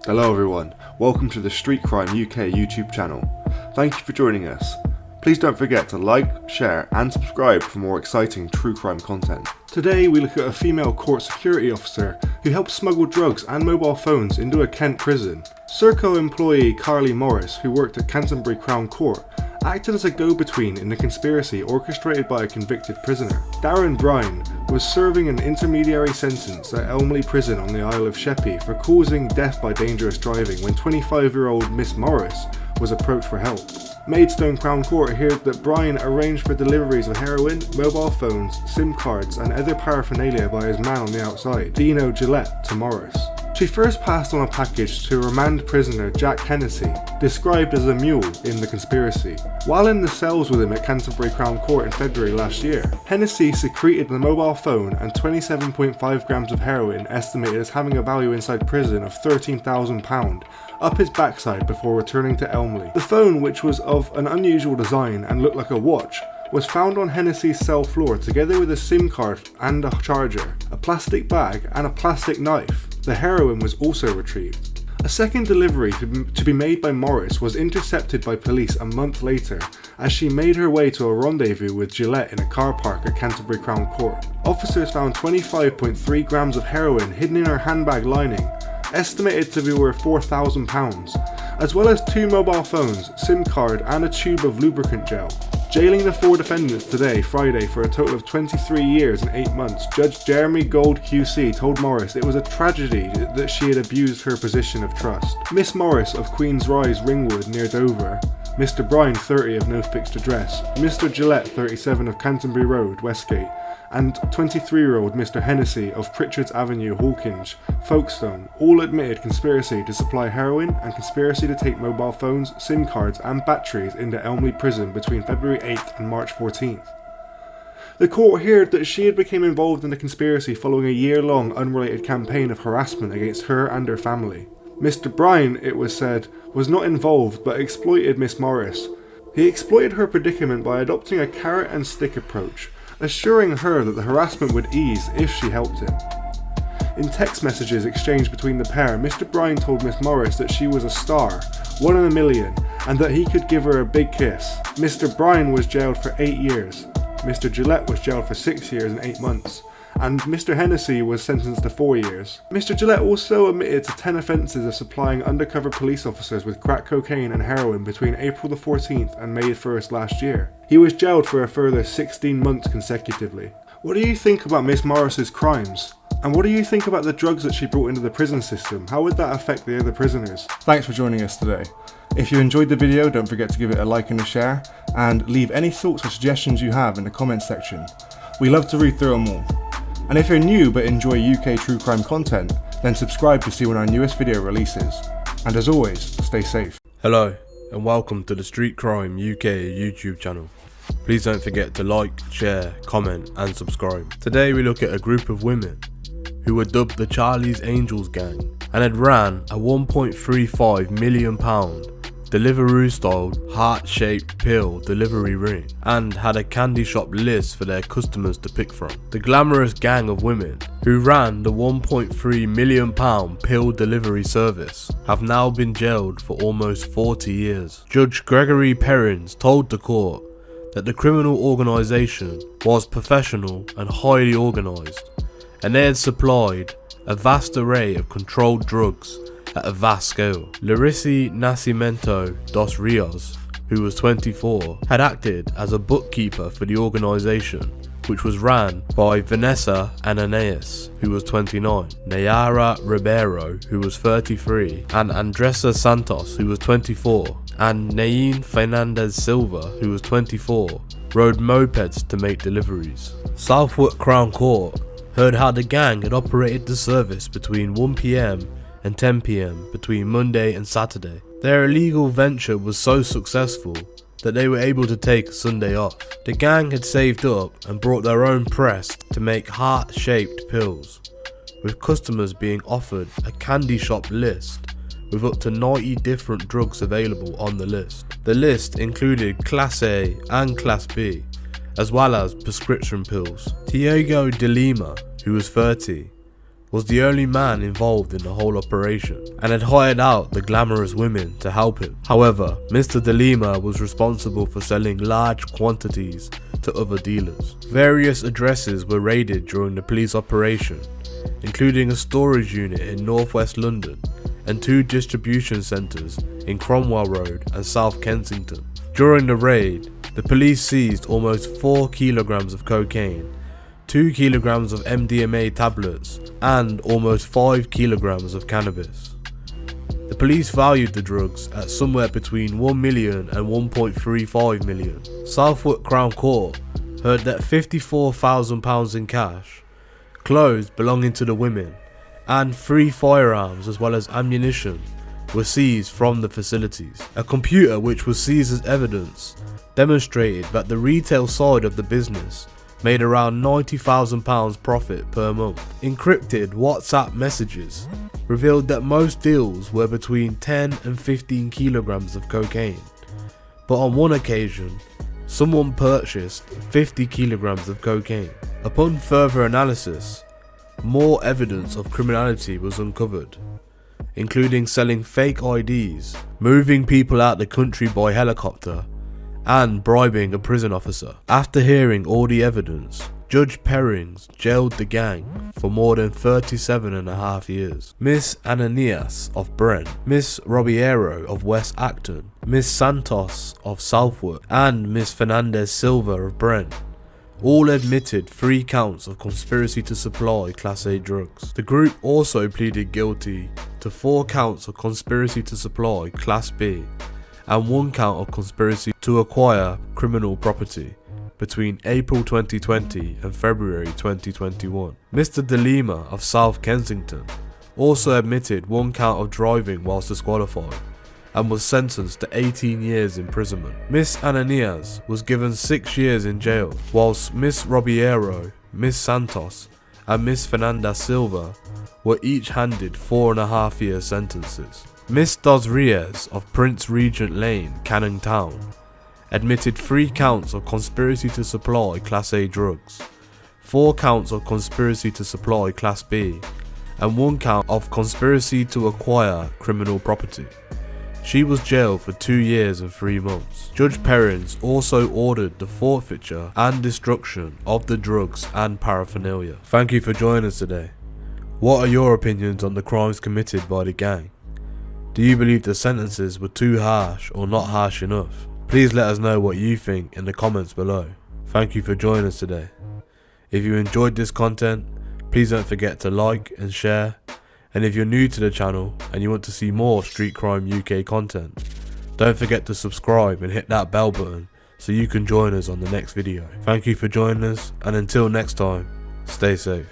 Hello everyone, welcome to the Street Crime UK YouTube channel. Thank you for joining us. Please don't forget to like, share and subscribe for more exciting true crime content. Today we look at a female court security officer who helped smuggle drugs and mobile phones into a Kent prison. Serco employee Carly Morris, who worked at Canterbury Crown Court, acted as a go-between in the conspiracy orchestrated by a convicted prisoner. Darren Bryan was serving an intermediary sentence at Elmley Prison on the Isle of Sheppey for causing death by dangerous driving when 25-year-old Miss Morris was approached for help. Maidstone Crown Court heard that Bryan arranged for deliveries of heroin, mobile phones, SIM cards and other paraphernalia by his man on the outside, Dino Gillette, to Morris. She first passed on a package to remand prisoner Jack Hennessy, described as a mule in the conspiracy. While in the cells with him at Canterbury Crown Court in February last year, Hennessy secreted the mobile phone and 27.5 grams of heroin, estimated as having a value inside prison of £13,000, up his backside before returning to Elmley. The phone, which was of an unusual design and looked like a watch, was found on Hennessy's cell floor together with a SIM card and a charger, a plastic bag and a plastic knife. The heroin was also retrieved. A second delivery to be made by Morris was intercepted by police a month later as she made her way to a rendezvous with Gillette in a car park at Canterbury Crown Court. Officers found 25.3 grams of heroin hidden in her handbag lining, estimated to be worth £4,000, as well as 2 mobile phones, SIM card and a tube of lubricant gel. Jailing the 4 defendants today, Friday, for a total of 23 years and 8 months, Judge Jeremy Gold QC told Morris it was a tragedy that she had abused her position of trust. Miss Morris of Queen's Rise, Ringwood near Dover, Mr Bryan 30 of No Fixed Address, Mr Gillette 37 of Canterbury Road, Westgate, and 23-year-old Mr Hennessy of Pritchard's Avenue, Hawkinge, Folkestone, all admitted conspiracy to supply heroin and conspiracy to take mobile phones, SIM cards and batteries into Elmley Prison between February 8th and March 14th. The court heard that she had become involved in the conspiracy following a year-long unrelated campaign of harassment against her and her family. Mr Bryan, it was said, was not involved but exploited Miss Morris. He exploited her predicament by adopting a carrot and stick approach, assuring her that the harassment would ease if she helped him. In text messages exchanged between the pair, Mr Bryan told Miss Morris that she was a star, 1 in a million, and that he could give her a big kiss. Mr Bryan was jailed for 8 years, Mr Gillette was jailed for 6 years and 8 months, and Mr Hennessy was sentenced to 4 years. Mr Gillette also admitted to 10 offences of supplying undercover police officers with crack cocaine and heroin between April the 14th and May 1st last year. He was jailed for a further 16 months consecutively. What do you think about Miss Morris's crimes? And what do you think about the drugs that she brought into the prison system? How would that affect the other prisoners? Thanks for joining us today. If you enjoyed the video, don't forget to give it a like and a share, and leave any thoughts or suggestions you have in the comments section. We love to read through them all. And if you're new but enjoy UK true crime content, then subscribe to see when our newest video releases. And as always, stay safe. Hello and welcome to the Street Crime UK YouTube channel. Please don't forget to like, share, comment and subscribe. Today we look at a group of women who were dubbed the Charlie's Angels Gang and had ran a £1.35 million Deliveroo style heart-shaped pill delivery ring and had a candy shop list for their customers to pick from. The glamorous gang of women who ran the £1.3 million pill delivery service have now been jailed for almost 40 years. Judge Gregory Perrins told the court that the criminal organisation was professional and highly organised, and they had supplied a vast array of controlled drugs at a vast scale. Larissa Nascimento dos Rios, who was 24, had acted as a bookkeeper for the organisation, which was ran by Vanessa Ananias, who was 29, Nayara Ribeiro, who was 33, and Andressa Santos, who was 24, and Nain Fernandez Silva, who was 24, rode mopeds to make deliveries. Southwark Crown Court heard how the gang had operated the service between 1 PM and 10 PM between Monday and Saturday. Their illegal venture was so successful that they were able to take a Sunday off. The gang had saved up and brought their own press to make heart-shaped pills, with customers being offered a candy shop list with up to 90 different drugs available on the list. The list included Class A and Class B, as well as prescription pills. Tiago de Lima, who was 30, was the only man involved in the whole operation and had hired out the glamorous women to help him. However, Mr. De Lima was responsible for selling large quantities to other dealers. Various addresses were raided during the police operation, including a storage unit in northwest London and 2 distribution centres in Cromwell Road and South Kensington. During the raid, the police seized almost 4 kilograms of cocaine, 2 kilograms of MDMA tablets, and almost 5 kilograms of cannabis. The police valued the drugs at somewhere between 1 million and 1.35 million. Southwark Crown Court heard that £54,000 in cash, clothes belonging to the women, and 3 firearms as well as ammunition were seized from the facilities. A computer which was seized as evidence demonstrated that the retail side of the business made around £90,000 profit per month. Encrypted WhatsApp messages revealed that most deals were between 10 and 15 kilograms of cocaine, but on one occasion, someone purchased 50 kilograms of cocaine. Upon further analysis, more evidence of criminality was uncovered, including selling fake IDs, moving people out the country by helicopter, and bribing a prison officer. After hearing all the evidence, Judge Perrings jailed the gang for more than 37.5 years. Miss Ananias of Brent, Miss Robbiero of West Acton, Miss Santos of Southwark, and Miss Fernandez Silva of Brent all admitted 3 counts of conspiracy to supply Class A drugs. The group also pleaded guilty to 4 counts of conspiracy to supply Class B and 1 count of conspiracy to acquire criminal property between April 2020 and February 2021. Mr. De Lima of South Kensington also admitted 1 count of driving whilst disqualified and was sentenced to 18 years imprisonment. Miss Ananias was given 6 years in jail, whilst Miss Robbiero, Miss Santos and Miss Fernanda Silva were each handed 4.5-year sentences. Miss Dos Reyes of Prince Regent Lane, Canning Town, admitted 3 counts of conspiracy to supply Class A drugs, 4 counts of conspiracy to supply Class B, and 1 count of conspiracy to acquire criminal property. She was jailed for 2 years and 3 months. Judge Perrins also ordered the forfeiture and destruction of the drugs and paraphernalia. Thank you for joining us today. What are your opinions on the crimes committed by the gang? Do you believe the sentences were too harsh or not harsh enough? Please let us know what you think in the comments below. Thank you for joining us today. If you enjoyed this content, please don't forget to like and share. And if you're new to the channel and you want to see more Street Crime UK content, don't forget to subscribe and hit that bell button so you can join us on the next video. Thank you for joining us, and until next time, stay safe.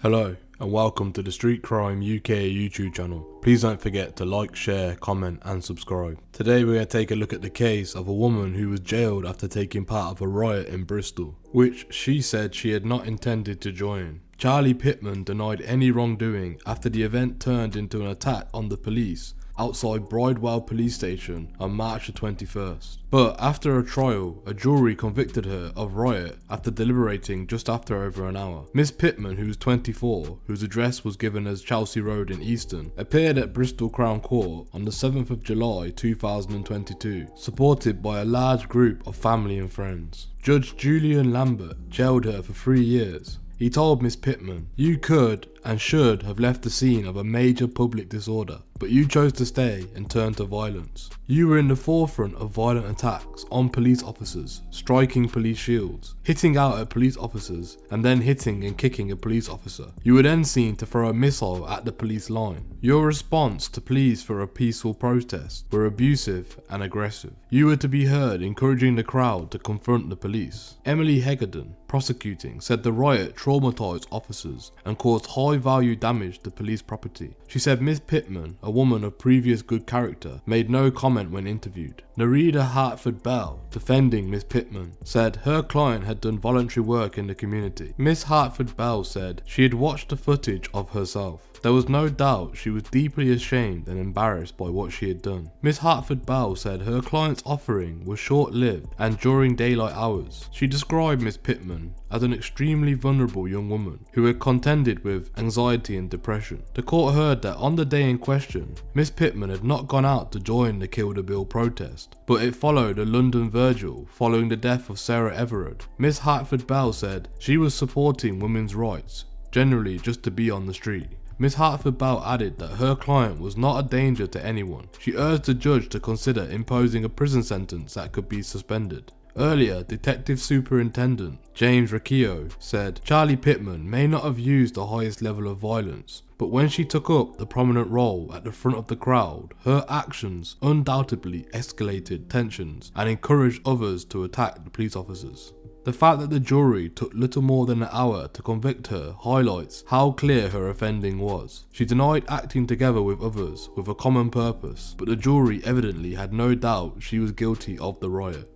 Hello and welcome to the Street Crime UK YouTube channel. Please don't forget to like, share, comment and subscribe. Today we're going to take a look at the case of a woman who was jailed after taking part of a riot in Bristol, which she said she had not intended to join. Charlie Pittman denied any wrongdoing after the event turned into an attack on the police outside Bridewell police station on March the 21st. But after a trial, a jury convicted her of riot after deliberating just after over an hour. Miss Pittman, who was 24, whose address was given as Chelsea Road in Easton, appeared at Bristol Crown Court on the 7th of July 2022, supported by a large group of family and friends. Judge Julian Lambeth jailed her for 3 years. He told Miss Pittman, "You could and should have left the scene of a major public disorder, but you chose to stay and turn to violence. You were in the forefront of violent attacks on police officers, striking police shields, hitting out at police officers, and then hitting and kicking a police officer. You were then seen to throw a missile at the police line. Your response to pleas for a peaceful protest were abusive and aggressive. You were to be heard encouraging the crowd to confront the police." Emily Hegarden, prosecuting, said the riot traumatised officers and caused high value damage to police property. She said Miss Pittman, a woman of previous good character, made no comment when interviewed. Narida Hartford Bell, defending Miss Pittman, said her client had done voluntary work in the community. Miss Hartford Bell said she had watched the footage of herself, There was no doubt she was deeply ashamed and embarrassed by what she had done. Miss Hartford Bell said her client's offering was short-lived and during daylight hours. She described Miss Pittman as an extremely vulnerable young woman who had contended with anxiety and depression. The court heard that on the day in question, Miss Pittman had not gone out to join the Kill the Bill protest, but it followed a London vigil following the death of Sarah Everard. Miss Hartford Bell said she was supporting women's rights, generally just to be on the street. Miss Hartford Bell added that her client was not a danger to anyone. She urged the judge to consider imposing a prison sentence that could be suspended. Earlier, Detective Superintendent James Riccio said Charlie Pittman may not have used the highest level of violence, but when she took up the prominent role at the front of the crowd, her actions undoubtedly escalated tensions and encouraged others to attack the police officers. The fact that the jury took little more than an hour to convict her highlights how clear her offending was. She denied acting together with others with a common purpose, but the jury evidently had no doubt she was guilty of the riot.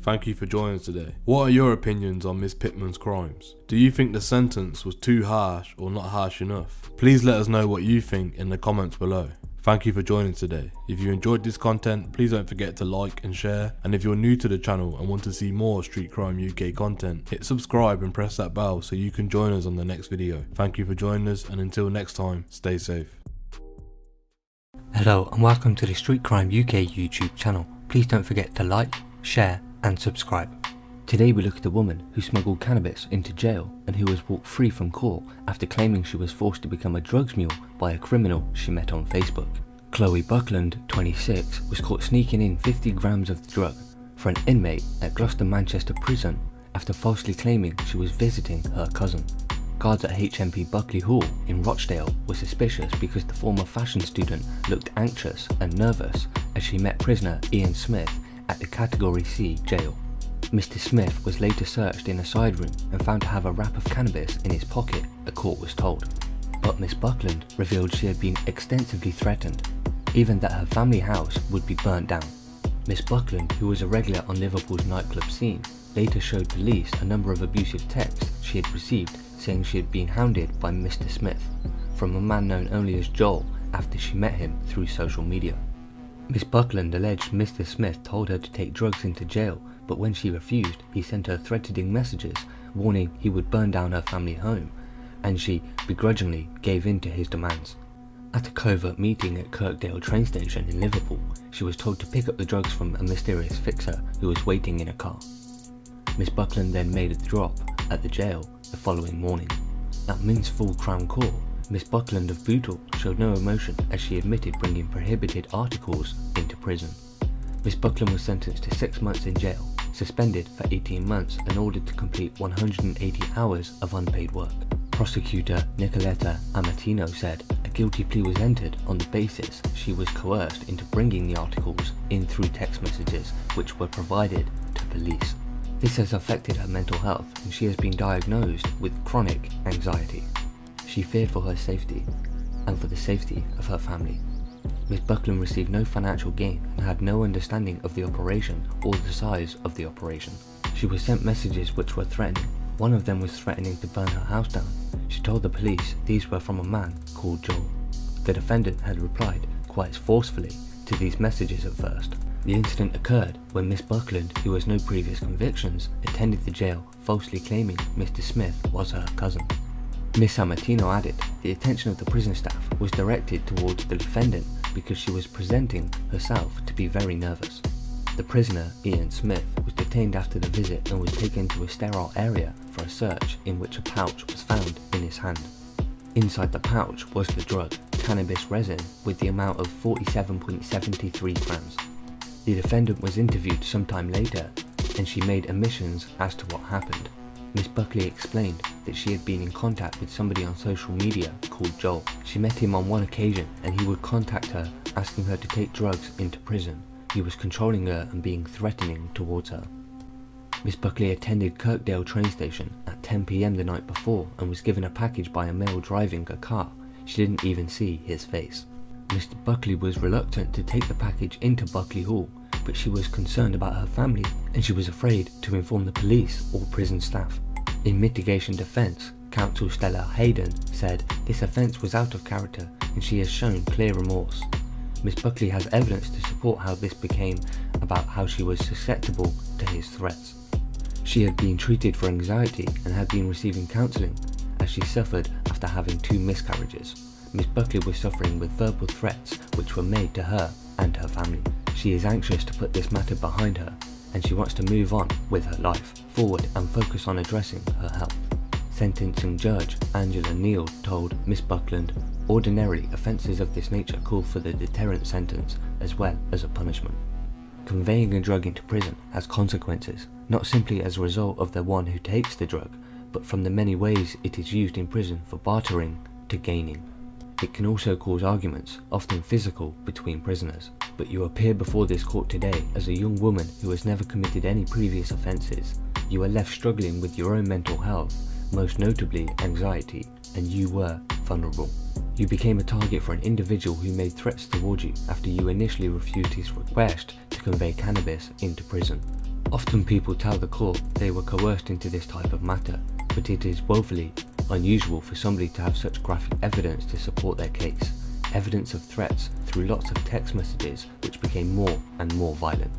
Thank you for joining us today. What are your opinions on Miss Pittman's crimes? Do you think the sentence was too harsh or not harsh enough? Please let us know what you think in the comments below. Thank you for joining today. If you enjoyed this content, please don't forget to like and share. And if you're new to the channel and want to see more Street Crime UK content, hit subscribe and press that bell so you can join us on the next video. Thank you for joining us, and until next time, stay safe. Hello and welcome to the Street Crime UK YouTube channel. Please don't forget to like, share and subscribe. Today we look at a woman who smuggled cannabis into jail and who was walked free from court after claiming she was forced to become a drugs mule by a criminal she met on Facebook. Chloe Buckland, 26, was caught sneaking in 50 grams of the drug for an inmate at Gloucester Manchester prison after falsely claiming she was visiting her cousin. Guards at HMP Buckley Hall in Rochdale were suspicious because the former fashion student looked anxious and nervous as she met prisoner Ian Smith at the Category C jail. Mr. Smith was later searched in a side room and found to have a wrap of cannabis in his pocket, the court was told. But Miss Buckland revealed she had been extensively threatened, even that her family house would be burnt down. Miss Buckland, who was a regular on Liverpool's nightclub scene, later showed police a number of abusive texts she had received saying she had been hounded by Mr. Smith from a man known only as Joel after she met him through social media. Miss Buckland alleged Mr. Smith told her to take drugs into jail, but when she refused, he sent her threatening messages warning he would burn down her family home, and she begrudgingly gave in to his demands. At a covert meeting at Kirkdale train station in Liverpool, she was told to pick up the drugs from a mysterious fixer who was waiting in a car. Miss Buckland then made a drop at the jail the following morning. At Min's full Crown Court, Miss Buckland of Bootle showed no emotion as she admitted bringing prohibited articles into prison. Miss Buckland was sentenced to 6 months in jail, suspended for 18 months and ordered to complete 180 hours of unpaid work. Prosecutor Nicoletta Amatino said a guilty plea was entered on the basis she was coerced into bringing the articles in through text messages which were provided to police. This has affected her mental health and she has been diagnosed with chronic anxiety. She feared for her safety and for the safety of her family. Miss Buckland received no financial gain and had no understanding of the operation or the size of the operation. She was sent messages which were threatening. One of them was threatening to burn her house down. She told the police these were from a man called Joel. The defendant had replied quite forcefully to these messages at first. The incident occurred when Miss Buckland, who has no previous convictions, attended the jail falsely claiming Mr. Smith was her cousin. Miss Amatino added the attention of the prison staff was directed towards the defendant because she was presenting herself to be very nervous. The prisoner, Ian Smith, was detained after the visit and was taken to a sterile area for a search in which a pouch was found in his hand. Inside the pouch was the drug, cannabis resin, with the amount of 47.73 grams. The defendant was interviewed sometime later and she made admissions as to what happened. Miss Buckley explained that she had been in contact with somebody on social media called Joel. She met him on one occasion and he would contact her asking her to take drugs into prison. He was controlling her and being threatening towards her. Miss Buckley attended Kirkdale train station at 10 PM the night before and was given a package by a male driving a car. She didn't even see his face. Mr. Buckley was reluctant to take the package into Buckley Hall, but she was concerned about her family and she was afraid to inform the police or prison staff. In mitigation defense, Counsel Stella Hayden said this offence was out of character and she has shown clear remorse. Miss Buckley has evidence to support how this became about how she was susceptible to his threats. She had been treated for anxiety and had been receiving counselling as she suffered after having 2 miscarriages. Miss Buckley was suffering with verbal threats which were made to her and her family. She is anxious to put this matter behind her and she wants to move on with her life forward and focus on addressing her health. Sentencing Judge Angela Neal told Miss Buckland, ordinarily offences of this nature call for the deterrent sentence as well as a punishment. Conveying a drug into prison has consequences, not simply as a result of the one who takes the drug, but from the many ways it is used in prison for bartering to gaining. It can also cause arguments, often physical, between prisoners. But you appear before this court today as a young woman who has never committed any previous offences. You are left struggling with your own mental health, most notably anxiety, and you were vulnerable. You became a target for an individual who made threats towards you after you initially refused his request to convey cannabis into prison. Often people tell the court they were coerced into this type of matter, but it is woefully unusual for somebody to have such graphic evidence to support their case. Evidence of threats through lots of text messages which became more and more violent.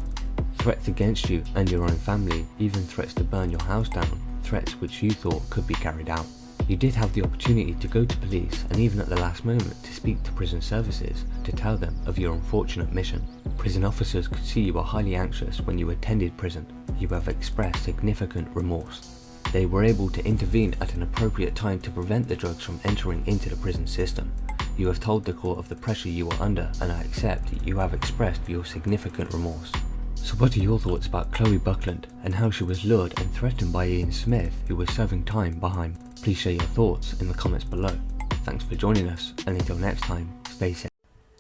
Threats against you and your own family, even threats to burn your house down, threats which you thought could be carried out. You did have the opportunity to go to police and even at the last moment to speak to prison services to tell them of your unfortunate mission. Prison officers could see you were highly anxious when you attended prison. You have expressed significant remorse. They were able to intervene at an appropriate time to prevent the drugs from entering into the prison system. You have told the court of the pressure you are under and I accept that you have expressed your significant remorse. So what are your thoughts about Chloe Buckland and how she was lured and threatened by Ian Smith, who was serving time behind? Please share your thoughts in the comments below. Thanks for joining us, and until next time, stay safe.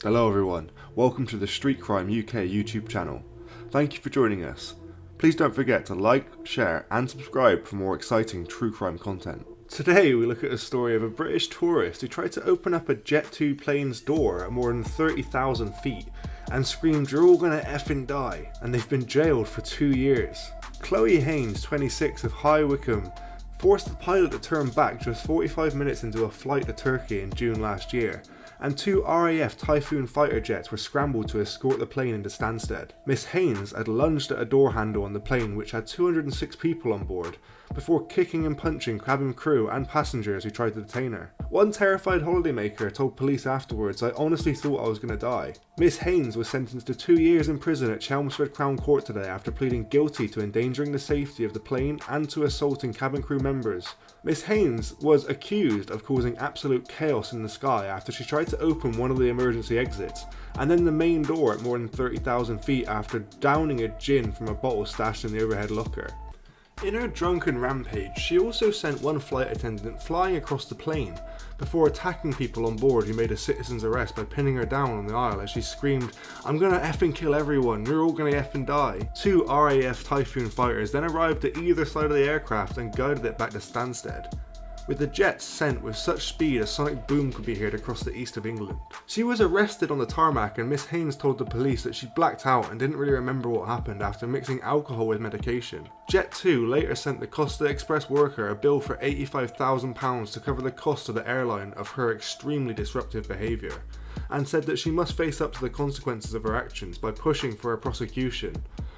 Hello everyone, welcome to the Street Crime UK YouTube channel. Thank you for joining us. Please don't forget to like, share and subscribe for more exciting true crime content. Today we look at a story of a British tourist who tried to open up a Jet 2 plane's door at more than 30,000 feet and screamed, "You're all gonna effing die," and they've been jailed for 2 years. Chloe Haynes, 26 of High Wycombe, forced the pilot to turn back just 45 minutes into a flight to Turkey in June last year, and 2 RAF Typhoon fighter jets were scrambled to escort the plane into Stansted. Miss Haynes had lunged at a door handle on the plane which had 206 people on board, before kicking and punching cabin crew and passengers who tried to detain her. One terrified holidaymaker told police afterwards, "I honestly thought I was going to die." Miss Haynes was sentenced to 2 years in prison at Chelmsford Crown Court today after pleading guilty to endangering the safety of the plane and to assaulting cabin crew members. Miss Haynes was accused of causing absolute chaos in the sky after she tried to open one of the emergency exits, and then the main door at more than 30,000 feet after downing a gin from a bottle stashed in the overhead locker. In her drunken rampage, she also sent one flight attendant flying across the plane before attacking people on board who made a citizen's arrest by pinning her down on the aisle as she screamed, "I'm gonna effing kill everyone, you're all gonna effing die." 2 RAF Typhoon fighters then arrived at either side of the aircraft and guided it back to Stansted, with the jets sent with such speed a sonic boom could be heard across the east of England. She was arrested on the tarmac and Miss Haynes told the police that she blacked out and didn't really remember what happened after mixing alcohol with medication. Jet 2 later sent the Costa Express worker a bill for £85,000 to cover the cost of the airline of her extremely disruptive behaviour, and said that she must face up to the consequences of her actions by pushing for a prosecution,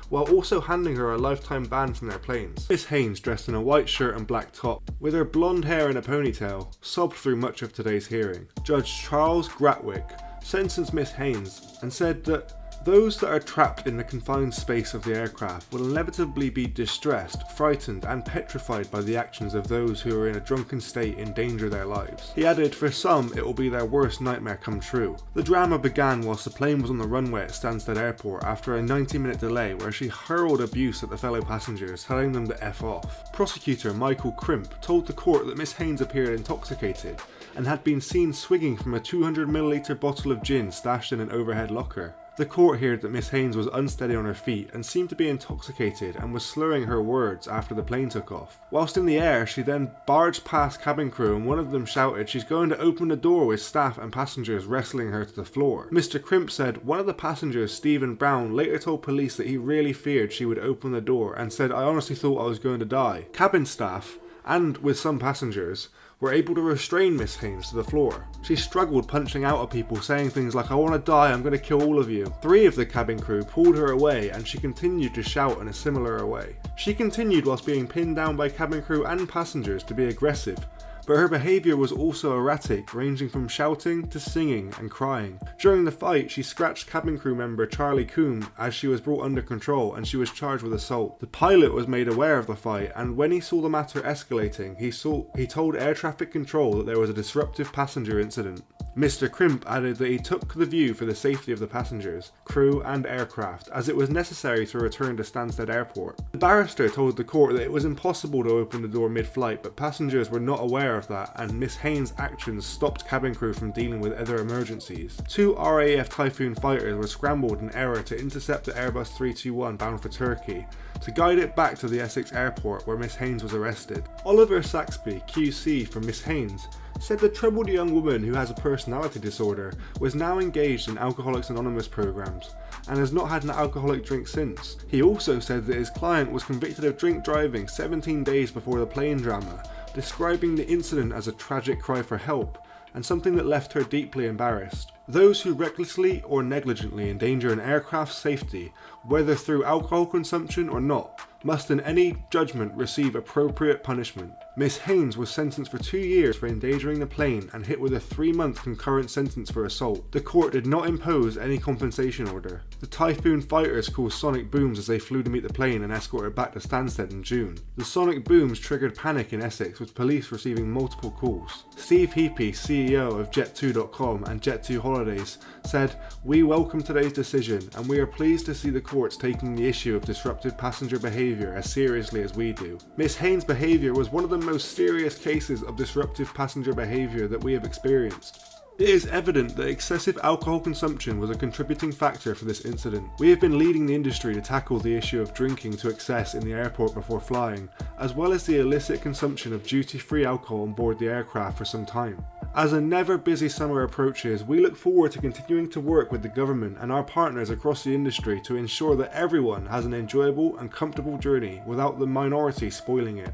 while also handing her a lifetime ban from their planes. Miss Haynes, dressed in a white shirt and black top, with her blonde hair in a ponytail, sobbed through much of today's hearing. Judge Charles Gratwick sentenced Miss Haynes and said that those that are trapped in the confined space of the aircraft will inevitably be distressed, frightened and petrified by the actions of those who are in a drunken state endanger their lives. He added, for some it will be their worst nightmare come true. The drama began whilst the plane was on the runway at Stansted Airport after a 90-minute delay where she hurled abuse at the fellow passengers, telling them to F off. Prosecutor Michael Crimp told the court that Miss Haynes appeared intoxicated and had been seen swigging from a 200ml bottle of gin stashed in an overhead locker. The court heard that Miss Haynes was unsteady on her feet and seemed to be intoxicated and was slurring her words after the plane took off. Whilst in the air, she then barged past cabin crew and one of them shouted she's going to open the door, with staff and passengers wrestling her to the floor. Mr. Crimp said one of the passengers, Stephen Brown, later told police that he really feared she would open the door and said, "I honestly thought I was going to die." Cabin staff and with some passengers, were able to restrain Miss Haynes to the floor. She struggled punching out at people, saying things like, "I want to die, I'm going to kill all of you." 3 of the cabin crew pulled her away and she continued to shout in a similar way. She continued whilst being pinned down by cabin crew and passengers to be aggressive, but her behaviour was also erratic, ranging from shouting to singing and crying. During the fight, she scratched cabin crew member Charlie Coombe as she was brought under control and she was charged with assault. The pilot was made aware of the fight, and when he saw the matter escalating, he told air traffic control that there was a disruptive passenger incident. Mr. Crimp added that he took the view for the safety of the passengers, crew and aircraft, as it was necessary to return to Stansted Airport. The barrister told the court that it was impossible to open the door mid-flight, but passengers were not aware of that, and Miss Haynes' actions stopped cabin crew from dealing with other emergencies. 2 RAF Typhoon fighters were scrambled in error to intercept the Airbus 321 bound for Turkey, to guide it back to the Essex airport where Miss Haynes was arrested. Oliver Saxby, QC for Miss Haynes, said the troubled young woman who has a personality disorder was now engaged in Alcoholics Anonymous programs and has not had an alcoholic drink since. He also said that his client was convicted of drink driving 17 days before the plane drama, describing the incident as a tragic cry for help and something that left her deeply embarrassed. Those who recklessly or negligently endanger an aircraft's safety, whether through alcohol consumption or not, must in any judgment receive appropriate punishment. Miss Haynes was sentenced for 2 years for endangering the plane and hit with a 3-month concurrent sentence for assault. The court did not impose any compensation order. The Typhoon fighters caused sonic booms as they flew to meet the plane and escorted back to Stansted in June. The sonic booms triggered panic in Essex, with police receiving multiple calls. Steve Heapy, CEO of Jet2.com and Jet2 Holidays, said, "We welcome today's decision and we are pleased to see the courts taking the issue of disruptive passenger behaviour as seriously as we do." Miss Haynes' behaviour was one of the most serious cases of disruptive passenger behaviour that we have experienced. It is evident that excessive alcohol consumption was a contributing factor for this incident. We have been leading the industry to tackle the issue of drinking to excess in the airport before flying, as well as the illicit consumption of duty-free alcohol on board the aircraft for some time. As a never busy summer approaches, we look forward to continuing to work with the government and our partners across the industry to ensure that everyone has an enjoyable and comfortable journey without the minority spoiling it.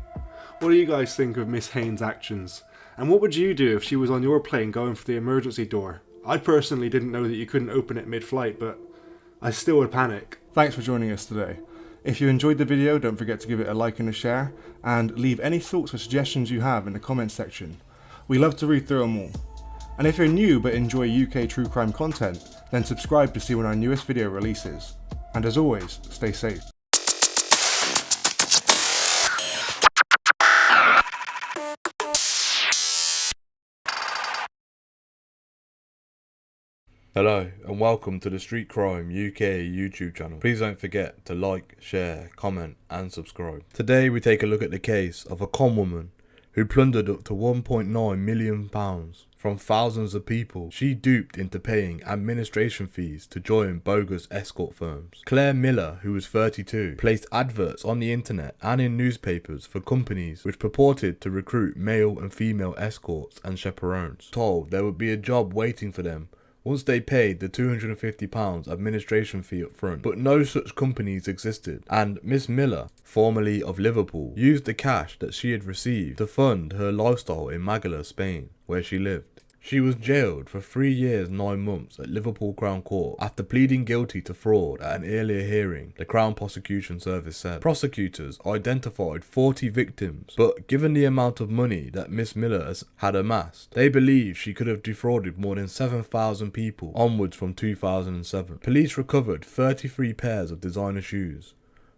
What do you guys think of Miss Haynes' actions? And what would you do if she was on your plane going for the emergency door? I personally didn't know that you couldn't open it mid-flight, but I still would panic. Thanks for joining us today. If you enjoyed the video, don't forget to give it a like and a share, and leave any thoughts or suggestions you have in the comments section. We love to read through them all. And if you're new but enjoy UK true crime content, then subscribe to see when our newest video releases. And as always, stay safe. Hello and welcome to the Street Crime UK YouTube channel. Please don't forget to like, share, comment and subscribe. Today we take a look at the case of a con woman who plundered up to £1.9 million from thousands of people she duped into paying administration fees to join bogus escort firms. Claire Miller, who was 32, placed adverts on the internet and in newspapers for companies which purported to recruit male and female escorts and chaperones, told there would be a job waiting for them once they paid the £250 administration fee up front. But no such companies existed, and Miss Miller, formerly of Liverpool, used the cash that she had received to fund her lifestyle in Málaga, Spain, where she lived. She was jailed for 3 years 9 months at Liverpool Crown Court after pleading guilty to fraud at an earlier hearing, the Crown Prosecution Service said. Prosecutors identified 40 victims, but given the amount of money that Miss Miller had amassed, they believe she could have defrauded more than 7,000 people onwards from 2007. Police recovered 33 pairs of designer shoes,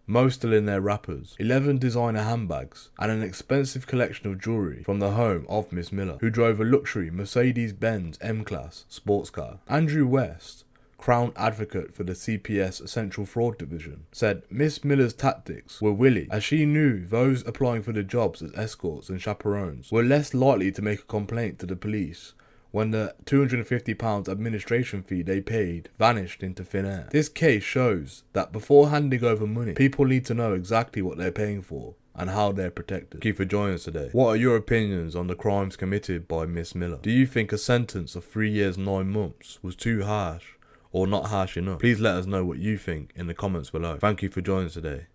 most still in their wrappers, 11 designer handbags, and an expensive collection of jewellery from the home of Miss Miller, who drove a luxury Mercedes-Benz M-Class sports car. Andrew West, Crown Advocate for the CPS Central Fraud Division, said Miss Miller's tactics were willy, as she knew those applying for the jobs as escorts and chaperones were less likely to make a complaint to the police when the £250 administration fee they paid vanished into thin air. This case shows that before handing over money, people need to know exactly what they're paying for and how they're protected. Thank you for joining us today. What are your opinions on the crimes committed by Miss Miller? Do you think a sentence of 3 years 9 months was too harsh or not harsh enough? Please let us know what you think in the comments below. Thank you for joining us today.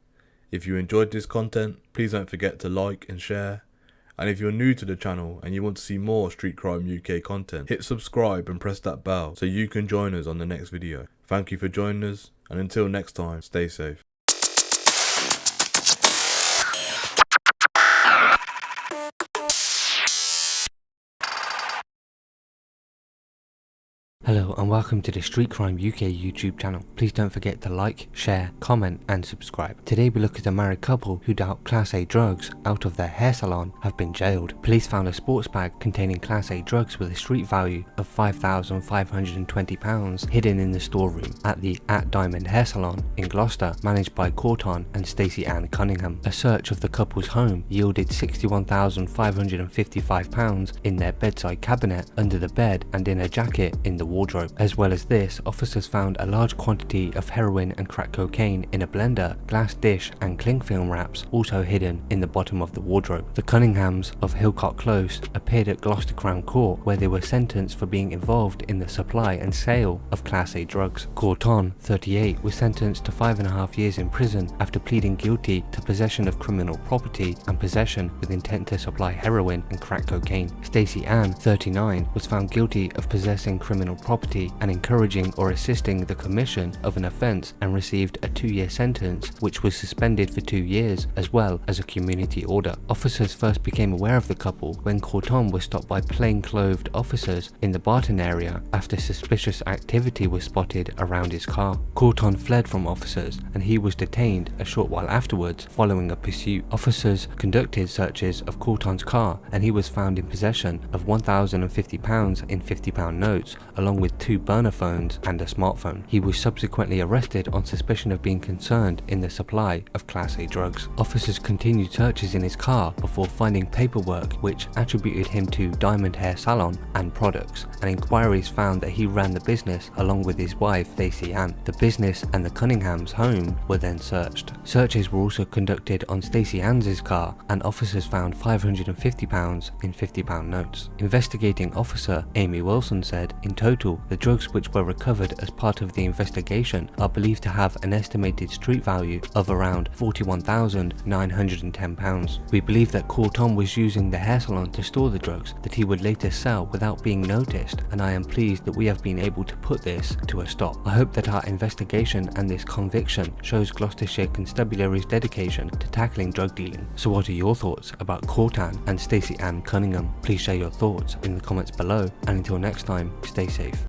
If you enjoyed this content, please don't forget to like and share, And if you're new to the channel and you want to see more Street Crime UK content, hit subscribe and press that bell so you can join us on the next video. Thank you for joining us, and until next time, stay safe. Hello and welcome to the Street Crime UK YouTube channel. Please don't forget to like, share, comment and subscribe. Today we look at a married couple who dealt Class A drugs out of their hair salon have been jailed. Police found a sports bag containing Class A drugs with a street value of £5,520 hidden in the storeroom at the Diamond Hair Salon in Gloucester, managed by Corton and Stacey Ann Cunningham. A search of the couple's home yielded £61,555 in their bedside cabinet, under the bed and in a jacket in the wardrobe. As well as this, officers found a large quantity of heroin and crack cocaine in a blender, glass dish and cling film wraps also hidden in the bottom of the wardrobe. The Cunninghams of Hillcock Close appeared at Gloucester Crown Court, where they were sentenced for being involved in the supply and sale of Class A drugs. Corton, 38, was sentenced to 5.5 years in prison after pleading guilty to possession of criminal property and possession with intent to supply heroin and crack cocaine. Stacey Ann, 39, was found guilty of possessing criminal property and encouraging or assisting the commission of an offence, and received a 2-year sentence which was suspended for 2 years, as well as a community order. Officers first became aware of the couple when Corton was stopped by plain-clothed officers in the Barton area after suspicious activity was spotted around his car. Corton fled from officers and he was detained a short while afterwards following a pursuit. Officers conducted searches of Corton's car and he was found in possession of £1,050 in £50 notes, along with 2 burner phones and a smartphone. He was subsequently arrested on suspicion of being concerned in the supply of Class A drugs. Officers continued searches in his car before finding paperwork which attributed him to Diamond Hair Salon and products, and inquiries found that he ran the business along with his wife Stacey Ann. The business and the Cunninghams' home were then searched. Searches were also conducted on Stacey Ann's car, and officers found £550 in £50 notes. Investigating officer Amy Wilson said, in total, the drugs which were recovered as part of the investigation are believed to have an estimated street value of around £41,910. We believe that Corton was using the hair salon to store the drugs that he would later sell without being noticed, and I am pleased that we have been able to put this to a stop. I hope that our investigation and this conviction shows Gloucestershire Constabulary's dedication to tackling drug dealing. So what are your thoughts about Corton and Stacey Ann Cunningham? Please share your thoughts in the comments below, and until next time, stay safe.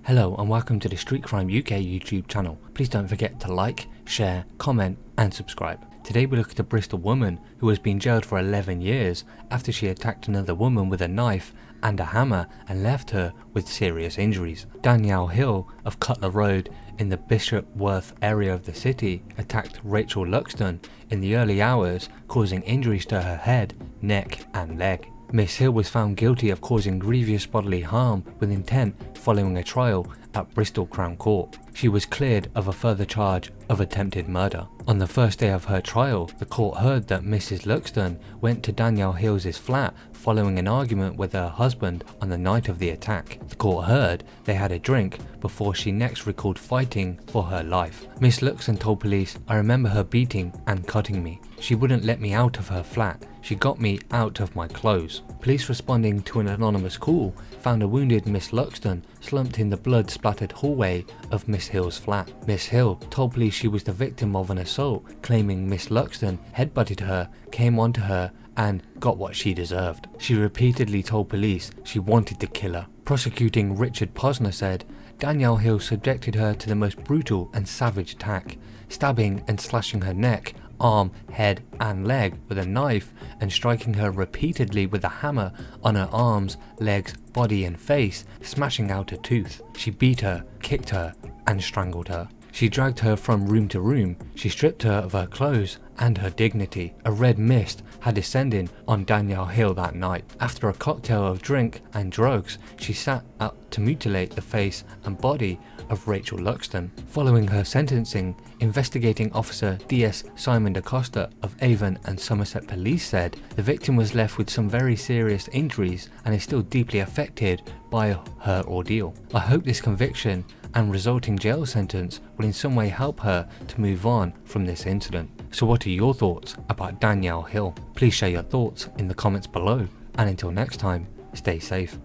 Hello and welcome to the Street Crime UK YouTube channel. Please don't forget to like, share, comment and subscribe. Today we look at a Bristol woman who has been jailed for 11 years after she attacked another woman with a knife and a hammer and left her with serious injuries. Danielle Hill of Cutler Road in the Bishopworth area of the city attacked Rachel Luxton in the early hours, causing injuries to her head, neck and leg. Miss Hill was found guilty of causing grievous bodily harm with intent following a trial at Bristol Crown Court. She was cleared of a further charge of attempted murder. On the first day of her trial, the court heard that Mrs. Luxton went to Danielle Hill's flat following an argument with her husband on the night of the attack. The court heard they had a drink before she next recalled fighting for her life. Miss Luxton told police, "I remember her beating and cutting me. She wouldn't let me out of her flat. She got me out of my clothes." Police responding to an anonymous call found a wounded Miss Luxton slumped in the blood-splattered hallway of Miss Hill's flat. Miss Hill told police she was the victim of an assault, claiming Miss Luxton headbutted her, came onto her and got what she deserved. She repeatedly told police she wanted to kill her. Prosecuting Richard Posner said, Danielle Hill subjected her to the most brutal and savage attack, stabbing and slashing her neck, arm, head and leg with a knife and striking her repeatedly with a hammer on her arms, legs, body and face, smashing out a tooth. She beat her, kicked her and strangled her. She dragged her from room to room. She stripped her of her clothes and her dignity. A red mist had descended on Danielle Hill that night. After a cocktail of drink and drugs, she sat up to mutilate the face and body of Rachel Luxton. Following her sentencing, investigating officer D.S. Simon DaCosta of Avon and Somerset Police said the victim was left with some very serious injuries and is still deeply affected by her ordeal. I hope this conviction and resulting jail sentence will in some way help her to move on from this incident. So what are your thoughts about Danielle Hill? Please share your thoughts in the comments below, and until next time, stay safe.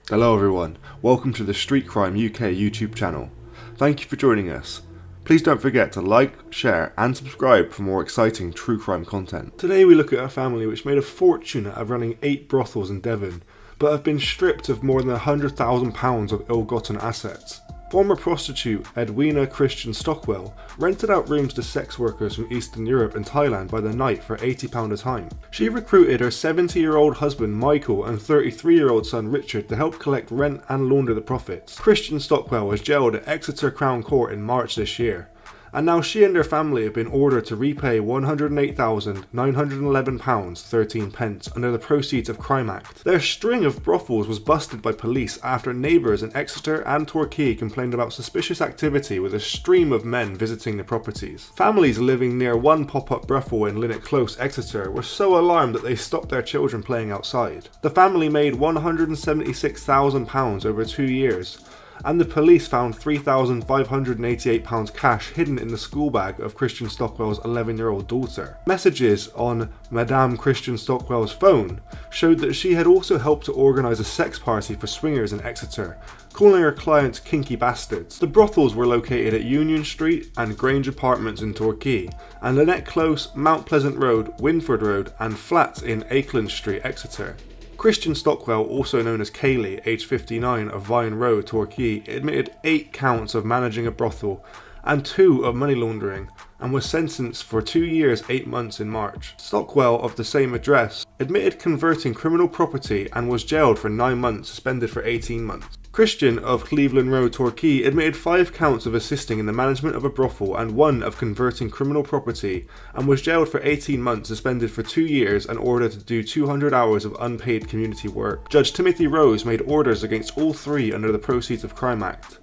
Hello everyone, welcome to the Street Crime UK YouTube channel. Thank you for joining us. Please don't forget to like, share and subscribe for more exciting true crime content. Today we look at a family which made a fortune out of running 8 brothels in Devon, but have been stripped of more than £100,000 of ill-gotten assets. Former prostitute Edwina Christian Stockwell rented out rooms to sex workers from Eastern Europe and Thailand by the night for £80 a time. She recruited her 70-year-old husband Michael and 33-year-old son Richard to help collect rent and launder the profits. Christian Stockwell was jailed at Exeter Crown Court in March this year, and now she and her family have been ordered to repay £108,911.13 under the Proceeds of Crime Act. Their string of brothels was busted by police after neighbours in Exeter and Torquay complained about suspicious activity with a stream of men visiting the properties. Families living near one pop-up brothel in Linnet Close, Exeter were so alarmed that they stopped their children playing outside. The family made £176,000 over 2 years, and the police found £3,588 cash hidden in the school bag of Christian Stockwell's 11-year-old daughter. Messages on Madame Christian Stockwell's phone showed that she had also helped to organise a sex party for swingers in Exeter, calling her clients kinky bastards. The brothels were located at Union Street and Grange Apartments in Torquay, and Linnet Close, Mount Pleasant Road, Winford Road and flats in Akeland Street, Exeter. Christian Stockwell, also known as Kaylee, aged 59, of Vine Road, Torquay, admitted 8 counts of managing a brothel and 2 of money laundering, and was sentenced for 2 years 8 months in March. Stockwell, of the same address, admitted converting criminal property and was jailed for 9 months, suspended for 18 months. Christian of Cleveland Road, Torquay, admitted 5 counts of assisting in the management of a brothel and 1 of converting criminal property, and was jailed for 18 months, suspended for 2 years and ordered to do 200 hours of unpaid community work. Judge Timothy Rose made orders against all 3 under the Proceeds of Crime Act.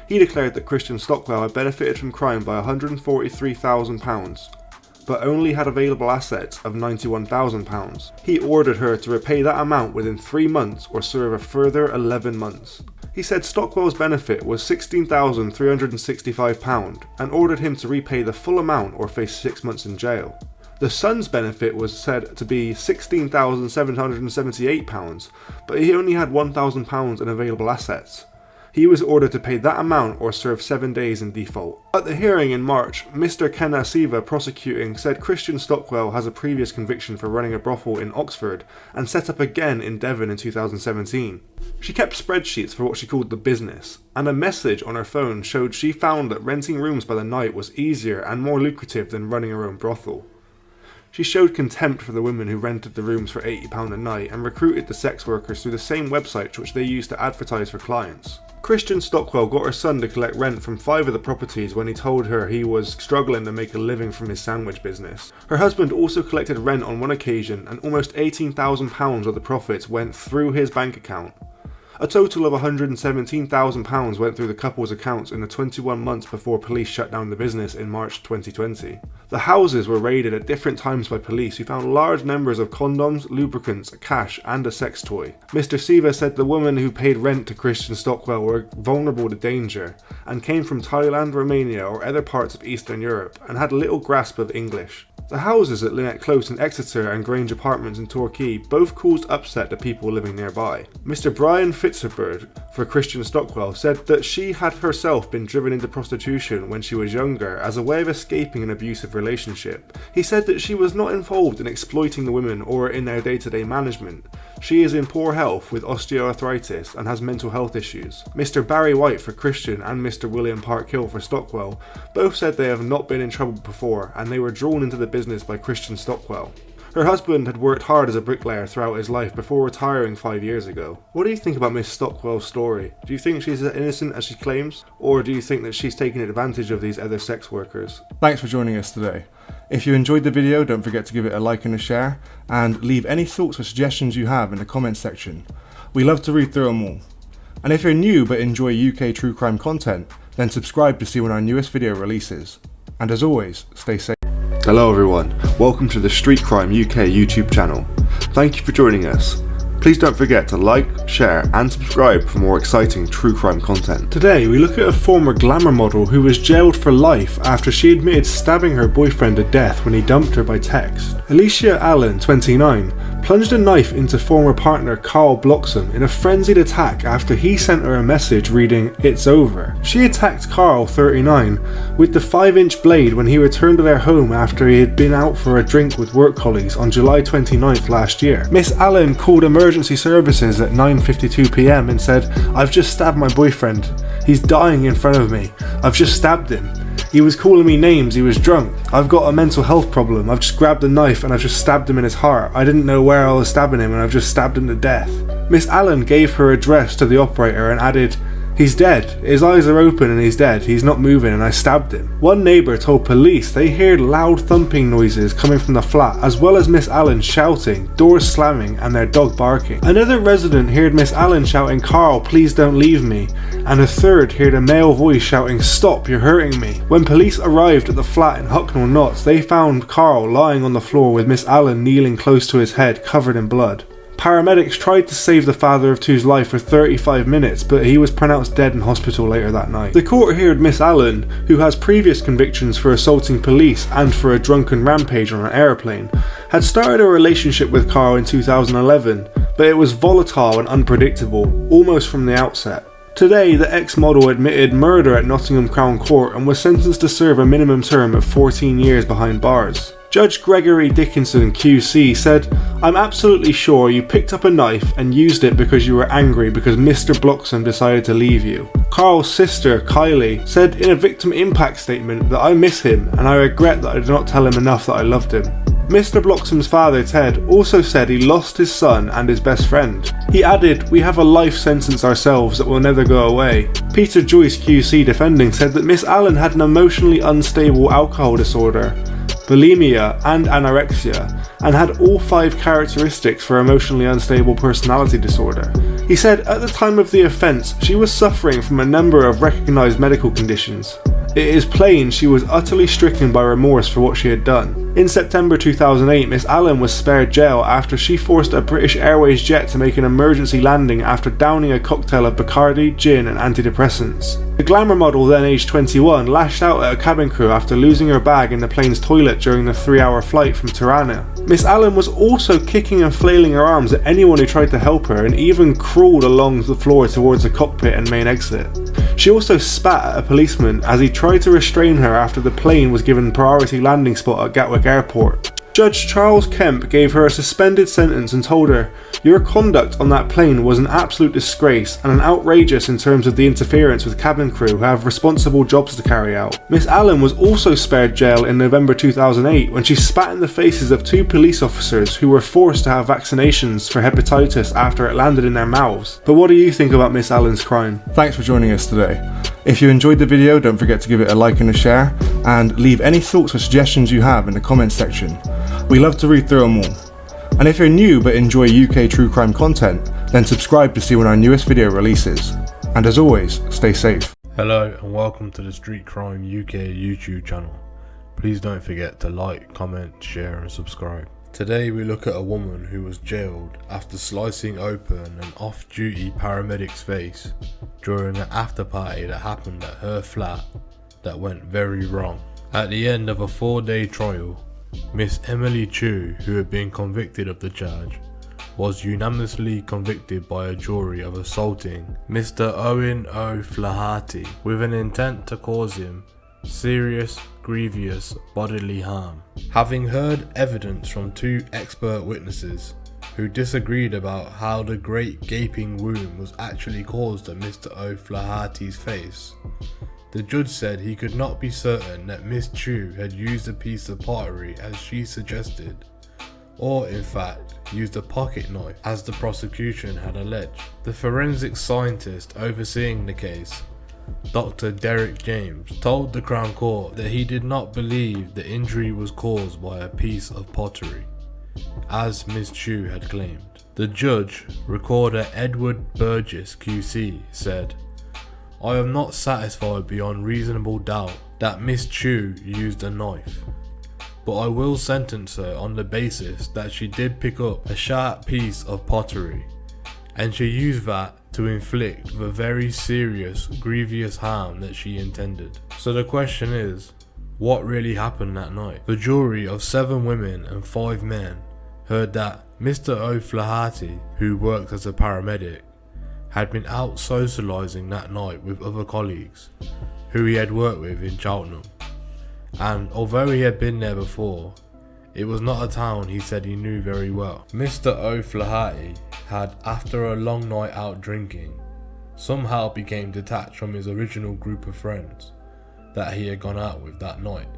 He declared that Christian Stockwell had benefited from crime by £143,000, but only had available assets of £91,000. He ordered her to repay that amount within 3 months or serve a further 11 months. He said Stockwell's benefit was £16,365 and ordered him to repay the full amount or face 6 months in jail. The son's benefit was said to be £16,778, but he only had £1,000 in available assets. He was ordered to pay that amount or serve 7 days in default. At the hearing in March, Mr. Kenna Siva prosecuting said Christian Stockwell has a previous conviction for running a brothel in Oxford and set up again in Devon in 2017. She kept spreadsheets for what she called the business, and a message on her phone showed she found that renting rooms by the night was easier and more lucrative than running her own brothel. She showed contempt for the women who rented the rooms for £80 a night and recruited the sex workers through the same website which they used to advertise for clients. Christian Stockwell got her son to collect rent from 5 of the properties when he told her he was struggling to make a living from his sandwich business. Her husband also collected rent on one occasion, and almost £18,000 of the profits went through his bank account. A total of £117,000 went through the couple's accounts in the 21 months before police shut down the business in March 2020. The houses were raided at different times by police who found large numbers of condoms, lubricants, cash and a sex toy. Mr. Siva said the women who paid rent to Christian Stockwell were vulnerable to danger and came from Thailand, Romania or other parts of Eastern Europe and had little grasp of English. The houses at Linnet Close in Exeter and Grange Apartments in Torquay both caused upset to people living nearby. Mr. Brian Fitzgerald for Christian Stockwell said that she had herself been driven into prostitution when she was younger as a way of escaping an abusive relationship. He said that she was not involved in exploiting the women or in their day-to-day management. She is in poor health with osteoarthritis and has mental health issues. Mr. Barry White for Christian and Mr. William Parkhill for Stockwell both said they have not been in trouble before and they were drawn into the business by Christian Stockwell. Her husband had worked hard as a bricklayer throughout his life before retiring 5 years ago. What do you think about Miss Stockwell's story? Do you think she's as innocent as she claims? Or do you think that she's taking advantage of these other sex workers? Thanks for joining us today. If you enjoyed the video, don't forget to give it a like and a share, and leave any thoughts or suggestions you have in the comments section. We love to read through them all. And if you're new but enjoy UK true crime content, then subscribe to see when our newest video releases. And as always, stay safe. Hello everyone, welcome to the Street Crime UK YouTube channel. Thank you for joining us. Please don't forget to like, share and subscribe for more exciting true crime content. Today we look at a former glamour model who was jailed for life after she admitted stabbing her boyfriend to death when he dumped her by text. Alicia Allen, 29, plunged a knife into former partner Carl Bloxham in a frenzied attack after he sent her a message reading, "It's over." She attacked Carl, 39, with the 5-inch blade when he returned to their home after he had been out for a drink with work colleagues on July 29th last year. Miss Allen called emergency services at 9:52 PM and said, "I've just stabbed my boyfriend. He's dying in front of me. I've just stabbed him. He was calling me names, he was drunk. I've got a mental health problem. I've just grabbed a knife and I've just stabbed him in his heart. I didn't know where I was stabbing him and I've just stabbed him to death." Miss Allen gave her address to the operator and added, "He's dead. His eyes are open and he's dead. He's not moving and I stabbed him." One neighbour told police they heard loud thumping noises coming from the flat, as well as Miss Allen shouting, doors slamming and their dog barking. Another resident heard Miss Allen shouting, "Carl, please don't leave me," and a third heard a male voice shouting, "Stop, you're hurting me." When police arrived at the flat in Hucknall Knotts, they found Carl lying on the floor with Miss Allen kneeling close to his head, covered in blood. Paramedics tried to save the father of two's life for 35 minutes, but he was pronounced dead in hospital later that night. The court heard Miss Allen, who has previous convictions for assaulting police and for a drunken rampage on an aeroplane, had started a relationship with Carl in 2011, but it was volatile and unpredictable, almost from the outset. Today, the ex-model admitted murder at Nottingham Crown Court and was sentenced to serve a minimum term of 14 years behind bars. Judge Gregory Dickinson QC said, "I'm absolutely sure you picked up a knife and used it because you were angry because Mr. Bloxham decided to leave you." Carl's sister, Kylie, said in a victim impact statement that "I miss him and I regret that I did not tell him enough that I loved him." Mr. Bloxham's father, Ted, also said he lost his son and his best friend. He added, "We have a life sentence ourselves that will never go away." Peter Joyce QC defending said that Miss Allen had an emotionally unstable alcohol disorder, bulimia and anorexia, and had all 5 characteristics for emotionally unstable personality disorder. He said at the time of the offence she was suffering from a number of recognised medical conditions. It is plain she was utterly stricken by remorse for what she had done. In September 2008, Miss Allen was spared jail after she forced a British Airways jet to make an emergency landing after downing a cocktail of Bacardi, gin and antidepressants. The glamour model, then aged 21, lashed out at a cabin crew after losing her bag in the plane's toilet during the 3-hour flight from Tirana. Miss Allen was also kicking and flailing her arms at anyone who tried to help her and even crawled along the floor towards the cockpit and main exit. She also spat at a policeman as he tried to restrain her after the plane was given priority landing spot at Gatwick Airport. Judge Charles Kemp gave her a suspended sentence and told her, "Your conduct on that plane was an absolute disgrace and an outrageous in terms of the interference with cabin crew who have responsible jobs to carry out." Miss Allen was also spared jail in November 2008 when she spat in the faces of 2 police officers who were forced to have vaccinations for hepatitis after it landed in their mouths. But what do you think about Miss Allen's crime? Thanks for joining us today. If you enjoyed the video, don't forget to give it a like and a share, and leave any thoughts or suggestions you have in the comments section. We love to read through them all. And if you're new but enjoy UK true crime content, then subscribe to see when our newest video releases. And as always, stay safe. Hello and welcome to the Street Crime UK YouTube channel. Please don't forget to like, comment, share and subscribe. Today we look at a woman who was jailed after slicing open an off-duty paramedic's face during an after party that happened at her flat that went very wrong. At the end of a 4-day trial, Miss Emily Chu, who had been convicted of the charge, was unanimously convicted by a jury of assaulting Mr. Owen O'Flaherty with an intent to cause him serious, grievous bodily harm. Having heard evidence from 2 expert witnesses who disagreed about how the great gaping wound was actually caused at Mr. O'Flaherty's face, the judge said he could not be certain that Miss Chu had used a piece of pottery as she suggested, or in fact used a pocket knife as the prosecution had alleged. The forensic scientist overseeing the case, Dr. Derek James, told the Crown Court that he did not believe the injury was caused by a piece of pottery, as Ms. Chu had claimed. The judge, Recorder Edward Burgess QC, said, "I am not satisfied beyond reasonable doubt that Miss Chu used a knife, but I will sentence her on the basis that she did pick up a sharp piece of pottery, and she used that to inflict the very serious, grievous harm that she intended." So the question is, what really happened that night? The jury of 7 women and 5 men heard that Mr. O'Flaherty, who worked as a paramedic, had been out socialising that night with other colleagues who he had worked with in Cheltenham, and although he had been there before, it was not a town he said he knew very well. Mr. O'Flaherty had, after a long night out drinking, somehow became detached from his original group of friends that he had gone out with that night,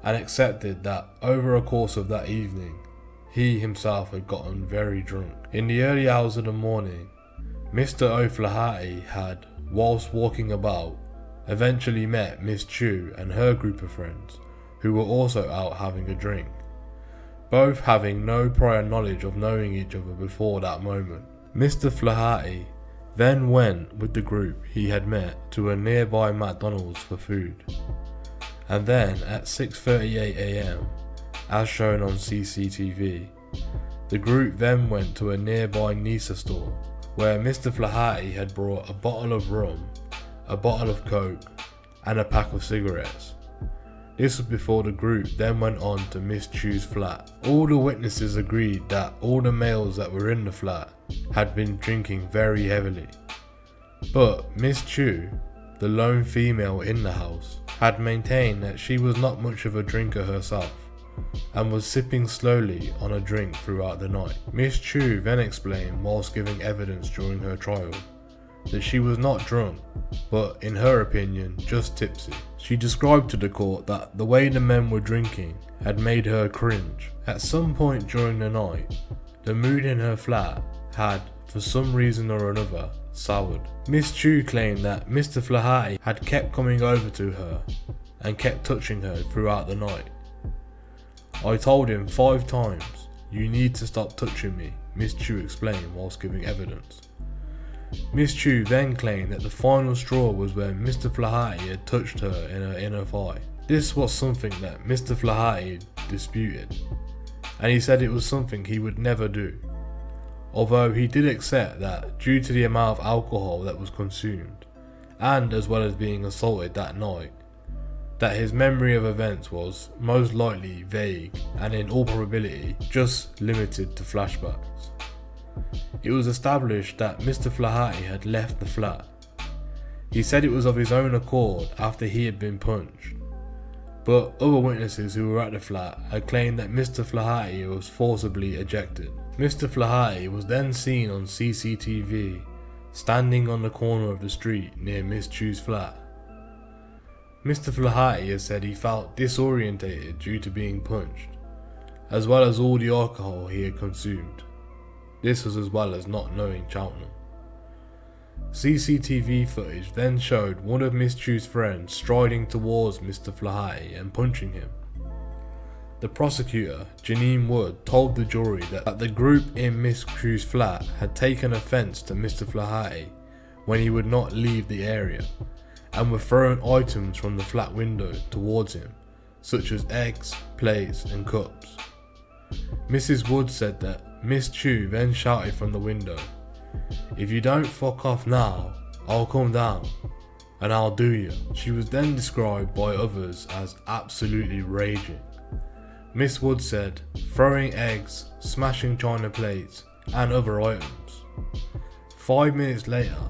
and accepted that over a course of that evening, he himself had gotten very drunk. In the early hours of the morning, Mr. O'Flaherty had, whilst walking about, eventually met Miss Chu and her group of friends, who were also out having a drink, both having no prior knowledge of knowing each other before that moment. Mr. Flaherty then went with the group he had met to a nearby McDonald's for food, and then at 6:38 AM, as shown on CCTV, the group then went to a nearby Nisa store where Mr. Flaherty had brought a bottle of rum, a bottle of coke, and a pack of cigarettes. This was before the group then went on to Miss Chu's flat. All the witnesses agreed that all the males that were in the flat had been drinking very heavily, but Miss Chu, the lone female in the house, had maintained that she was not much of a drinker herself, and was sipping slowly on a drink throughout the night. Miss Chu then explained, whilst giving evidence during her trial, that she was not drunk, but in her opinion, just tipsy. She described to the court that the way the men were drinking had made her cringe. At some point during the night, the mood in her flat had, for some reason or another, soured. Miss Chu claimed that Mr. Flaherty had kept coming over to her and kept touching her throughout the night. "I told him 5 times, you need to stop touching me," Miss Chu explained whilst giving evidence. Miss Chu then claimed that the final straw was when Mr. Flaherty had touched her in her inner thigh. This was something that Mr. Flaherty disputed, and he said it was something he would never do, although he did accept that due to the amount of alcohol that was consumed, and as well as being assaulted that night, that his memory of events was most likely vague and in all probability just limited to flashbacks. It was established that Mr. Flaherty had left the flat. He said it was of his own accord after he had been punched, but other witnesses who were at the flat had claimed that Mr. Flaherty was forcibly ejected. Mr. Flaherty was then seen on CCTV standing on the corner of the street near Miss Chu's flat. Mr. Flaherty has said he felt disorientated due to being punched, as well as all the alcohol he had consumed. This was as well as not knowing Cheltenham. CCTV footage then showed one of Miss Chu's friends striding towards Mr. Flaherty and punching him. The prosecutor, Janine Wood, told the jury that the group in Miss Chu's flat had taken offence to Mr. Flaherty when he would not leave the area, and were throwing items from the flat window towards him, such as eggs, plates and cups. Mrs. Wood said that Miss Chu then shouted from the window, "If you don't fuck off now, I'll come down and I'll do you." She was then described by others as absolutely raging. Miss Wood said, throwing eggs, smashing china plates and other items. 5 minutes later,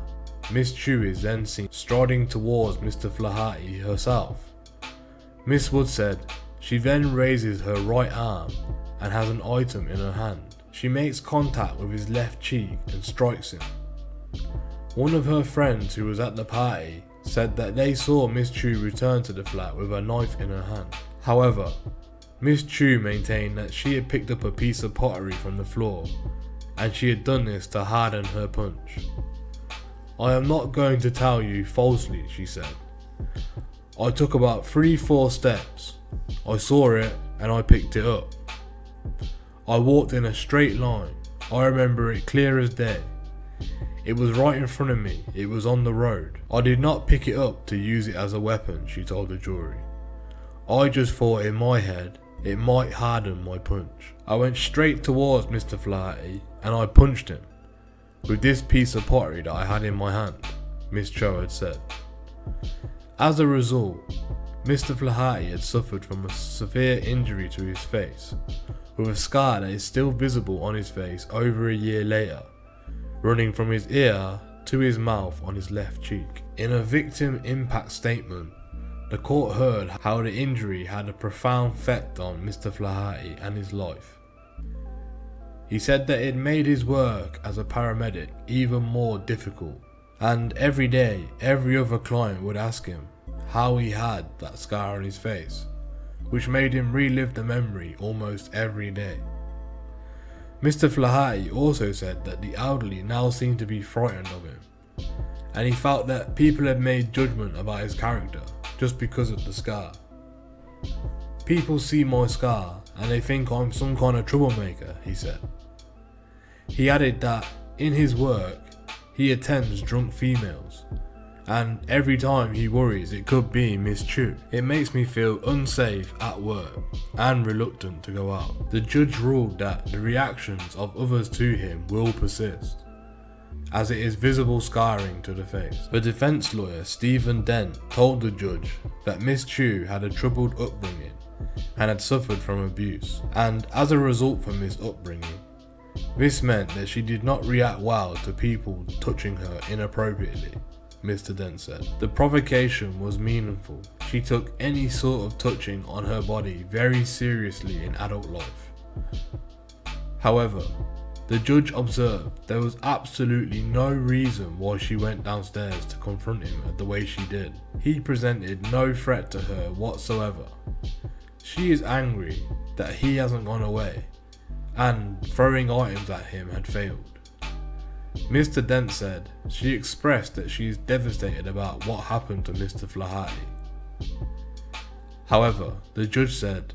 Miss Chu is then seen striding towards Mr. Flaherty herself. Miss Wood said she then raises her right arm and has an item in her hand. She makes contact with his left cheek and strikes him. One of her friends who was at the party said that they saw Miss Chu return to the flat with a knife in her hand. However, Miss Chu maintained that she had picked up a piece of pottery from the floor and she had done this to harden her punch. "I am not going to tell you falsely," she said. "I took about 3-4 steps. I saw it and I picked it up. I walked in a straight line. I remember it clear as day. It was right in front of me. It was on the road. I did not pick it up to use it as a weapon," she told the jury. "I just thought in my head it might harden my punch. I went straight towards Mr. Flaherty and I punched him with this piece of pottery that I had in my hand," Miss Cho had said. As a result, Mr. Flaherty had suffered from a severe injury to his face, with a scar that is still visible on his face over a year later, running from his ear to his mouth on his left cheek. In a victim impact statement, the court heard how the injury had a profound effect on Mr. Flaherty and his life. He said that it made his work as a paramedic even more difficult, and every day every other client would ask him how he had that scar on his face, which made him relive the memory almost every day. Mr. Flaherty also said that the elderly now seemed to be frightened of him, and he felt that people had made judgment about his character just because of the scar. "People see my scar and they think I'm some kind of troublemaker," he said. He added that in his work he attends drunk females, and every time he worries it could be Miss Chu. "It makes me feel unsafe at work and reluctant to go out." The judge ruled that the reactions of others to him will persist, as it is visible scarring to the face. The defense lawyer Stephen Dent told the judge that Miss Chu had a troubled upbringing and had suffered from abuse, and as a result from this upbringing, this meant that she did not react well to people touching her inappropriately, Mr. Dent said. The provocation was meaningful. She took any sort of touching on her body very seriously in adult life. However, the judge observed there was absolutely no reason why she went downstairs to confront him the way she did. He presented no threat to her whatsoever. She is angry that he hasn't gone away, and throwing items at him had failed. Mr. Dent said she expressed that she is devastated about what happened to Mr. Flaherty. However, the judge said,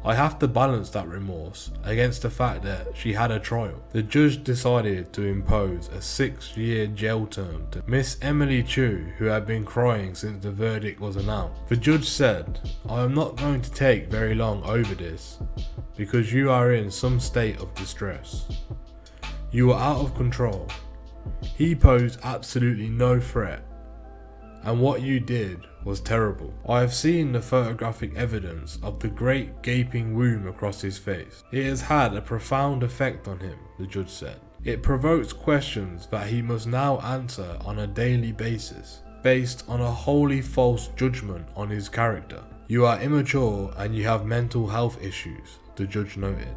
"I have to balance that remorse against the fact that she had a trial." The judge decided to impose a 6-year jail term to Miss Emily Chu, who had been crying since the verdict was announced. The judge said, "I am not going to take very long over this, because you are in some state of distress. You are out of control. He posed absolutely no threat, and what you did was terrible. I have seen the photographic evidence of the great gaping wound across his face. It has had a profound effect on him," the judge said. "It provokes questions that he must now answer on a daily basis, based on a wholly false judgment on his character. You are immature and you have mental health issues," the judge noted.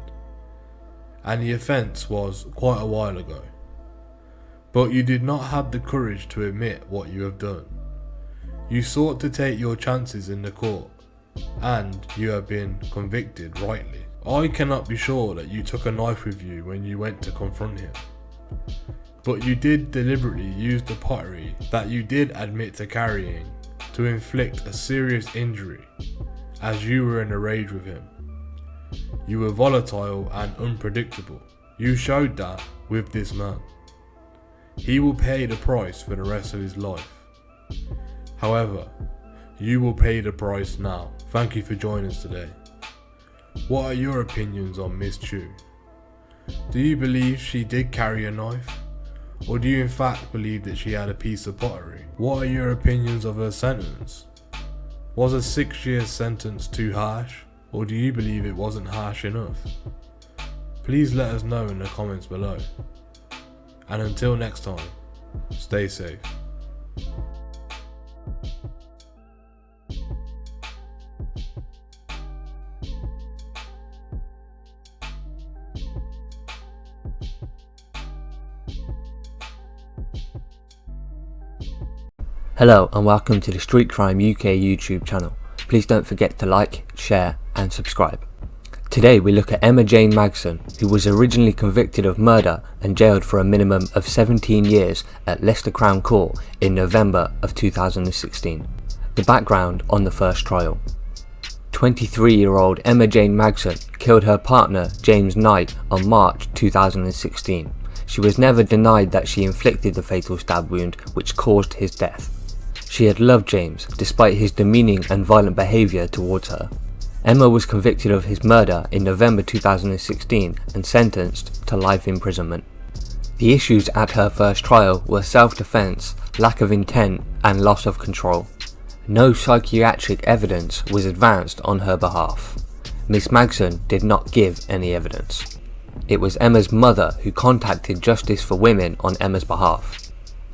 "And the offence was quite a while ago. But you did not have the courage to admit what you have done. You sought to take your chances in the court, and you have been convicted rightly. I cannot be sure that you took a knife with you when you went to confront him, but you did deliberately use the pottery that you did admit to carrying to inflict a serious injury, as you were in a rage with him. You were volatile and unpredictable. You showed that with this man. He will pay the price for the rest of his life. However, you will pay the price now. Thank you for joining us today. What are your opinions on Miss Chu? Do you believe she did carry a knife? Or do you in fact believe that she had a piece of pottery? What are your opinions of her sentence? Was a 6-year sentence too harsh? Or do you believe it wasn't harsh enough? Please let us know in the comments below. And until next time, stay safe. Hello and welcome to the Street Crime UK YouTube channel. Please don't forget to like, share and subscribe. Today we look at Emma Jane Magson, who was originally convicted of murder and jailed for a minimum of 17 years at Leicester Crown Court in November of 2016. The background on the first trial. 23-year-old Emma Jane Magson killed her partner James Knight on March 2016. She was never denied that she inflicted the fatal stab wound which caused his death. She had loved James despite his demeaning and violent behaviour towards her. Emma was convicted of his murder in November 2016 and sentenced to life imprisonment. The issues at her first trial were self-defence, lack of intent and loss of control. No psychiatric evidence was advanced on her behalf. Miss Magson did not give any evidence. It was Emma's mother who contacted Justice for Women on Emma's behalf.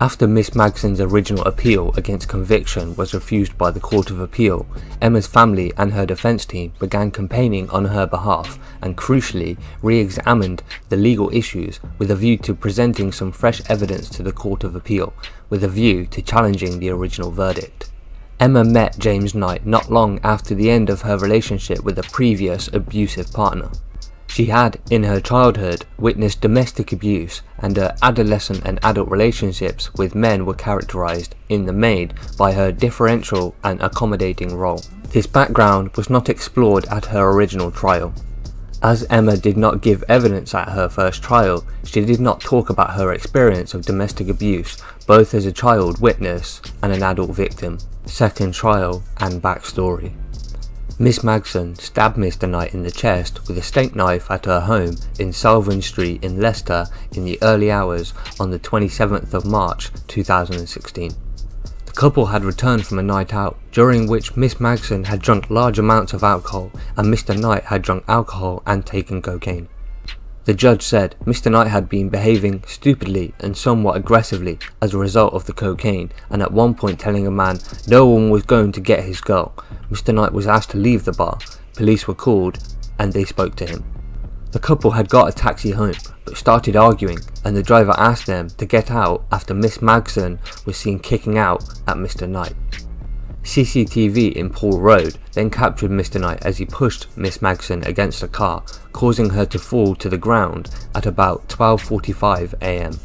After Miss Magson's original appeal against conviction was refused by the Court of Appeal, Emma's family and her defence team began campaigning on her behalf and crucially re-examined the legal issues with a view to presenting some fresh evidence to the Court of Appeal with a view to challenging the original verdict. Emma met James Knight not long after the end of her relationship with a previous abusive partner. She had, in her childhood, witnessed domestic abuse, and her adolescent and adult relationships with men were characterised, in the main, by her differential and accommodating role. This background was not explored at her original trial. As Emma did not give evidence at her first trial, she did not talk about her experience of domestic abuse, both as a child witness and an adult victim. Second trial and backstory. Miss Magson stabbed Mr. Knight in the chest with a steak knife at her home in Salvin Street in Leicester in the early hours on the 27th of March 2016. The couple had returned from a night out, during which Miss Magson had drunk large amounts of alcohol and Mr. Knight had drunk alcohol and taken cocaine. The judge said Mr. Knight had been behaving stupidly and somewhat aggressively as a result of the cocaine, and at one point telling a man no one was going to get his girl. Mr. Knight was asked to leave the bar, police were called and they spoke to him. The couple had got a taxi home but started arguing, and the driver asked them to get out after Miss Magson was seen kicking out at Mr. Knight. CCTV in Poole Road then captured Mr. Knight as he pushed Miss Magson against a car, causing her to fall to the ground at about 12:45 am.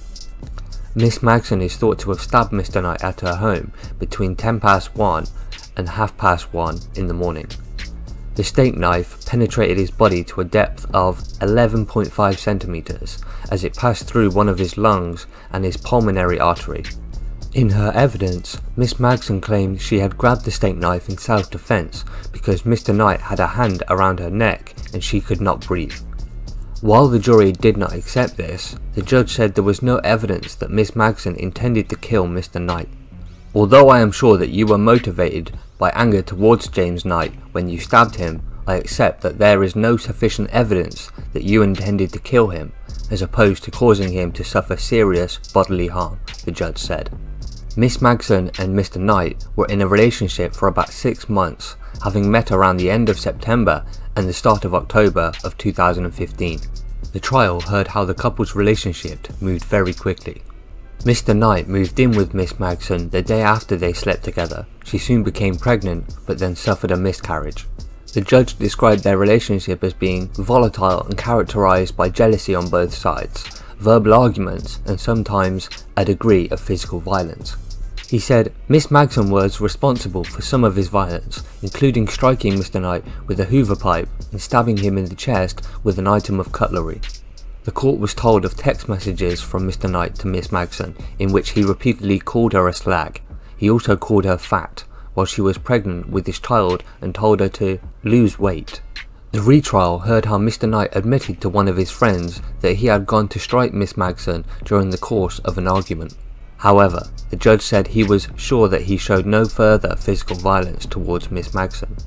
Miss Magson is thought to have stabbed Mr. Knight at her home between 1:10 and 1:30 in the morning. The steak knife penetrated his body to a depth of 11.5 centimeters as it passed through one of his lungs and his pulmonary artery. In her evidence, Miss Magson claimed she had grabbed the steak knife in self-defence because Mr. Knight had a hand around her neck and she could not breathe. While the jury did not accept this, the judge said there was no evidence that Miss Magson intended to kill Mr. Knight. Although I am sure that you were motivated by anger towards James Knight when you stabbed him, I accept that there is no sufficient evidence that you intended to kill him, as opposed to causing him to suffer serious bodily harm, the judge said. Miss Magson and Mr. Knight were in a relationship for about 6 months, having met around the end of September and the start of October of 2015. The trial heard how the couple's relationship moved very quickly. Mr. Knight moved in with Miss Magson the day after they slept together. She soon became pregnant but then suffered a miscarriage. The judge described their relationship as being volatile and characterised by jealousy on both sides, verbal arguments and sometimes a degree of physical violence. He said Miss Magson was responsible for some of his violence, including striking Mr. Knight with a hoover pipe and stabbing him in the chest with an item of cutlery. The court was told of text messages from Mr. Knight to Miss Magson in which he repeatedly called her a slag. He also called her fat while she was pregnant with his child and told her to lose weight. The retrial heard how Mr. Knight admitted to one of his friends that he had gone to strike Miss Magson during the course of an argument. However, the judge said he was sure that he showed no further physical violence towards Miss Magson.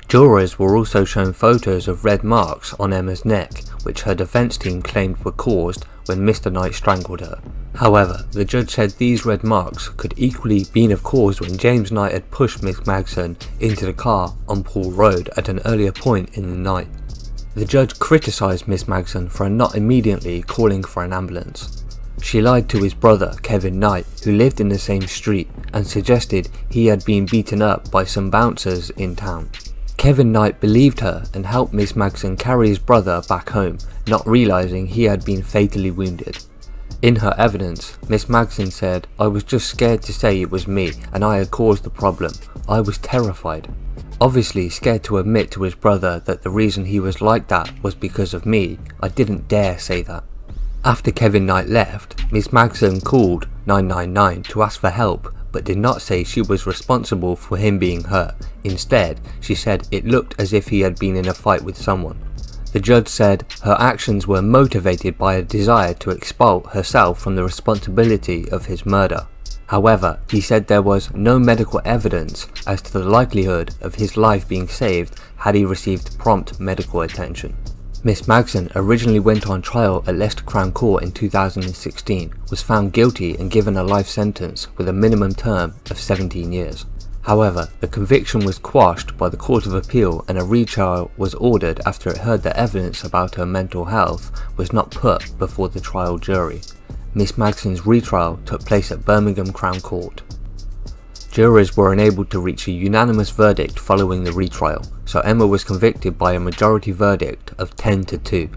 Jurors were also shown photos of red marks on Emma's neck, which her defence team claimed were caused when Mr. Knight strangled her. However, the judge said these red marks could equally been of cause when James Knight had pushed Miss Magson into the car on Poole Road at an earlier point in the night. The judge criticised Miss Magson for not immediately calling for an ambulance. She lied to his brother, Kevin Knight, who lived in the same street, and suggested he had been beaten up by some bouncers in town. Kevin Knight believed her and helped Miss Magson carry his brother back home, not realising he had been fatally wounded. In her evidence, Miss Magson said, "I was just scared to say it was me and I had caused the problem. I was terrified." Obviously scared to admit to his brother that the reason he was like that was because of me, I didn't dare say that. After Kevin Knight left, Miss Magson called 999 to ask for help, but did not say she was responsible for him being hurt. Instead, she said it looked as if he had been in a fight with someone. The judge said her actions were motivated by a desire to expel herself from the responsibility of his murder. However, he said there was no medical evidence as to the likelihood of his life being saved had he received prompt medical attention. Miss Magson originally went on trial at Leicester Crown Court in 2016, was found guilty and given a life sentence with a minimum term of 17 years. However, the conviction was quashed by the Court of Appeal and a retrial was ordered after it heard that evidence about her mental health was not put before the trial jury. Miss Magson's retrial took place at Birmingham Crown Court. Jurors were unable to reach a unanimous verdict following the retrial, so Emma was convicted by a majority verdict of 10-2.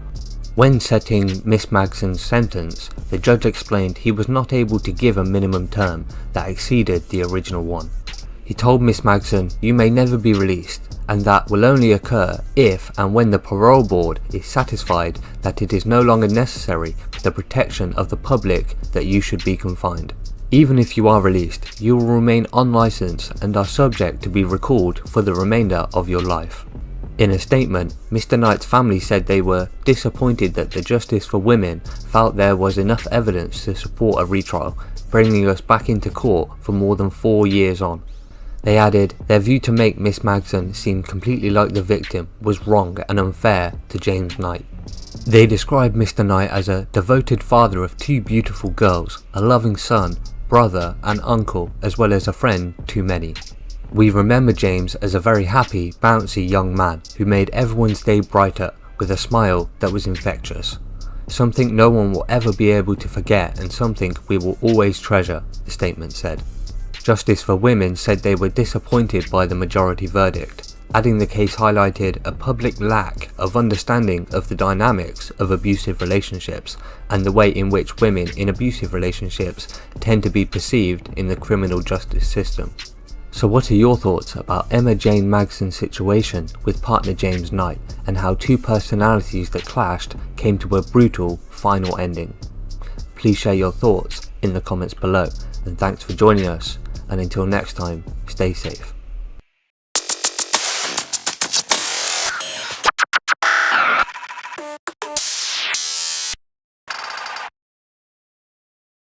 When setting Miss Magson's sentence, the judge explained he was not able to give a minimum term that exceeded the original one. He told Miss Magson, "You may never be released, and that will only occur if and when the parole board is satisfied that it is no longer necessary for the protection of the public that you should be confined. Even if you are released, you will remain on licence and are subject to be recalled for the remainder of your life." In a statement, Mr. Knight's family said they were disappointed that the Justice for Women felt there was enough evidence to support a retrial, bringing us back into court for more than 4 years on. They added, their view to make Miss Magson seem completely like the victim was wrong and unfair to James Knight. They described Mr. Knight as a devoted father of 2 beautiful girls, a loving son, brother and uncle, as well as a friend to many. We remember James as a very happy, bouncy young man who made everyone's day brighter with a smile that was infectious. Something no one will ever be able to forget and something we will always treasure, the statement said. Justice for Women said they were disappointed by the majority verdict, adding the case highlighted a public lack of understanding of the dynamics of abusive relationships and the way in which women in abusive relationships tend to be perceived in the criminal justice system. So what are your thoughts about Emma Jane Magson's situation with partner James Knight and how 2 personalities that clashed came to a brutal final ending? Please share your thoughts in the comments below, and thanks for joining us, and until next time, stay safe.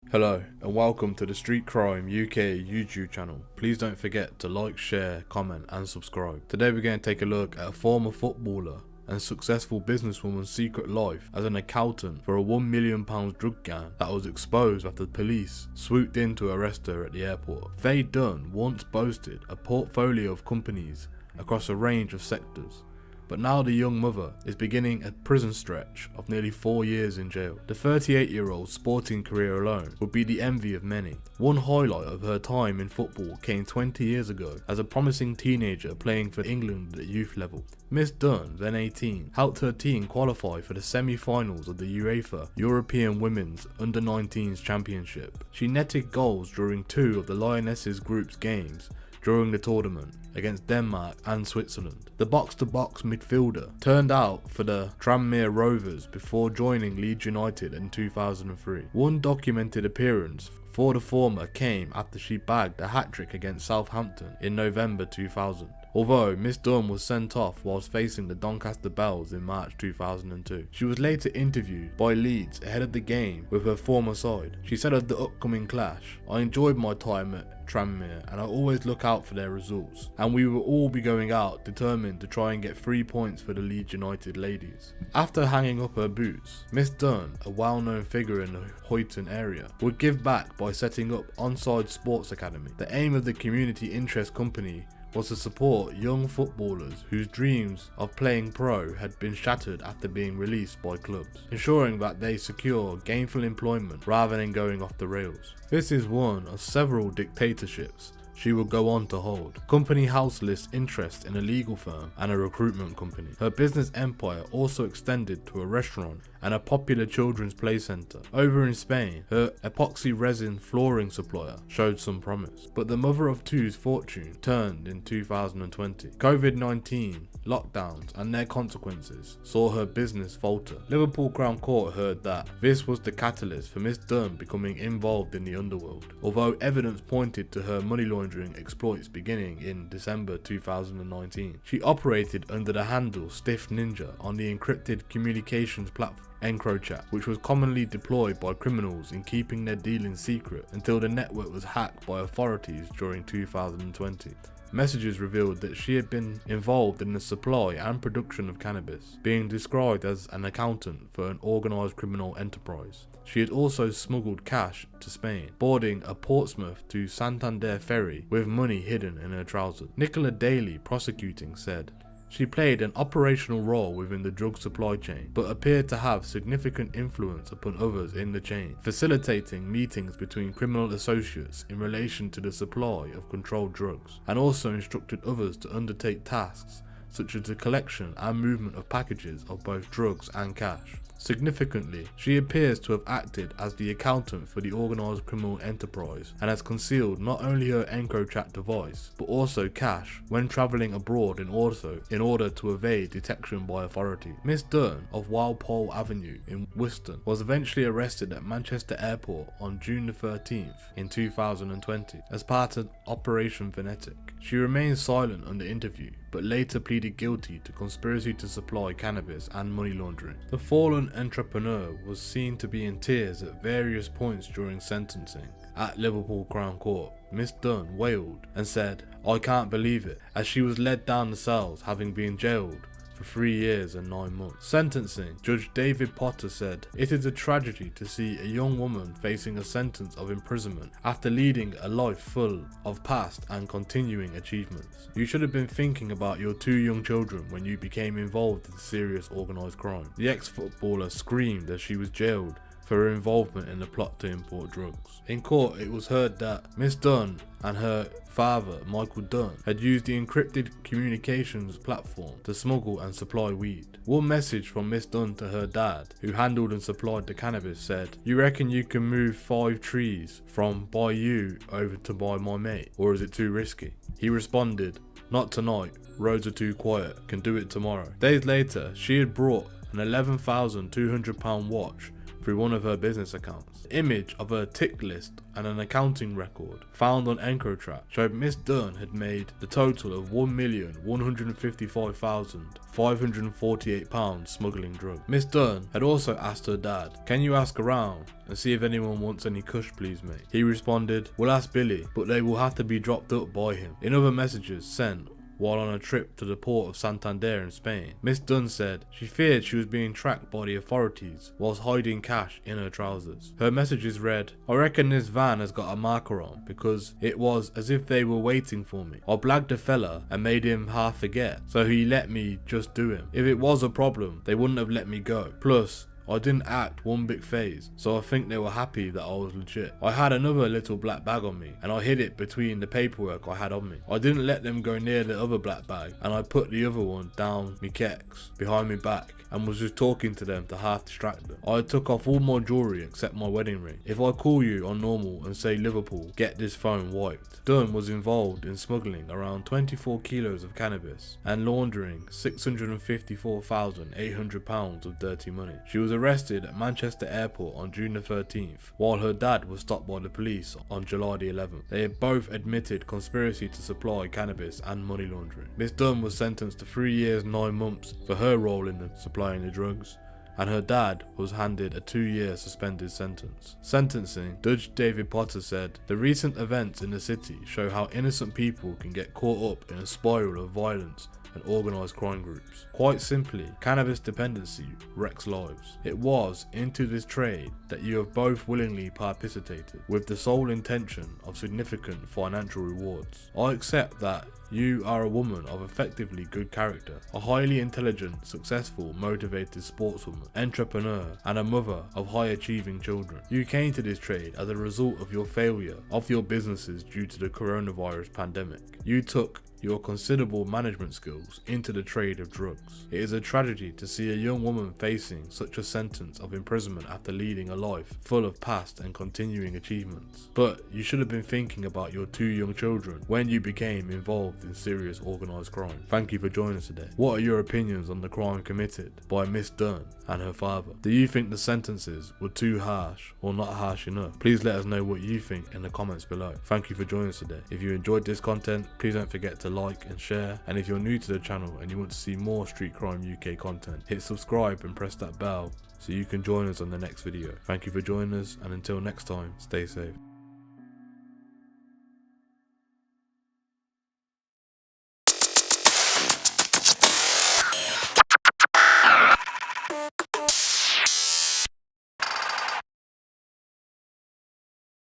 Hello and welcome to the Street Crime UK YouTube channel. Please don't forget to like, share, comment and subscribe. Today we're going to take a look at a former footballer and successful businesswoman's secret life as an accountant for a £1 million drug gang that was exposed after the police swooped in to arrest her at the airport. Faye Dunn once boasted a portfolio of companies across a range of sectors, but now the young mother is beginning a prison stretch of nearly 4 years in jail. The 38-year-old's sporting career alone would be the envy of many. One highlight of her time in football came 20 years ago as a promising teenager playing for England at youth level. Miss Dunn, then 18, helped her team qualify for the semi-finals of the UEFA European Women's Under-19s Championship. She netted goals during 2 of the Lionesses Group's games during the tournament against Denmark and Switzerland. The box-to-box midfielder turned out for the Tranmere Rovers before joining Leeds United in 2003. One documented appearance for the former came after she bagged a hat-trick against Southampton in November 2000. Although Miss Dunn was sent off whilst facing the Doncaster Bells in March 2002. She was later interviewed by Leeds ahead of the game with her former side. She said of the upcoming clash, "I enjoyed my time at Tranmere and I always look out for their results, and we will all be going out determined to try and get 3 points for the Leeds United ladies." After hanging up her boots, Miss Dunn, a well-known figure in the Hoyton area, would give back by setting up Onside Sports Academy. The aim of the community interest company was to support young footballers whose dreams of playing pro had been shattered after being released by clubs, ensuring that they secure gainful employment rather than going off the rails. This is one of several dictatorships she would go on to hold. Company house lists interest in a legal firm and a recruitment company. Her business empire also extended to a restaurant and a popular children's play centre. Over in Spain, her epoxy resin flooring supplier showed some promise, but the mother of two's fortune turned in 2020. COVID-19, lockdowns and their consequences saw her business falter. Liverpool Crown Court heard that this was the catalyst for Miss Dunn becoming involved in the underworld, although evidence pointed to her money laundering exploits beginning in December 2019. She operated under the handle Stiff Ninja on the encrypted communications platform EncroChat, which was commonly deployed by criminals in keeping their dealings secret until the network was hacked by authorities during 2020. Messages revealed that she had been involved in the supply and production of cannabis, being described as an accountant for an organised criminal enterprise. She had also smuggled cash to Spain, boarding a Portsmouth to Santander ferry with money hidden in her trousers. Nicola Daly, prosecuting, said, "She played an operational role within the drug supply chain, but appeared to have significant influence upon others in the chain, facilitating meetings between criminal associates in relation to the supply of controlled drugs, and also instructed others to undertake tasks such as the collection and movement of packages of both drugs and cash." Significantly, she appears to have acted as the accountant for the organised criminal enterprise and has concealed not only her EncroChat device, but also cash when travelling abroad in order to evade detection by authority. Miss Dunn of Walpole Avenue in Worcester was eventually arrested at Manchester Airport on June the 13th in 2020 as part of Operation Venetic. She remained silent under interview, but later pleaded guilty to conspiracy to supply cannabis and money laundering. The fallen entrepreneur was seen to be in tears at various points during sentencing. At Liverpool Crown Court, Miss Dunn wailed and said, "I can't believe it," as she was led down the cells, having been jailed for 3 years and 9 months. Sentencing, Judge David Potter said, "It is a tragedy to see a young woman facing a sentence of imprisonment after leading a life full of past and continuing achievements. You should have been thinking about your 2 young children when you became involved in serious organised crime." The ex-footballer screamed as she was jailed for her involvement in the plot to import drugs. In court, it was heard that Miss Dunn and her father, Michael Dunn, had used the encrypted communications platform to smuggle and supply weed. One message from Miss Dunn to her dad, who handled and supplied the cannabis, said, "You reckon you can move 5 trees from by you over to by my mate, or is it too risky?" He responded, "Not tonight, roads are too quiet, can do it tomorrow." Days later, she had brought an £11,200 watch through one of her business accounts. The image of her tick list and an accounting record found on EncroChat showed Miss Dunn had made the total of £1,155,548 smuggling drugs. Miss Dunn had also asked her dad, "Can you ask around and see if anyone wants any kush please mate?" He responded, "We'll ask Billy, but they will have to be dropped up by him." In other messages sent while on a trip to the port of Santander in Spain, Miss Dunn said she feared she was being tracked by the authorities whilst hiding cash in her trousers. Her messages read, "I reckon this van has got a marker on because it was as if they were waiting for me. I blagged a fella and made him half forget, so he let me just do him. If it was a problem, they wouldn't have let me go. Plus, I didn't act one bit phased, so I think they were happy that I was legit. I had another little black bag on me, and I hid it between the paperwork I had on me. I didn't let them go near the other black bag, and I put the other one down me kecks, behind me back, and was just talking to them to half distract them. I took off all my jewellery except my wedding ring. If I call you on normal and say Liverpool, get this phone wiped." Dunn was involved in smuggling around 24 kilos of cannabis and laundering £654,800 of dirty money. She was arrested at Manchester Airport on June the 13th, while her dad was stopped by the police on July the 11th. They had both admitted conspiracy to supply cannabis and money laundering. Miss Dunn was sentenced to 3 years 9 months for her role in supplying the drugs, and her dad was handed a 2-year suspended sentence. Sentencing, Judge David Potter said, "The recent events in the city show how innocent people can get caught up in a spiral of violence, and organised crime groups. Quite simply, cannabis dependency wrecks lives. It was into this trade that you have both willingly participated, with the sole intention of significant financial rewards. I accept that you are a woman of effectively good character, a highly intelligent, successful, motivated sportswoman, entrepreneur, and a mother of high-achieving children. You came to this trade as a result of your failure of your businesses due to the coronavirus pandemic. You took your considerable management skills into the trade of drugs. It is a tragedy to see a young woman facing such a sentence of imprisonment after leading a life full of past and continuing achievements. But you should have been thinking about your 2 young children when you became involved in serious organised crime. Thank you for joining us today. What are your opinions on the crime committed by Miss Dunn and her father? Do you think the sentences were too harsh or not harsh enough? Please let us know what you think in the comments below. Thank you for joining us today. If you enjoyed this content, please don't forget to like and share, and if you're new to the channel and you want to see more Street Crime UK content, hit subscribe and press that bell so you can join us on the next video. Thank you for joining us, and until next time, stay safe.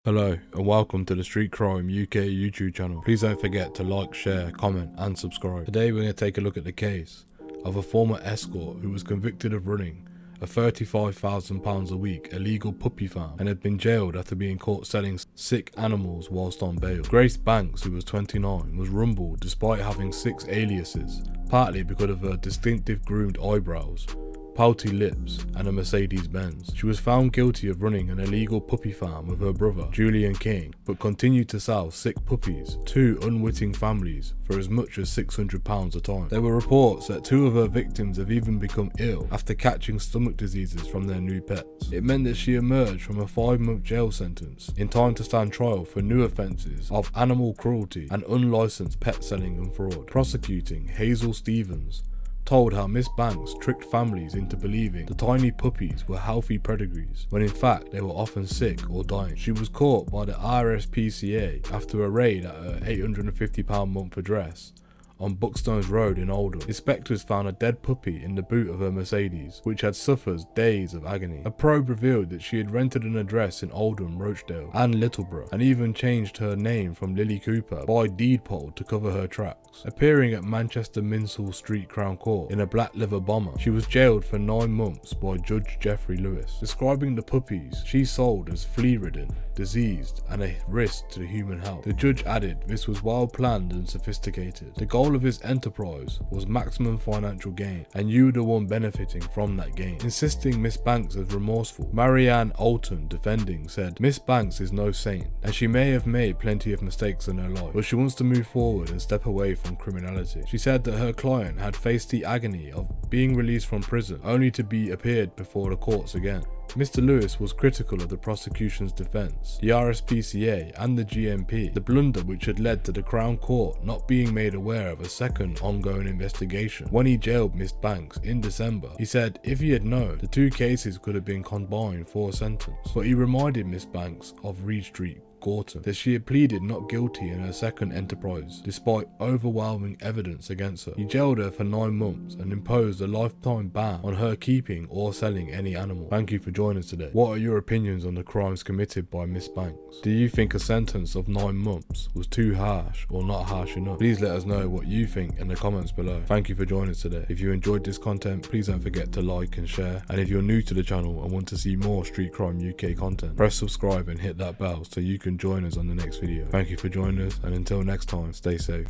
Hello and welcome to the Street Crime UK YouTube channel. Please don't forget to like, share, comment and subscribe. Today we're going to take a look at the case of a former escort who was convicted of running a £35,000 a week illegal puppy farm and had been jailed after being caught selling sick animals whilst on bail. Grace Banks, who was 29, was rumbled despite having 6 aliases, partly because of her distinctive groomed eyebrows, pouty lips and a Mercedes-Benz. She was found guilty of running an illegal puppy farm with her brother, Julian King, but continued to sell sick puppies to unwitting families for as much as £600 a time. There were reports that 2 of her victims have even become ill after catching stomach diseases from their new pets. It meant that she emerged from a 5-month jail sentence in time to stand trial for new offences of animal cruelty and unlicensed pet selling and fraud. Prosecuting Hazel Stevens told how Miss Banks tricked families into believing the tiny puppies were healthy pedigrees, when in fact they were often sick or dying. She was caught by the RSPCA after a raid at her £850 a month address on Buckstones Road in Oldham. Inspectors found a dead puppy in the boot of her Mercedes, which had suffered days of agony. A probe revealed that she had rented an address in Oldham, Rochdale and Littleborough, and even changed her name from Lily Cooper by deed poll to cover her tracks. Appearing at Manchester Minshull Street Crown Court in a black leather bomber, she was jailed for 9 months by Judge Geoffrey Lewis. Describing the puppies she sold as flea-ridden, diseased and a risk to human health, the judge added this was well planned and sophisticated. The goal of his enterprise was maximum financial gain, and you the one benefiting from that gain. Insisting Miss Banks is remorseful, Marianne Alton, defending, said Miss Banks is no saint and she may have made plenty of mistakes in her life, but she wants to move forward and step away from criminality. She said that her client had faced the agony of being released from prison only to be appeared before the courts again. Mr. Lewis was critical of the prosecution's defence, the RSPCA and the GMP, the blunder which had led to the Crown Court not being made aware of a second ongoing investigation when he jailed Miss Banks in December. He said if he had known, the 2 cases could have been combined for a sentence, but he reminded Miss Banks of Reed Street Gorton that she had pleaded not guilty in her second enterprise despite overwhelming evidence against her. He jailed her for 9 months and imposed a lifetime ban on her keeping or selling any animal. Thank you for joining us today. What are your opinions on the crimes committed by Miss Banks? Do you think a sentence of 9 months was too harsh or not harsh enough? Please let us know what you think in the comments below. Thank you for joining us today. If you enjoyed this content, please don't forget to like and share, and if you're new to the channel and want to see more Street Crime UK content, press subscribe and hit that bell so you can join us on the next video. Thank you for joining us, and until next time, stay safe.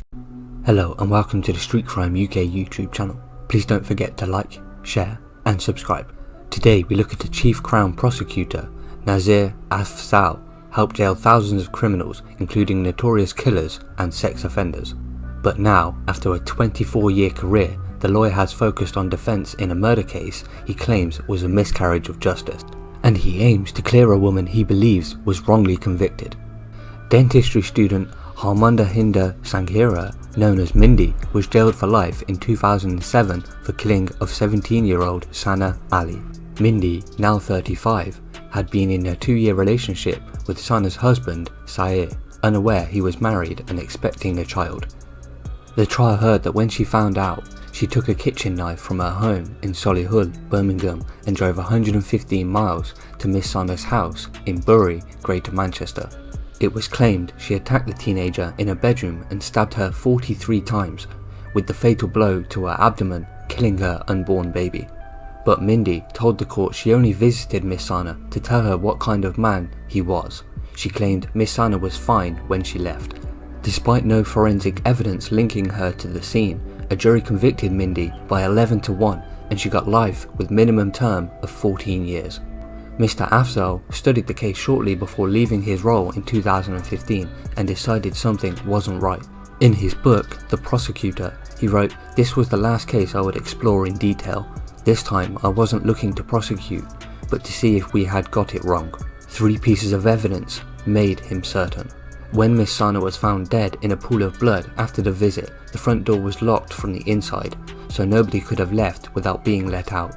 Hello and welcome to the Street Crime UK YouTube channel. Please don't forget to like, share and subscribe. Today we look at the Chief Crown Prosecutor, Nazir Afzal, helped jail thousands of criminals, including notorious killers and sex offenders. But now, after a 24-year career, the lawyer has focused on defence in a murder case he claims was a miscarriage of justice, and he aims to clear a woman he believes was wrongly convicted. Dentistry student Harmanda Hinder Sanghira, known as Mindy, was jailed for life in 2007 for killing of 17-year-old Sana Ali. Mindy, now 35, had been in a 2-year relationship with Sana's husband, Saeed, unaware he was married and expecting a child. The trial heard that when she found out, she took a kitchen knife from her home in Solihull, Birmingham, and drove 115 miles to Miss Sana's house in Bury, Greater Manchester. It was claimed she attacked the teenager in her bedroom and stabbed her 43 times, with the fatal blow to her abdomen killing her unborn baby. But Mindy told the court she only visited Miss Sana to tell her what kind of man he was. She claimed Miss Sana was fine when she left. Despite no forensic evidence linking her to the scene, a jury convicted Mindy by 11-1 and she got life with minimum term of 14 years. Mr. Afzal studied the case shortly before leaving his role in 2015 and decided something wasn't right. In his book, The Prosecutor, he wrote, "This was the last case I would explore in detail. This time I wasn't looking to prosecute, but to see if we had got it wrong. 3 pieces of evidence made him certain. When Miss Sana was found dead in a pool of blood after the visit, the front door was locked from the inside, so nobody could have left without being let out.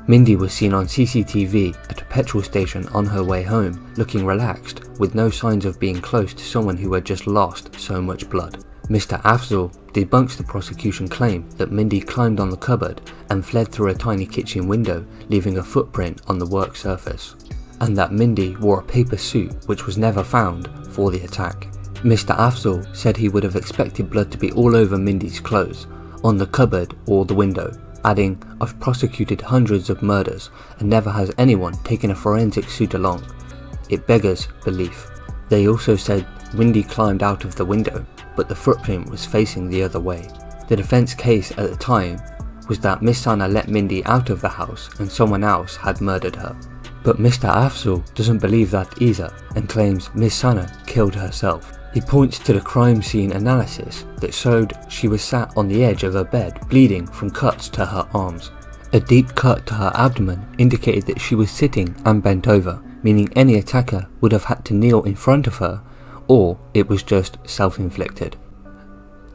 Mindy was seen on CCTV at a petrol station on her way home, looking relaxed, with no signs of being close to someone who had just lost so much blood." Mr. Afzal debunks the prosecution claim that Mindy climbed on the cupboard and fled through a tiny kitchen window, leaving a footprint on the work surface, and that Mindy wore a paper suit which was never found for the attack. Mr. Afzal said he would have expected blood to be all over Mindy's clothes, on the cupboard or the window, adding, "I've prosecuted hundreds of murders and never has anyone taken a forensic suit along. It beggars belief." They also said Mindy climbed out of the window, but the footprint was facing the other way. The defense case at the time was that Miss Sana let Mindy out of the house and someone else had murdered her. But Mr. Afzal doesn't believe that either and claims Miss Sana killed herself. He points to the crime scene analysis that showed she was sat on the edge of her bed bleeding from cuts to her arms. A deep cut to her abdomen indicated that she was sitting and bent over, meaning any attacker would have had to kneel in front of her, or it was just self-inflicted.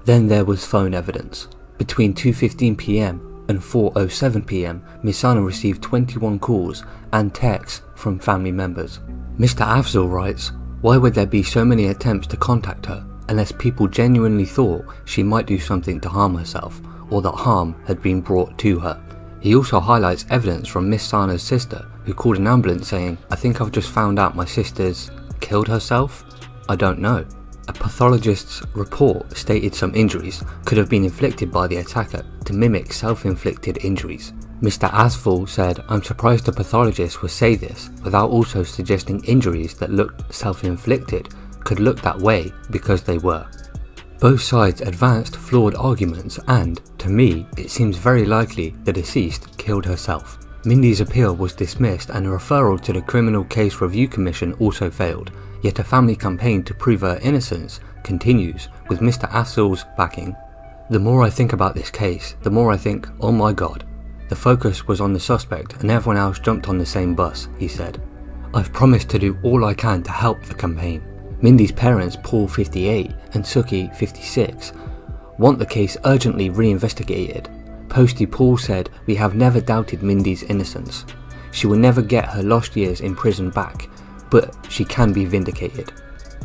Then there was phone evidence. Between 2:15 PM and 4:07 PM, Miss Sana received 21 calls and texts from family members. Mr. Afzal writes, "Why would there be so many attempts to contact her unless people genuinely thought she might do something to harm herself or that harm had been brought to her?" He also highlights evidence from Miss Sana's sister, who called an ambulance saying, "I think I've just found out my sister's killed herself? I don't know." A pathologist's report stated some injuries could have been inflicted by the attacker to mimic self-inflicted injuries. Mr. Asfall said, "I'm surprised a pathologist would say this without also suggesting injuries that looked self-inflicted could look that way because they were." Both sides advanced flawed arguments and, to me, it seems very likely the deceased killed herself. Mindy's appeal was dismissed and a referral to the Criminal Case Review Commission also failed, yet a family campaign to prove her innocence continues with Mr. Afzal's backing. "The more I think about this case, the more I think, oh my god. The focus was on the suspect and everyone else jumped on the same bus," he said. "I've promised to do all I can to help the campaign." Mindy's parents, Paul 58 and Suki 56, want the case urgently reinvestigated. Posty Paul said, "We have never doubted Mindy's innocence. She will never get her lost years in prison back, but she can be vindicated."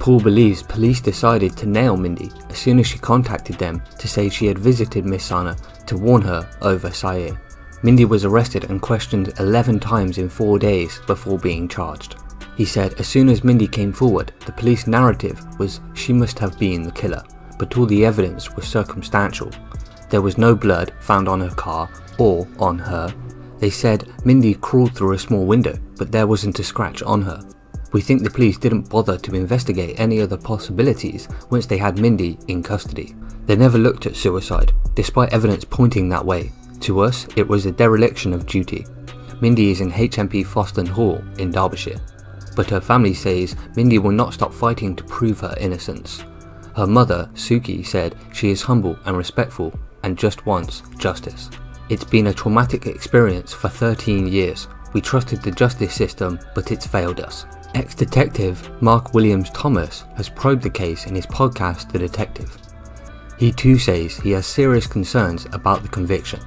Paul believes police decided to nail Mindy as soon as she contacted them to say she had visited Miss Sana to warn her over Sayer. Mindy was arrested and questioned 11 times in 4 days before being charged. He said as soon as Mindy came forward, the police narrative was she must have been the killer, but all the evidence was circumstantial. There was no blood found on her car or on her. They said Mindy crawled through a small window, but there wasn't a scratch on her. "We think the police didn't bother to investigate any other possibilities once they had Mindy in custody. They never looked at suicide, despite evidence pointing that way. To us, it was a dereliction of duty." Mindy is in HMP Foston Hall in Derbyshire, but her family says Mindy will not stop fighting to prove her innocence. Her mother, Suki, said she is humble and respectful and just wants justice. "It's been a traumatic experience for 13 years. We trusted the justice system, but it's failed us." Ex-detective Mark Williams Thomas has probed the case in his podcast The Detective. He too says he has serious concerns about the conviction.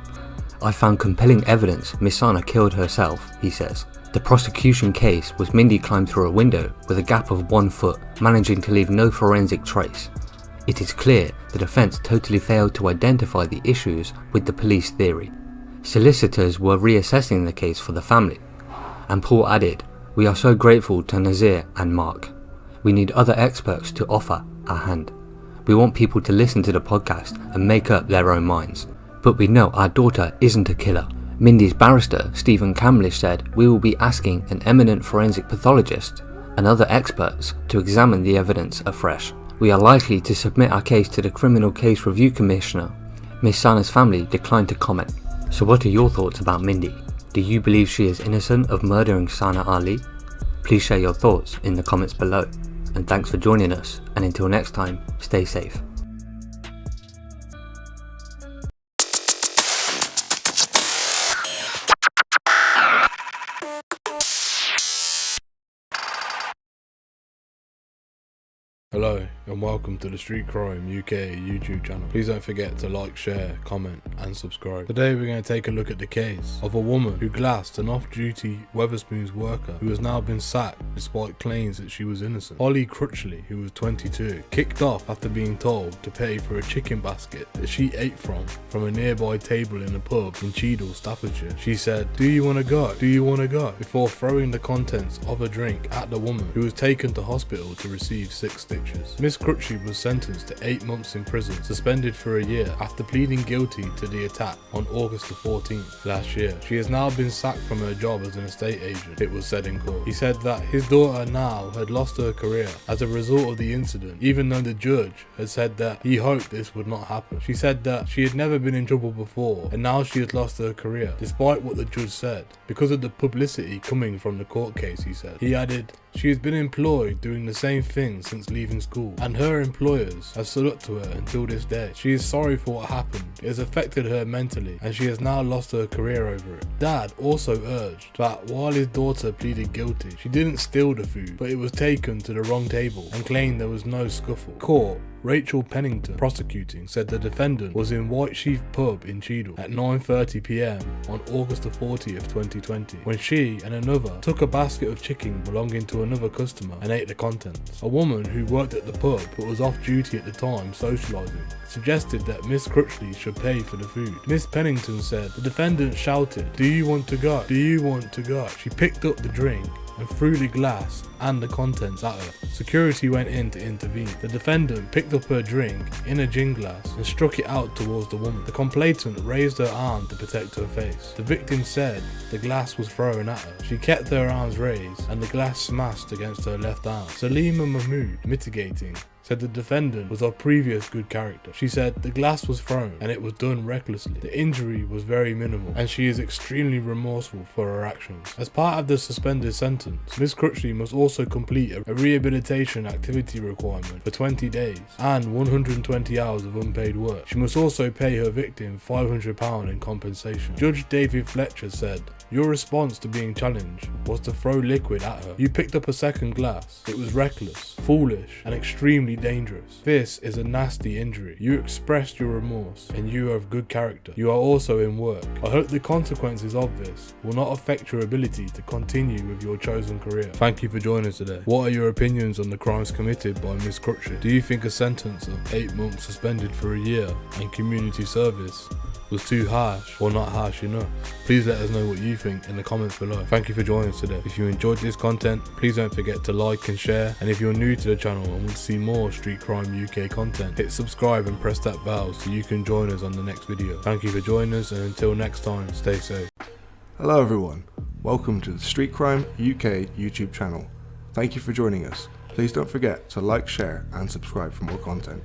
"I found compelling evidence Miss Sana killed herself," he says. The prosecution case was Mindy climbed through a window with a gap of 1 foot, managing to leave no forensic trace. It is clear the defence totally failed to identify the issues with the police theory. Solicitors were reassessing the case for the family, and Paul added, "We are so grateful to Nazir and Mark. We need other experts to offer a hand. We want people to listen to the podcast and make up their own minds. But we know our daughter isn't a killer." Mindy's barrister, Stephen Camlish, said, "We will be asking an eminent forensic pathologist and other experts to examine the evidence afresh. We are likely to submit our case to the Criminal Case Review Commissioner." Miss Sana's family declined to comment. So what are your thoughts about Mindy? Do you believe she is innocent of murdering Sana Ali? Please share your thoughts in the comments below. And thanks for joining us, and until next time, stay safe. Hello and welcome to the Street Crime UK YouTube channel. Please don't forget to like, share, comment and subscribe. Today we're going to take a look at the case of a woman who glassed an off-duty Wetherspoons worker who has now been sacked despite claims that she was innocent. Holly Crutchley, who was 22, kicked off after being told to pay for a chicken basket that she ate from a nearby table in a pub in Cheadle, Staffordshire. She said, "Do you want to go? Do you want to go?" before throwing the contents of a drink at the woman, who was taken to hospital to receive 6 stitches. Miss Crutchley was sentenced to 8 months in prison, suspended for a year after pleading guilty to the attack on August the 14th last year. She has now been sacked from her job as an estate agent, it was said in court. He said that his daughter now had lost her career as a result of the incident, even though the judge had said that he hoped this would not happen. She said that she had never been in trouble before and now she has lost her career, despite what the judge said, because of the publicity coming from the court case, he said. He added, "She has been employed doing the same thing since leaving school, and her employers have stood up to her until this day. She is sorry for what happened. It has affected her mentally, and she has now lost her career over it." Dad also urged that while his daughter pleaded guilty, she didn't steal the food, but it was taken to the wrong table, and claimed there was no scuffle. Court Rachel Pennington, prosecuting, said the defendant was in White Sheaf pub in Cheadle at 9:30 PM on August the 40th, 2020, when she and another took a basket of chicken belonging to another customer and ate the contents. A woman who worked at the pub but was off duty at the time socialising suggested that Miss Crutchley should pay for the food. Miss Pennington said the defendant shouted, "Do you want to go? Do you want to go?" She picked up the drink and threw the glass and the contents at her. Security went in to intervene. The defendant picked up her drink in a gin glass and struck it out towards the woman. The complainant raised her arm to protect her face. The victim said the glass was thrown at her. She kept her arms raised and the glass smashed against her left arm. Salima Mahmood, mitigating, said the defendant was of previous good character. She said the glass was thrown and it was done recklessly. The injury was very minimal and she is extremely remorseful for her actions. As part of the suspended sentence, Miss Crutchley must also complete a rehabilitation activity requirement for 20 days and 120 hours of unpaid work. She must also pay her victim £500 in compensation. Judge David Fletcher said, "Your response to being challenged was to throw liquid at her. You picked up a second glass. It was reckless, foolish and extremely dangerous. This is a nasty injury. You expressed your remorse and you are of good character. You are also in work. I hope the consequences of this will not affect your ability to continue with your chosen career." Thank you for joining us today. What are your opinions on the crimes committed by Miss Crutchley? Do you think a sentence of 8 months suspended for a year and community service was too harsh or not harsh enough? Please let us know what you think in the comments below. Thank you for joining us today. If you enjoyed this content, please don't forget to like and share, and if you're new to the channel and want to see more Street Crime UK content, hit subscribe and press that bell so you can join us on the next video. Thank you for joining us, and until next time, stay safe. Hello everyone, welcome to the Street Crime UK YouTube channel. Thank you for joining us. Please don't forget to like, share and subscribe for more content.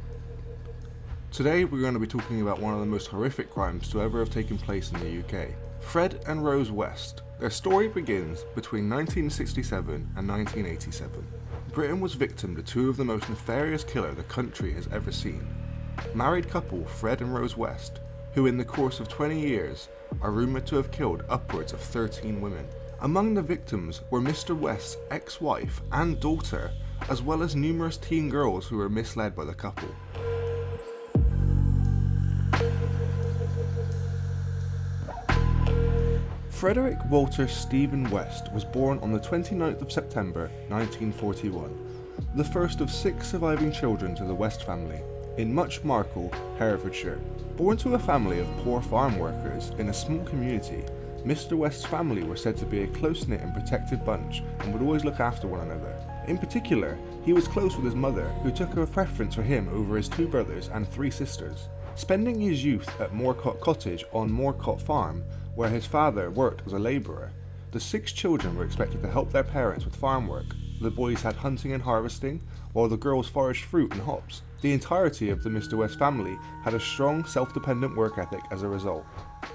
Today we're going to be talking about one of the most horrific crimes to ever have taken place in the UK. Fred and Rose West. Their story begins between 1967 and 1987. Britain was victim to two of the most nefarious killers the country has ever seen. Married couple Fred and Rose West, who in the course of 20 years are rumoured to have killed upwards of 13 women. Among the victims were Mr. West's ex-wife and daughter, as well as numerous teen girls who were misled by the couple. Frederick Walter Stephen West was born on the 29th of September 1941, the first of 6 surviving children to the West family. in Marcle, Herefordshire. Born to a family of poor farm workers in a small community, Mr. West's family were said to be a close-knit and protected bunch and would always look after one another. In particular, he was close with his mother, who took a preference for him over his 2 brothers and 3 sisters. Spending his youth at Moorcote Cottage on Moorcote Farm, where his father worked as a labourer, the 6 children were expected to help their parents with farm work. The boys had hunting and harvesting, while the girls foraged fruit and hops. The entirety of the Mr. West family had a strong, self-dependent work ethic as a result.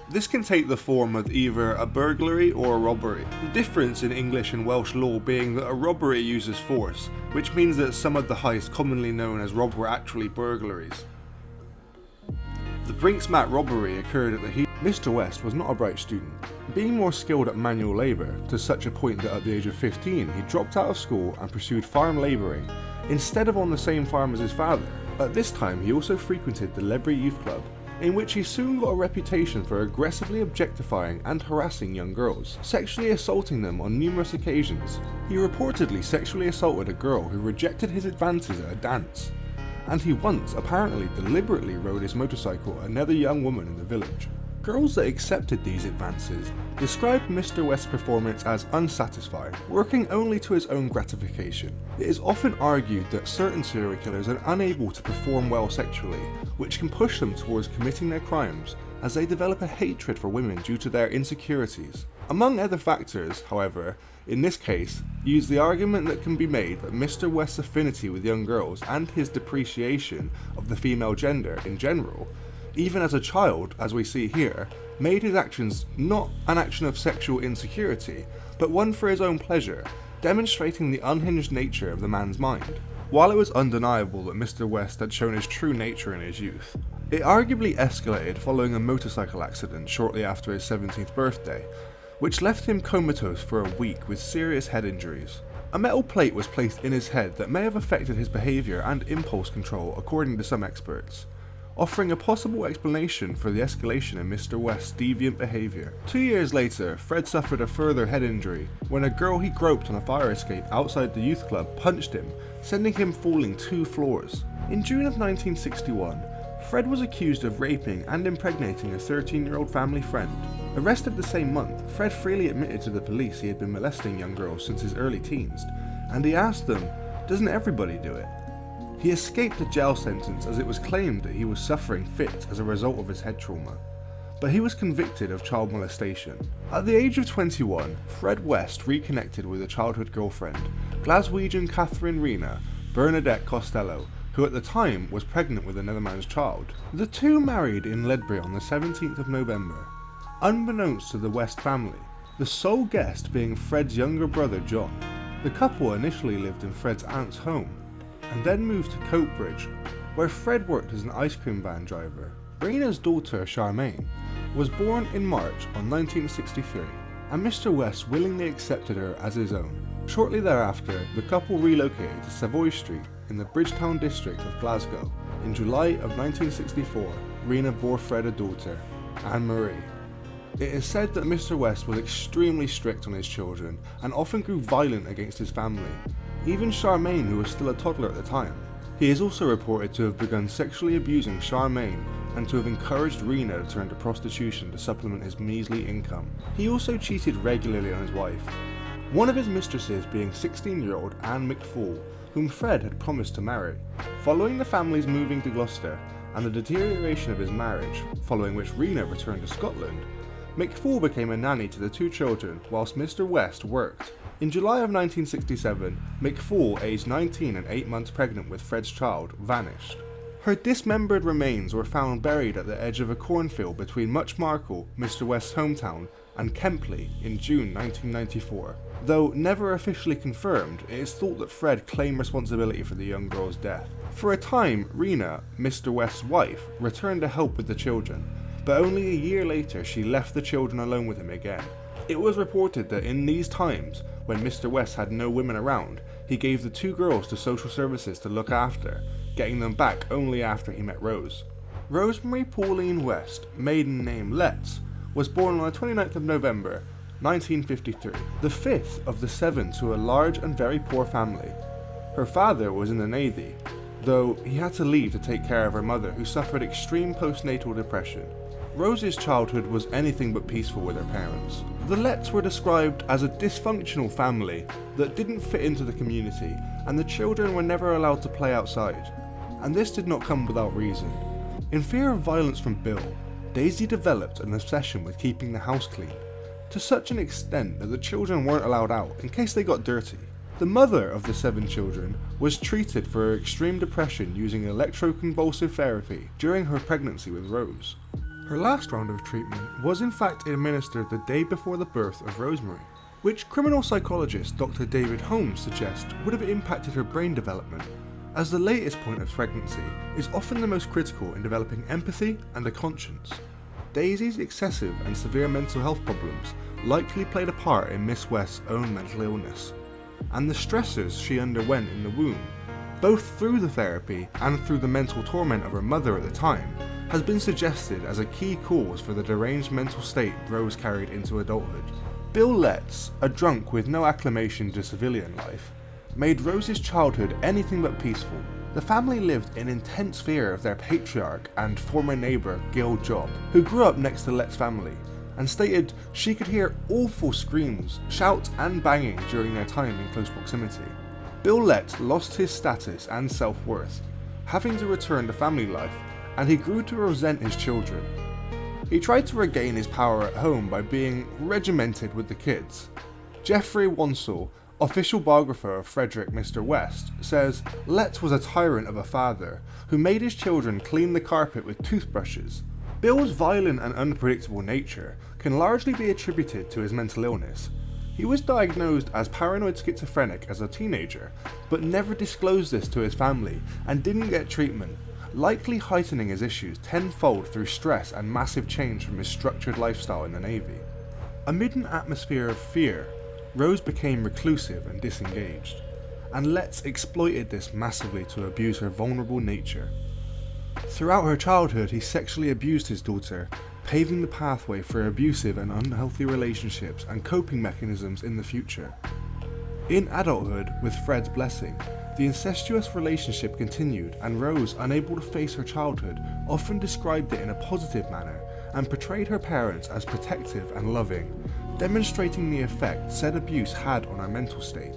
This can take the form of either a burglary or a robbery, the difference in English and Welsh law being that a robbery uses force, which means that some of the heists commonly known as rob were actually burglaries. The Brinksmat robbery occurred at the heat. Mr. West was not a bright student, being more skilled at manual labour to such a point that at the age of 15 he dropped out of school and pursued farm labouring instead of on the same farm as his father. At this time he also frequented the Ledbury Youth Club, in which he soon got a reputation for aggressively objectifying and harassing young girls, sexually assaulting them on numerous occasions. He reportedly sexually assaulted a girl who rejected his advances at a dance, and he once apparently deliberately rode his motorcycle at another young woman in the village. Girls that accepted these advances described Mr. West's performance as unsatisfied, working only to his own gratification. It is often argued that certain serial killers are unable to perform well sexually, which can push them towards committing their crimes as they develop a hatred for women due to their insecurities. Among other factors, however, in this case, use the argument that can be made that Mr. West's affinity with young girls and his depreciation of the female gender in general, even as a child, as we see here, made his actions not an action of sexual insecurity, but one for his own pleasure, demonstrating the unhinged nature of the man's mind. While it was undeniable that Mr. West had shown his true nature in his youth, it arguably escalated following a motorcycle accident shortly after his 17th birthday, which left him comatose for a week with serious head injuries. A metal plate was placed in his head that may have affected his behaviour and impulse control according to some experts, offering a possible explanation for the escalation in Mr. West's deviant behaviour. 2 years later, Fred suffered a further head injury when a girl he groped on a fire escape outside the youth club punched him, sending him falling 2 floors. In June of 1961, Fred was accused of raping and impregnating a 13-year-old family friend. Arrested the same month, Fred freely admitted to the police he had been molesting young girls since his early teens, and he asked them, "Doesn't everybody do it?" He escaped a jail sentence as it was claimed that he was suffering fits as a result of his head trauma, but he was convicted of child molestation. At the age of 21, Fred West reconnected with a childhood girlfriend, Glaswegian Catherine Rena Bernadette Costello, who at the time was pregnant with another man's child. The two married in Ledbury on the 17th of November, unbeknownst to the West family, the sole guest being Fred's younger brother John. The couple initially lived in Fred's aunt's home, and then moved to Coatbridge, where Fred worked as an ice cream van driver. Rena's daughter, Charmaine, was born in March on 1963, and Mr. West willingly accepted her as his own. Shortly thereafter, the couple relocated to Savoy Street in the Bridgetown district of Glasgow. In July of 1964, Rena bore Fred a daughter, Anne-Marie. It is said that Mr. West was extremely strict on his children and often grew violent against his family, even Charmaine, who was still a toddler at the time. He is also reported to have begun sexually abusing Charmaine and to have encouraged Rena to turn to prostitution to supplement his measly income. He also cheated regularly on his wife, one of his mistresses being 16-year-old Anne McFall, whom Fred had promised to marry. Following the family's moving to Gloucester and the deterioration of his marriage, following which Rena returned to Scotland, McFall became a nanny to the 2 children whilst Mr. West worked. In July of 1967, McFall, aged 19 and 8 months pregnant with Fred's child, vanished. Her dismembered remains were found buried at the edge of a cornfield between Marcle, Mr. West's hometown, and Kempley in June 1994. Though never officially confirmed, it is thought that Fred claimed responsibility for the young girl's death. For a time, Rena, Mr. West's wife, returned to help with the children, but only a year later she left the children alone with him again. It was reported that in these times, when Mr. West had no women around, he gave the 2 girls to social services to look after, getting them back only after he met Rose. Rosemary Pauline West, maiden name Letts, was born on the 29th of November, 1953, the 5th of the 7 to a large and very poor family. Her father was in the Navy, though he had to leave to take care of her mother, who suffered extreme postnatal depression. Rose's childhood was anything but peaceful with her parents. The Letts were described as a dysfunctional family that didn't fit into the community, and the children were never allowed to play outside. And this did not come without reason. In fear of violence from Bill, Daisy developed an obsession with keeping the house clean, to such an extent that the children weren't allowed out in case they got dirty. The mother of the 7 children was treated for her extreme depression using electroconvulsive therapy during her pregnancy with Rose. Her last round of treatment was in fact administered the day before the birth of Rosemary, which criminal psychologist Dr. David Holmes suggests would have impacted her brain development, as the latest point of pregnancy is often the most critical in developing empathy and a conscience. Daisy's excessive and severe mental health problems likely played a part in Miss West's own mental illness, and the stresses she underwent in the womb, both through the therapy and through the mental torment of her mother at the time, has been suggested as a key cause for the deranged mental state Rose carried into adulthood. Bill Letts, a drunk with no acclamation to civilian life, made Rose's childhood anything but peaceful. The family lived in intense fear of their patriarch and former neighbour Gil Job, who grew up next to Letts' family, and stated she could hear awful screams, shouts and banging during their time in close proximity. Bill Letts lost his status and self-worth, having to return to family life, and he grew to resent his children. He tried to regain his power at home by being regimented with the kids. Geoffrey Wansell, official biographer of Frederick Mr. West, says Letts was a tyrant of a father who made his children clean the carpet with toothbrushes. Bill's violent and unpredictable nature can largely be attributed to his mental illness. He was diagnosed as paranoid schizophrenic as a teenager, but never disclosed this to his family and didn't get treatment, likely heightening his issues tenfold through stress and massive change from his structured lifestyle in the Navy. Amid an atmosphere of fear, Rose became reclusive and disengaged, and Letts exploited this massively to abuse her vulnerable nature. Throughout her childhood, he sexually abused his daughter, paving the pathway for abusive and unhealthy relationships and coping mechanisms in the future. In adulthood, with Fred's blessing, the incestuous relationship continued, and Rose, unable to face her childhood, often described it in a positive manner and portrayed her parents as protective and loving, demonstrating the effect said abuse had on her mental state.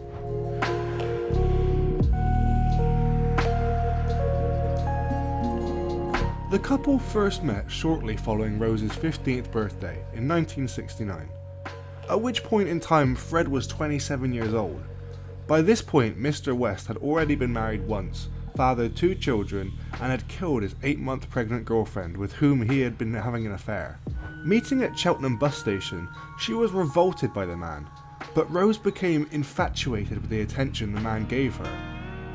The couple first met shortly following Rose's 15th birthday in 1969, at which point in time Fred was 27 years old. By this point, Mr. West had already been married once, fathered 2 children, and had killed his 8-month pregnant girlfriend with whom he had been having an affair. Meeting at Cheltenham bus station, she was revolted by the man, but Rose became infatuated with the attention the man gave her,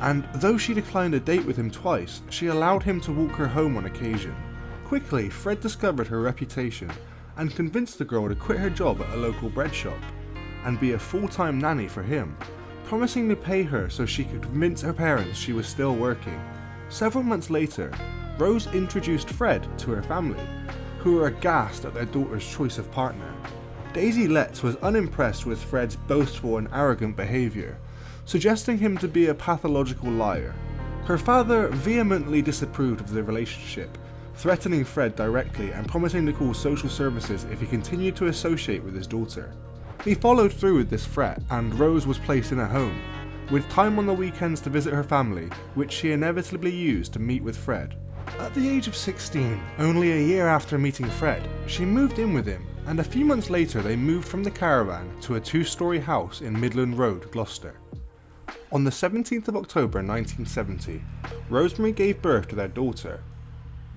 and though she declined a date with him twice, she allowed him to walk her home on occasion. Quickly, Fred discovered her reputation and convinced the girl to quit her job at a local bread shop and be a full-time nanny for him, promising to pay her so she could convince her parents she was still working. Several months later, Rose introduced Fred to her family, who were aghast at their daughter's choice of partner. Daisy Letts was unimpressed with Fred's boastful and arrogant behaviour, suggesting him to be a pathological liar. Her father vehemently disapproved of the relationship, threatening Fred directly and promising to call social services if he continued to associate with his daughter. He followed through with this threat, and Rose was placed in a home, with time on the weekends to visit her family, which she inevitably used to meet with Fred. At the age of 16, only a year after meeting Fred, she moved in with him, and a few months later they moved from the caravan to a 2-storey house in Midland Road, Gloucester. On the 17th of October 1970, Rosemary gave birth to their daughter,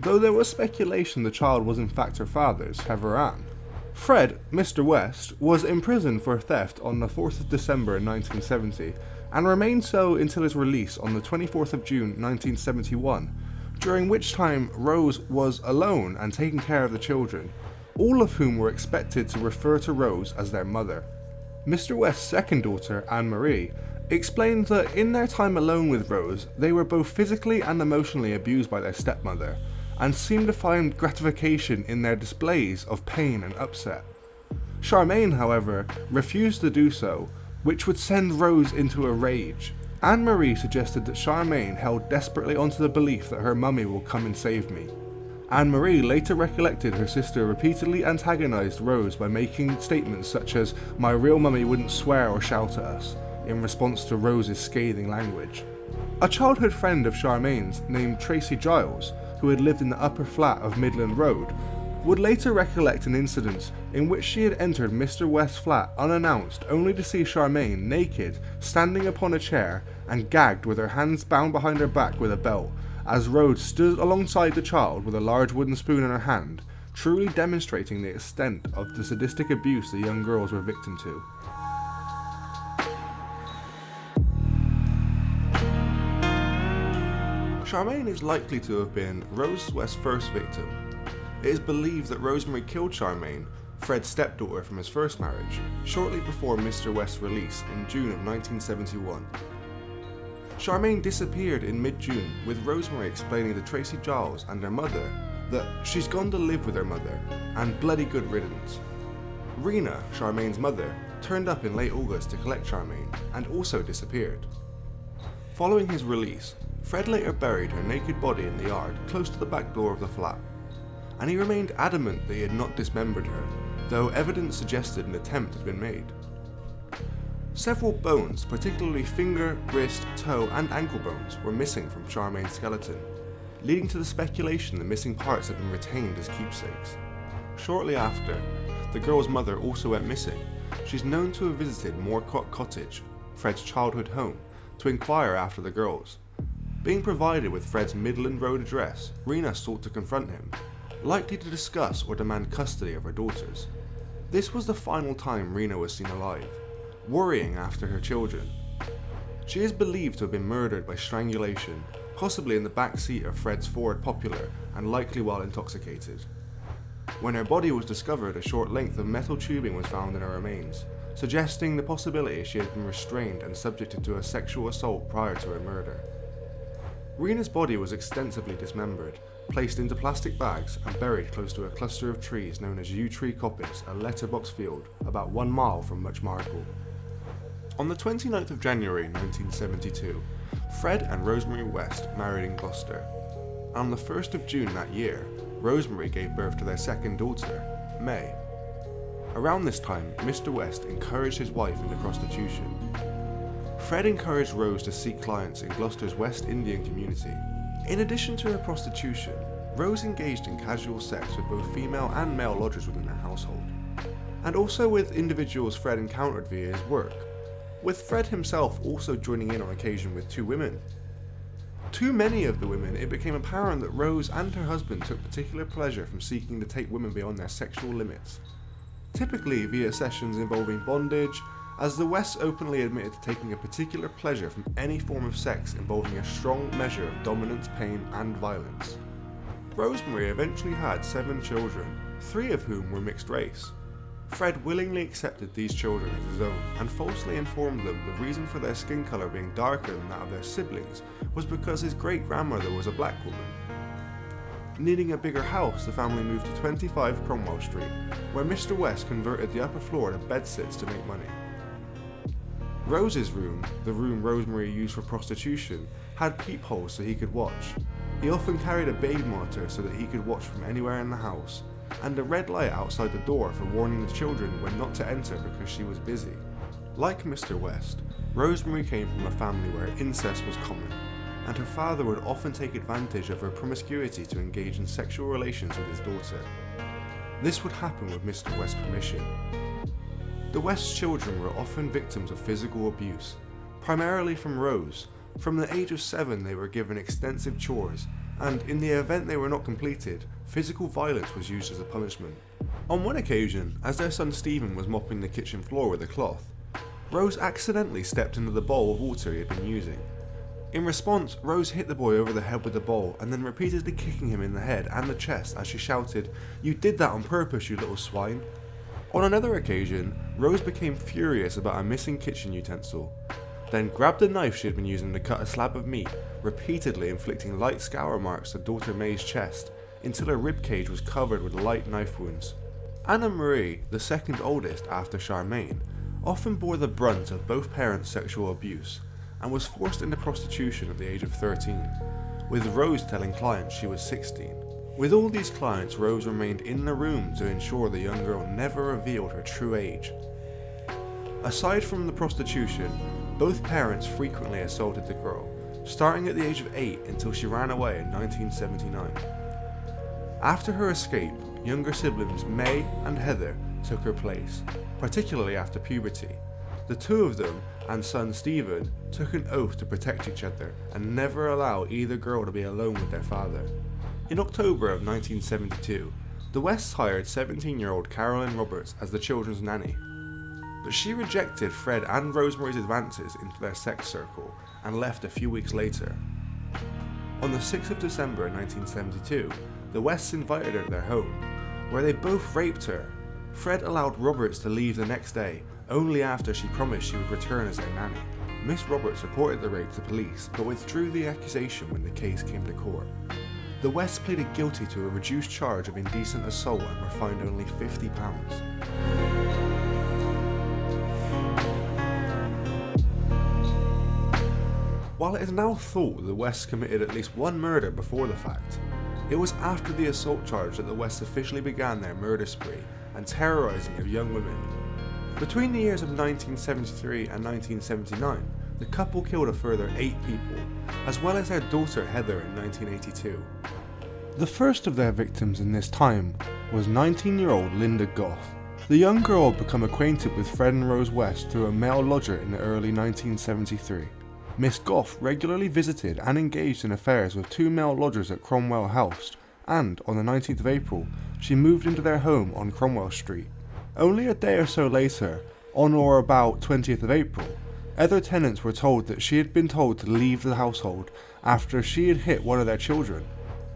though there was speculation the child was in fact her father's, Heather Ann. Fred, Mr. West, was imprisoned for theft on the 4th of December 1970 and remained so until his release on the 24th of June 1971, during which time Rose was alone and taking care of the children, all of whom were expected to refer to Rose as their mother. Mr. West's second daughter, Anne-Marie, explained that in their time alone with Rose, they were both physically and emotionally abused by their stepmother, and seemed to find gratification in their displays of pain and upset. Charmaine, however, refused to do so, which would send Rose into a rage. Anne-Marie suggested that Charmaine held desperately onto the belief that her mummy will come and save me. Anne-Marie later recollected her sister repeatedly antagonised Rose by making statements such as, "My real mummy wouldn't swear or shout at us," in response to Rose's scathing language. A childhood friend of Charmaine's named Tracy Giles, who had lived in the upper flat of Midland Road, would later recollect an incident in which she had entered Mr. West's flat unannounced only to see Charmaine naked, standing upon a chair and gagged with her hands bound behind her back with a belt, as Rose stood alongside the child with a large wooden spoon in her hand, truly demonstrating the extent of the sadistic abuse the young girls were victim to. Charmaine is likely to have been Rose West's first victim. It is believed that Rosemary killed Charmaine, Fred's stepdaughter from his first marriage, shortly before Mr. West's release in June of 1971. Charmaine disappeared in mid-June, with Rosemary explaining to Tracy Giles and her mother that she's gone to live with her mother, and bloody good riddance. Rena, Charmaine's mother, turned up in late August to collect Charmaine, and also disappeared. Following his release, Fred later buried her naked body in the yard close to the back door of the flat, and he remained adamant that he had not dismembered her, though evidence suggested an attempt had been made. Several bones, particularly finger, wrist, toe and ankle bones, were missing from Charmaine's skeleton, leading to the speculation the missing parts had been retained as keepsakes. Shortly after, the girl's mother also went missing. She's known to have visited Moorcock Cottage, Fred's childhood home, to inquire after the girls. Being provided with Fred's Midland Road address, Rena sought to confront him, likely to discuss or demand custody of her daughters. This was the final time Rena was seen alive, worrying after her children. She is believed to have been murdered by strangulation, possibly in the back seat of Fred's Ford Popular and likely while intoxicated. When her body was discovered, a short length of metal tubing was found in her remains, suggesting the possibility she had been restrained and subjected to a sexual assault prior to her murder. Rena's body was extensively dismembered, placed into plastic bags and buried close to a cluster of trees known as Yew Tree Coppice, a letterbox field about 1 mile from Muchmartle. On the 29th of January 1972, Fred and Rosemary West married in Gloucester. On the 1st of June that year, Rosemary gave birth to their second daughter, May. Around this time, Mr. West encouraged his wife into prostitution. Fred encouraged Rose to seek clients in Gloucester's West Indian community. In addition to her prostitution, Rose engaged in casual sex with both female and male lodgers within her household, and also with individuals Fred encountered via his work, with Fred himself also joining in on occasion with 2 women. To many of the women, it became apparent that Rose and her husband took particular pleasure from seeking to take women beyond their sexual limits, typically via sessions involving bondage, as the Wests openly admitted to taking a particular pleasure from any form of sex involving a strong measure of dominance, pain and violence. Rosemary eventually had 7 children, 3 of whom were mixed race. Fred willingly accepted these children as his own and falsely informed them the reason for their skin colour being darker than that of their siblings was because his great-grandmother was a black woman. Needing a bigger house, the family moved to 25 Cromwell Street, where Mr. West converted the upper floor to bedsits to make money. Rose's room, the room Rosemary used for prostitution, had peepholes so he could watch. He often carried a baby monitor so that he could watch from anywhere in the house, and a red light outside the door for warning the children when not to enter because she was busy. Like Mr. West, Rosemary came from a family where incest was common, and her father would often take advantage of her promiscuity to engage in sexual relations with his daughter. This would happen with Mr. West's permission. The West's children were often victims of physical abuse, primarily from Rose. From the age of 7 they were given extensive chores, and in the event they were not completed, physical violence was used as a punishment. On one occasion, as their son Stephen was mopping the kitchen floor with a cloth, Rose accidentally stepped into the bowl of water he had been using. In response, Rose hit the boy over the head with the bowl and then repeatedly kicking him in the head and the chest as she shouted, "You did that on purpose, you little swine." On another occasion, Rose became furious about a missing kitchen utensil, then grabbed a knife she had been using to cut a slab of meat, repeatedly inflicting light scour marks to daughter May's chest until her ribcage was covered with light knife wounds. Anna Marie, the second oldest after Charmaine, often bore the brunt of both parents' sexual abuse, and was forced into prostitution at the age of 13, with Rose telling clients she was 16. With all these clients, Rose remained in the room to ensure the young girl never revealed her true age. Aside from the prostitution, both parents frequently assaulted the girl, starting at the age of 8 until she ran away in 1979. After her escape, younger siblings May and Heather took her place, particularly after puberty. The two of them and son Stephen took an oath to protect each other and never allow either girl to be alone with their father. In October of 1972, the Wests hired 17-year-old Carolyn Roberts as the children's nanny, but she rejected Fred and Rosemary's advances into their sex circle and left a few weeks later. On the 6th of December 1972, the Wests invited her to their home, where they both raped her. Fred allowed Roberts to leave the next day, only after she promised she would return as their nanny. Miss Roberts reported the rape to police, but withdrew the accusation when the case came to court. The Wests pleaded guilty to a reduced charge of indecent assault and were fined only £50. While it is now thought the Wests committed at least one murder before the fact, it was after the assault charge that the Wests officially began their murder spree and terrorising of young women. Between the years of 1973 and 1979, the couple killed a further 8 people, as well as their daughter Heather in 1982. The first of their victims in this time was 19-year-old Linda Goff. The young girl had become acquainted with Fred and Rose West through a male lodger in the early 1973. Miss Goff regularly visited and engaged in affairs with 2 male lodgers at Cromwell House, and on the 19th of April, she moved into their home on Cromwell Street. Only a day or so later, on or about 20th of April, other tenants were told that she had been told to leave the household after she had hit one of their children.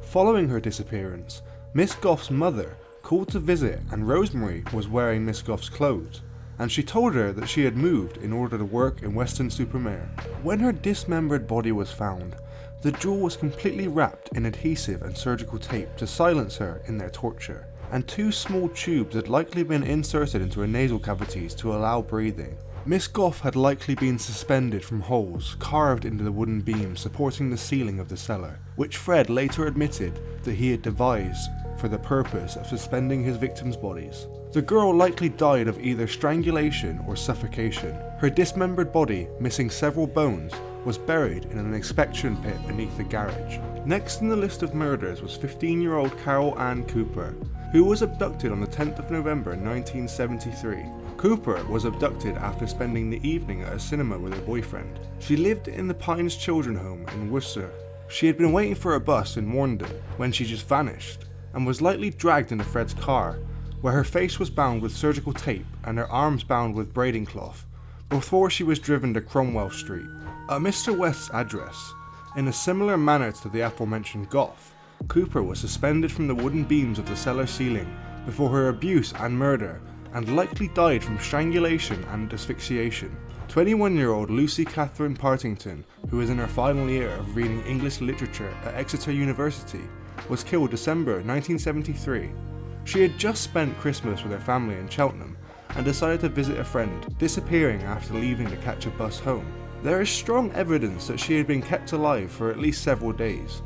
Following her disappearance, Miss Goff's mother called to visit, and Rosemary was wearing Miss Goff's clothes, and she told her that she had moved in order to work in Weston-super-Mare. When her dismembered body was found, the jewel was completely wrapped in adhesive and surgical tape to silence her in their torture, and 2 small tubes had likely been inserted into her nasal cavities to allow breathing. Miss Goff had likely been suspended from holes carved into the wooden beams supporting the ceiling of the cellar, which Fred later admitted that he had devised for the purpose of suspending his victims' bodies. The girl likely died of either strangulation or suffocation. Her dismembered body, missing several bones, was buried in an inspection pit beneath the garage. Next in the list of murders was 15-year-old Carol Ann Cooper, who was abducted on the 10th of November 1973. Cooper was abducted after spending the evening at a cinema with her boyfriend. She lived in the Pines Children's Home in Worcester. She had been waiting for a bus in Warndon when she just vanished, and was likely dragged into Fred's car, where her face was bound with surgical tape and her arms bound with braiding cloth, before she was driven to Cromwell Street. At Mr. West's address, in a similar manner to the aforementioned Goff, Cooper was suspended from the wooden beams of the cellar ceiling before her abuse and murder, and likely died from strangulation and asphyxiation. 21-year-old Lucy Catherine Partington, who was in her final year of reading English literature at Exeter University, was killed December 1973. She had just spent Christmas with her family in Cheltenham and decided to visit a friend, disappearing after leaving to catch a bus home. There is strong evidence that she had been kept alive for at least several days.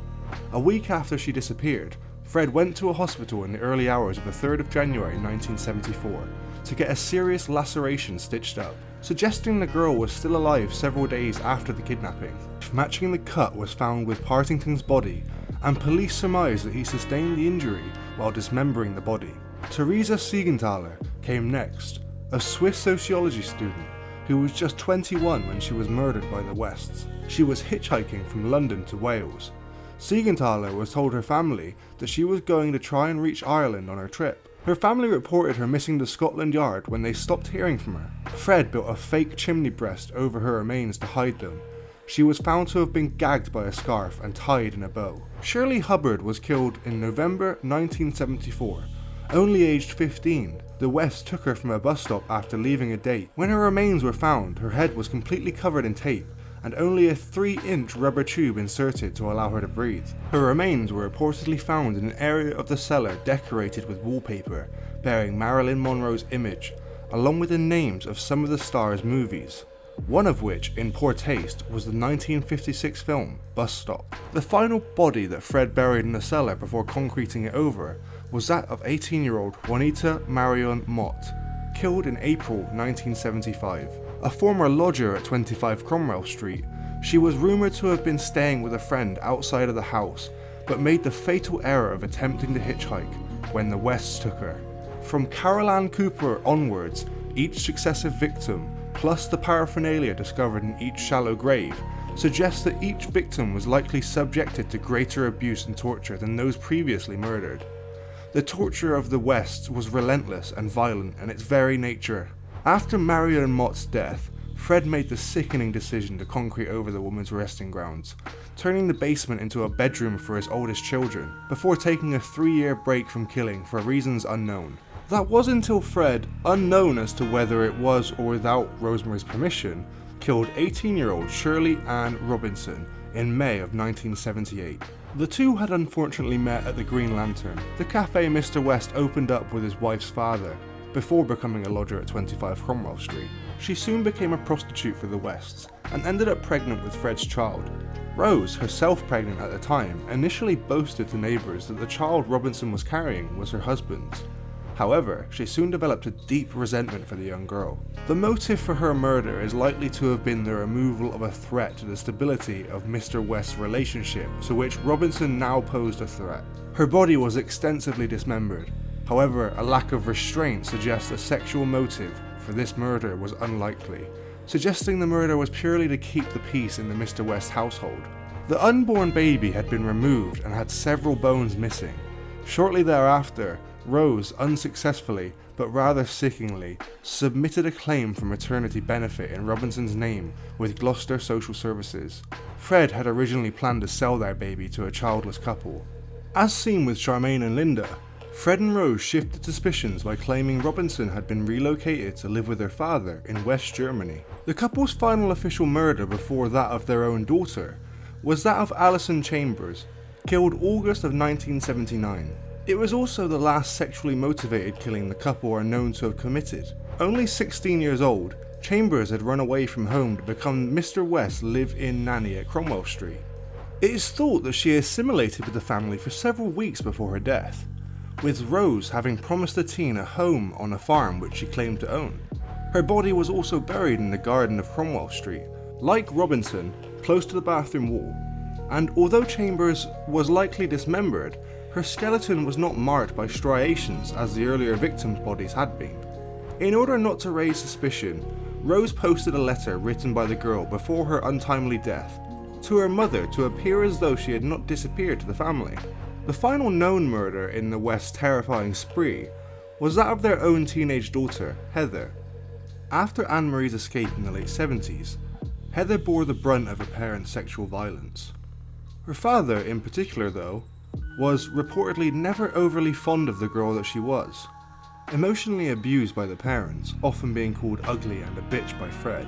A week after she disappeared, Fred went to a hospital in the early hours of the 3rd of January 1974 to get a serious laceration stitched up, suggesting the girl was still alive several days after the kidnapping. Matching the cut was found with Partington's body, and police surmised that he sustained the injury while dismembering the body. Teresa Siegenthaler came next, a Swiss sociology student who was just 21 when she was murdered by the Wests. She was hitchhiking from London to Wales. Siegenthaler was told her family that she was going to try and reach Ireland on her trip. Her family reported her missing to Scotland Yard when they stopped hearing from her. Fred built a fake chimney breast over her remains to hide them. She was found to have been gagged by a scarf and tied in a bow. Shirley Hubbard was killed in November 1974, only aged 15. The Wests took her from a bus stop after leaving a date. When her remains were found, her head was completely covered in tape and only a 3-inch rubber tube inserted to allow her to breathe. Her remains were reportedly found in an area of the cellar decorated with wallpaper bearing Marilyn Monroe's image, along with the names of some of the star's movies. one of which, in poor taste, was the 1956 film Bus Stop. The final body that Fred buried in the cellar before concreting it over was that of 18-year-old Juanita Marion Mott, killed in April 1975. A former lodger at 25 Cromwell Street, she was rumoured to have been staying with a friend outside of the house, but made the fatal error of attempting to hitchhike when the Wests took her. From Carol Ann Cooper onwards, each successive victim, plus the paraphernalia discovered in each shallow grave, suggests that each victim was likely subjected to greater abuse and torture than those previously murdered. The torture of the Wests was relentless and violent in its very nature. After Marion Mott's death, Fred made the sickening decision to concrete over the woman's resting grounds, turning the basement into a bedroom for his oldest children, before taking a 3-year break from killing for reasons unknown. That was until Fred, unknown as to whether it was or without Rosemary's permission, killed 18-year-old Shirley Ann Robinson in May of 1978. The two had unfortunately met at the Green Lantern, the cafe Mr. West opened up with his wife's father, before becoming a lodger at 25 Cromwell Street. She soon became a prostitute for the Wests, and ended up pregnant with Fred's child. Rose, herself pregnant at the time, initially boasted to neighbours that the child Robinson was carrying was her husband's. However, she soon developed a deep resentment for the young girl. The motive for her murder is likely to have been the removal of a threat to the stability of Mr. West's relationship, to which Robinson now posed a threat. Her body was extensively dismembered. However, a lack of restraint suggests a sexual motive for this murder was unlikely, suggesting the murder was purely to keep the peace in the Mr. West household. The unborn baby had been removed and had several bones missing. Shortly thereafter, Rose unsuccessfully, but rather sickeningly, submitted a claim for maternity benefit in Robinson's name with Gloucester Social Services. Fred had originally planned to sell their baby to a childless couple. As seen with Charmaine and Linda, Fred and Rose shifted suspicions by claiming Robinson had been relocated to live with her father in West Germany. The couple's final official murder before that of their own daughter was that of Alison Chambers, killed August of 1979. It was also the last sexually motivated killing the couple are known to have committed. Only 16 years old, Chambers had run away from home to become Mr. West's live-in nanny at Cromwell Street. It is thought that she assimilated with the family for several weeks before her death, with Rose having promised the teen a home on a farm which she claimed to own. Her body was also buried in the garden of Cromwell Street, like Robinson, close to the bathroom wall, and although Chambers was likely dismembered, her skeleton was not marked by striations as the earlier victims' bodies had been. In order not to raise suspicion, Rose posted a letter written by the girl before her untimely death to her mother to appear as though she had not disappeared to the family. The final known murder in the West's terrifying spree was that of their own teenage daughter, Heather. After Anne-Marie's escape in the late 70s, Heather bore the brunt of her parents' sexual violence. Her father, in particular though, was reportedly never overly fond of the girl that she was. Emotionally abused by the parents, often being called ugly and a bitch by Fred,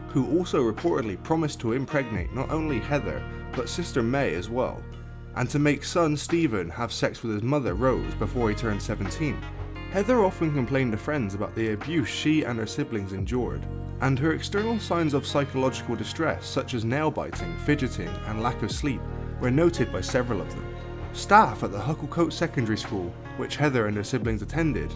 who also reportedly promised to impregnate not only Heather, but sister May as well, and to make son Stephen have sex with his mother Rose before he turned 17. Heather often complained to friends about the abuse she and her siblings endured, and her external signs of psychological distress such as nail biting, fidgeting, and lack of sleep were noted by several of them. Staff at the Hucklecote Secondary School, which Heather and her siblings attended,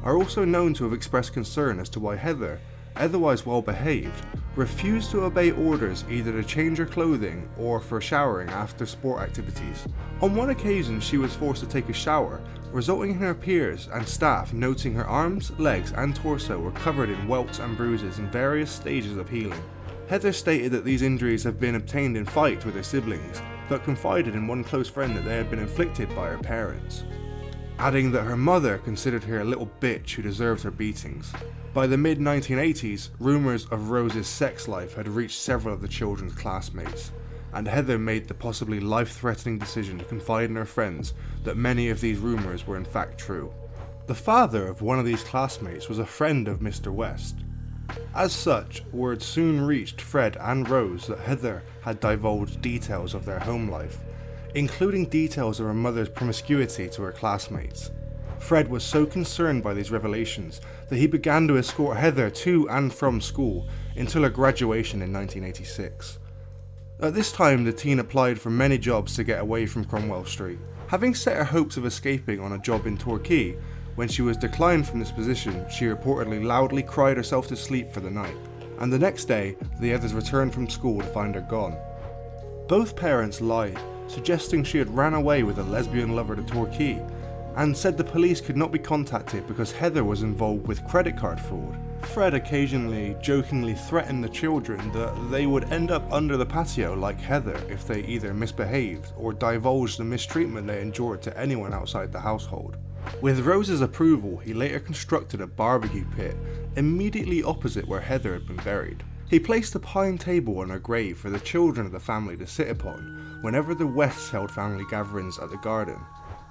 are also known to have expressed concern as to why Heather, otherwise well behaved, refused to obey orders either to change her clothing or for showering after sport activities. On one occasion she was forced to take a shower, resulting in her peers and staff noting her arms, legs and torso were covered in welts and bruises in various stages of healing. Heather stated that these injuries had been obtained in fights with her siblings, but confided in one close friend that they had been inflicted by her parents, adding that her mother considered her a little bitch who deserved her beatings. By the mid-1980s, rumours of Rose's sex life had reached several of the children's classmates, and Heather made the possibly life-threatening decision to confide in her friends that many of these rumours were in fact true. The father of one of these classmates was a friend of Mr. West. As such, word soon reached Fred and Rose that Heather had divulged details of their home life, including details of her mother's promiscuity to her classmates. Fred was so concerned by these revelations that he began to escort Heather to and from school until her graduation in 1986. At this time, the teen applied for many jobs to get away from Cromwell Street. Having set her hopes of escaping on a job in Torquay, when she was declined from this position, she reportedly loudly cried herself to sleep for the night, and the next day, the others returned from school to find her gone. Both parents lied, suggesting she had ran away with a lesbian lover to Torquay, and said the police could not be contacted because Heather was involved with credit card fraud. Fred occasionally jokingly threatened the children that they would end up under the patio like Heather if they either misbehaved or divulged the mistreatment they endured to anyone outside the household. With Rose's approval, he later constructed a barbecue pit immediately opposite where Heather had been buried. He placed a pine table on her grave for the children of the family to sit upon whenever the Wests held family gatherings at the garden.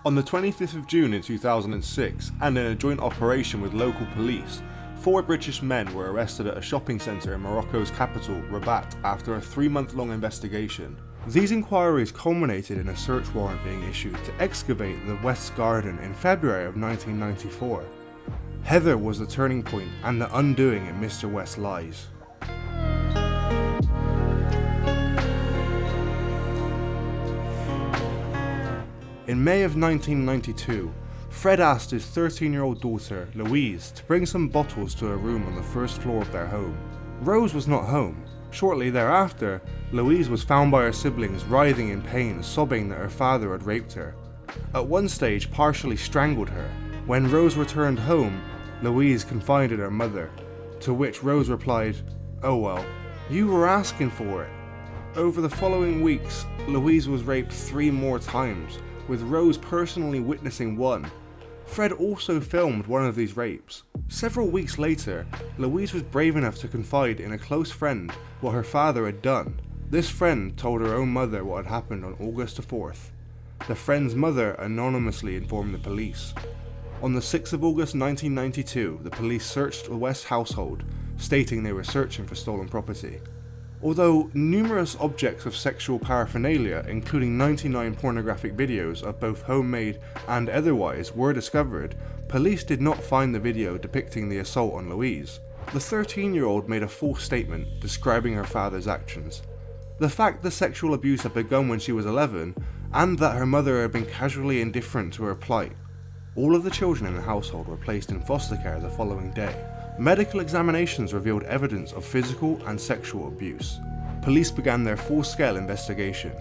On the 25th of June in 2006, and in a joint operation with local police, 4 British men were arrested at a shopping centre in Morocco's capital, Rabat, after a 3-month-long investigation. These inquiries culminated in a search warrant being issued to excavate the West's garden in February of 1994. Heather was the turning point and the undoing in Mr. West's lies. In May of 1992, Fred asked his 13-year-old daughter, Louise, to bring some bottles to a room on the first floor of their home. Rose was not home. Shortly thereafter, Louise was found by her siblings writhing in pain, sobbing that her father had raped her. At one stage, partially strangled her. When Rose returned home, Louise confided her mother, to which Rose replied, "Oh well, you were asking for it." Over the following weeks, Louise was raped 3 more times, with Rose personally witnessing one. Fred also filmed one of these rapes. Several weeks later, Louise was brave enough to confide in a close friend what her father had done. This friend told her own mother what had happened on August the 4th. The friend's mother anonymously informed the police. On the 6th of August 1992, the police searched the West household, stating they were searching for stolen property. Although numerous objects of sexual paraphernalia, including 99 pornographic videos of both homemade and otherwise, were discovered, police did not find the video depicting the assault on Louise. The 13-year-old made a full statement describing her father's actions. The fact the sexual abuse had begun when she was 11, and that her mother had been casually indifferent to her plight. All of the children in the household were placed in foster care the following day. Medical examinations revealed evidence of physical and sexual abuse. Police began their full-scale investigation,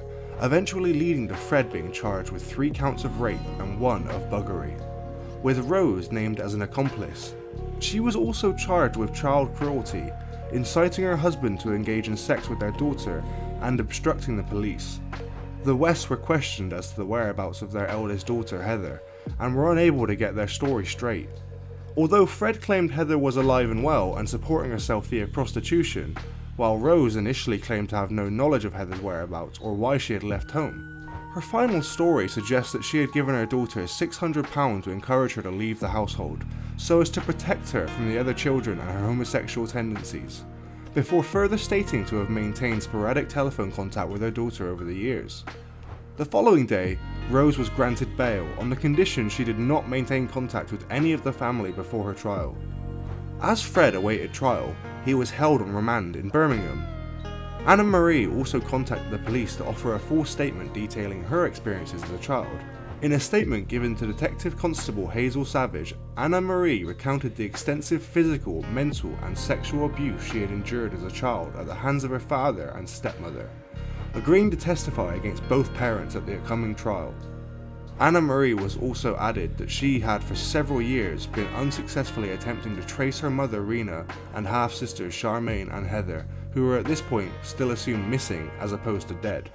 eventually leading to Fred being charged with 3 counts of rape and 1 of buggery, with Rose named as an accomplice. She was also charged with child cruelty, inciting her husband to engage in sex with their daughter, and obstructing the police. The Wests were questioned as to the whereabouts of their eldest daughter Heather, and were unable to get their story straight. Although Fred claimed Heather was alive and well and supporting herself via prostitution, while Rose initially claimed to have no knowledge of Heather's whereabouts or why she had left home. Her final story suggests that she had given her daughter £600 to encourage her to leave the household, so as to protect her from the other children and her homosexual tendencies, before further stating to have maintained sporadic telephone contact with her daughter over the years. The following day, Rose was granted bail on the condition she did not maintain contact with any of the family before her trial. As Fred awaited trial, he was held on remand in Birmingham. Anna Marie also contacted the police to offer a full statement detailing her experiences as a child. In a statement given to Detective Constable Hazel Savage, Anna Marie recounted the extensive physical, mental and sexual abuse she had endured as a child at the hands of her father and stepmother, agreeing to testify against both parents at the upcoming trial. Anna Marie was also added that she had for several years been unsuccessfully attempting to trace her mother Rena and half-sisters Charmaine and Heather, who were at this point still assumed missing as opposed to dead.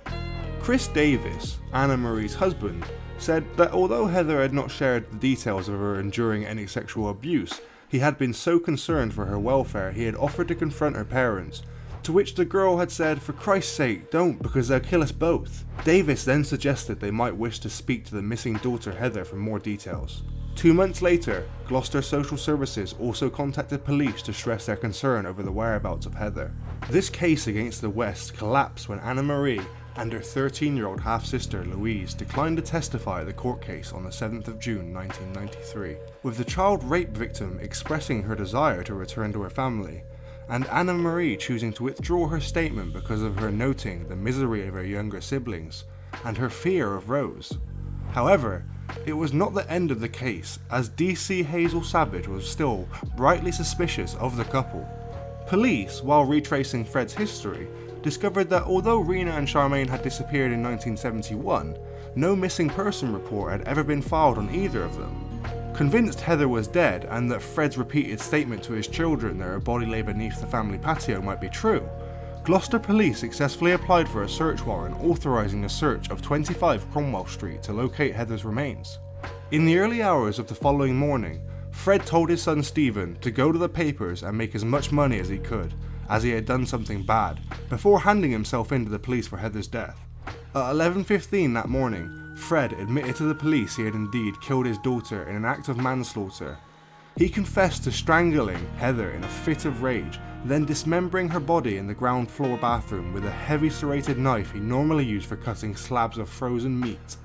Chris Davis, Anna Marie's husband, said that although Heather had not shared the details of her enduring any sexual abuse, he had been so concerned for her welfare he had offered to confront her parents, to which the girl had said, "For Christ's sake, don't, because they'll kill us both." Davis then suggested they might wish to speak to the missing daughter Heather for more details. 2 months later, Gloucester Social Services also contacted police to stress their concern over the whereabouts of Heather. This case against the West collapsed when Anna Marie and her 13-year-old half-sister Louise declined to testify at the court case on the 7th of June 1993, with the child rape victim expressing her desire to return to her family, and Anna Marie choosing to withdraw her statement because of her noting the misery of her younger siblings and her fear of Rose. However, it was not the end of the case, as DC Hazel Savage was still rightly suspicious of the couple. Police, while retracing Fred's history, discovered that although Rena and Charmaine had disappeared in 1971, no missing person report had ever been filed on either of them. Convinced Heather was dead and that Fred's repeated statement to his children that her body lay beneath the family patio might be true, Gloucester police successfully applied for a search warrant authorising a search of 25 Cromwell Street to locate Heather's remains. In the early hours of the following morning, Fred told his son Stephen to go to the papers and make as much money as he could, as he had done something bad, before handing himself in to the police for Heather's death. At 11:15 that morning, Fred admitted to the police he had indeed killed his daughter in an act of manslaughter. He confessed to strangling Heather in a fit of rage, then dismembering her body in the ground floor bathroom with a heavy serrated knife he normally used for cutting slabs of frozen meat.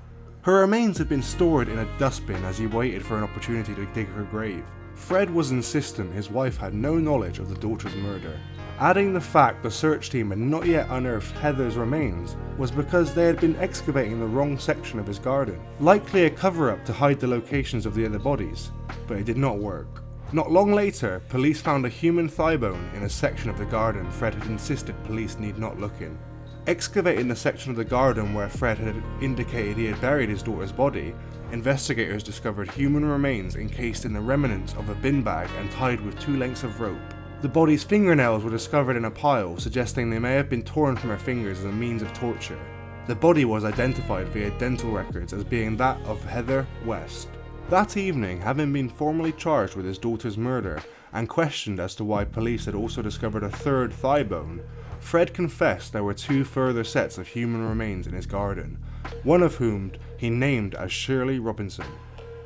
Her remains had been stored in a dustbin as he waited for an opportunity to dig her grave. Fred was insistent his wife had no knowledge of the daughter's murder. Adding the fact the search team had not yet unearthed Heather's remains was because they had been excavating the wrong section of his garden, likely a cover-up to hide the locations of the other bodies, but it did not work. Not long later, police found a human thigh bone in a section of the garden Fred had insisted police need not look in. Excavating the section of the garden where Fred had indicated he had buried his daughter's body, investigators discovered human remains encased in the remnants of a bin bag and tied with 2 lengths of rope. The body's fingernails were discovered in a pile, suggesting they may have been torn from her fingers as a means of torture. The body was identified via dental records as being that of Heather West. That evening, having been formally charged with his daughter's murder and questioned as to why police had also discovered a 3rd thigh bone, Fred confessed there were 2 further sets of human remains in his garden, one of whom he named as Shirley Robinson.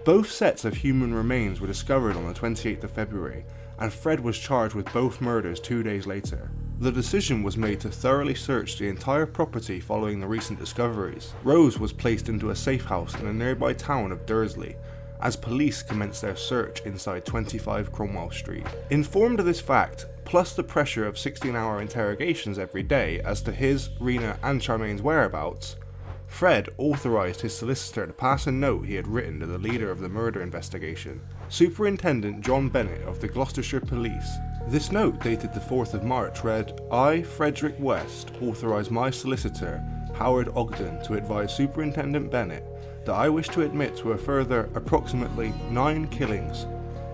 Both sets of human remains were discovered on the 28th of February, and Fred was charged with both murders 2 days later. The decision was made to thoroughly search the entire property following the recent discoveries. Rose was placed into a safe house in a nearby town of Dursley, as police commenced their search inside 25 Cromwell Street. Informed of this fact, plus the pressure of 16-hour interrogations every day as to his, Rena and Charmaine's whereabouts, Fred authorised his solicitor to pass a note he had written to the leader of the murder investigation, Superintendent John Bennett of the Gloucestershire Police. This note, dated the 4th of March, read, "I, Frederick West, authorise my solicitor, Howard Ogden, to advise Superintendent Bennett that I wish to admit to a further approximately 9 killings,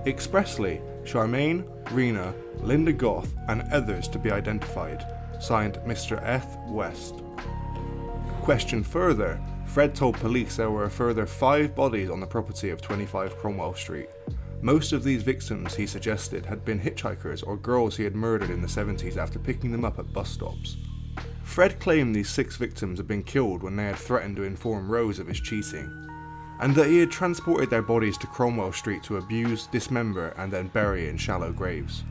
expressly Charmaine, Rena, Linda Goth, and others to be identified. Signed, Mr. F. West." Questioned further, Fred told police there were a further 5 bodies on the property of 25 Cromwell Street. Most of these victims, he suggested, had been hitchhikers or girls he had murdered in the 70s after picking them up at bus stops. Fred claimed these 6 victims had been killed when they had threatened to inform Rose of his cheating, and that he had transported their bodies to Cromwell Street to abuse, dismember, and then bury in shallow graves.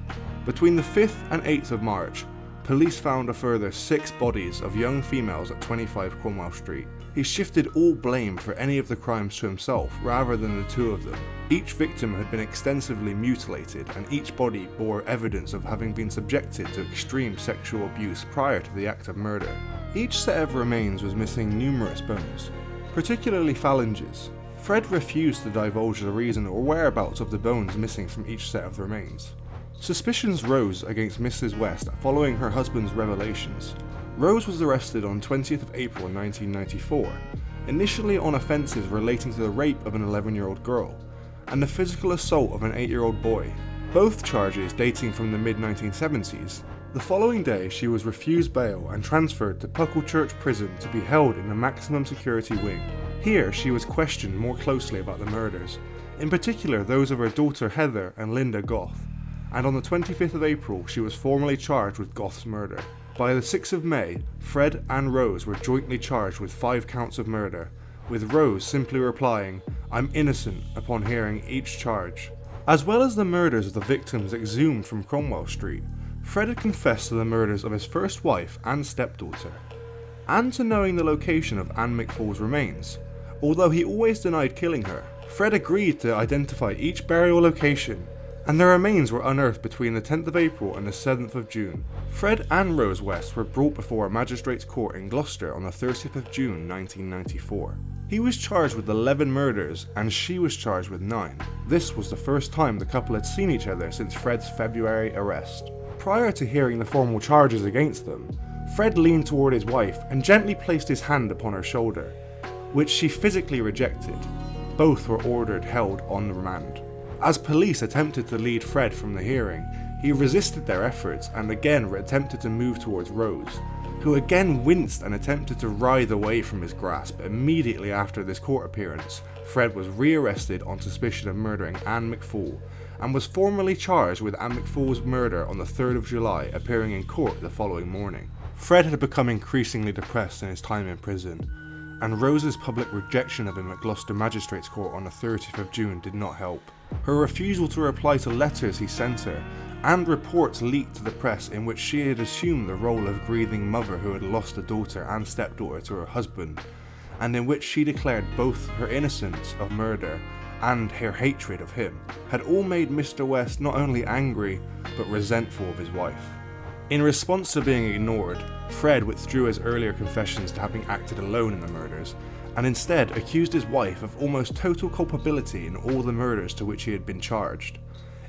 Between the 5th and 8th of March, police found a further 6 bodies of young females at 25 Cromwell Street. He shifted all blame for any of the crimes to himself rather than the 2 of them. Each victim had been extensively mutilated, and each body bore evidence of having been subjected to extreme sexual abuse prior to the act of murder. Each set of remains was missing numerous bones, particularly phalanges. Fred refused to divulge the reason or whereabouts of the bones missing from each set of remains. Suspicions rose against Mrs. West following her husband's revelations. Rose was arrested on 20th of April 1994, initially on offences relating to the rape of an 11-year-old girl and the physical assault of an 8-year-old boy, both charges dating from the mid-1970s. The following day, she was refused bail and transferred to Pucklechurch Prison to be held in the maximum security wing. Here, she was questioned more closely about the murders, in particular those of her daughter Heather and Linda Goth, and on the 25th of April, she was formally charged with Goth's murder. By the 6th of May, Fred and Rose were jointly charged with 5 counts of murder, with Rose simply replying, "I'm innocent," upon hearing each charge. As well as the murders of the victims exhumed from Cromwell Street, Fred had confessed to the murders of his first wife and stepdaughter. and to knowing the location of Anne McFall's remains. Although he always denied killing her, Fred agreed to identify each burial location, and their remains were unearthed between the 10th of April and the 7th of June. Fred and Rose West were brought before a magistrate's court in Gloucester on the 30th of June 1994. He was charged with 11 murders and she was charged with 9. This was the first time the couple had seen each other since Fred's February arrest. Prior to hearing the formal charges against them, Fred leaned toward his wife and gently placed his hand upon her shoulder, which she physically rejected. Both were ordered held on remand. As police attempted to lead Fred from the hearing, he resisted their efforts and again attempted to move towards Rose, who again winced and attempted to writhe away from his grasp. Immediately after this court appearance, Fred was rearrested on suspicion of murdering Anne McFall and was formally charged with Anne McFall's murder on the 3rd of July, appearing in court the following morning. Fred had become increasingly depressed in his time in prison, and Rose's public rejection of him at Gloucester Magistrates Court on the 30th of June did not help. Her refusal to reply to letters he sent her, and reports leaked to the press in which she had assumed the role of grieving mother who had lost a daughter and stepdaughter to her husband, and in which she declared both her innocence of murder and her hatred of him, had all made Mr. West not only angry, but resentful of his wife. In response to being ignored, Fred withdrew his earlier confessions to having acted alone in the murders, and instead accused his wife of almost total culpability in all the murders to which he had been charged,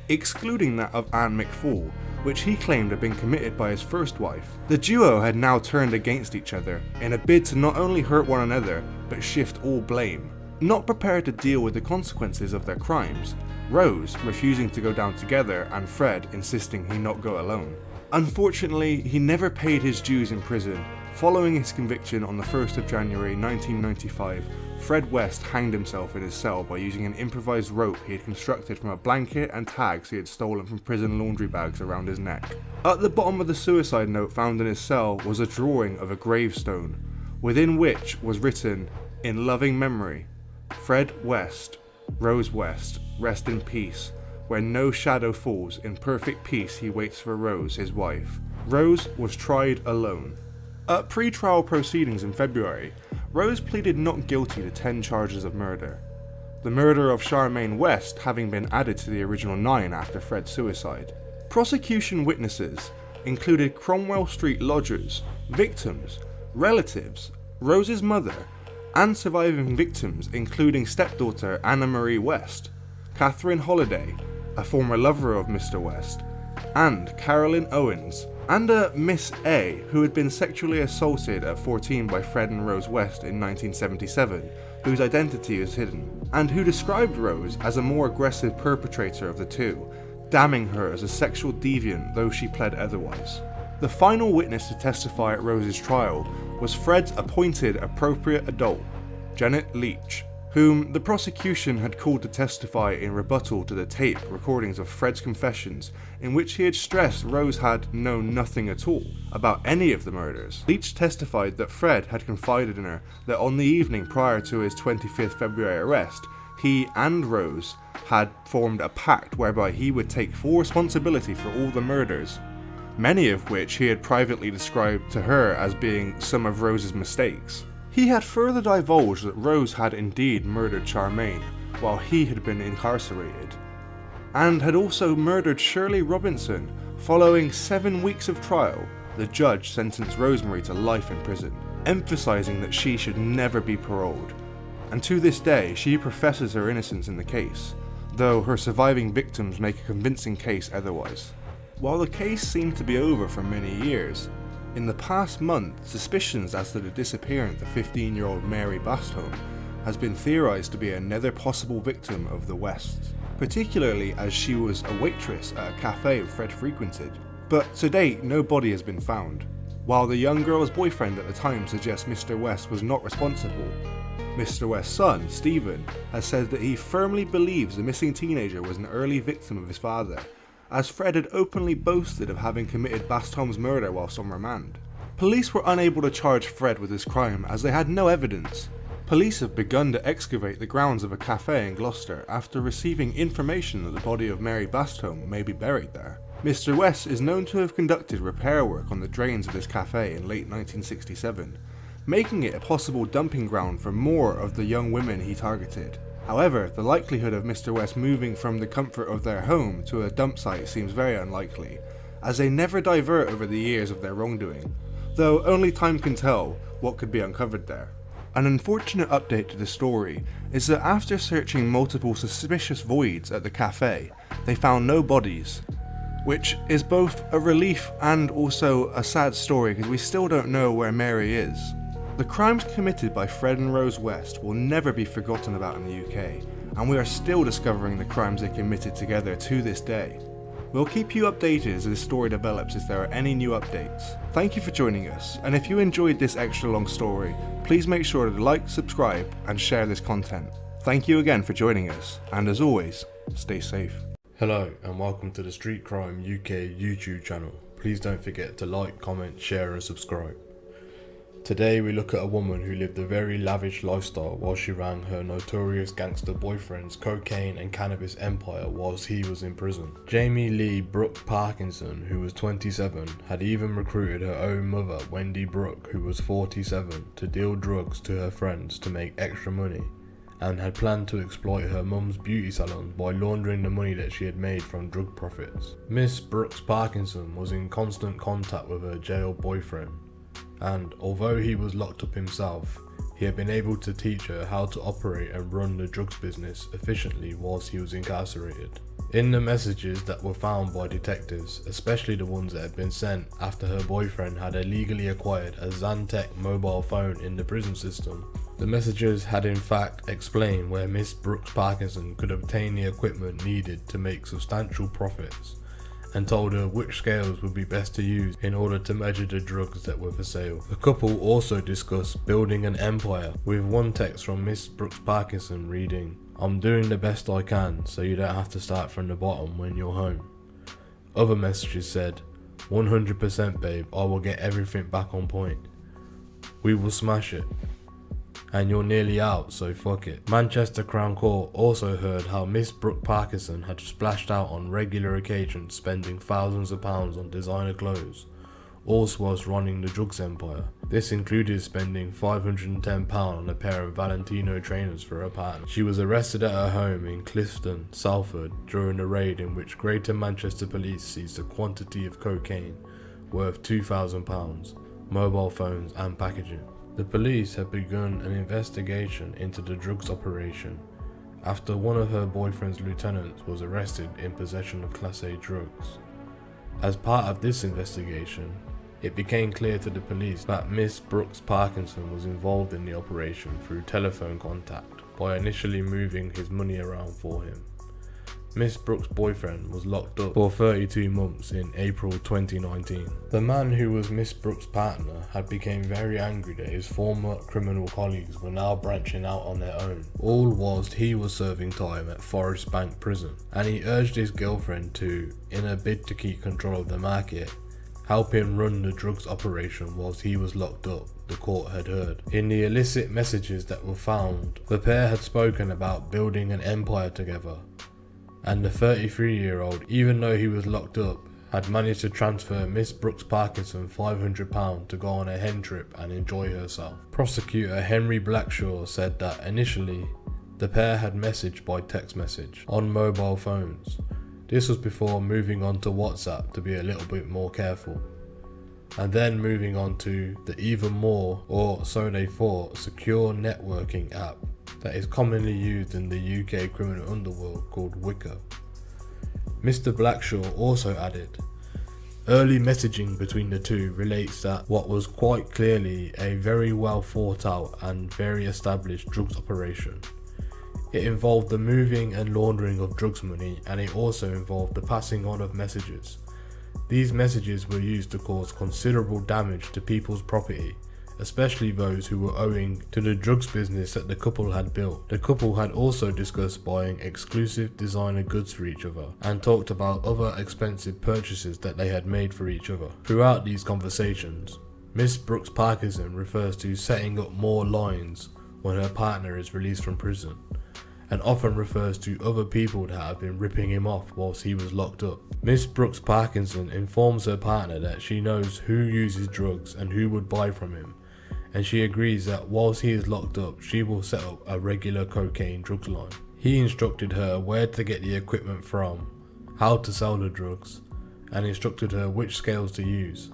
excluding that of Anne McFall, which he claimed had been committed by his first wife. The duo had now turned against each other in a bid to not only hurt one another, but shift all blame. Not prepared to deal with the consequences of their crimes, Rose refusing to go down together and Fred insisting he not go alone. Unfortunately, he never paid his dues in prison. Following his conviction on the 1st of January 1995, Fred West hanged himself in his cell by using an improvised rope he had constructed from a blanket and tags he had stolen from prison laundry bags around his neck. At the bottom of the suicide note found in his cell was a drawing of a gravestone, within which was written, "In loving memory, Fred West, Rose West, rest in peace. Where no shadow falls, in perfect peace he waits for Rose, his wife." Rose was tried alone. At pre-trial proceedings in February, Rose pleaded not guilty to 10 charges of murder, the murder of Charmaine West having been added to the original 9 after Fred's suicide. Prosecution witnesses included Cromwell Street lodgers, victims, relatives, Rose's mother, and surviving victims including stepdaughter Anna Marie West, Catherine Holliday, a former lover of Mr. West, and Carolyn Owens, and a Miss A who had been sexually assaulted at 14 by Fred and Rose West in 1977, whose identity is hidden, and who described Rose as a more aggressive perpetrator of the two, damning her as a sexual deviant though she pled otherwise. The final witness to testify at Rose's trial was Fred's appointed appropriate adult, Janet Leach, whom the prosecution had called to testify in rebuttal to the tape recordings of Fred's confessions, in which he had stressed Rose had known nothing at all about any of the murders. Leach testified that Fred had confided in her that on the evening prior to his 25th February arrest, he and Rose had formed a pact whereby he would take full responsibility for all the murders, many of which he had privately described to her as being some of Rose's mistakes. He had further divulged that Rose had indeed murdered Charmaine while he had been incarcerated, and had also murdered Shirley Robinson. Following 7 weeks of trial, the judge sentenced Rosemary to life in prison, emphasizing that she should never be paroled, and to this day she professes her innocence in the case, though her surviving victims make a convincing case otherwise. While the case seemed to be over for many years, in the past month, suspicions as to the disappearance of 15-year-old Mary Bastholm has been theorized to be another possible victim of the Wests, particularly as she was a waitress at a cafe Fred frequented. But to date, no body has been found, while the young girl's boyfriend at the time suggests Mr. West was not responsible. Mr. West's son, Stephen, has said that he firmly believes the missing teenager was an early victim of his father, as Fred had openly boasted of having committed Bastholm's murder whilst on remand. Police were unable to charge Fred with this crime as they had no evidence. Police have begun to excavate the grounds of a cafe in Gloucester after receiving information that the body of Mary Bastholm may be buried there. Mr. West is known to have conducted repair work on the drains of this cafe in late 1967, making it a possible dumping ground for more of the young women he targeted. However, the likelihood of Mr. West moving from the comfort of their home to a dump site seems very unlikely, as they never divert over the years of their wrongdoing, though only time can tell what could be uncovered there. An unfortunate update to the story is that after searching multiple suspicious voids at the cafe, they found no bodies, which is both a relief and also a sad story because we still don't know where Mary is. The crimes committed by Fred and Rose West will never be forgotten about in the UK, and we are still discovering the crimes they committed together to this day. We'll keep you updated as this story develops if there are any new updates. Thank you for joining us, and if you enjoyed this extra long story, please make sure to like, subscribe, and share this content. Thank you again for joining us, and as always, stay safe. Hello and welcome to the Street Crime UK YouTube channel. Please don't forget to like, comment, share and subscribe. Today we look at a woman who lived a very lavish lifestyle while she ran her notorious gangster boyfriend's cocaine and cannabis empire whilst he was in prison. Jamie Lee Brooke Parkinson, who was 27, had even recruited her own mother, Wendy Brooke, who was 47, to deal drugs to her friends to make extra money, and had planned to exploit her mum's beauty salon by laundering the money that she had made from drug profits. Miss Brooks Parkinson was in constant contact with her jail boyfriend, and although he was locked up himself, he had been able to teach her how to operate and run the drugs business efficiently whilst he was incarcerated. In the messages that were found by detectives, especially the ones that had been sent after her boyfriend had illegally acquired a Xantec mobile phone in the prison system, the messages had in fact explained where Miss Brooks Parkinson could obtain the equipment needed to make substantial profits, and told her which scales would be best to use in order to measure the drugs that were for sale. The couple also discussed building an empire, with one text from Miss Brooks Parkinson reading, "I'm doing the best I can so you don't have to start from the bottom when you're home." Other messages said, "100% babe, I will get everything back on point. We will smash it. And you're nearly out, so fuck it." Manchester Crown Court also heard how Miss Brooke Parkinson had splashed out on regular occasions, spending thousands of pounds on designer clothes, all whilst running the drugs empire. This included spending £510 on a pair of Valentino trainers for her partner. She was arrested at her home in Clifton, Salford, during a raid in which Greater Manchester Police seized a quantity of cocaine worth £2,000, mobile phones and packaging. The police had begun an investigation into the drugs operation after one of her boyfriend's lieutenants was arrested in possession of Class A drugs. As part of this investigation, it became clear to the police that Miss Brooks Parkinson was involved in the operation through telephone contact by initially moving his money around for him. Miss Brooks' boyfriend was locked up for 32 months in April 2019. The man who was Miss Brooks' partner had become very angry that his former criminal colleagues were now branching out on their own, all whilst he was serving time at Forest Bank Prison, and he urged his girlfriend to, in a bid to keep control of the market, help him run the drugs operation whilst he was locked up, the court had heard. In the illicit messages that were found, the pair had spoken about building an empire together, and the 33-year-old, even though he was locked up, had managed to transfer Miss Brooks Parkinson £500 to go on a hen trip and enjoy herself. Prosecutor Henry Blackshaw said that initially, the pair had messaged by text message on mobile phones. This was before moving on to WhatsApp to be a little bit more careful, and then moving on to the even more, or so they thought, secure networking app that is commonly used in the UK criminal underworld called Wicker. Mr. Blackshaw also added, early messaging between the two relates that what was quite clearly a very well thought out and very established drugs operation. It involved the moving and laundering of drugs money, and it also involved the passing on of messages. These messages were used to cause considerable damage to people's property, especially those who were owing to the drugs business that the couple had built. The couple had also discussed buying exclusive designer goods for each other, and talked about other expensive purchases that they had made for each other. Throughout these conversations, Miss Brooks Parkinson refers to setting up more lines when her partner is released from prison, and often refers to other people that have been ripping him off whilst he was locked up. Miss Brooks Parkinson informs her partner that she knows who uses drugs and who would buy from him, and she agrees that whilst he is locked up, she will set up a regular cocaine drugs line. He instructed her where to get the equipment from, how to sell the drugs, and instructed her which scales to use,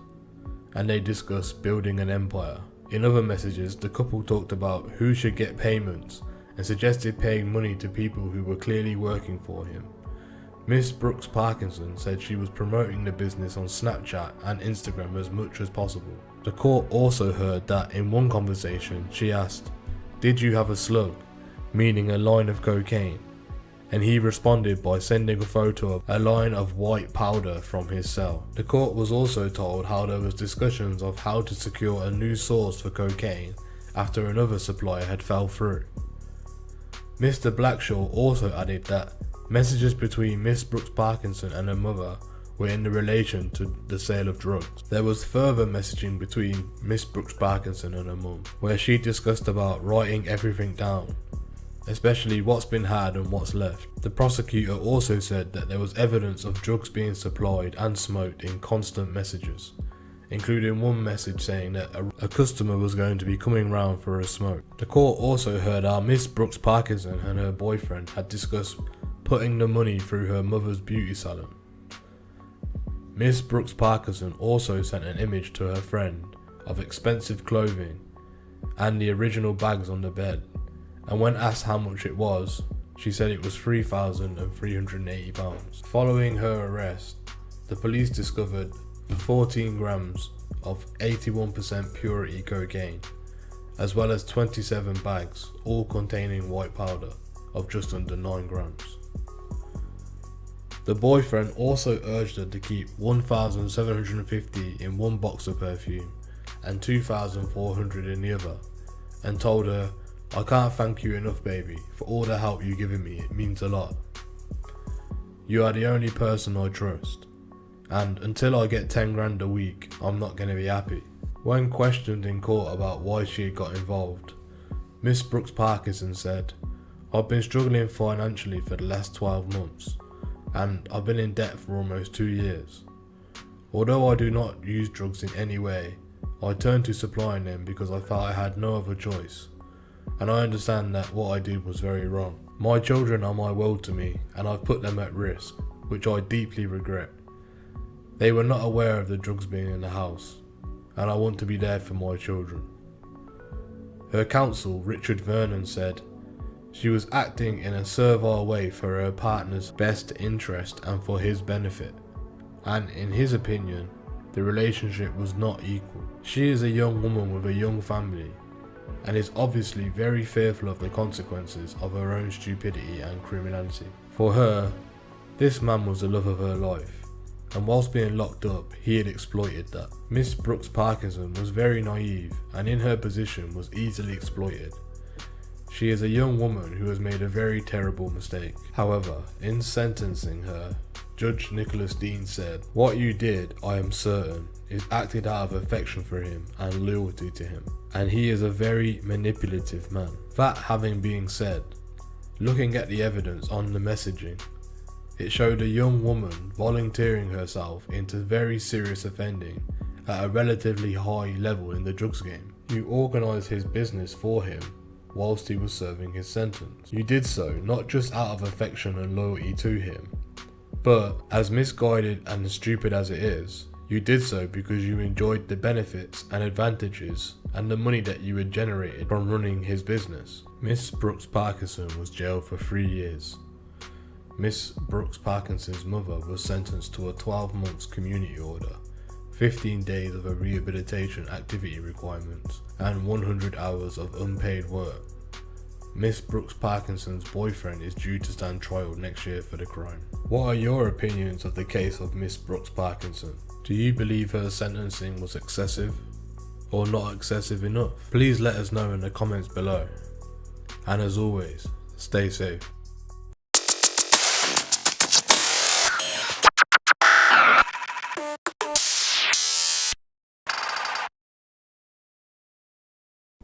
and they discussed building an empire. In other messages, the couple talked about who should get payments and suggested paying money to people who were clearly working for him. Miss Brooks Parkinson said she was promoting the business on Snapchat and Instagram as much as possible. The court also heard that in one conversation she asked, "Did you have a slug?" meaning a line of cocaine, and he responded by sending a photo of a line of white powder from his cell. The court was also told how there was discussions of how to secure a new source for cocaine after another supplier had fell through. Mr. Blackshaw also added that messages between Miss Brooks Parkinson and her mother were in relation to the sale of drugs. There was further messaging between Miss Brooks Parkinson and her mum, where she discussed about writing everything down, especially what's been had and what's left. The prosecutor also said that there was evidence of drugs being supplied and smoked in constant messages, including one message saying that a customer was going to be coming round for a smoke. The court also heard how Miss Brooks Parkinson and her boyfriend had discussed putting the money through her mother's beauty salon. Miss Brooks Parkinson also sent an image to her friend of expensive clothing and the original bags on the bed, and when asked how much it was, she said it was £3,380. Following her arrest, the police discovered 14 grams of 81% purity cocaine, as well as 27 bags, all containing white powder of just under 9 grams. The boyfriend also urged her to keep 1,750 in one box of perfume and 2,400 in the other, and told her, "I can't thank you enough, baby, for all the help you've given me. It means a lot. You are the only person I trust, and until I get 10 grand a week, I'm not going to be happy." When questioned in court about why she had got involved, Miss Brooks Parkinson said, "I've been struggling financially for the last 12 months, and I've been in debt for almost 2 years. Although I do not use drugs in any way, I turned to supplying them because I felt I had no other choice, and I understand that what I did was very wrong. My children are my world to me, and I've put them at risk, which I deeply regret. They were not aware of the drugs being in the house, and I want to be there for my children." Her counsel, Richard Vernon, said, "She was acting in a servile way for her partner's best interest and for his benefit, and in his opinion, the relationship was not equal. She is a young woman with a young family, and is obviously very fearful of the consequences of her own stupidity and criminality. For her, this man was the love of her life, and whilst being locked up, he had exploited that." Miss Brooks Parkinson was very naive, and in her position was easily exploited. She is a young woman who has made a very terrible mistake. However, in sentencing her, Judge Nicholas Dean said, "What you did, I am certain, is acted out of affection for him and loyalty to him, and he is a very manipulative man." That having been said, looking at the evidence on the messaging, it showed a young woman volunteering herself into very serious offending at a relatively high level in the drugs game. You organised his business for him whilst he was serving his sentence. You did so not just out of affection and loyalty to him, but, as misguided and stupid as it is, you did so because you enjoyed the benefits and advantages and the money that you had generated from running his business. Miss Brooks Parkinson was jailed for 3 years. Miss Brooks Parkinson's mother was sentenced to a 12 months community order, 15 days of a rehabilitation activity requirements, and 100 hours of unpaid work. Miss Brooks Parkinson's boyfriend is due to stand trial next year for the crime. What are your opinions of the case of Miss Brooks Parkinson? Do you believe her sentencing was excessive or not excessive enough? Please let us know in the comments below. And as always, stay safe.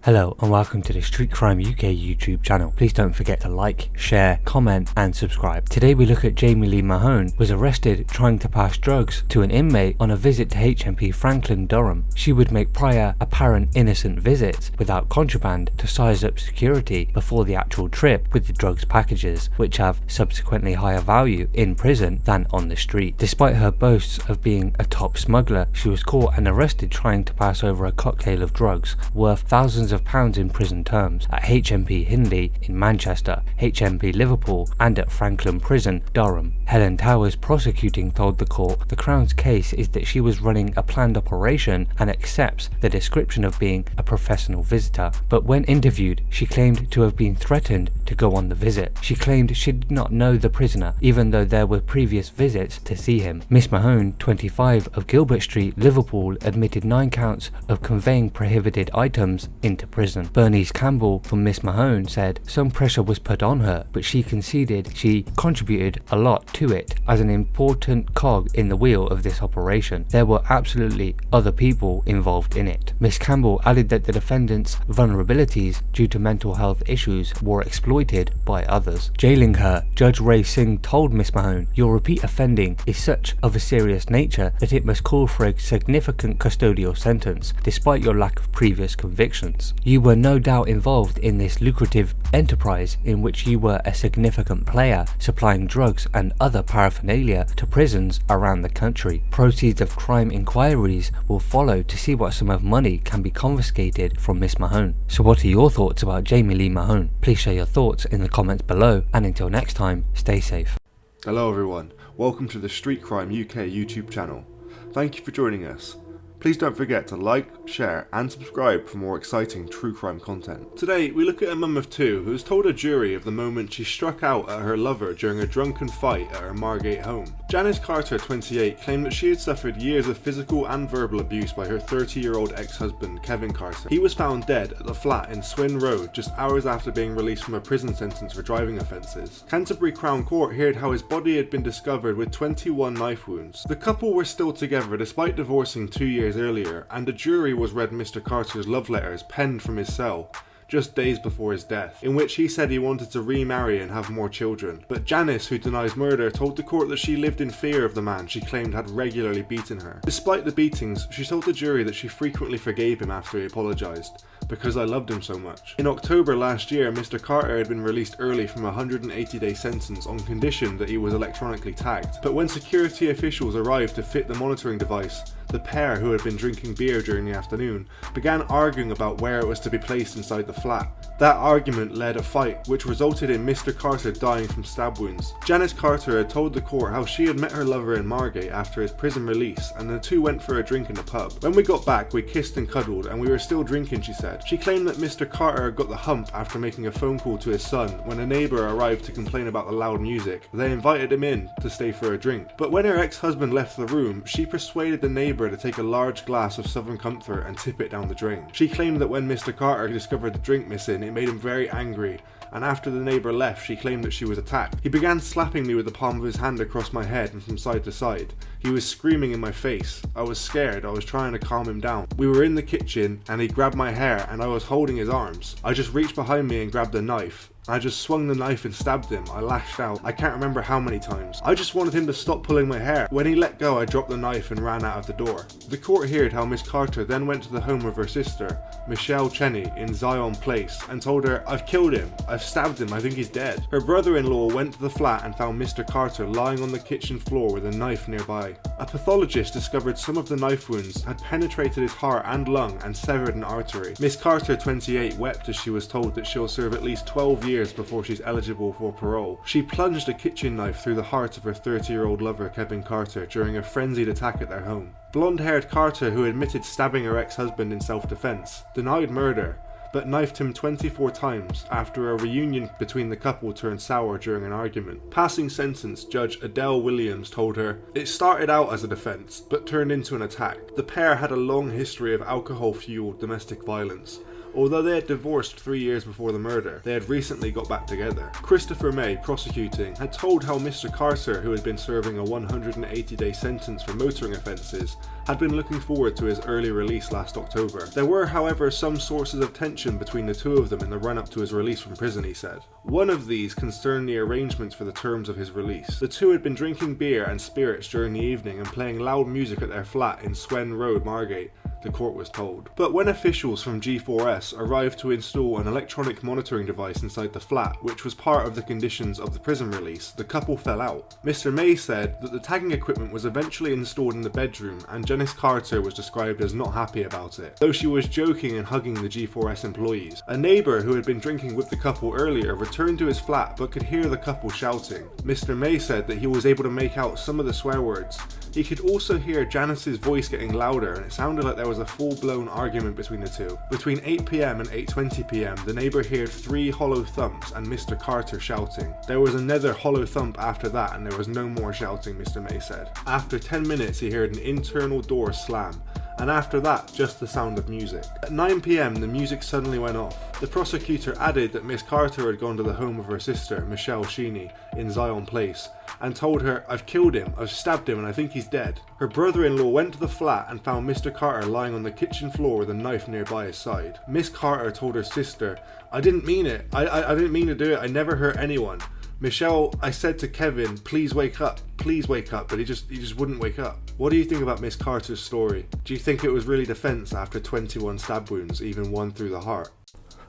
Hello and welcome to the Street Crime UK YouTube channel. Please don't forget to like, share, comment and subscribe. Today we look at Jamie Lee Mahone was arrested trying to pass drugs to an inmate on a visit to HMP Franklin, Durham. She would make prior apparent innocent visits without contraband to size up security before the actual trip with the drugs packages, which have subsequently higher value in prison than on the street. Despite her boasts of being a top smuggler, she was caught and arrested trying to pass over a cocktail of drugs worth thousands of pounds in prison terms at HMP Hindley in Manchester, HMP Liverpool and at Franklin Prison, Durham. Helen Towers prosecuting told the court the Crown's case is that she was running a planned operation and accepts the description of being a professional visitor, but when interviewed she claimed to have been threatened to go on the visit. She claimed she did not know the prisoner even though there were previous visits to see him. Miss Mahone, 25 of Gilbert Street, Liverpool, admitted 9 counts of conveying prohibited items into prison. Bernice Campbell from Miss Mahone said some pressure was put on her, but she conceded she contributed a lot to it as an important cog in the wheel of this operation. There were absolutely other people involved in it. Miss Campbell added that the defendant's vulnerabilities due to mental health issues were exploited by others. Jailing her, Judge Ray Singh told Miss Mahone, "Your repeat offending is such of a serious nature that it must call for a significant custodial sentence, despite your lack of previous convictions. You were no doubt involved in this lucrative enterprise in which you were a significant player, supplying drugs and other paraphernalia to prisons around the country. Proceeds of crime inquiries will follow to see what sum of money can be confiscated from Miss Mahone." So what are your thoughts about Jamie Lee Mahone? Please share your thoughts in the comments below, and until next time, stay safe. Hello everyone, welcome to the Street Crime UK YouTube channel. Thank you for joining us. Please don't forget to like, share and subscribe for more exciting true crime content. Today we look at a mum of 2 who has told a jury of the moment she struck out at her lover during a drunken fight at her Margate home. Janice Carter, 28, claimed that she had suffered years of physical and verbal abuse by her 30-year-old ex-husband Kevin Carter. He was found dead at the flat in Swin Road just hours after being released from a prison sentence for driving offences. Canterbury Crown Court heard how his body had been discovered with 21 knife wounds. The couple were still together despite divorcing 2 years earlier, and the jury was read Mr. Carter's love letters penned from his cell just days before his death, in which he said he wanted to remarry and have more children. But Janice, who denies murder, told the court that she lived in fear of the man she claimed had regularly beaten her. Despite the beatings, she told the jury that she frequently forgave him after he apologised, "because I loved him so much." In October last year, Mr. Carter had been released early from a 180-day sentence on condition that he was electronically tagged. But when security officials arrived to fit the monitoring device, the pair, who had been drinking beer during the afternoon, began arguing about where it was to be placed inside the flat. That argument led a fight, which resulted in Mr. Carter dying from stab wounds. Janice Carter had told the court how she had met her lover in Margate after his prison release, and the two went for a drink in the pub. "When we got back, we kissed and cuddled, and we were still drinking," she said. She claimed that Mr. Carter got the hump after making a phone call to his son when a neighbour arrived to complain about the loud music. They invited him in to stay for a drink. But when her ex-husband left the room, she persuaded the neighbour to take a large glass of Southern Comfort and tip it down the drain. She claimed that when Mr. Carter discovered the drink missing, it made him very angry, and after the neighbour left, she claimed that she was attacked. "He began slapping me with the palm of his hand across my head and from side to side. He was screaming in my face. I was scared. I was trying to calm him down. We were in the kitchen and he grabbed my hair and I was holding his arms. I just reached behind me and grabbed a knife. I just swung the knife and stabbed him. I lashed out. I can't remember how many times. I just wanted him to stop pulling my hair. When he let go, I dropped the knife and ran out of the door." The court heard how Miss Carter then went to the home of her sister, Michelle Cheney, in Zion Place, and told her, "I've killed him. I've stabbed him. I think he's dead." Her brother-in-law went to the flat and found Mr. Carter lying on the kitchen floor with a knife nearby. A pathologist discovered some of the knife wounds had penetrated his heart and lung and severed an artery. Miss Carter, 28, wept as she was told that she'll serve at least 12 years before she's eligible for parole. She plunged a kitchen knife through the heart of her 30-year-old lover Kevin Carter during a frenzied attack at their home. Blonde-haired Carter, who admitted stabbing her ex-husband in self-defense, denied murder, but knifed him 24 times after a reunion between the couple turned sour during an argument. Passing sentence Judge Adele Williams told her, "It started out as a defense, but turned into an attack. The pair had a long history of alcohol-fueled domestic violence. Although they had divorced 3 years before the murder, they had recently got back together. Christopher May, prosecuting, had told how Mr. Carter, who had been serving a 180-day sentence for motoring offences, had been looking forward to his early release last October. There were, however, some sources of tension between the two of them in the run-up to his release from prison, he said. One of these concerned the arrangements for the terms of his release. The two had been drinking beer and spirits during the evening and playing loud music at their flat in Swen Road, Margate, the court was told. But when officials from G4S arrived to install an electronic monitoring device inside the flat, which was part of the conditions of the prison release, the couple fell out. Mr. May said that the tagging equipment was eventually installed in the bedroom, and Janice Carter was described as not happy about it, though she was joking and hugging the G4S employees. A neighbour who had been drinking with the couple earlier returned to his flat but could hear the couple shouting. Mr. May said that he was able to make out some of the swear words. He could also hear Janice's voice getting louder, and it sounded like there was a full-blown argument between the two. Between 8 PM and 8:20 PM, the neighbour heard 3 hollow thumps and Mr. Carter shouting. There was another hollow thump after that, and there was no more shouting, Mr. May said. After 10 minutes, he heard an internal door slam, and after that, just the sound of music. At 9 PM, the music suddenly went off. The prosecutor added that Miss Carter had gone to the home of her sister, Michelle Sheeny, in Zion Place, and told her, "I've killed him, I've stabbed him, and I think he's dead." Her brother-in-law went to the flat and found Mr. Carter lying on the kitchen floor with a knife nearby his side. Miss Carter told her sister, "I didn't mean it, I didn't mean to do it, I never hurt anyone. Michelle, I said to Kevin, please wake up, but he just wouldn't wake up." What do you think about Miss Carter's story? Do you think it was really defence after 21 stab wounds, even one through the heart?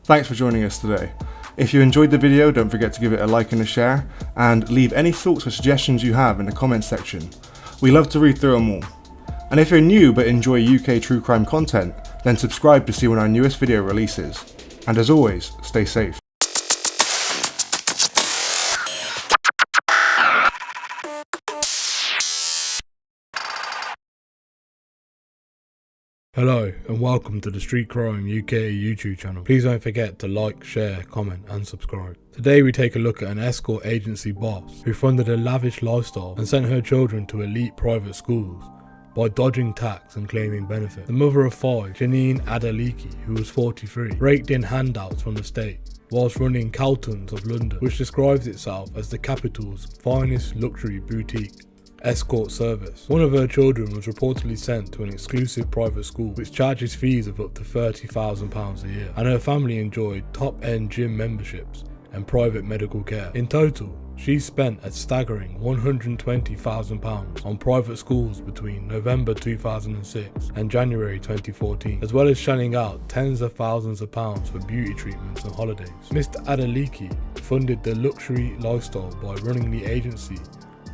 Thanks for joining us today. If you enjoyed the video, don't forget to give it a like and a share, and leave any thoughts or suggestions you have in the comments section. We love to read through them all. And if you're new but enjoy UK true crime content, then subscribe to see when our newest video releases. And as always, stay safe. Hello and welcome to the Street Crime UK YouTube channel. Please don't forget to like, share, comment and subscribe. Today we take a look at an escort agency boss who funded a lavish lifestyle and sent her children to elite private schools by dodging tax and claiming benefit. The mother of 5, Janine Adeleke, who was 43, raked in handouts from the state whilst running Calton's of London, which describes itself as the capital's finest luxury boutique escort service. One of her children was reportedly sent to an exclusive private school which charges fees of up to £30,000 a year, and her family enjoyed top-end gym memberships and private medical care. In total, she spent a staggering £120,000 on private schools between November 2006 and January 2014, as well as shelling out tens of thousands of pounds for beauty treatments and holidays. Mr. Adeleke funded the luxury lifestyle by running the agency,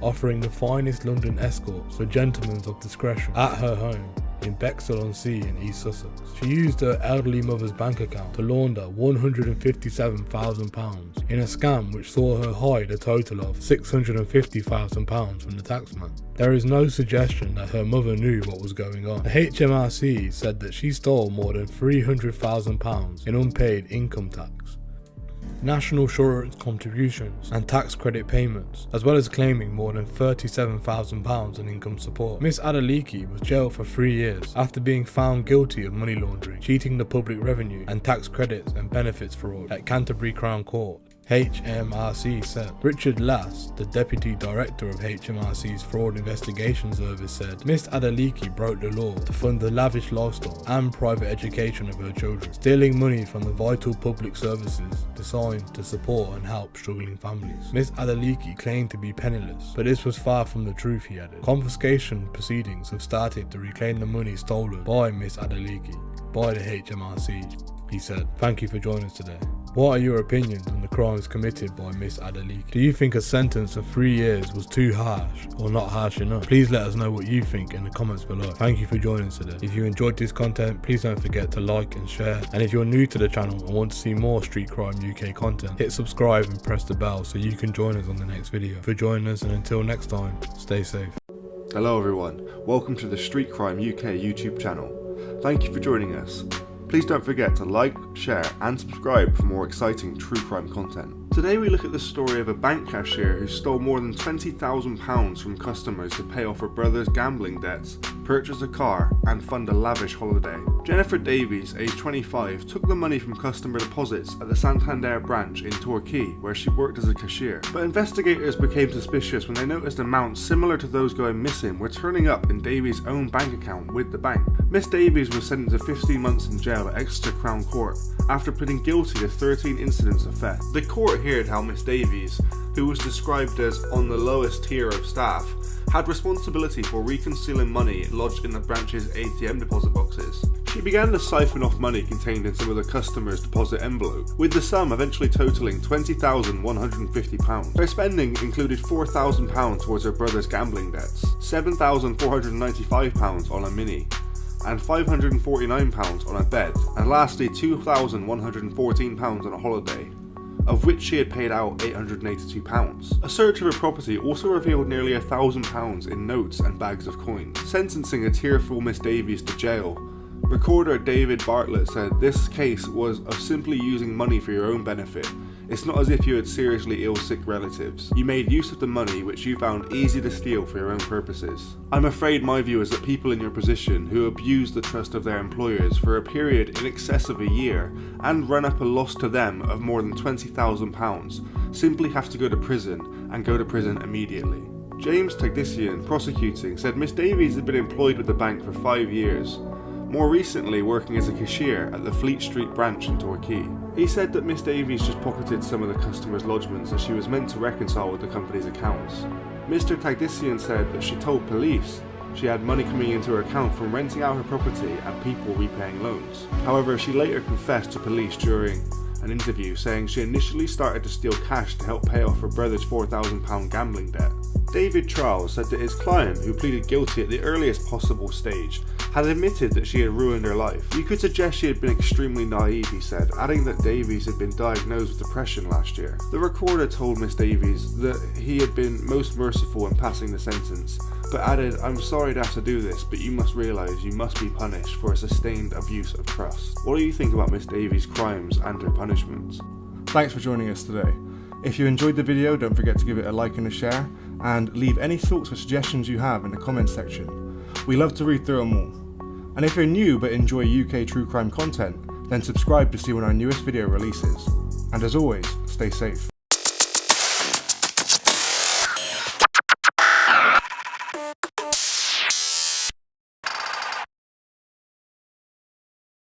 offering the finest London escorts for gentlemen of discretion at her home in Bexhill-on-Sea in East Sussex. She used her elderly mother's bank account to launder £157,000 in a scam which saw her hide a total of £650,000 from the taxman. There is no suggestion that her mother knew what was going on. The HMRC said that she stole more than £300,000 in unpaid income tax, national insurance contributions and tax credit payments, as well as claiming more than £37,000 in income support. Miss Adeleke was jailed for 3 years after being found guilty of money laundering, cheating the public revenue and tax credits and benefits fraud at Canterbury Crown Court. HMRC said. Richard Lass, the Deputy Director of HMRC's Fraud Investigation Service, said Miss Adeleke broke the law to fund the lavish lifestyle and private education of her children, stealing money from the vital public services designed to support and help struggling families. Miss Adeleke claimed to be penniless, but this was far from the truth, he added. Confiscation proceedings have started to reclaim the money stolen by Miss Adeleke by the HMRC, he said. Thank you for joining us today. What are your opinions on the crimes committed by Miss Adeleke? Do you think a sentence of 3 years was too harsh or not harsh enough? Please let us know what you think in the comments below. Thank you for joining us today. If you enjoyed this content, please don't forget to like and share. And if you're new to the channel and want to see more Street Crime UK content, hit subscribe and press the bell so you can join us on the next video. For joining us, and until next time, stay safe. Hello everyone, welcome to the Street Crime UK YouTube channel. Thank you for joining us. Please don't forget to like, share and subscribe for more exciting true crime content. Today we look at the story of a bank cashier who stole more than £20,000 from customers to pay off her brother's gambling debts, purchase a car, and fund a lavish holiday. Jennifer Davies, aged 25, took the money from customer deposits at the Santander branch in Torquay, where she worked as a cashier. But investigators became suspicious when they noticed amounts similar to those going missing were turning up in Davies' own bank account with the bank. Miss Davies was sentenced to 15 months in jail at Exeter Crown Court after pleading guilty to 13 incidents of theft. The court heard how Miss Davies, who was described as on the lowest tier of staff, had responsibility for reconcealing money lodged in the branch's ATM deposit boxes. She began to siphon off money contained in some of the customers' deposit envelope, with the sum eventually totalling £20,150. Her spending included £4,000 towards her brother's gambling debts, £7,495 on a mini, and £549 on a bed, and lastly £2,114 on a holiday, of which she had paid out £882. A search of her property also revealed nearly £1,000 in notes and bags of coins, sentencing a tearful Miss Davies to jail. Recorder David Bartlett said, "This case was of simply using money for your own benefit. It's not as if you had seriously ill sick relatives. You made use of the money which you found easy to steal for your own purposes. I'm afraid my view is that people in your position who abuse the trust of their employers for a period in excess of a year and run up a loss to them of more than £20,000 simply have to go to prison and go to prison immediately." James Tagdisian, prosecuting, said Miss Davies had been employed with the bank for 5 years, more recently working as a cashier at the Fleet Street branch in Torquay. He said that Miss Davies just pocketed some of the customers' lodgements that she was meant to reconcile with the company's accounts. Mr. Tagdisian said that she told police she had money coming into her account from renting out her property and people repaying loans. However, she later confessed to police during an interview, saying she initially started to steal cash to help pay off her brother's £4,000 gambling debt. David Trowell said that his client, who pleaded guilty at the earliest possible stage, had admitted that she had ruined her life. You could suggest she had been extremely naive, he said, adding that Davies had been diagnosed with depression last year. The recorder told Miss Davies that he had been most merciful in passing the sentence, but added, "I'm sorry to have to do this, but you must realise you must be punished for a sustained abuse of trust." What do you think about Miss Davies' crimes and her punishments? Thanks for joining us today. If you enjoyed the video, don't forget to give it a like and a share, and leave any thoughts or suggestions you have in the comments section. We love to read through them all. And if you're new but enjoy UK true crime content, then subscribe to see when our newest video releases. And as always, stay safe.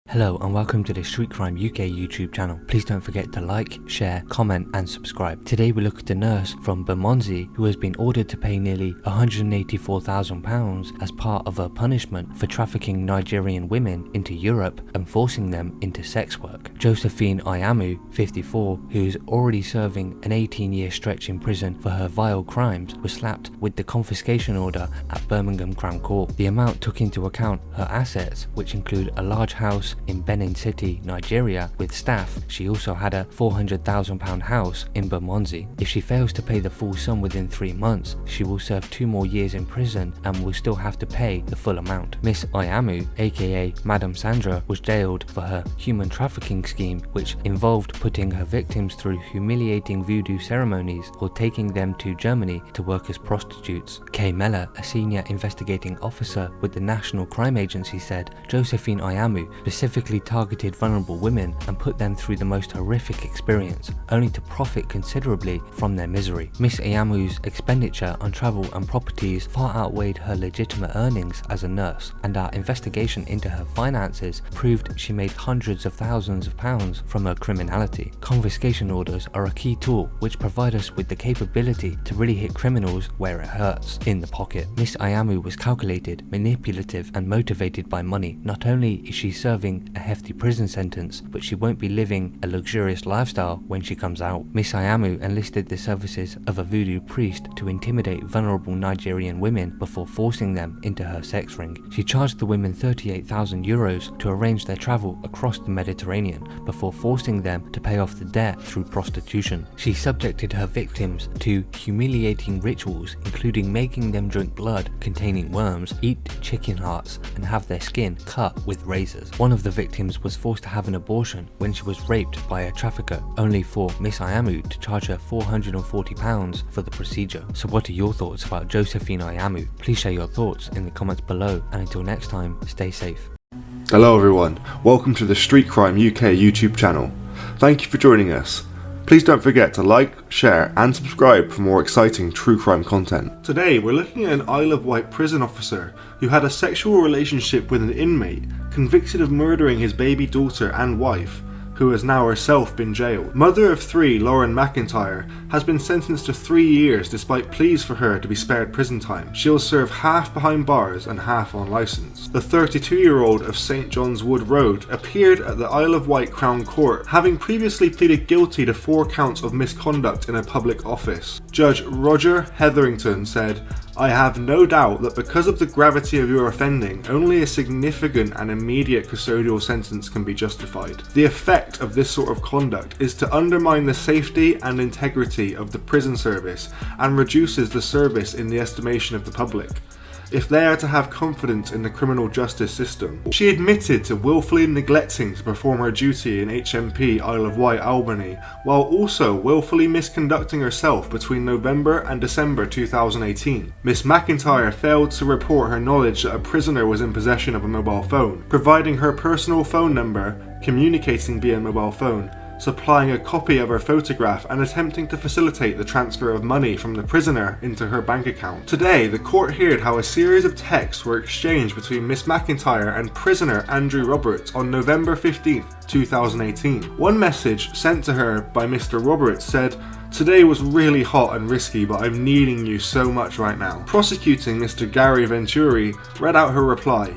Hello and welcome to the Street Crime UK YouTube channel. Please don't forget to like, share, comment and subscribe. Today we look at a nurse from Bermondsey who has been ordered to pay nearly £184,000 as part of her punishment for trafficking Nigerian women into Europe and forcing them into sex work. Josephine Ayamu, 54, who is already serving an 18-year stretch in prison for her vile crimes, was slapped with the confiscation order at Birmingham Crown Court. The amount took into account her assets, which include a large house in Benin City, Nigeria, with staff. She also had a £400,000 house in Bermondsey. If she fails to pay the full sum within 3 months, she will serve 2 more years in prison and will still have to pay the full amount. Miss Ayamu, aka Madam Sandra, was jailed for her human trafficking scheme, which involved putting her victims through humiliating voodoo ceremonies or taking them to Germany to work as prostitutes. Kay Meller, a senior investigating officer with the National Crime Agency, said Josephine Ayamu specifically targeted vulnerable women and put them through the most horrific experience, only to profit considerably from their misery. Miss Ayamu's expenditure on travel and properties far outweighed her legitimate earnings as a nurse, and our investigation into her finances proved she made hundreds of thousands of pounds from her criminality. Confiscation orders are a key tool which provide us with the capability to really hit criminals where it hurts, in the pocket. Miss Ayamu was calculated, manipulative and motivated by money. Not only is she serving a hefty prison sentence, but she won't be living a luxurious lifestyle when she comes out. Miss Ayamu enlisted the services of a voodoo priest to intimidate vulnerable Nigerian women before forcing them into her sex ring. She charged the women €38,000 to arrange their travel across the Mediterranean before forcing them to pay off the debt through prostitution. She subjected her victims to humiliating rituals, including making them drink blood containing worms, eat chicken hearts, and have their skin cut with razors. One of the the victims was forced to have an abortion when she was raped by a trafficker, only for Miss Ayamu to charge her £440 for the procedure. So what are your thoughts about Josephine Ayamu? Please share your thoughts in the comments below, and until next time, stay safe. Hello everyone, welcome to the Street Crime UK YouTube channel. Thank you for joining us. Please don't forget to like, share and subscribe for more exciting true crime content. Today we're looking at an Isle of Wight prison officer who had a sexual relationship with an inmate convicted of murdering his baby daughter and wife, who has now herself been jailed. Mother of three, Lauren McIntyre, has been sentenced to 3 years despite pleas for her to be spared prison time. She'll serve half behind bars and half on licence. The 32-year-old of St John's Wood Road appeared at the Isle of Wight Crown Court, having previously pleaded guilty to 4 counts of misconduct in a public office. Judge Roger Hetherington said, "I have no doubt that because of the gravity of your offending, only a significant and immediate custodial sentence can be justified. The effect of this sort of conduct is to undermine the safety and integrity of the prison service and reduces the service in the estimation of the public, if they are to have confidence in the criminal justice system." She admitted to willfully neglecting to perform her duty in HMP Isle of Wight, Albany, while also willfully misconducting herself between November and December 2018. Miss McIntyre failed to report her knowledge that a prisoner was in possession of a mobile phone, providing her personal phone number, communicating via mobile phone, supplying a copy of her photograph and attempting to facilitate the transfer of money from the prisoner into her bank account. Today, the court heard how a series of texts were exchanged between Miss McIntyre and prisoner Andrew Roberts on November 15, 2018. One message sent to her by Mr. Roberts said, "Today was really hot and risky, but I'm needing you so much right now." Prosecuting Mr. Gary Venturi read out her reply.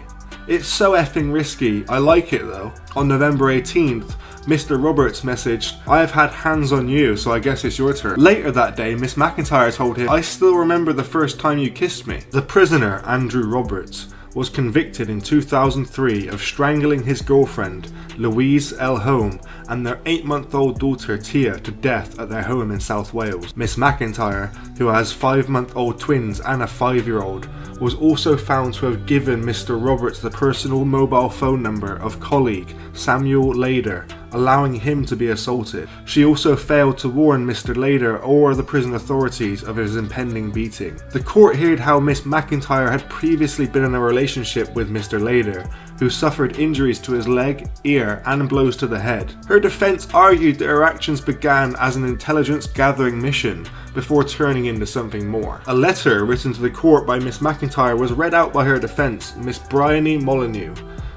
"It's so effing risky, I like it though." On November 18th, Mr. Roberts messaged, "I have had hands on you, so I guess it's your turn." Later that day, Miss McIntyre told him, "I still remember the first time you kissed me." The prisoner, Andrew Roberts, was convicted in 2003 of strangling his girlfriend, Louise L. Home, and their 8-month-old daughter, Tia, to death at their home in South Wales. Miss McIntyre, who has 5-month-old twins and a 5-year-old, was also found to have given Mr. Roberts the personal mobile phone number of colleague Samuel Lader, allowing him to be assaulted. She also failed to warn Mr. Lader or the prison authorities of his impending beating. The court heard how Miss McIntyre had previously been in a relationship with Mr. Lader, who suffered injuries to his leg, ear, and blows to the head. Her defense argued that her actions began as an intelligence gathering mission before turning into something more. A letter written to the court by Miss McIntyre was read out by her defense, Miss Bryony Molyneux.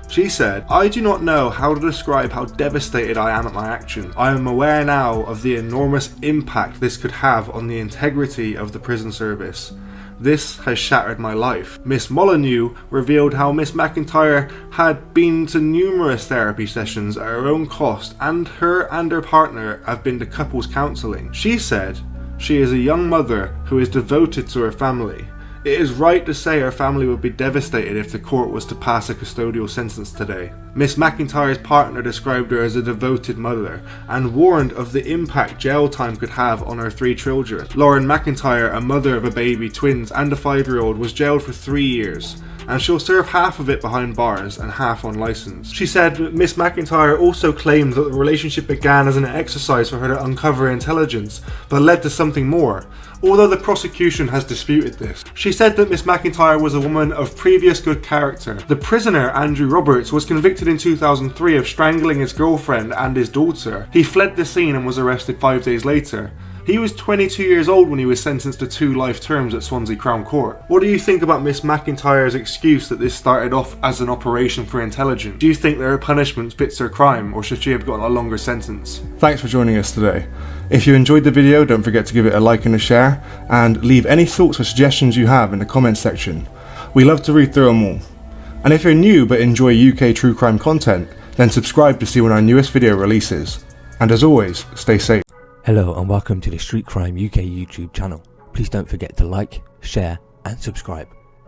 She said, "I do not know how to describe how devastated I am at my action. I am aware now of the enormous impact this could have on the integrity of the prison service. This has shattered my life." Miss Molyneux revealed how Miss McIntyre had been to numerous therapy sessions at her own cost, and her partner have been to couples counselling. She said, "She is a young mother who is devoted to her family. It is right to say her family would be devastated if the court was to pass a custodial sentence today." Miss McIntyre's partner described her as a devoted mother and warned of the impact jail time could have on her 3 children. Lauren McIntyre, a mother of a baby, twins and a 5-year-old, was jailed for 3 years, and she'll serve half of it behind bars and half on licence. She said Miss McIntyre also claimed that the relationship began as an exercise for her to uncover intelligence, but led to something more, although the prosecution has disputed this. She said that Miss McIntyre was a woman of previous good character. The prisoner, Andrew Roberts, was convicted in 2003 of strangling his girlfriend and his daughter. He fled the scene and was arrested 5 days later. He was 22 years old when he was sentenced to 2 life terms at Swansea Crown Court. What do you think about Miss McIntyre's excuse that this started off as an operation for intelligence? Do you think that her punishment fits her crime, or should she have gotten a longer sentence? Thanks for joining us today. If you enjoyed the video, don't forget to give it a like and a share, and leave any thoughts or suggestions you have in the comments section. We love to read through them all. And if you're new but enjoy UK true crime content, then subscribe to see when our newest video releases. And as always, stay safe. Hello and welcome to the Street Crime UK YouTube channel. Please don't forget to like, share and subscribe.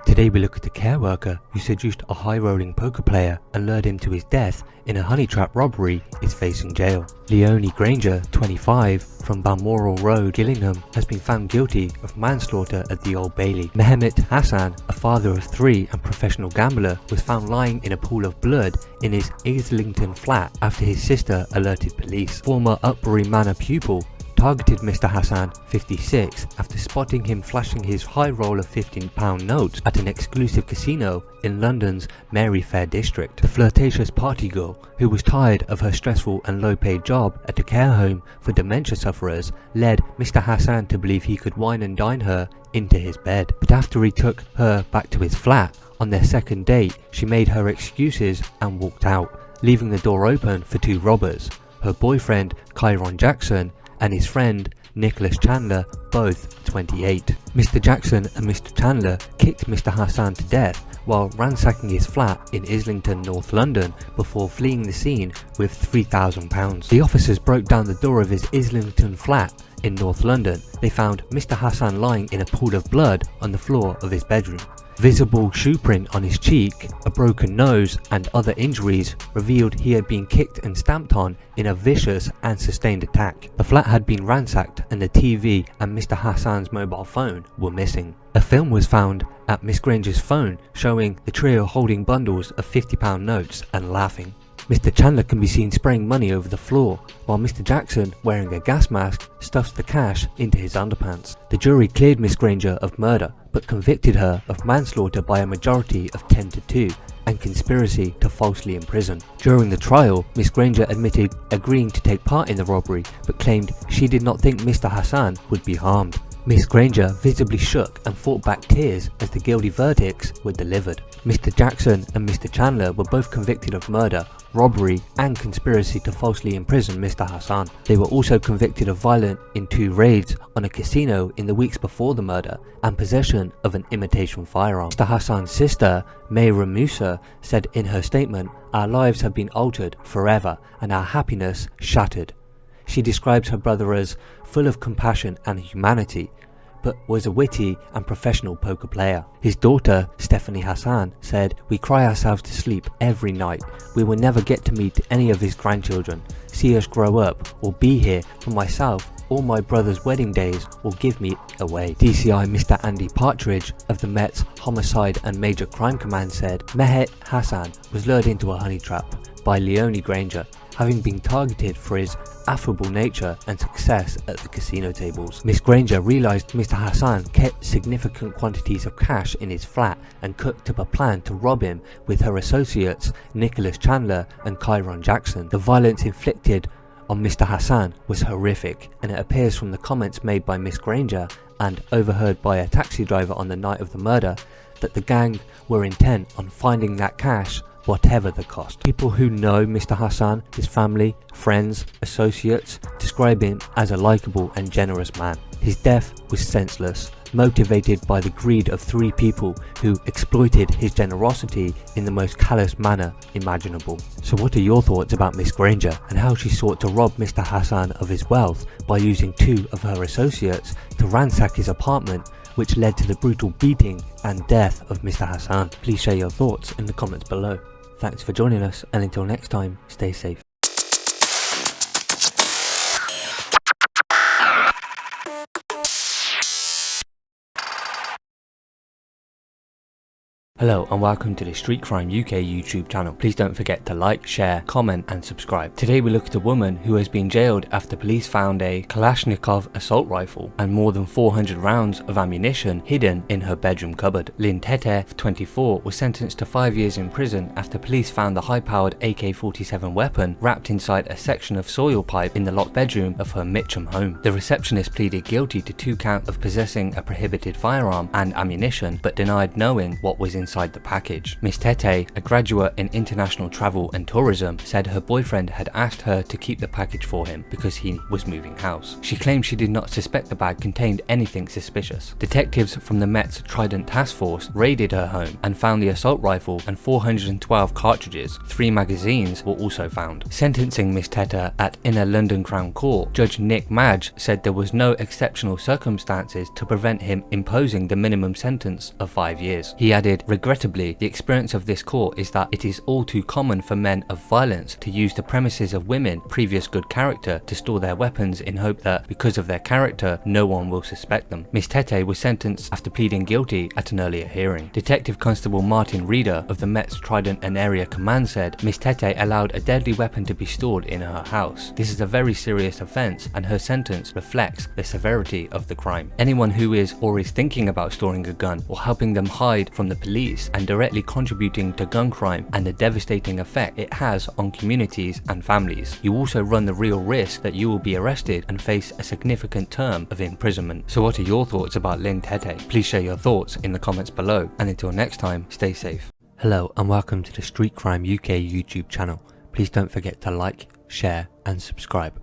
Today we look at a care worker who seduced a high-rolling poker player and lured him to his death in a honey trap robbery is facing jail. Leonie Granger, 25, from Balmoral Road, Gillingham, has been found guilty of manslaughter at the Old Bailey. Mehmet Hassan, a father of 3 and professional gambler, was found lying in a pool of blood in his Islington flat after his sister alerted police. Former Upbury Manor pupil targeted Mr. Hassan, 56, after spotting him flashing his high roll of £15 notes at an exclusive casino in London's Mayfair district. The flirtatious party girl, who was tired of her stressful and low-paid job at a care home for dementia sufferers, led Mr. Hassan to believe he could wine and dine her into his bed. But after he took her back to his flat on their second date, she made her excuses and walked out, leaving the door open for 2 robbers, her boyfriend Kyron Jackson and his friend Nicholas Chandler, both 28. Mr. Jackson and Mr. Chandler kicked Mr. Hassan to death while ransacking his flat in Islington, North London, before fleeing the scene with £3,000. The officers broke down the door of his Islington flat in North London. They found Mr. Hassan lying in a pool of blood on the floor of his bedroom. Visible shoe print on his cheek, a broken nose and other injuries revealed he had been kicked and stamped on in a vicious and sustained attack. The flat had been ransacked and the TV and Mr. Hassan's mobile phone were missing. A film was found at Miss Granger's phone showing the trio holding bundles of £50 notes and laughing. Mr. Chandler can be seen spraying money over the floor, while Mr. Jackson, wearing a gas mask, stuffs the cash into his underpants. The jury cleared Miss Granger of murder, but convicted her of manslaughter by a majority of 10 to 2 and conspiracy to falsely imprison. During the trial, Miss Granger admitted agreeing to take part in the robbery, but claimed she did not think Mr. Hassan would be harmed. Miss Granger visibly shook and fought back tears as the guilty verdicts were delivered. Mr. Jackson and Mr. Chandler were both convicted of murder, robbery and conspiracy to falsely imprison Mr. Hassan. They were also convicted of violence in 2 raids on a casino in the weeks before the murder and possession of an imitation firearm. Mr. Hassan's sister, Mayra Musa, said in her statement, "Our lives have been altered forever and our happiness shattered." She describes her brother as full of compassion and humanity, but was a witty and professional poker player. His daughter, Stephanie Hassan, said, "We cry ourselves to sleep every night. We will never get to meet any of his grandchildren, see us grow up, or be here for myself or my brother's wedding days, or give me away." DCI Mr. Andy Partridge of the Met's Homicide and Major Crime Command said, Mehmet Hassan was lured into a honey trap by Leonie Granger, having been targeted for his affable nature and success at the casino tables. Miss Granger realised Mr. Hassan kept significant quantities of cash in his flat and cooked up a plan to rob him with her associates Nicholas Chandler and Kyron Jackson. The violence inflicted on Mr. Hassan was horrific, and it appears from the comments made by Miss Granger and overheard by a taxi driver on the night of the murder that the gang were intent on finding that cash whatever the cost. People who know Mr. Hassan, his family, friends, associates, describe him as a likeable and generous man. His death was senseless, motivated by the greed of 3 people who exploited his generosity in the most callous manner imaginable. So what are your thoughts about Miss Granger and how she sought to rob Mr. Hassan of his wealth by using 2 of her associates to ransack his apartment, which led to the brutal beating and death of Mr. Hassan? Please share your thoughts in the comments below. Thanks for joining us, and until next time, stay safe. Hello and welcome to the Street Crime UK YouTube channel. Please don't forget to like, share, comment and subscribe. Today we look at a woman who has been jailed after police found a Kalashnikov assault rifle and more than 400 rounds of ammunition hidden in her bedroom cupboard. Lynn Tete, 24, was sentenced to 5 years in prison after police found the high-powered AK-47 weapon wrapped inside a section of soil pipe in the locked bedroom of her Mitcham home. The receptionist pleaded guilty to 2 counts of possessing a prohibited firearm and ammunition, but denied knowing what was inside inside the package. Miss Tete, a graduate in international travel and tourism, said her boyfriend had asked her to keep the package for him because he was moving house. She claimed she did not suspect the bag contained anything suspicious. Detectives from the Met's Trident Task Force raided her home and found the assault rifle and 412 cartridges. 3 magazines were also found. Sentencing Miss Tete at Inner London Crown Court, Judge Nick Madge said there was no exceptional circumstances to prevent him imposing the minimum sentence of 5 years. He added, "Regrettably, the experience of this court is that it is all too common for men of violence to use the premises of women previous good character to store their weapons in hope that, because of their character, no one will suspect them." Miss Tete was sentenced after pleading guilty at an earlier hearing. Detective Constable Martin Reeder of the Met's Trident and Area Command said Miss Tete allowed a deadly weapon to be stored in her house. This is a very serious offence and her sentence reflects the severity of the crime. Anyone who is or is thinking about storing a gun or helping them hide from the police and directly contributing to gun crime and the devastating effect it has on communities and families. You also run the real risk that you will be arrested and face a significant term of imprisonment. So what are your thoughts about Lynn Tete? Please share your thoughts in the comments below, and until next time, stay safe. Hello and welcome to the Street Crime UK YouTube channel. Please don't forget to like, share and subscribe.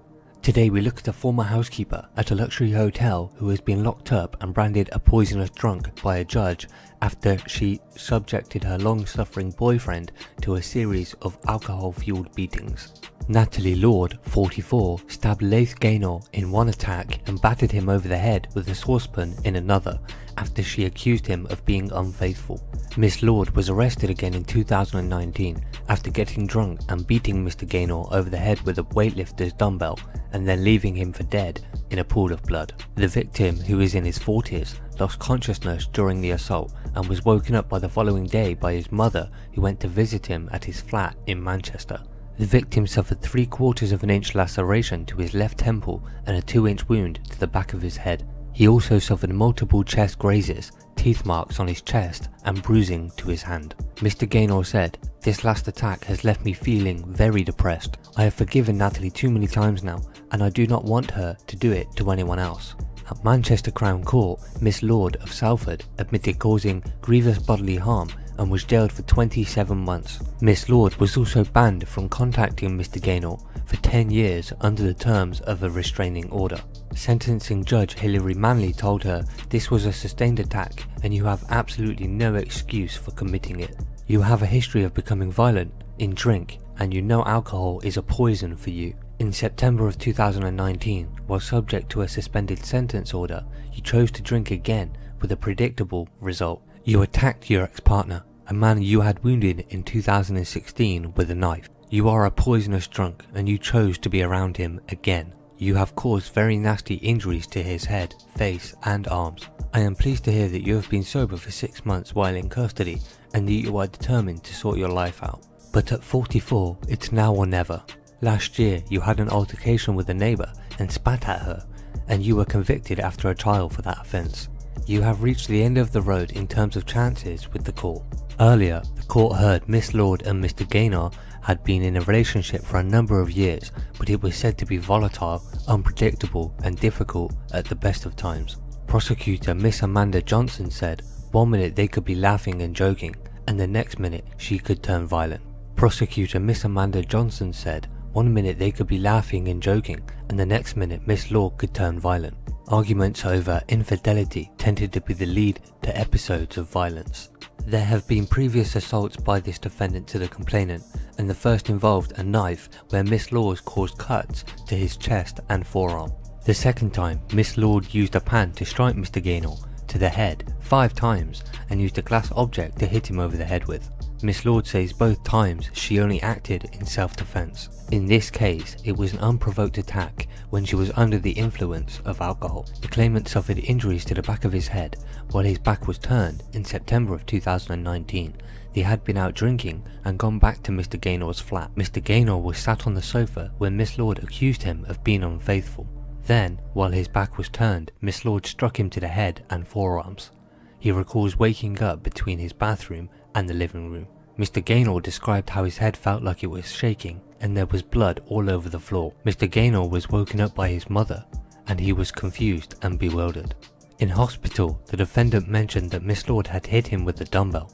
Today we look at a former housekeeper at a luxury hotel who has been locked up and branded a poisonous drunk by a judge after she subjected her long-suffering boyfriend to a series of alcohol-fueled beatings. Natalie Lord, 44, stabbed Laith Gaynor in one attack and battered him over the head with a saucepan in another after she accused him of being unfaithful. Miss Lord was arrested again in 2019 after getting drunk and beating Mr. Gaynor over the head with a weightlifter's dumbbell and then leaving him for dead in a pool of blood. The victim, who is in his 40s, lost consciousness during the assault and was woken up by the following day by his mother, who went to visit him at his flat in Manchester. The victim suffered 3/4 of an inch laceration to his left temple and a 2-inch wound to the back of his head. He also suffered multiple chest grazes, teeth marks on his chest and bruising to his hand. Mr. Gaynor said, "This last attack has left me feeling very depressed. I have forgiven Natalie too many times now and I do not want her to do it to anyone else." At Manchester Crown Court, Miss Lord of Salford admitted causing grievous bodily harm and was jailed for 27 months. Miss Lord was also banned from contacting Mr. Gaynor for 10 years under the terms of a restraining order. Sentencing Judge Hilary Manley told her, "This was a sustained attack and you have absolutely no excuse for committing it. You have a history of becoming violent in drink and you know alcohol is a poison for you. In September of 2019, while subject to a suspended sentence order, you chose to drink again with a predictable result. You attacked your ex-partner, a man you had wounded in 2016 with a knife. You are a poisonous drunk and you chose to be around him again. You have caused very nasty injuries to his head, face and arms. I am pleased to hear that you have been sober for 6 months while in custody and that you are determined to sort your life out. But at 44, it's now or never. Last year, you had an altercation with a neighbour and spat at her, and you were convicted after a trial for that offence. You have reached the end of the road in terms of chances with the court. Earlier, the court heard Miss Lord and Mr. Gaynor had been in a relationship for a number of years, but it was said to be volatile, unpredictable and difficult at the best of times. Prosecutor Miss Amanda Johnson said, "One minute they could be laughing and joking, and the next minute she could turn violent." Prosecutor Miss Amanda Johnson said, "One minute they could be laughing and joking, and the next minute Miss Lord could turn violent." Arguments over infidelity tended to be the lead to episodes of violence. There have been previous assaults by this defendant to the complainant, and the first involved a knife where Miss Lord caused cuts to his chest and forearm. The second time, Miss Lord used a pan to strike Mr. Gaynor to the head 5 times and used a glass object to hit him over the head with. Miss Lord says both times she only acted in self-defense. In this case, it was an unprovoked attack when she was under the influence of alcohol. The claimant suffered injuries to the back of his head while his back was turned in September of 2019. They had been out drinking and gone back to Mr. Gaynor's flat. Mr. Gaynor was sat on the sofa when Miss Lord accused him of being unfaithful. Then, while his back was turned, Miss Lord struck him to the head and forearms. He recalls waking up between his bathroom and the living room. Mr. Gaynor described how his head felt like it was shaking and there was blood all over the floor. Mr. Gaynor was woken up by his mother and he was confused and bewildered. In hospital, the defendant mentioned that Miss Lord had hit him with a dumbbell.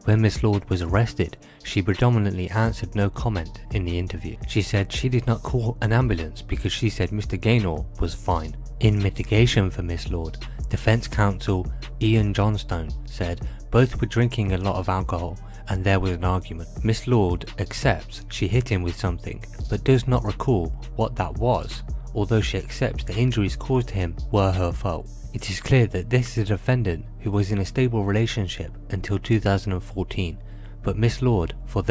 When Miss Lord was arrested, she predominantly answered no comment in the interview. She said she did not call an ambulance because she said Mr. Gaynor was fine. In mitigation for Miss Lord, defense counsel Ian Johnstone said both were drinking a lot of alcohol and there was an argument. Miss Lord accepts she hit him with something, but does not recall what that was, although she accepts the injuries caused to him were her fault. It is clear that this is a defendant who was in a stable relationship until 2014, but Miss Lord, for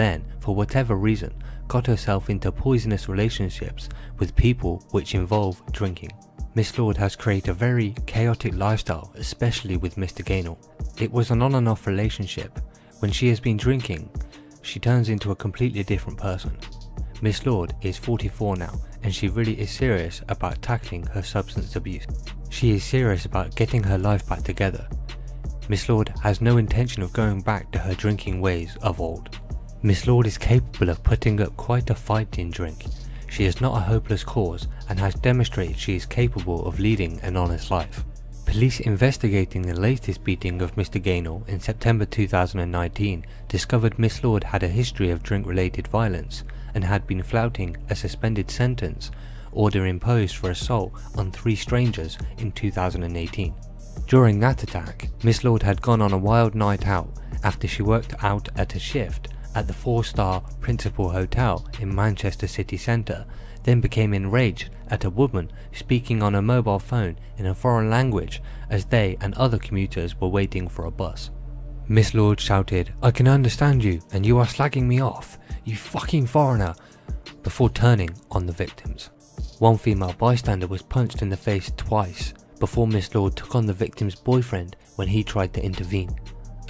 whatever reason, got herself into poisonous relationships with people which involve drinking. Miss Lord has created a very chaotic lifestyle, especially with Mr. Gaynor. It was an on and off relationship. When she has been drinking, she turns into a completely different person. Miss Lord is 44 now, and she really is serious about tackling her substance abuse. She is serious about getting her life back together. Miss Lord has no intention of going back to her drinking ways of old. Miss Lord is capable of putting up quite a fight in drink. She is not a hopeless cause and has demonstrated she is capable of leading an honest life. Police investigating the latest beating of Mr. Gaynor in September 2019 discovered Miss Lord had a history of drink-related violence and had been flouting a suspended sentence order imposed for assault on 3 strangers in 2018. During that attack, Miss Lord had gone on a wild night out after she worked out at a shift at the 4-star Principal Hotel in Manchester city centre, then became enraged at a woman speaking on a mobile phone in a foreign language as they and other commuters were waiting for a bus. Miss Lord shouted, "I can understand you and you are slagging me off, you fucking foreigner," before turning on the victims. One female bystander was punched in the face twice before Miss Lord took on the victim's boyfriend when he tried to intervene.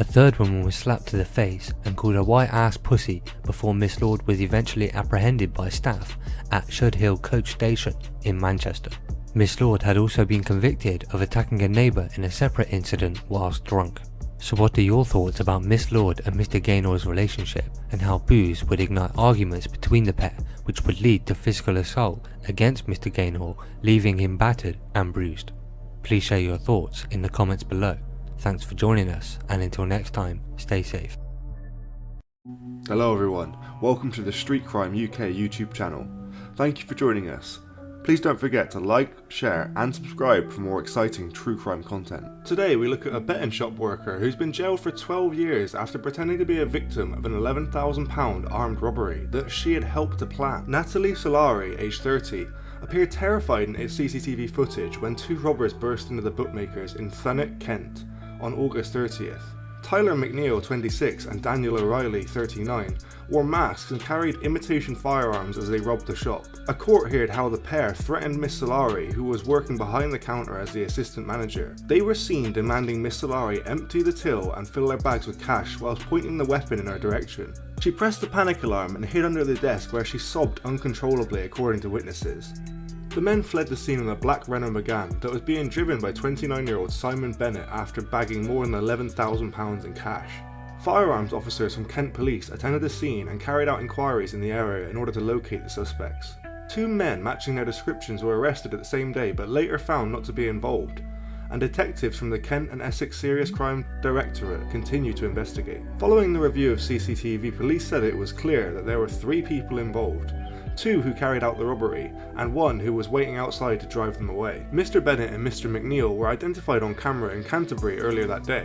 A third woman was slapped to the face and called a white ass pussy before Miss Lord was eventually apprehended by staff at Shud Hill Coach Station in Manchester. Miss Lord had also been convicted of attacking a neighbour in a separate incident whilst drunk. So what are your thoughts about Miss Lord and Mr. Gaynor's relationship, and how booze would ignite arguments between the pair which would lead to physical assault against Mr. Gaynor, leaving him battered and bruised? Please share your thoughts in the comments below. Thanks for joining us, and until next time, stay safe. Hello everyone, welcome to the Street Crime UK YouTube channel. Thank you for joining us. Please don't forget to like, share and subscribe for more exciting true crime content. Today we look at a betting shop worker who's been jailed for 12 years after pretending to be a victim of an £11,000 armed robbery that she had helped to plan. Natalie Solari, aged 30, appeared terrified in its CCTV footage when 2 robbers burst into the bookmakers in Thanet, Kent on August 30th. Tyler McNeil, 26, and Daniel O'Reilly, 39, wore masks and carried imitation firearms as they robbed the shop. A court heard how the pair threatened Miss Solari, who was working behind the counter as the assistant manager. They were seen demanding Miss Solari empty the till and fill their bags with cash whilst pointing the weapon in her direction. She pressed the panic alarm and hid under the desk where she sobbed uncontrollably, according to witnesses. The men fled the scene in a black Renault Megane that was being driven by 29-year-old Simon Bennett after bagging more than £11,000 in cash. Firearms officers from Kent Police attended the scene and carried out inquiries in the area in order to locate the suspects. 2 men matching their descriptions were arrested at the same day but later found not to be involved, and detectives from the Kent and Essex Serious Crime Directorate continue to investigate. Following the review of CCTV, police said it was clear that there were 3 people involved. 2 who carried out the robbery, and 1 who was waiting outside to drive them away. Mr. Bennett and Mr. McNeil were identified on camera in Canterbury earlier that day,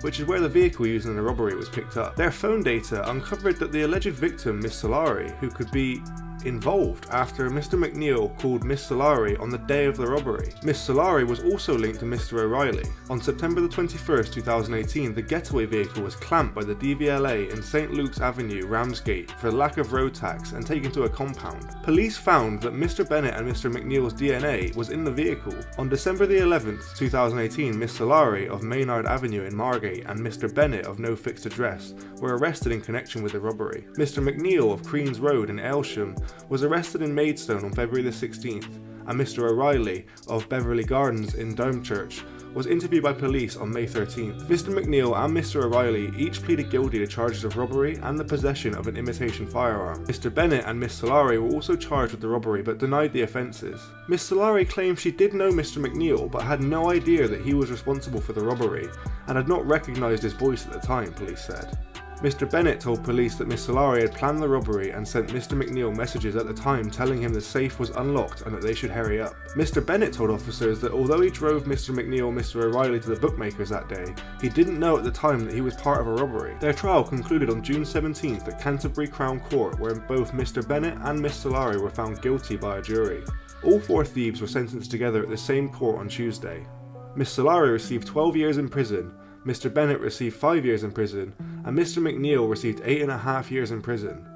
which is where the vehicle used in the robbery was picked up. Their phone data uncovered that the alleged victim, Miss Solari, who could be involved after Mr. McNeil called Miss Solari on the day of the robbery. Miss Solari was also linked to Mr. O'Reilly. On September the 21st, 2018, the getaway vehicle was clamped by the DVLA in St. Luke's Avenue, Ramsgate, for lack of road tax and taken to a compound. Police found that Mr. Bennett and Mr. McNeil's DNA was in the vehicle. On December the 11th, 2018, Miss Solari of Maynard Avenue in Margate and Mr. Bennett of no fixed address were arrested in connection with the robbery. Mr. McNeil of Queen's Road in Aylsham was arrested in Maidstone on February the 16th, and Mr. O'Reilly of Beverley Gardens in Downchurch was interviewed by police on May 13th. Mr. McNeil and Mr. O'Reilly each pleaded guilty to charges of robbery and the possession of an imitation firearm. Mr. Bennett and Miss Solari were also charged with the robbery but denied the offences. Miss Solari claimed she did know Mr. McNeil but had no idea that he was responsible for the robbery and had not recognised his voice at the time, police said. Mr. Bennett told police that Miss Solari had planned the robbery and sent Mr. McNeil messages at the time telling him the safe was unlocked and that they should hurry up. Mr. Bennett told officers that although he drove Mr. McNeil and Mr. O'Reilly to the bookmakers that day, he didn't know at the time that he was part of a robbery. Their trial concluded on June 17th at Canterbury Crown Court, where both Mr. Bennett and Miss Solari were found guilty by a jury. All 4 thieves were sentenced together at the same court on Tuesday. Miss Solari received 12 years in prison, Mr. Bennett received 5 years in prison, and Mr. McNeil received 8.5 years in prison,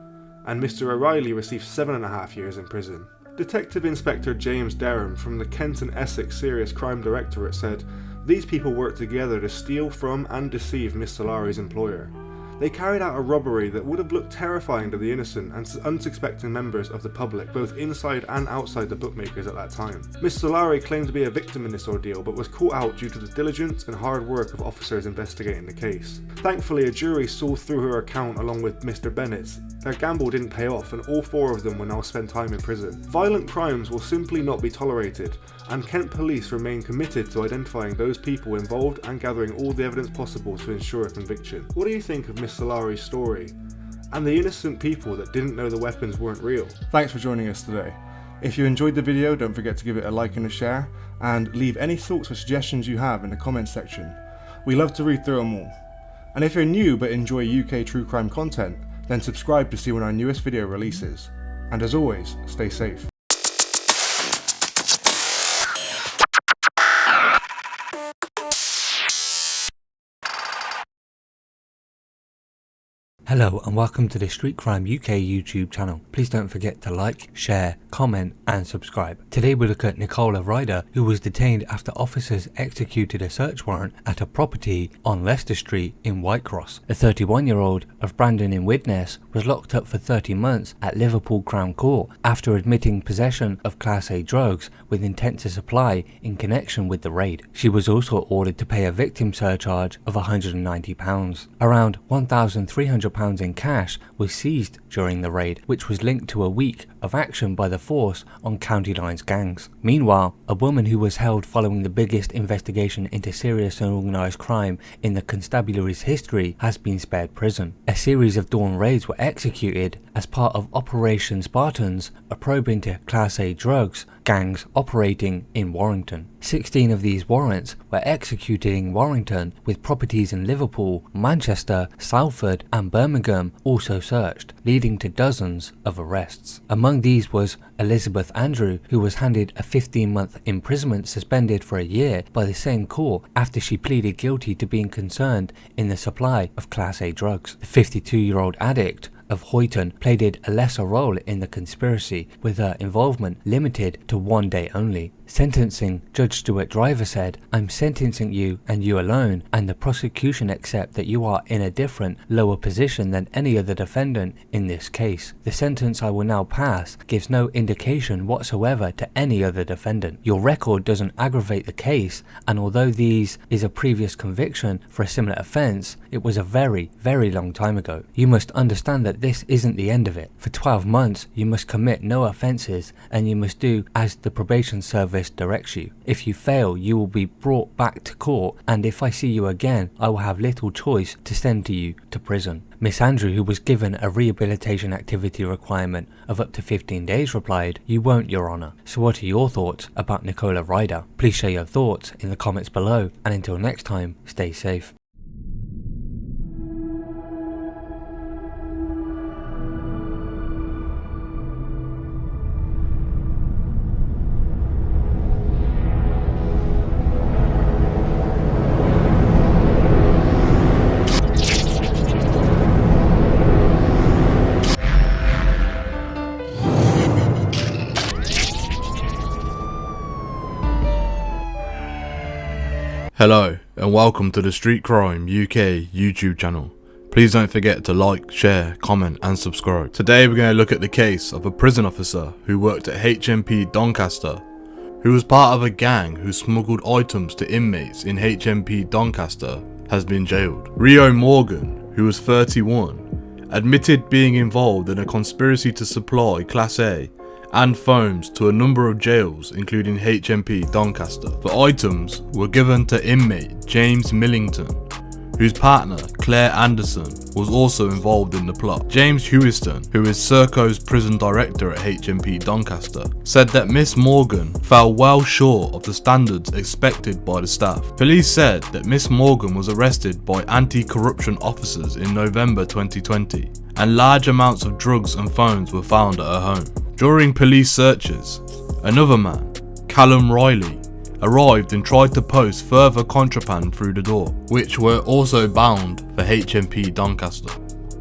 and Mr. O'Reilly received 7.5 years in prison. Detective Inspector James Derham from the Kent and Essex Serious Crime Directorate said, "These people worked together to steal from and deceive Miss Solari's employer. They carried out a robbery that would have looked terrifying to the innocent and unsuspecting members of the public, both inside and outside the bookmakers at that time. Miss Solari claimed to be a victim in this ordeal, but was caught out due to the diligence and hard work of officers investigating the case. Thankfully, a jury saw through her account along with Mr. Bennett's. Their gamble didn't pay off, and all 4 of them will now spend time in prison. Violent crimes will simply not be tolerated, and Kent Police remain committed to identifying those people involved and gathering all the evidence possible to ensure a conviction." What do you think of Miss Solari's story, and the innocent people that didn't know the weapons weren't real? Thanks for joining us today. If you enjoyed the video, don't forget to give it a like and a share, and leave any thoughts or suggestions you have in the comments section. We love to read through them all. And if you're new but enjoy UK true crime content, then subscribe to see when our newest video releases. And as always, stay safe. Hello and welcome to the Street Crime UK YouTube channel. Please don't forget to like, share, comment and subscribe. Today we look at Nicola Ryder, who was detained after officers executed a search warrant at a property on Leicester Street in Whitecross. The 31-year-old of Brandon in Widnes was locked up for 30 months at Liverpool Crown Court after admitting possession of Class A drugs with intent to supply in connection with the raid. She was also ordered to pay a victim surcharge of £190. Around £1,300 in cash was seized during the raid, which was linked to a week of action by the force on County Lines gangs. Meanwhile, a woman who was held following the biggest investigation into serious and organised crime in the constabulary's history has been spared prison. A series of dawn raids were executed as part of Operation Spartans, a probe into Class A drugs gangs operating in Warrington. 16 of these warrants were executed in Warrington, with properties in Liverpool, Manchester, Salford and Birmingham also searched, leading to dozens of arrests. Among these was Elizabeth Andrew, who was handed a 15-month imprisonment suspended for a year by the same court after she pleaded guilty to being concerned in the supply of Class A drugs. The 52-year-old addict of Hoyton played a lesser role in the conspiracy, with her involvement limited to 1 day only. Sentencing Judge Stuart Driver said, "I'm sentencing you and you alone, and the prosecution accept that you are in a different, lower position than any other defendant in this case. The sentence I will now pass gives no indication whatsoever to any other defendant. Your record doesn't aggravate the case, and although these is a previous conviction for a similar offence, it was a very, very long time ago. You must understand that this isn't the end of it. For 12 months you must commit no offences, and you must do as the probation service directs you. If you fail, you will be brought back to court, and if I see you again, I will have little choice to send you to prison." Miss Andrew, who was given a rehabilitation activity requirement of up to 15 days, replied, "You won't, Your Honour." So what are your thoughts about Nicola Ryder? Please share your thoughts in the comments below, and until next time, stay safe. Hello and welcome to the Street Crime UK YouTube channel. Please don't forget to like, share, comment and subscribe. Today we're going to look at the case of a prison officer who worked at HMP Doncaster, who was part of a gang who smuggled items to inmates in HMP Doncaster, has been jailed. Rio Morgan, who was 31, admitted being involved in a conspiracy to supply Class A and foams to a number of jails including HMP Doncaster. The items were given to inmate James Millington, whose partner, Claire Anderson, was also involved in the plot. James Hewiston, who is Serco's prison director at HMP Doncaster, said that Miss Morgan fell well short of the standards expected by the staff. Police said that Miss Morgan was arrested by anti-corruption officers in November 2020, and large amounts of drugs and phones were found at her home. During police searches, another man, Callum Riley, arrived and tried to post further contraband through the door, which were also bound for HMP Doncaster.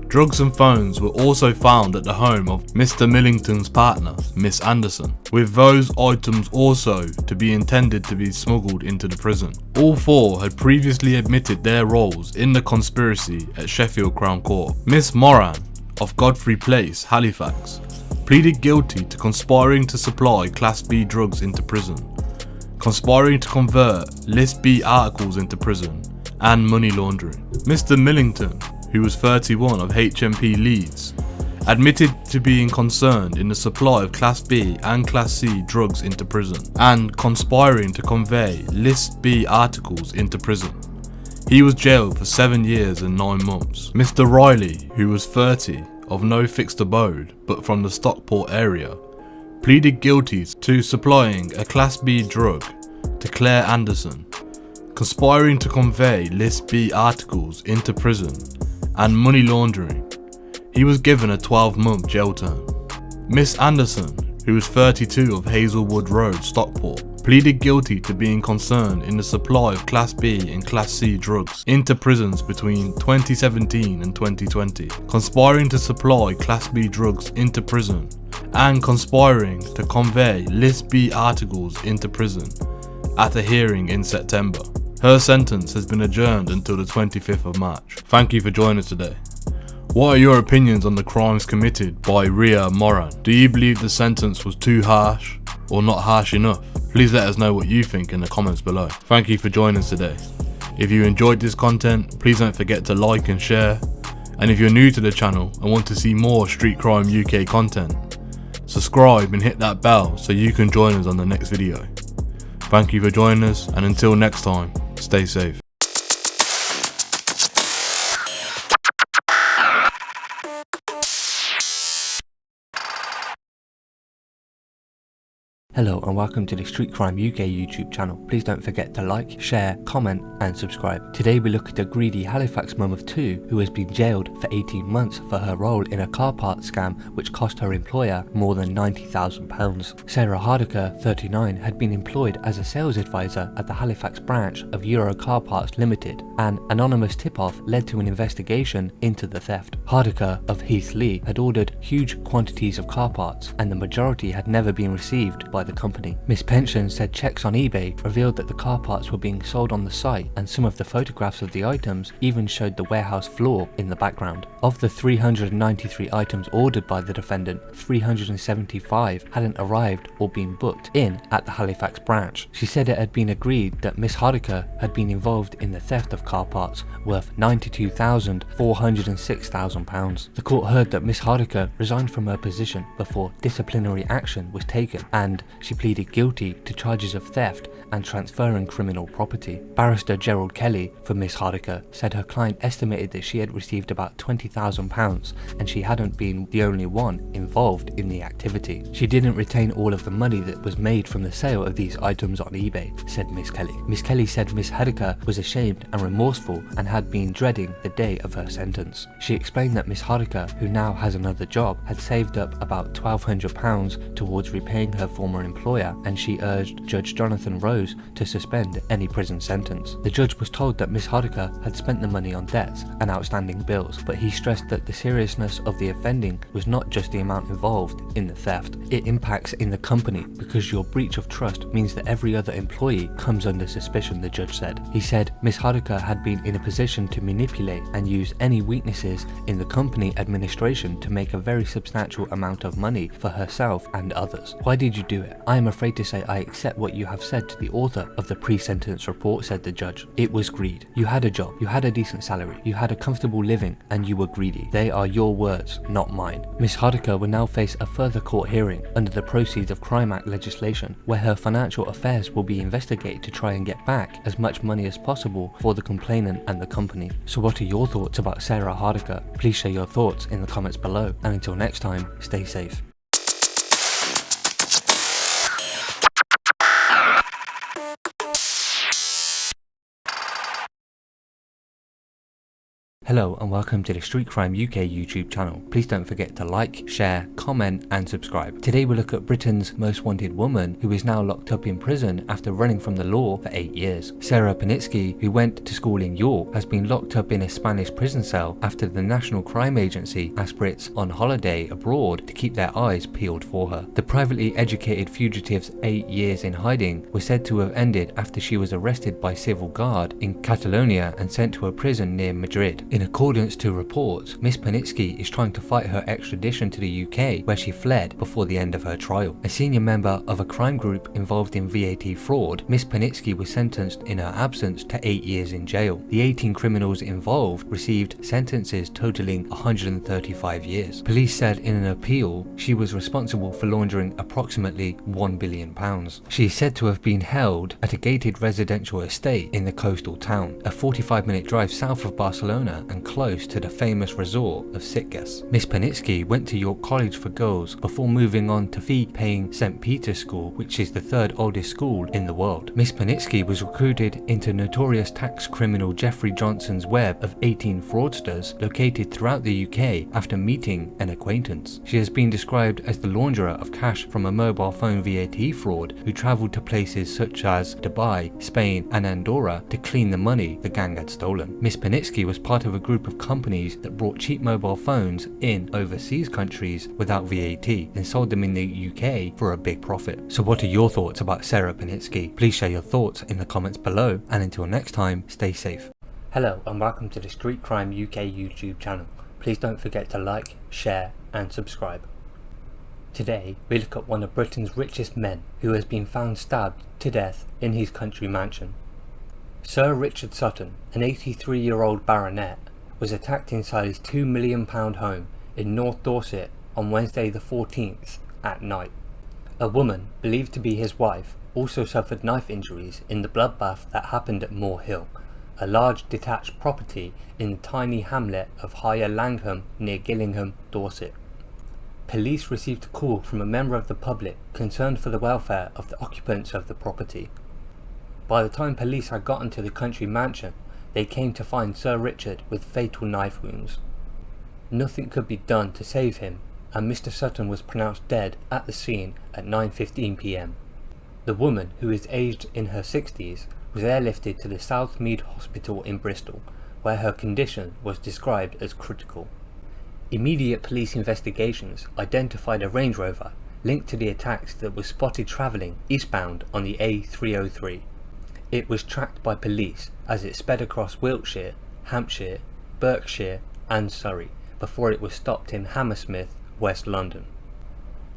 Drugs and phones were also found at the home of Mr. Millington's partner, Miss Anderson, with those items also to be intended to be smuggled into the prison. All four had previously admitted their roles in the conspiracy at Sheffield Crown Court. Miss Moran, of Godfrey Place, Halifax, pleaded guilty to conspiring to supply Class B drugs into prison, conspiring to convert List B articles into prison, and money laundering. Mr. Millington, who was 31 of HMP Leeds, admitted to being concerned in the supply of Class B and Class C drugs into prison, and conspiring to convey List B articles into prison. He was jailed for 7 years and 9 months. Mr. Riley, who was 30, of no fixed abode but from the Stockport area, pleaded guilty to supplying a Class B drug to Claire Anderson, conspiring to convey List B articles into prison, and money laundering. He was given a 12-month jail term. Miss Anderson, who was 32 of Hazelwood Road, Stockport, pleaded guilty to being concerned in the supply of Class B and Class C drugs into prisons between 2017 and 2020, conspiring to supply Class B drugs into prison, and conspiring to convey List B articles into prison at a hearing in September. Her sentence has been adjourned until the 25th of March. Thank you for joining us today. What are your opinions on the crimes committed by Ria Moran? Do you believe the sentence was too harsh or not harsh enough? Please let us know what you think in the comments below. Thank you for joining us today. If you enjoyed this content, please don't forget to like and share. And if you're new to the channel and want to see more Street Crime UK content, subscribe and hit that bell so you can join us on the next video. Thank you for joining us, and until next time, stay safe. Hello and welcome to the Street Crime UK YouTube channel. Please don't forget to like, share, comment and subscribe. Today we look at a greedy Halifax mum of 2 who has been jailed for 18 months for her role in a car park scam which cost her employer more than £90,000. Sarah Hardiker, 39, had been employed as a sales advisor at the Halifax branch of Euro Car Parts Limited. An anonymous tip-off led to an investigation into the theft. Hardiker of Heath-Lee had ordered huge quantities of car parts and the majority had never been received by the company. Miss Pension said checks on eBay revealed that the car parts were being sold on the site, and some of the photographs of the items even showed the warehouse floor in the background. Of the 393 items ordered by the defendant, 375 hadn't arrived or been booked in at the Halifax branch. She said it had been agreed that Miss Hardiker had been involved in the theft of car parts worth £92,406,000. The court heard that Miss Hardiker resigned from her position before disciplinary action was taken, and she pleaded guilty to charges of theft and transferring criminal property. Barrister Gerald Kelly for Miss Hardiker said her client estimated that she had received about £20,000 and she hadn't been the only one involved in the activity. She didn't retain all of the money that was made from the sale of these items on eBay, said Miss Kelly. Miss Kelly said Miss Hardiker was ashamed and remorseful and had been dreading the day of her sentence. She explained that Miss Hardiker, who now has another job, had saved up about £1,200 towards repaying her former employer, and she urged Judge Jonathan Rose to suspend any prison sentence. The judge was told that Miss Hardiker had spent the money on debts and outstanding bills, but he stressed that the seriousness of the offending was not just the amount involved in the theft. It impacts in the company because your breach of trust means that every other employee comes under suspicion, the judge said. He said Miss Hardiker had been in a position to manipulate and use any weaknesses in the company administration to make a very substantial amount of money for herself and others. Why did you do it? I am afraid to say I accept what you have said to the author of the pre-sentence report, said the judge. It was greed. You had a job, you had a decent salary, you had a comfortable living, and you were greedy. They are your words, not mine. Miss Hardiker will now face a further court hearing under the Proceeds of Crime Act legislation, where her financial affairs will be investigated to try and get back as much money as possible for the complainant and the company. So what are your thoughts about Sarah Hardiker? Please share your thoughts in the comments below, and until next time, stay safe. Hello and welcome to the Street Crime UK YouTube channel. Please don't forget to like, share, comment and subscribe. Today we look at Britain's most wanted woman who is now locked up in prison after running from the law for 8 years. Sarah Panitsky, who went to school in York, has been locked up in a Spanish prison cell after the National Crime Agency asked Brits on holiday abroad to keep their eyes peeled for her. The privately educated fugitive's 8 years in hiding was said to have ended after she was arrested by civil guard in Catalonia and sent to a prison near Madrid. In accordance to reports, Miss Panitsky is trying to fight her extradition to the UK, where she fled before the end of her trial. A senior member of a crime group involved in VAT fraud, Miss Panitsky was sentenced in her absence to 8 years in jail. The 18 criminals involved received sentences totaling 135 years. Police said in an appeal she was responsible for laundering approximately £1 billion. She is said to have been held at a gated residential estate in the coastal town, a 45-minute drive south of Barcelona and close to the famous resort of Sitges. Miss Panitsky went to York College for Girls before moving on to fee-paying St. Peter's School, which is the third oldest school in the world. Miss Panitsky was recruited into notorious tax criminal Jeffrey Johnson's web of 18 fraudsters located throughout the UK after meeting an acquaintance. She has been described as the launderer of cash from a mobile phone VAT fraud who travelled to places such as Dubai, Spain and Andorra to clean the money the gang had stolen. Miss Panitsky was part of a group of companies that brought cheap mobile phones in overseas countries without VAT, then sold them in the UK for a big profit. So what are your thoughts about Sarah Panitsky? Please share your thoughts in the comments below, and until next time, stay safe. Hello and welcome to the Street Crime UK YouTube channel. Please don't forget to like, share and subscribe. Today we look at one of Britain's richest men who has been found stabbed to death in his country mansion. Sir Richard Sutton, an 83-year-old baronet, was attacked inside his £2 million home in North Dorset on Wednesday the 14th at night. A woman, believed to be his wife, also suffered knife injuries in the bloodbath that happened at Moor Hill, a large detached property in the tiny hamlet of Higher Langham near Gillingham, Dorset. Police received a call from a member of the public concerned for the welfare of the occupants of the property. By the time police had gotten to the country mansion, they came to find Sir Richard with fatal knife wounds. Nothing could be done to save him, and Mr. Sutton was pronounced dead at the scene at 9:15 p.m. The woman, who is aged in her 60s, was airlifted to the Southmead Hospital in Bristol, where her condition was described as critical. Immediate police investigations identified a Range Rover linked to the attacks that was spotted travelling eastbound on the A303. It was tracked by police as it sped across Wiltshire, Hampshire, Berkshire and Surrey before it was stopped in Hammersmith, West London.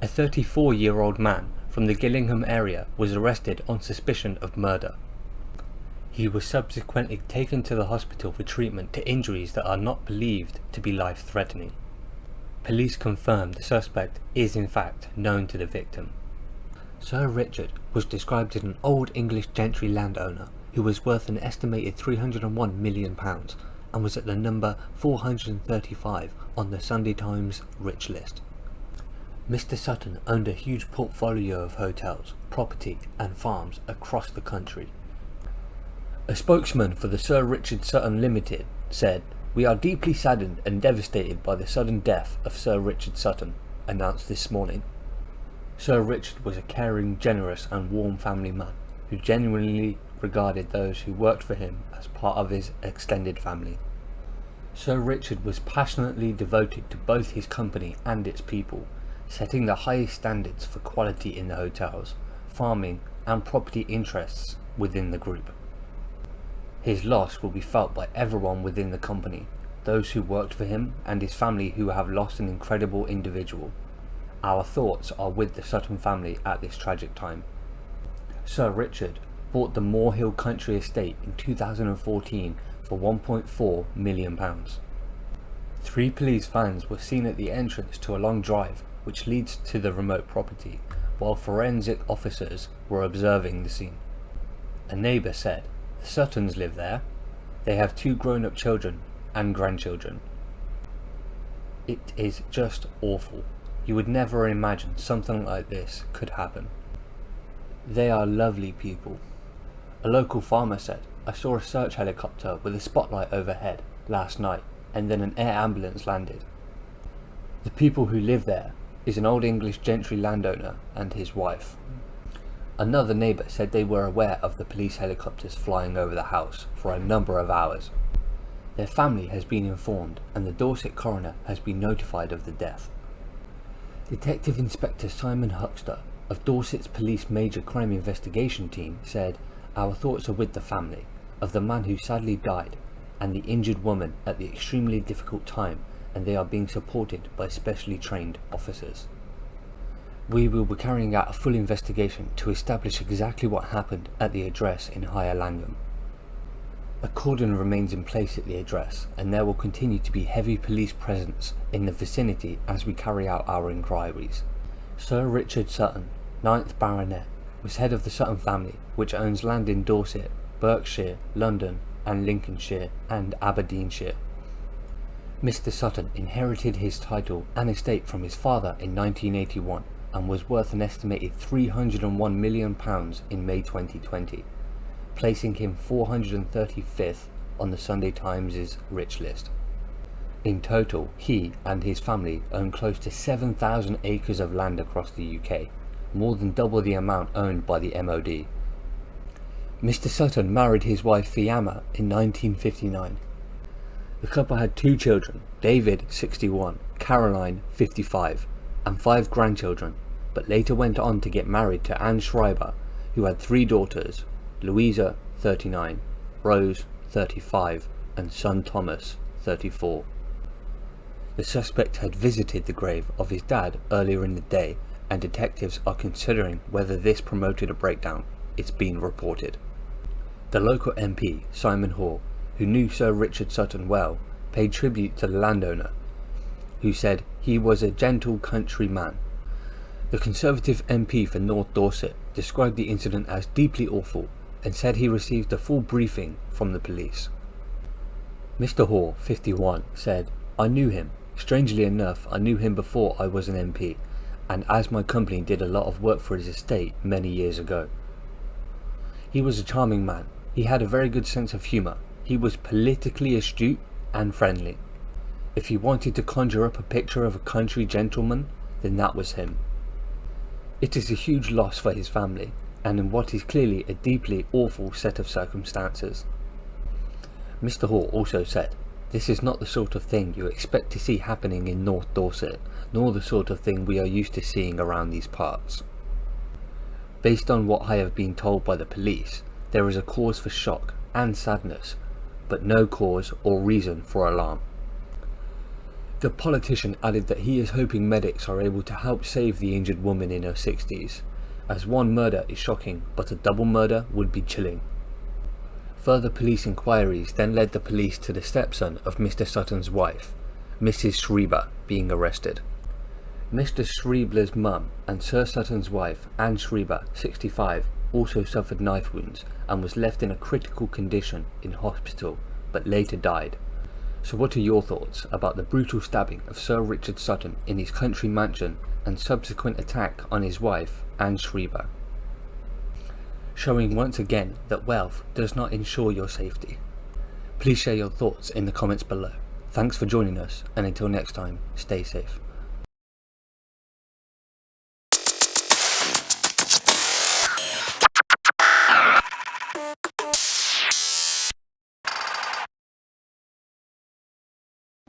A 34-year-old man from the Gillingham area was arrested on suspicion of murder. He was subsequently taken to the hospital for treatment to injuries that are not believed to be life-threatening. Police confirmed the suspect is in fact known to the victim. Sir Richard was described as an old English gentry landowner who was worth an estimated £301 million and was at the number 435 on the Sunday Times Rich List. Mr. Sutton owned a huge portfolio of hotels, property and farms across the country. A spokesman for the Sir Richard Sutton Limited said, "We are deeply saddened and devastated by the sudden death of Sir Richard Sutton, announced this morning." Sir Richard was a caring, generous and warm family man who genuinely regarded those who worked for him as part of his extended family. Sir Richard was passionately devoted to both his company and its people, setting the highest standards for quality in the hotels, farming and property interests within the group. His loss will be felt by everyone within the company, those who worked for him and his family who have lost an incredible individual. Our thoughts are with the Sutton family at this tragic time. Sir Richard bought the Moor Hill country estate in 2014 for £1.4 million. 3 police vans were seen at the entrance to a long drive which leads to the remote property, while forensic officers were observing the scene. A neighbour said, "The Suttons live there." They have 2 grown-up children and grandchildren. It is just awful. You would never imagine something like this could happen. They are lovely people. A local farmer said, "I saw a search helicopter with a spotlight overhead last night, and then an air ambulance landed." The people who live there is an old English gentry landowner and his wife. Another neighbour said they were aware of the police helicopters flying over the house for a number of hours. Their family has been informed and the Dorset coroner has been notified of the death. Detective Inspector Simon Huxter of Dorset's Police Major Crime Investigation Team said, "Our thoughts are with the family of the man who sadly died and the injured woman at the extremely difficult time, and they are being supported by specially trained officers. We will be carrying out a full investigation to establish exactly what happened at the address in Higher Langham. A cordon remains in place at the address, and there will continue to be heavy police presence in the vicinity as we carry out our inquiries. Sir Richard Sutton, 9th Baronet, was head of the Sutton family, which owns land in Dorset, Berkshire, London and Lincolnshire and Aberdeenshire. Mr. Sutton inherited his title and estate from his father in 1981 and was worth an estimated £301 million in May 2020, placing him 435th on the Sunday Times' rich list. In total, he and his family own close to 7,000 acres of land across the UK, more than double the amount owned by the MOD. Mr. Sutton married his wife Fiamma in 1959. The couple had 2 children, David, 61, Caroline, 55, and 5 grandchildren, but later went on to get married to Anne Schreiber, who had 3 daughters, Louisa, 39, Rose, 35, and son Thomas, 34. The suspect had visited the grave of his dad earlier in the day, and detectives are considering whether this promoted a breakdown. It's been reported. The local MP, Simon Hoare, who knew Sir Richard Sutton well, paid tribute to the landowner, who said he was a gentle country man. The Conservative MP for North Dorset described the incident as deeply awful and said he received a full briefing from the police. Mr. Hoare, 51, said, "I knew him. Strangely enough, I knew him before I was an MP, and as my company did a lot of work for his estate many years ago. He was a charming man. He had a very good sense of humour. He was politically astute and friendly. If you wanted to conjure up a picture of a country gentleman, then that was him." It is a huge loss for his family, and in what is clearly a deeply awful set of circumstances. Mr. Hoare also said, "This is not the sort of thing you expect to see happening in North Dorset, nor the sort of thing we are used to seeing around these parts. Based on what I have been told by the police, there is a cause for shock and sadness, but no cause or reason for alarm." The politician added that he is hoping medics are able to help save the injured woman in her 60s, as one murder is shocking, but a double murder would be chilling. Further police inquiries then led the police to the stepson of Mr. Sutton's wife, Mrs. Schreiber, being arrested. Mr. Schreiber's mum and Sir Sutton's wife, Anne Schreiber, 65, also suffered knife wounds and was left in a critical condition in hospital, but later died. So what are your thoughts about the brutal stabbing of Sir Richard Sutton in his country mansion and subsequent attack on his wife, Anne Schreiber? Showing once again that wealth does not ensure your safety. Please share your thoughts in the comments below. Thanks for joining us, and until next time, stay safe.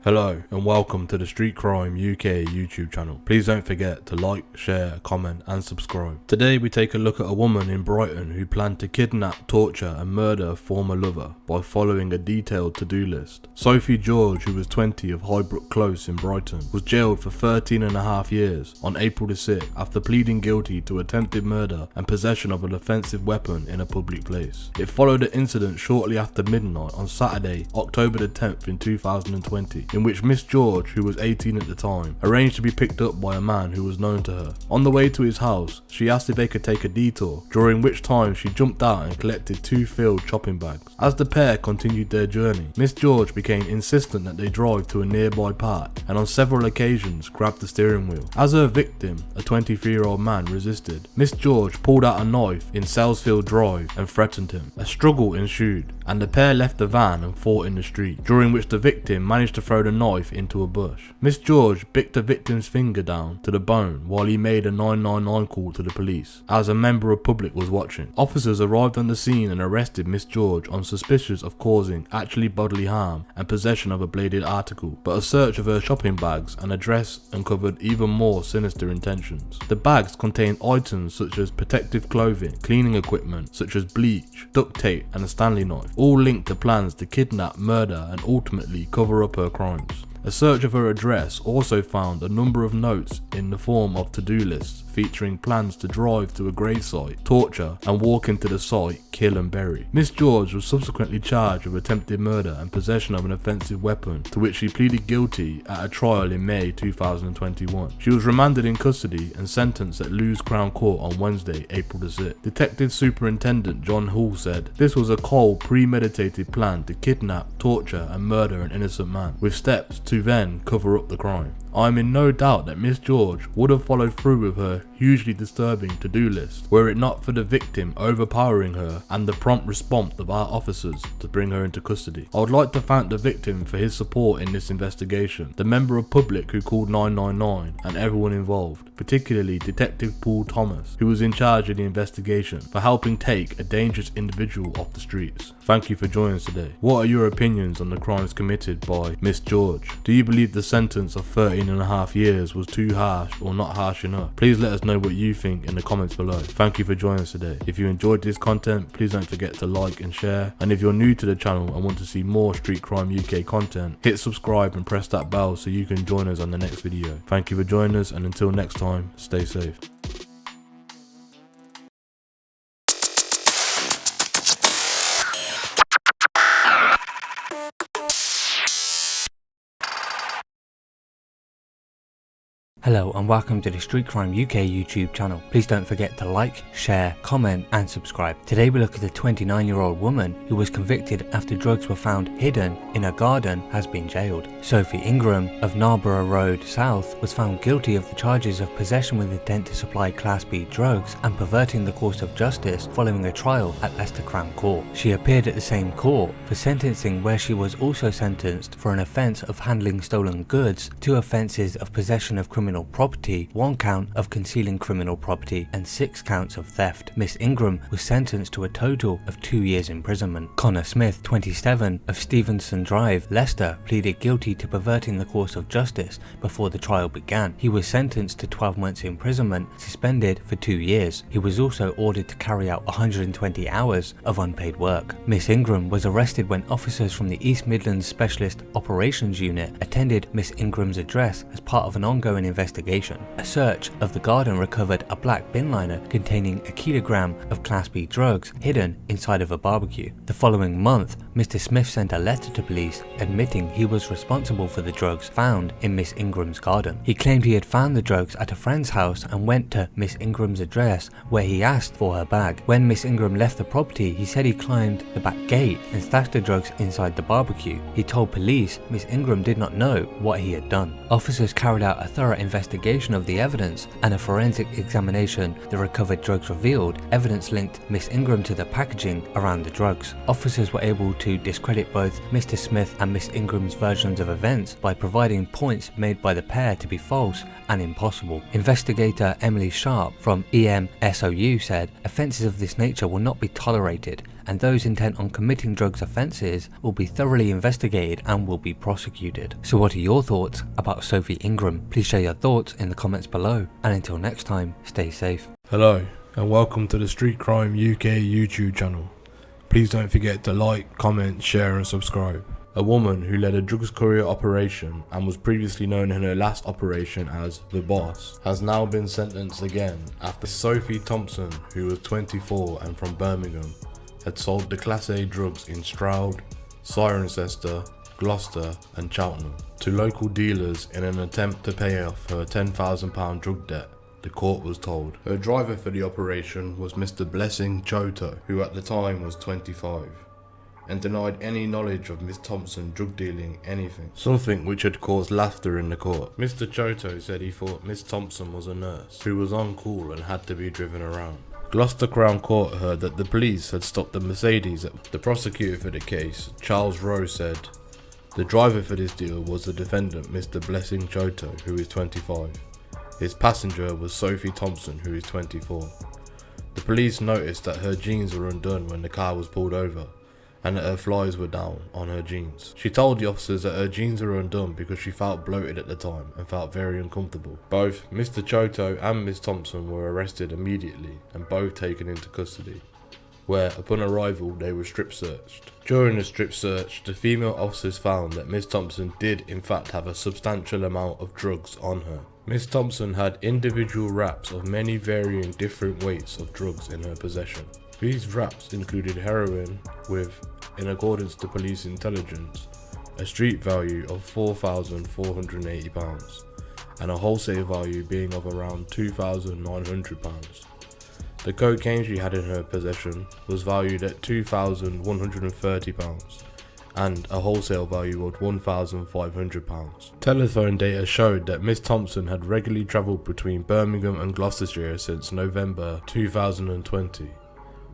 Hello and welcome to the Street Crime UK YouTube channel. Please don't forget to like, share, comment and subscribe. Today we take a look at a woman in Brighton who planned to kidnap, torture and murder a former lover by following a detailed to-do list. Sophie George, who was 20 of Highbrook Close in Brighton, was jailed for 13.5 years on April the 6th after pleading guilty to attempted murder and possession of an offensive weapon in a public place. It followed an incident shortly after midnight on Saturday, October the 10th in 2020. in which Miss George, who was 18 at the time, arranged to be picked up by a man who was known to her. On the way to his house, she asked if they could take a detour, during which time she jumped out and collected 2 filled shopping bags. As the pair continued their journey, Miss George became insistent that they drive to a nearby park and on several occasions grabbed the steering wheel. As her victim, a 23-year-old man, resisted, Miss George pulled out a knife in Salesfield Drive and threatened him. A struggle ensued and the pair left the van and fought in the street, during which the victim managed to throw the knife into a bush. Miss George bit the victim's finger down to the bone while he made a 999 call to the police, as a member of public was watching. Officers arrived on the scene and arrested Miss George on suspicion of causing actually bodily harm and possession of a bladed article, but a search of her shopping bags and address uncovered even more sinister intentions. The bags contained items such as protective clothing, cleaning equipment such as bleach, duct tape and a Stanley knife, all linked to plans to kidnap, murder and ultimately cover up her crimes. A search of her address also found a number of notes in the form of to-do lists featuring plans to drive to a gravesite, torture and walk into the site, kill and bury. Miss George was subsequently charged with attempted murder and possession of an offensive weapon, to which she pleaded guilty at a trial in May 2021. She was remanded in custody and sentenced at Lewes Crown Court on Wednesday, April the 6th. Detective Superintendent John Hall said, "This was a cold, premeditated plan to kidnap, torture and murder an innocent man, with steps to then cover up the crime. I am in no doubt that Miss George would have followed through with her hugely disturbing to-do list, were it not for the victim overpowering her and the prompt response of our officers to bring her into custody. I would like to thank the victim for his support in this investigation, the member of public who called 999 and everyone involved, particularly Detective Paul Thomas, who was in charge of the investigation, for helping take a dangerous individual off the streets. Thank you for joining us today. What are your opinions on the crimes committed by Miss George? Do you believe the sentence of 13.5 years was too harsh or not harsh enough? Please let us know what you think in the comments below. Thank you for joining us today. If you enjoyed this content, please don't forget to like and share. And if you're new to the channel and want to see more Street Crime UK content, hit subscribe and press that bell so you can join us on the next video. Thank you for joining us, and until next time, stay safe. Hello and welcome to the Street Crime UK YouTube channel. Please don't forget to like, share, comment and subscribe. Today we look at a 29-year-old woman who was convicted after drugs were found hidden in a garden has been jailed. Sophie Ingram of Narborough Road South was found guilty of the charges of possession with intent to supply Class B drugs and perverting the course of justice following a trial at Leicester Crown Court. She appeared at the same court for sentencing, where she was also sentenced for an offence of handling stolen goods, 2 offences of possession of criminal property, 1 count of concealing criminal property and 6 counts of theft. Miss Ingram was sentenced to a total of 2 years imprisonment. Connor Smith, 27, of Stevenson Drive, Leicester, pleaded guilty to perverting the course of justice before the trial began. He was sentenced to 12 months imprisonment, suspended for 2 years. He was also ordered to carry out 120 hours of unpaid work. Miss Ingram was arrested when officers from the East Midlands Specialist Operations Unit attended Miss Ingram's address as part of an ongoing investigation. A search of the garden recovered a black bin liner containing 1 kilogram of Class B drugs hidden inside of a barbecue. The following month, Mr. Smith sent a letter to police admitting he was responsible for the drugs found in Miss Ingram's garden. He claimed he had found the drugs at a friend's house and went to Miss Ingram's address, where he asked for her bag. When Miss Ingram left the property, he said he climbed the back gate and stashed the drugs inside the barbecue. He told police Miss Ingram did not know what he had done. Officers carried out a thorough investigation of the evidence, and a forensic examination the recovered drugs revealed evidence linked Miss Ingram to the packaging around the drugs. Officers were able to discredit both Mr. Smith and Miss Ingram's versions of events by providing points made by the pair to be false and impossible. Investigator Emily Sharp from EMSOU said, "Offences of this nature will not be tolerated, and those intent on committing drugs offences will be thoroughly investigated and will be prosecuted." So what are your thoughts about Sophie Ingram? Please share your thoughts in the comments below, and until next time, stay safe. Hello and welcome to the Street Crime UK YouTube channel. Please don't forget to like, comment, share and subscribe. A woman who led a drugs courier operation and was previously known in her last operation as The Boss has now been sentenced again after Sophie Thompson, who was 24 and from Birmingham, had sold the Class A drugs in Stroud, Cirencester Gloucester and Cheltenham to local dealers in an attempt to pay off her £10,000 drug debt, the court was told. Her driver for the operation was Mr. Blessing Choto, who at the time was 25, and denied any knowledge of Miss Thompson drug dealing anything, something which had caused laughter in the court. Mr. Choto said he thought Miss Thompson was a nurse who was on call and had to be driven around. Gloucester Crown Court heard that the police had stopped the Mercedes. The prosecutor for the case, Charles Rowe, said the driver for this deal was the defendant, Mr. Blessing Choto, who is 25. His passenger was Sophie Thompson, who is 24. The police noticed that her jeans were undone when the car was pulled over, and that her flies were down on her jeans. She told the officers that her jeans were undone because she felt bloated at the time and felt very uncomfortable. Both Mr. Choto and Miss Thompson were arrested immediately and both taken into custody, where upon arrival they were strip searched. During the strip search, the female officers found that Miss Thompson did in fact have a substantial amount of drugs on her. Miss Thompson had individual wraps of many varying different weights of drugs in her possession. These wraps included heroin with, in accordance to police intelligence, a street value of £4,480 and a wholesale value being of around £2,900. The cocaine she had in her possession was valued at £2,130 and a wholesale value of £1,500. Telephone data showed that Miss Thompson had regularly travelled between Birmingham and Gloucestershire since November 2020.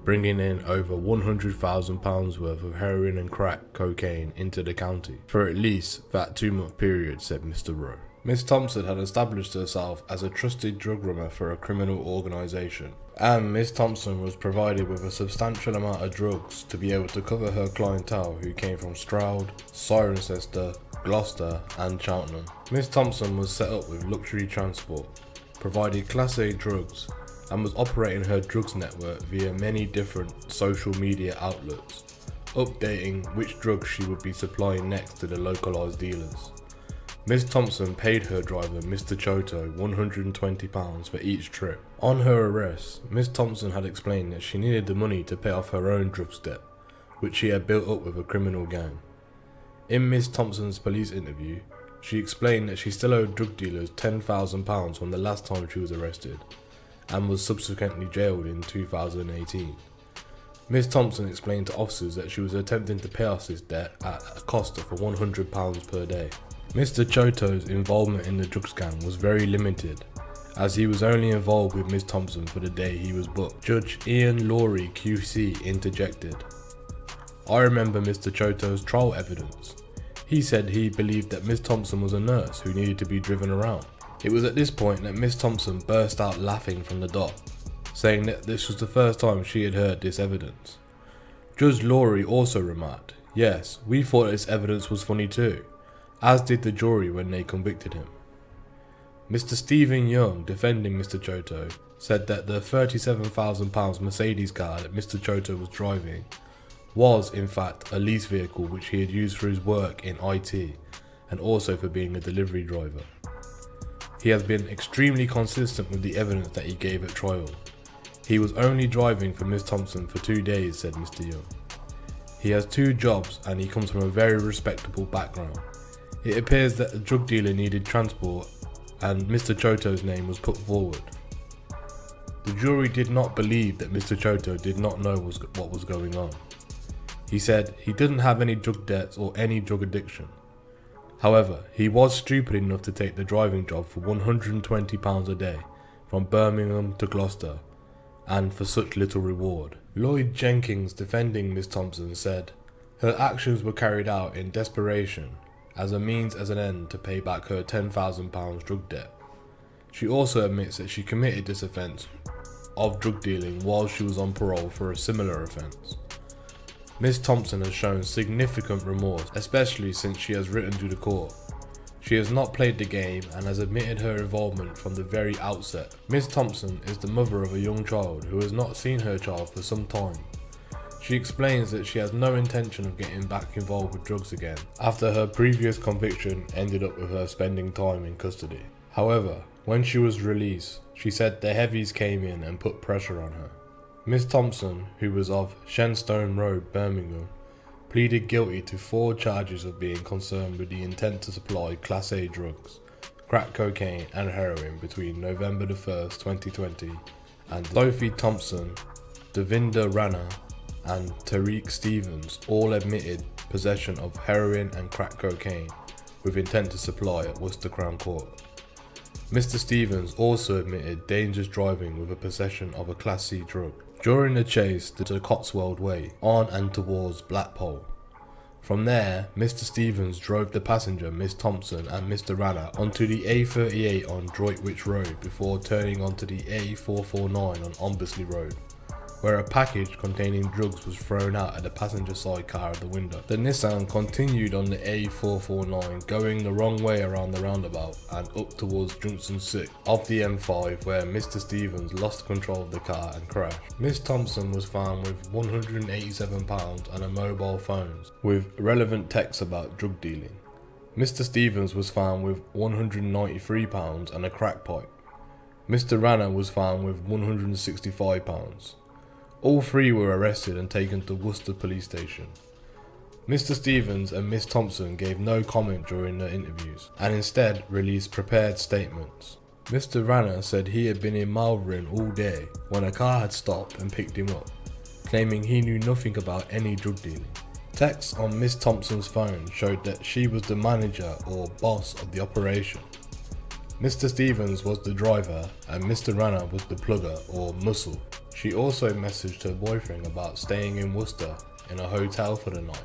Bringing in over £100,000 worth of heroin and crack cocaine into the county for at least that 2-month period, said Mr. Rowe. Miss Thompson had established herself as a trusted drug runner for a criminal organisation, and Miss Thompson was provided with a substantial amount of drugs to be able to cover her clientele who came from Stroud, Cirencester, Gloucester and Cheltenham. Miss Thompson was set up with luxury transport, provided Class A drugs, and was operating her drugs network via many different social media outlets, updating which drugs she would be supplying next to the localised dealers. Miss Thompson paid her driver, Mr. Choto, £120 for each trip. On her arrest, Miss Thompson had explained that she needed the money to pay off her own drugs debt, which she had built up with a criminal gang. In Miss Thompson's police interview, she explained that she still owed drug dealers £10,000 from the last time she was arrested, and was subsequently jailed in 2018. Miss Thompson explained to officers that she was attempting to pay off this debt at a cost of £100 per day. Mr. Choto's involvement in the drugs gang was very limited, as he was only involved with Miss Thompson for the day he was booked. Judge Ian Laurie QC interjected, "I remember Mr. Choto's trial evidence. He said he believed that Miss Thompson was a nurse who needed to be driven around. It was at this point that Miss Thompson burst out laughing from the dock, saying that this was the first time she had heard this evidence. Judge Laurie also remarked, "Yes, we thought this evidence was funny too, as did the jury when they convicted him." Mr. Stephen Young, defending Mr. Choto, said that the £37,000 Mercedes car that Mr. Choto was driving was in fact a lease vehicle which he had used for his work in IT and also for being a delivery driver. He has been extremely consistent with the evidence that he gave at trial. He was only driving for Miss Thompson for 2 days, said Mr. Young. He has 2 jobs and he comes from a very respectable background. It appears that the drug dealer needed transport and Mr. Choto's name was put forward. The jury did not believe that Mr. Choto did not know what was going on. He said he didn't have any drug debts or any drug addiction. However, he was stupid enough to take the driving job for £120 a day from Birmingham to Gloucester, and for such little reward. Lloyd Jenkins, defending Miss Thompson, said her actions were carried out in desperation as a means as an end to pay back her £10,000 drug debt. She also admits that she committed this offence of drug dealing while she was on parole for a similar offence. Miss Thompson has shown significant remorse, especially since she has written to the court. She has not played the game and has admitted her involvement from the very outset. Miss Thompson is the mother of a young child who has not seen her child for some time. She explains that she has no intention of getting back involved with drugs again, after her previous conviction ended up with her spending time in custody. However, when she was released, she said the heavies came in and put pressure on her. Miss Thompson, who was of Shenstone Road, Birmingham, pleaded guilty to 4 charges of being concerned with the intent to supply Class A drugs, crack cocaine and heroin between November 1st, 2020 and Sophie Thompson, Devinder Rana and Tariq Stevens all admitted possession of heroin and crack cocaine with intent to supply at Worcester Crown Court. Mr. Stevens also admitted dangerous driving with a possession of a Class C drug during the chase to the Cotswold Way on and towards Blackpool. From there, Mr. Stevens drove the passenger Miss Thompson and Mr. Rana onto the A38 on Droitwich Road before turning onto the A449 on Ombersley Road, where a package containing drugs was thrown out at the passenger side car of the window. The Nissan continued on the A449 going the wrong way around the roundabout and up towards Junction 6 of the M5, where Mr. Stevens lost control of the car and crashed. Miss Thompson was found with £187 and a mobile phone with relevant texts about drug dealing. Mr. Stevens was found with £193 and a crack pipe. Mr. Rana was found with £165. All 3 were arrested and taken to Worcester Police Station. Mr. Stevens and Miss Thompson gave no comment during their interviews and instead released prepared statements. Mr. Rana said he had been in Malvern all day when a car had stopped and picked him up, claiming he knew nothing about any drug dealing. Texts on Miss Thompson's phone showed that she was the manager or boss of the operation. Mr. Stevens was the driver and Mr. Rana was the plugger or muscle. She also messaged her boyfriend about staying in Worcester in a hotel for the night,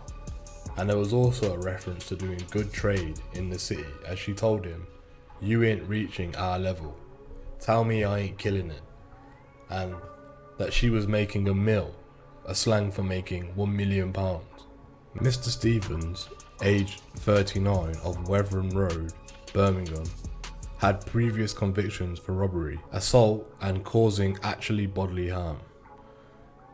and there was also a reference to doing good trade in the city as she told him, "You ain't reaching our level, tell me I ain't killing it," and that she was making a mill, a slang for making £1 million. Mr. Stevens, aged 39 of Wethern Road, Birmingham, had previous convictions for robbery, assault and causing actually bodily harm,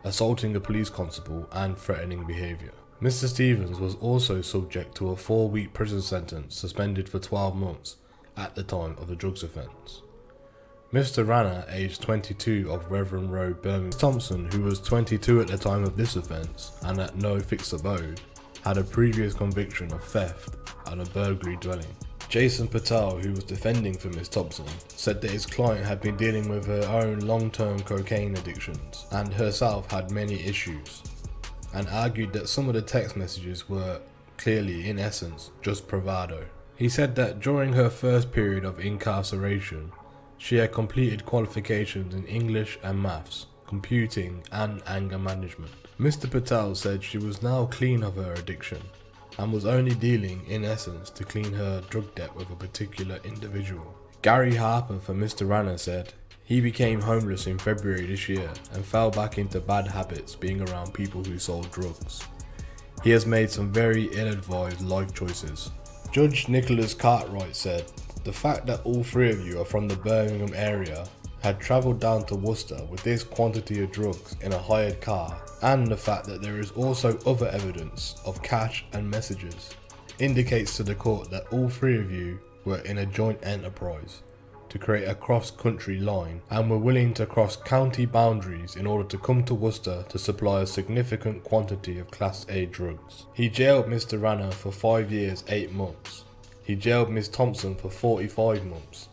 assaulting a police constable and threatening behaviour. Mr. Stevens was also subject to a 4-week prison sentence suspended for 12 months at the time of the drugs offence. Mr. Rana, aged 22 of Wethern Road, Birmingham. Thompson, who was 22 at the time of this offence and at no fixed abode, had a previous conviction of theft and a burglary dwelling. Jason Patel, who was defending for Miss Thompson, said that his client had been dealing with her own long-term cocaine addictions and herself had many issues, and argued that some of the text messages were clearly, in essence, just bravado. He said that during her first period of incarceration, she had completed qualifications in English and maths, computing and anger management. Mr. Patel said she was now clean of her addiction and was only dealing, in essence, to clean her drug debt with a particular individual. Gary Harper for Mr. Rana said he became homeless in February this year and fell back into bad habits being around people who sold drugs. He has made some very ill-advised life choices. Judge Nicholas Cartwright said, "The fact that all 3 of you are from the Birmingham area, had travelled down to Worcester with this quantity of drugs in a hired car, and the fact that there is also other evidence of cash and messages, indicates to the court that all 3 of you were in a joint enterprise to create a cross-country line and were willing to cross county boundaries in order to come to Worcester to supply a significant quantity of Class A drugs." He jailed Mr. Rana for 5 years, 8 months. He jailed Miss Thompson for 45 months.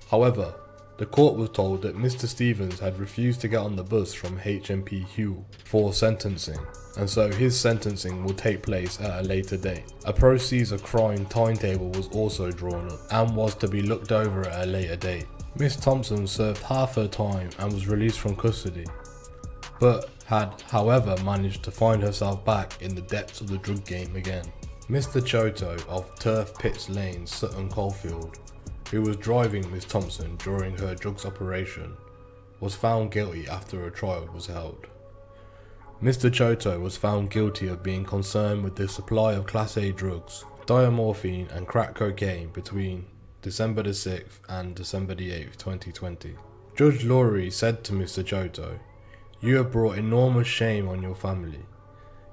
However, the court was told that Mr. Stevens had refused to get on the bus from HMP Hull for sentencing, and so his sentencing will take place at a later date. A proceeds of crime timetable was also drawn up and was to be looked over at a later date. Miss Thompson served half her time and was released from custody, but had however managed to find herself back in the depths of the drug game again. Mr. Choto of Turf Pits Lane, Sutton Coldfield, who was driving Miss Thompson during her drugs operation, was found guilty after a trial was held. Mr. Choto was found guilty of being concerned with the supply of Class A drugs, diamorphine and crack cocaine between December the 6th and December the 8th, 2020. Judge Laurie said to Mr. Choto, "You have brought enormous shame on your family.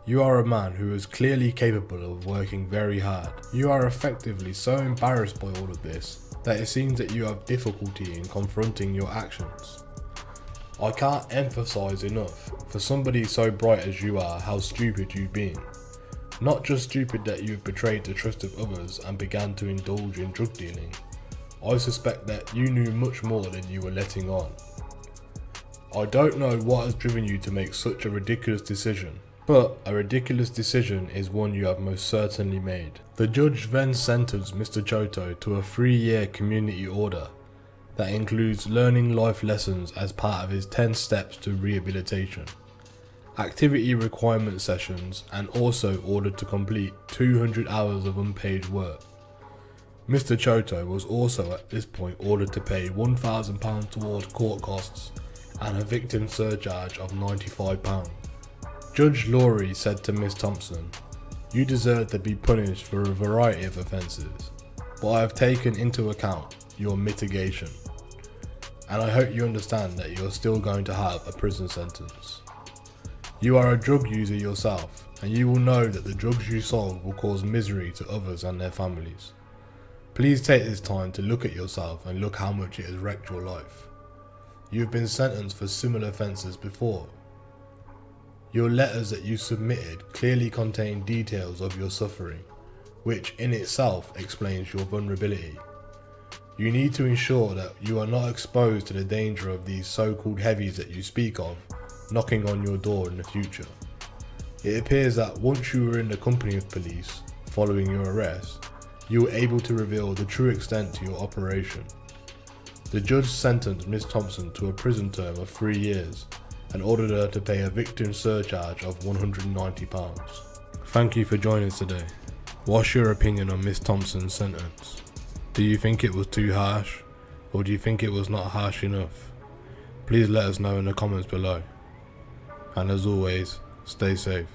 You are a man who is clearly capable of working very hard. You are effectively so embarrassed by all of this that it seems that you have difficulty in confronting your actions. I can't emphasize enough, for somebody so bright as you are, how stupid you've been. Not just stupid that you've betrayed the trust of others and began to indulge in drug dealing, I suspect that you knew much more than you were letting on. I don't know what has driven you to make such a ridiculous decision, but a ridiculous decision is one you have most certainly made. The judge then sentenced Mr. Choto to a 3-year community order that includes learning life lessons as part of his 10 steps to rehabilitation, activity requirement sessions, and also ordered to complete 200 hours of unpaid work. Mr. Choto was also at this point ordered to pay £1,000 toward court costs and a victim surcharge of £95. Judge Laurie said to Miss Thompson, "You deserve to be punished for a variety of offences, but I have taken into account your mitigation, and I hope you understand that you're still going to have a prison sentence. You are a drug user yourself, and you will know that the drugs you sold will cause misery to others and their families. Please take this time to look at yourself and look how much it has wrecked your life. You have been sentenced for similar offences before. Your letters that you submitted clearly contain details of your suffering, which in itself explains your vulnerability. You need to ensure that you are not exposed to the danger of these so-called heavies that you speak of knocking on your door in the future. It appears that once you were in the company of police, following your arrest, you were able to reveal the true extent to your operation." The judge sentenced Miss Thompson to a prison term of 3 years and ordered her to pay a victim surcharge of £190. Thank you for joining us today. What's your opinion on Miss Thompson's sentence? Do you think it was too harsh, or do you think it was not harsh enough? Please let us know in the comments below. And as always, stay safe.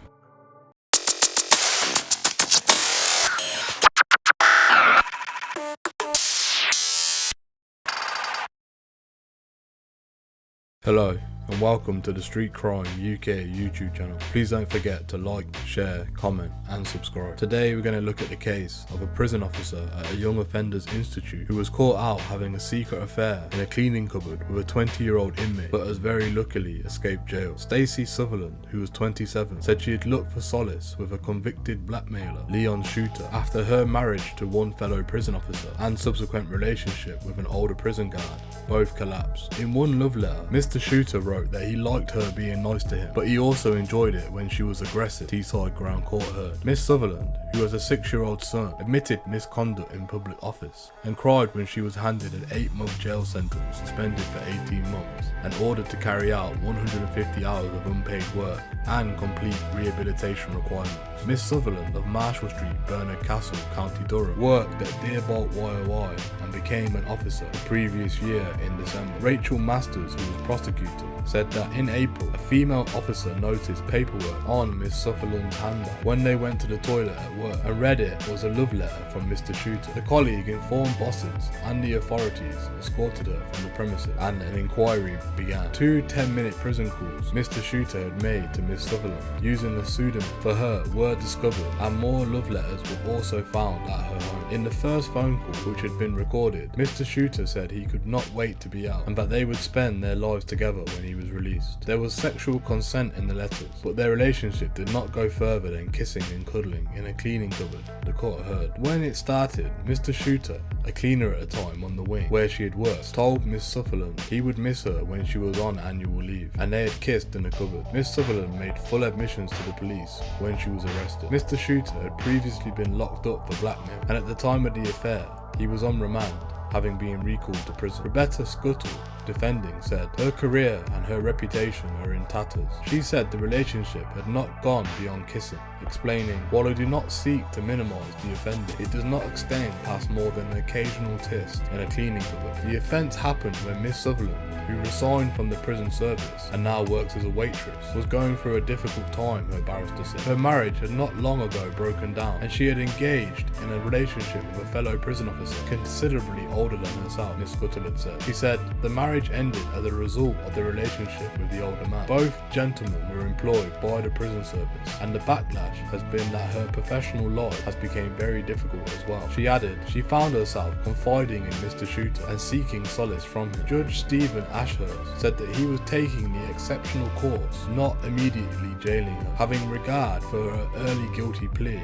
Hello and welcome to the Street Crime UK YouTube channel. Please don't forget to like, share, comment and subscribe. Today we're going to look at the case of a prison officer at a young offenders institute who was caught out having a secret affair in a cleaning cupboard with a 20-year-old inmate, but has very luckily escaped jail. Stacey Sutherland, who was 27, said she had looked for solace with a convicted blackmailer, Leon Shooter, after her marriage to one fellow prison officer and subsequent relationship with an older prison guard both collapsed. In one love letter, Mr. Shooter wrote that he liked her being nice to him, but he also enjoyed it when she was aggressive. Teesside Crown Court heard. Miss Sutherland, who has a 6-year-old son, admitted misconduct in public office and cried when she was handed an 8-month jail sentence, suspended for 18 months, and ordered to carry out 150 hours of unpaid work and complete rehabilitation requirements. Miss Sutherland of Marshall Street, Bernard Castle, County Durham, worked at Dearbolt YOI and became an officer the previous year in December. Rachel Masters, who was prosecuted, said that in April, a female officer noticed paperwork on Miss Sutherland's handbag when they went to the toilet at work and read it was a love letter from Mr. Shooter. The colleague informed bosses and the authorities escorted her from the premises and an inquiry began. 2 10-minute prison calls Mr. Shooter had made to Miss Sutherland using a pseudonym for her were discovered, and more love letters were also found at her home. In the first phone call, which had been recorded, Mr. Shooter said he could not wait to be out and that they would spend their lives together when he was released. There was sexual consent in the letters, but their relationship did not go further than kissing and cuddling in a cleaning cupboard, the court heard. When it started, Mr. Shooter, a cleaner at the time on the wing where she had worked, told Miss Sutherland he would miss her when she was on annual leave, and they had kissed in the cupboard. Miss Sutherland made full admissions to the police when she was arrested. Mr. Shooter had previously been locked up for blackmail, and at the time of the affair, he was on remand, having been recalled to prison. Rebecca Scuttle, defending, said her career and her reputation are in tatters. She said the relationship had not gone beyond kissing, explaining, "While I do not seek to minimise the offender, it does not extend past more than an occasional kiss in a cleaning cupboard." The offence happened when Miss Sutherland, who resigned from the prison service and now works as a waitress, was going through a difficult time, her barrister said. Her marriage had not long ago broken down and she had engaged in a relationship with a fellow prison officer considerably older than herself, Miss Scuttled said. She said the marriage ended as a result of the relationship with the older man. Both gentlemen were employed by the prison service, and the backlash has been that her professional life has become very difficult as well. She added she found herself confiding in Mr. Shooter and seeking solace from him. Judge Stephen Ashurst said that he was taking the exceptional course, not immediately jailing her, having regard for her early guilty plea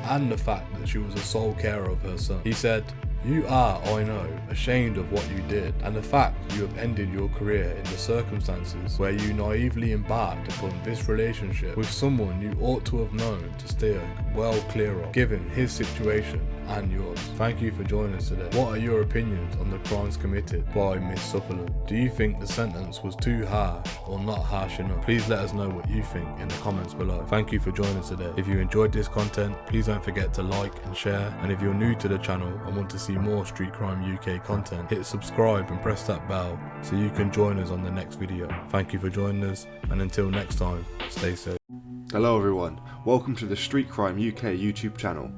and the fact that she was the sole carer of her son. He said, "You are, I know, ashamed of what you did, and the fact you have ended your career in the circumstances where you naively embarked upon this relationship with someone you ought to have known to steer well clear of, given his situation and yours. Thank you for joining us today. What are your opinions on the crimes committed by Miss Sutherland? Do you think the sentence was too harsh or not harsh enough? Please let us know what you think in the comments below. Thank you for joining us today. If you enjoyed this content, please don't forget to like and share, and if you're new to the channel and want to see more Street Crime UK content, hit subscribe and press that bell so you can join us on the next video. Thank you for joining us, and until next time, stay safe. Hello everyone, welcome to the Street Crime UK YouTube channel.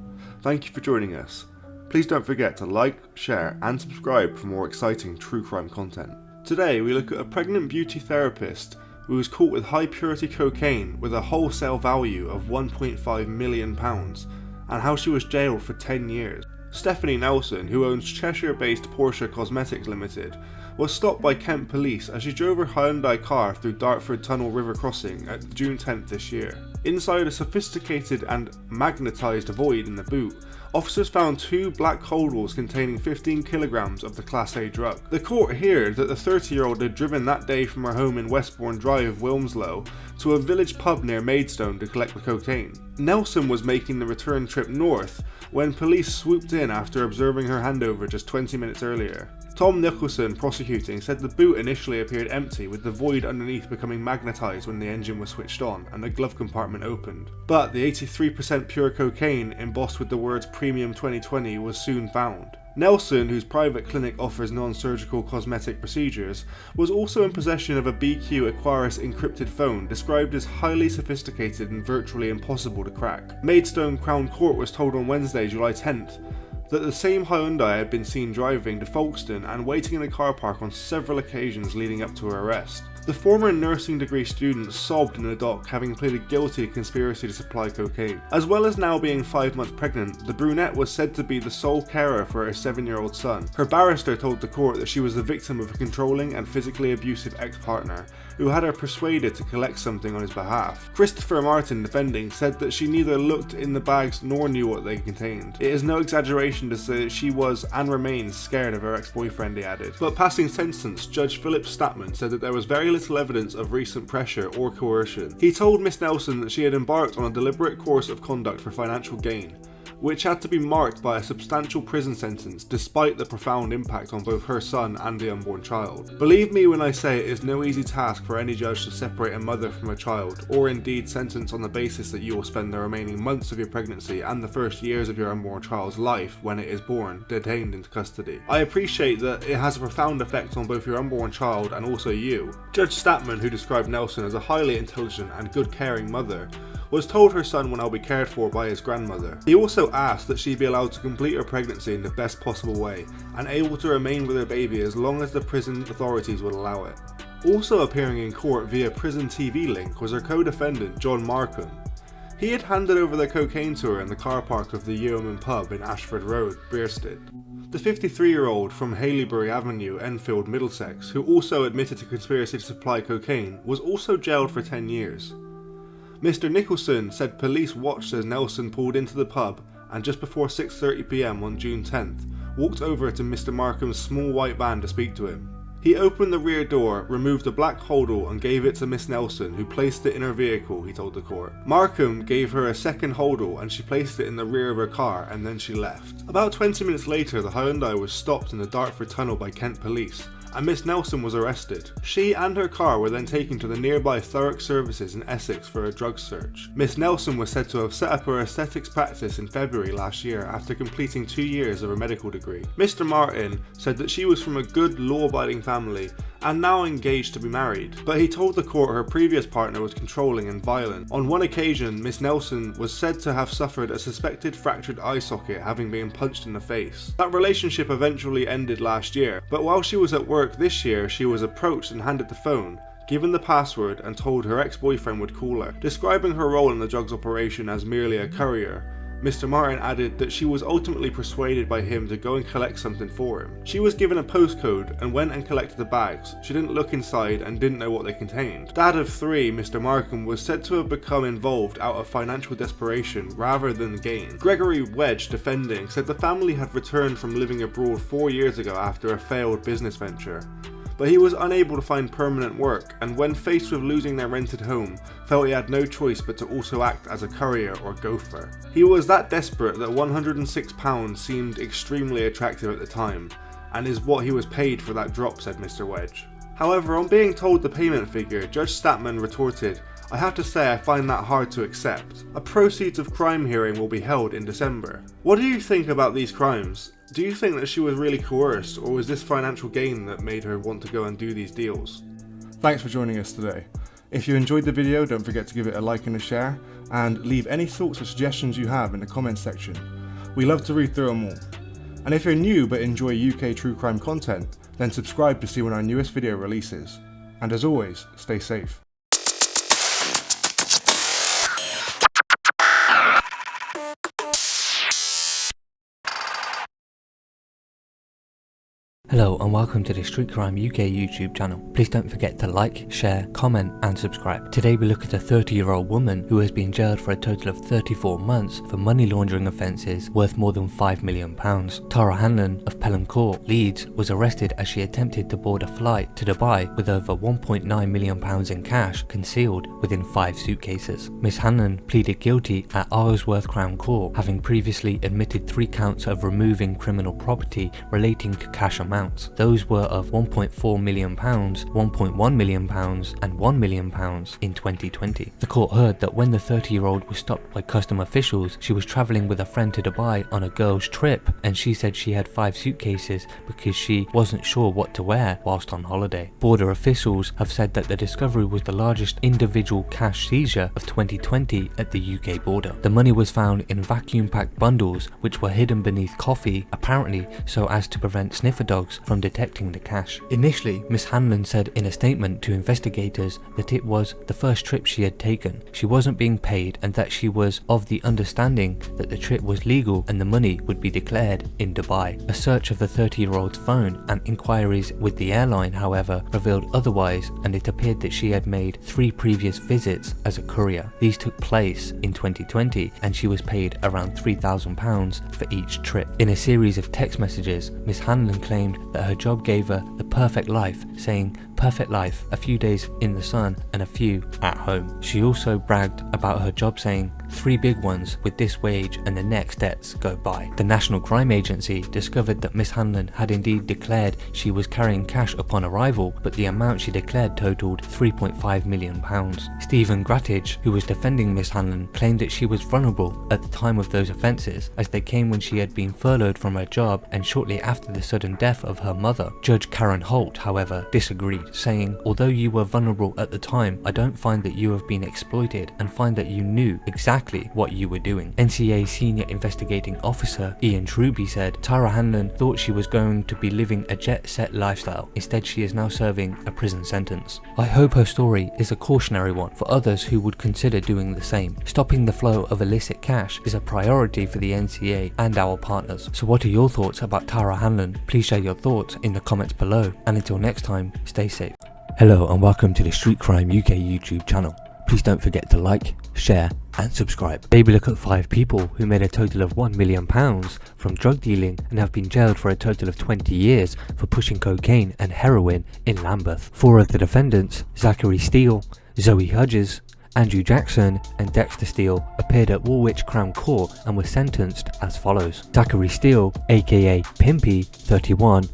Thank you for joining us. Please don't forget to like, share and subscribe for more exciting true crime content. Today we look at a pregnant beauty therapist who was caught with high purity cocaine with a wholesale value of £1.5 million and how she was jailed for 10 years. Stephanie Nelson, who owns Cheshire-based Porsche Cosmetics Limited, was stopped by Kent police as she drove her Hyundai car through Dartford Tunnel River Crossing at June 10th this year. Inside a sophisticated and magnetised void in the boot, officers found 2 black holdalls containing 15 kilograms of the Class A drug. The court heard that the 30-year-old had driven that day from her home in Westbourne Drive, Wilmslow, to a village pub near Maidstone to collect the cocaine. Nelson was making the return trip north when police swooped in after observing her handover just 20 minutes earlier. Tom Nicholson, prosecuting, said the boot initially appeared empty, with the void underneath becoming magnetised when the engine was switched on and the glove compartment opened. But the 83% pure cocaine embossed with the words Premium 2020 was soon found. Nelson, whose private clinic offers non-surgical cosmetic procedures, was also in possession of a BQ Aquarius encrypted phone described as highly sophisticated and virtually impossible to crack. Maidstone Crown Court was told on Wednesday, July 10th, that the same Hyundai had been seen driving to Folkestone and waiting in a car park on several occasions leading up to her arrest. The former nursing degree student sobbed in the dock, having pleaded guilty to conspiracy to supply cocaine. As well as now being 5 months pregnant, the brunette was said to be the sole carer for her 7-year-old son. Her barrister told the court that she was the victim of a controlling and physically abusive ex-partner who had her persuaded to collect something on his behalf. Christopher Martin, defending, said that she neither looked in the bags nor knew what they contained. It is no exaggeration to say that she was and remains scared of her ex-boyfriend, he added. But passing sentence, Judge Philip Statman said that there was very little evidence of recent pressure or coercion. He told Miss Nelson that she had embarked on a deliberate course of conduct for financial gain, which had to be marked by a substantial prison sentence despite the profound impact on both her son and the unborn child. Believe me when I say it is no easy task for any judge to separate a mother from a child, or indeed sentence on the basis that you will spend the remaining months of your pregnancy and the first years of your unborn child's life, when it is born, detained into custody. I appreciate that it has a profound effect on both your unborn child and also you. Judge Statman, who described Nelson as a highly intelligent and good caring mother, was told her son will now be cared for by his grandmother. He also asked that she be allowed to complete her pregnancy in the best possible way and able to remain with her baby as long as the prison authorities would allow it. Also appearing in court via Prison TV link was her co-defendant John Markham. He had handed over the cocaine to her in the car park of the Yeoman pub in Ashford Road, Bristol. The 53-year-old from Haileybury Avenue, Enfield, Middlesex, who also admitted to conspiracy to supply cocaine, was also jailed for 10 years. Mr. Nicholson said police watched as Nelson pulled into the pub and just before 6:30 PM on June 10th, walked over to Mr. Markham's small white van to speak to him. He opened the rear door, removed a black holdall and gave it to Miss Nelson, who placed it in her vehicle, he told the court. Markham gave her a second holdall and she placed it in the rear of her car and then she left. About 20 minutes later, the Hyundai was stopped in the Dartford Tunnel by Kent police, and Miss Nelson was arrested. She and her car were then taken to the nearby Thurrock Services in Essex for a drug search. Miss Nelson was said to have set up her aesthetics practice in February last year after completing 2 years of her medical degree. Mr. Martin said that she was from a good law-abiding family and now engaged to be married. But he told the court her previous partner was controlling and violent. On one occasion, Miss Nelson was said to have suffered a suspected fractured eye socket having been punched in the face. That relationship eventually ended last year, but while she was at work this year, she was approached and handed the phone, given the password, and told her ex-boyfriend would call her. Describing her role in the drugs operation as merely a courier, Mr. Martin added that she was ultimately persuaded by him to go and collect something for him. She was given a postcode and went and collected the bags. She didn't look inside and didn't know what they contained. Dad of three, Mr. Markham was said to have become involved out of financial desperation rather than gain. Gregory Wedge, defending, said the family had returned from living abroad 4 years ago after a failed business venture. But he was unable to find permanent work, and when faced with losing their rented home, felt he had no choice but to also act as a courier or gopher. He was that desperate that £106 seemed extremely attractive at the time, and is what he was paid for that drop, said Mr. Wedge. However, on being told the payment figure, Judge Statman retorted, "I have to say I find that hard to accept. A proceeds of crime hearing will be held in December." What do you think about these crimes? Do you think that she was really coerced, or was this financial gain that made her want to go and do these deals? Thanks for joining us today. If you enjoyed the video, don't forget to give it a like and a share, and leave any thoughts or suggestions you have in the comments section. We love to read through them all. And if you're new but enjoy UK true crime content, then subscribe to see when our newest video releases. And as always, stay safe. Hello and welcome to the Street Crime UK YouTube channel. Please don't forget to like, share, comment and subscribe. Today we look at a 30-year-old woman who has been jailed for a total of 34 months for money laundering offences worth more than £5 million. Tara Hanlon of Pelham Court, Leeds, was arrested as she attempted to board a flight to Dubai with over £1.9 million in cash concealed within 5 suitcases. Miss Hanlon pleaded guilty at Isleworth Crown Court, having previously admitted 3 counts of removing criminal property relating to cash amounts. Those were of £1.4 million, £1.1 million and £1 million in 2020. The court heard that when the 30-year-old was stopped by custom officials, she was travelling with a friend to Dubai on a girls' trip, and she said she had 5 suitcases because she wasn't sure what to wear whilst on holiday. Border officials have said that the discovery was the largest individual cash seizure of 2020 at the UK border. The money was found in vacuum-packed bundles which were hidden beneath coffee, apparently so as to prevent sniffer dogs from detecting the cash. Initially, Miss Hanlon said in a statement to investigators that it was the first trip she had taken. She wasn't being paid and that she was of the understanding that the trip was legal and the money would be declared in Dubai. A search of the 30-year-old's phone and inquiries with the airline, however, revealed otherwise, and it appeared that she had made 3 previous visits as a courier. These took place in 2020 and she was paid around £3,000 for each trip. In a series of text messages, Miss Hanlon claimed that her job gave her the perfect life, saying, "Perfect life, a few days in the sun and a few at home." She also bragged about her job, saying, "3 big ones with this wage and the next debts go by." The National Crime Agency discovered that Miss Hanlon had indeed declared she was carrying cash upon arrival, but the amount she declared totaled £3.5 million. Stephen Grattage, who was defending Miss Hanlon, claimed that she was vulnerable at the time of those offences, as they came when she had been furloughed from her job and shortly after the sudden death of her mother. Judge Karen Holt, however, disagreed, saying, "Although you were vulnerable at the time, I don't find that you have been exploited and find that you knew exactly what you were doing." NCA Senior Investigating Officer Ian Truby said, "Tara Hanlon thought she was going to be living a jet-set lifestyle. Instead, she is now serving a prison sentence. I hope her story is a cautionary one for others who would consider doing the same. Stopping the flow of illicit cash is a priority for the NCA and our partners." So what are your thoughts about Tara Hanlon? Please share your thoughts in the comments below, and until next time, stay safe. Hello and welcome to the Street Crime UK YouTube channel. Please don't forget to like, share and subscribe. Today we look at 5 people who made a total of £1 million from drug dealing and have been jailed for a total of 20 years for pushing cocaine and heroin in Lambeth. 4 of the defendants, Zachary Steele, Zoe Hodges, Andrew Jackson and Dexter Steele, appeared at Woolwich Crown Court and were sentenced as follows. Zachary Steele, aka Pimpy, 31,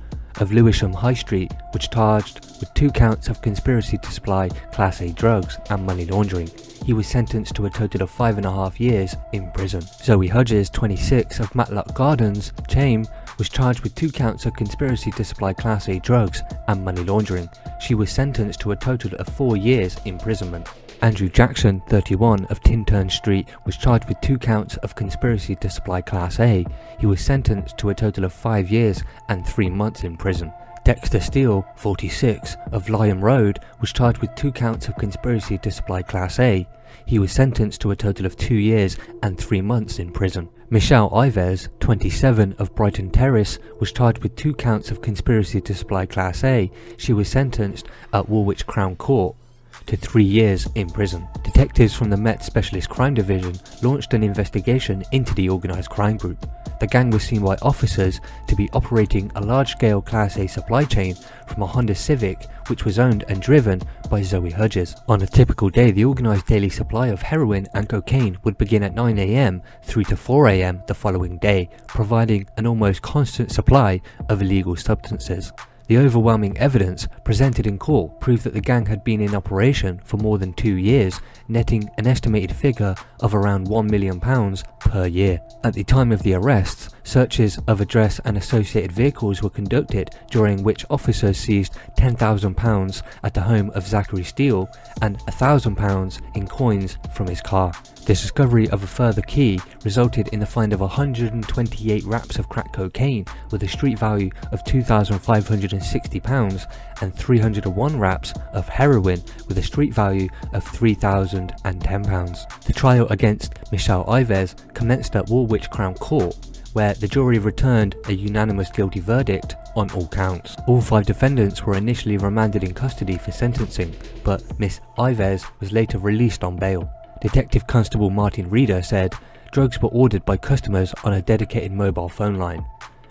of Lewisham High Street, was charged with 2 counts of conspiracy to supply Class A drugs and money laundering. He was sentenced to a total of 5.5 years in prison. Zoe Hodges, 26, of Matlock Gardens, Chame, was charged with 2 counts of conspiracy to supply Class A drugs and money laundering. She was sentenced to a total of 4 years imprisonment. Andrew Jackson, 31, of Tintern Street, was charged with 2 counts of conspiracy to supply Class A. He was sentenced to a total of 5 years and 3 months in prison. Dexter Steele, 46, of Lyme Road, was charged with 2 counts of conspiracy to supply Class A. He was sentenced to a total of 2 years and 3 months in prison. Michelle Ives, 27, of Brighton Terrace, was charged with 2 counts of conspiracy to supply Class A. She was sentenced at Woolwich Crown Court to 3 years in prison. Detectives from the Met Specialist Crime Division launched an investigation into the organised crime group. The gang was seen by officers to be operating a large-scale Class A supply chain from a Honda Civic, which was owned and driven by Zoe Hudges. On a typical day, the organised daily supply of heroin and cocaine would begin at 9 AM through to 4 AM the following day, providing an almost constant supply of illegal substances. The overwhelming evidence presented in court proved that the gang had been in operation for more than 2 years, netting an estimated figure of around £1 million per year. At the time of the arrests, searches of address and associated vehicles were conducted, during which officers seized £10,000 at the home of Zachary Steele and £1,000 in coins from his car. The discovery of a further key resulted in the find of 128 wraps of crack cocaine with a street value of £2,560 and 301 wraps of heroin with a street value of £3,010. The trial against Michelle Ives commenced at Woolwich Crown Court, where the jury returned a unanimous guilty verdict on all counts. All 5 defendants were initially remanded in custody for sentencing, but Miss Ives was later released on bail. Detective Constable Martin Reeder said drugs were ordered by customers on a dedicated mobile phone line.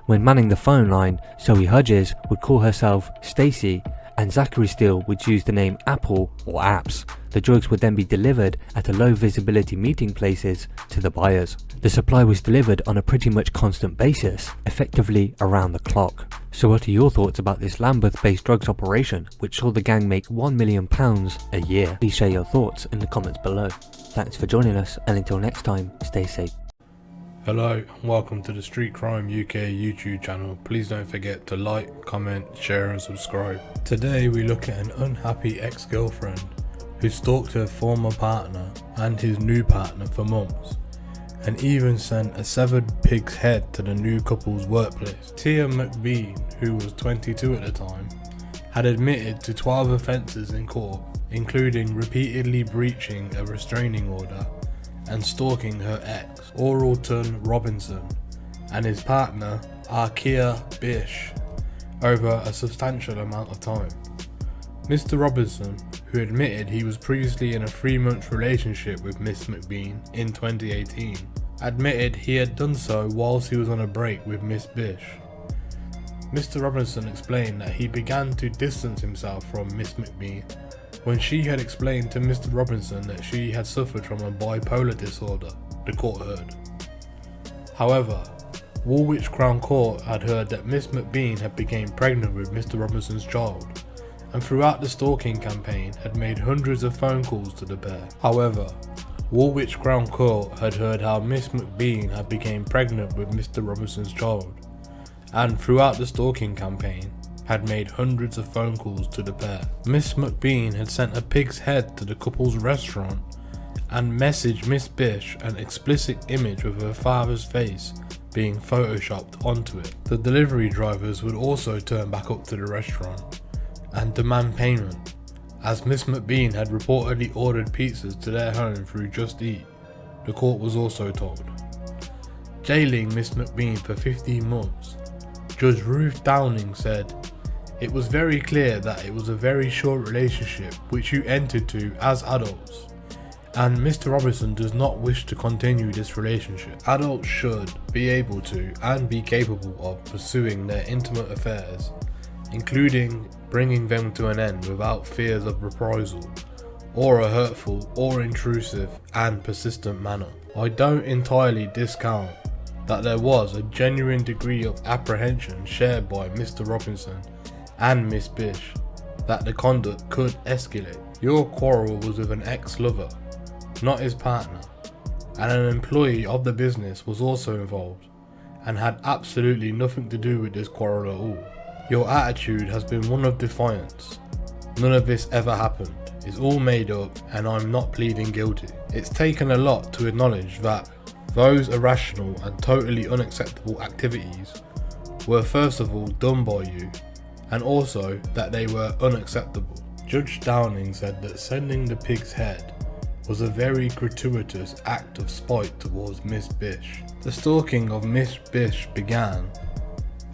When manning the phone line, Zoe Hudges would call herself Stacy and Zachary Steele would use the name Apple or Apps. The drugs would then be delivered at a low visibility meeting places to the buyers. The supply was delivered on a pretty much constant basis, effectively around the clock. So what are your thoughts about this Lambeth based drugs operation, which saw the gang make £1 million a year? Please share your thoughts in the comments below. Thanks for joining us, and until next time, stay safe. Hello and welcome to the Street Crime UK YouTube channel. Please don't forget to like, comment, share and subscribe. Today we look at an unhappy ex-girlfriend who stalked her former partner and his new partner for months, and even sent a severed pig's head to the new couple's workplace. Tia McBean, who was 22 at the time, had admitted to 12 offences in court, including repeatedly breaching a restraining order and stalking her ex, Oralton Robinson, and his partner, Arkea Bish, over a substantial amount of time. Mr. Robinson, who admitted he was previously in a 3-month relationship with Miss McBean in 2018, admitted he had done so whilst he was on a break with Miss Bish. Mr. Robinson explained that he began to distance himself from Miss McBean when she had explained to Mr. Robinson that she had suffered from a bipolar disorder, the court heard. However, Woolwich Crown Court had heard that Miss McBean had become pregnant with Mr. Robinson's child, and throughout the stalking campaign had made hundreds of phone calls to the pair. However, Woolwich Crown Court had heard how Miss McBean had become pregnant with Mr. Robinson's child, and throughout the stalking campaign had made hundreds of phone calls to the pair. Miss McBean had sent a pig's head to the couple's restaurant and messaged Miss Bish an explicit image of her father's face being photoshopped onto it. The delivery drivers would also turn back up to the restaurant and demand payment, as Miss McBean had reportedly ordered pizzas to their home through Just Eat, the court was also told. Jailing Miss McBean for 15 months, Judge Ruth Downing said, "It was very clear that it was a very short relationship which you entered to as adults, and Mr. Robinson does not wish to continue this relationship. Adults should be able to and be capable of pursuing their intimate affairs, including bringing them to an end without fears of reprisal or a hurtful or intrusive and persistent manner. I don't entirely discount that there was a genuine degree of apprehension shared by Mr. Robinson and Miss Bish that the conduct could escalate. Your quarrel was with an ex-lover, not his partner, and an employee of the business was also involved, and had absolutely nothing to do with this quarrel at all. Your attitude has been one of defiance. None of this ever happened. It's all made up and I'm not pleading guilty. It's taken a lot to acknowledge that those irrational and totally unacceptable activities were first of all done by you, and also that they were unacceptable. Judge Downing said that sending the pig's head was a very gratuitous act of spite towards Miss Bish. The stalking of Miss Bish began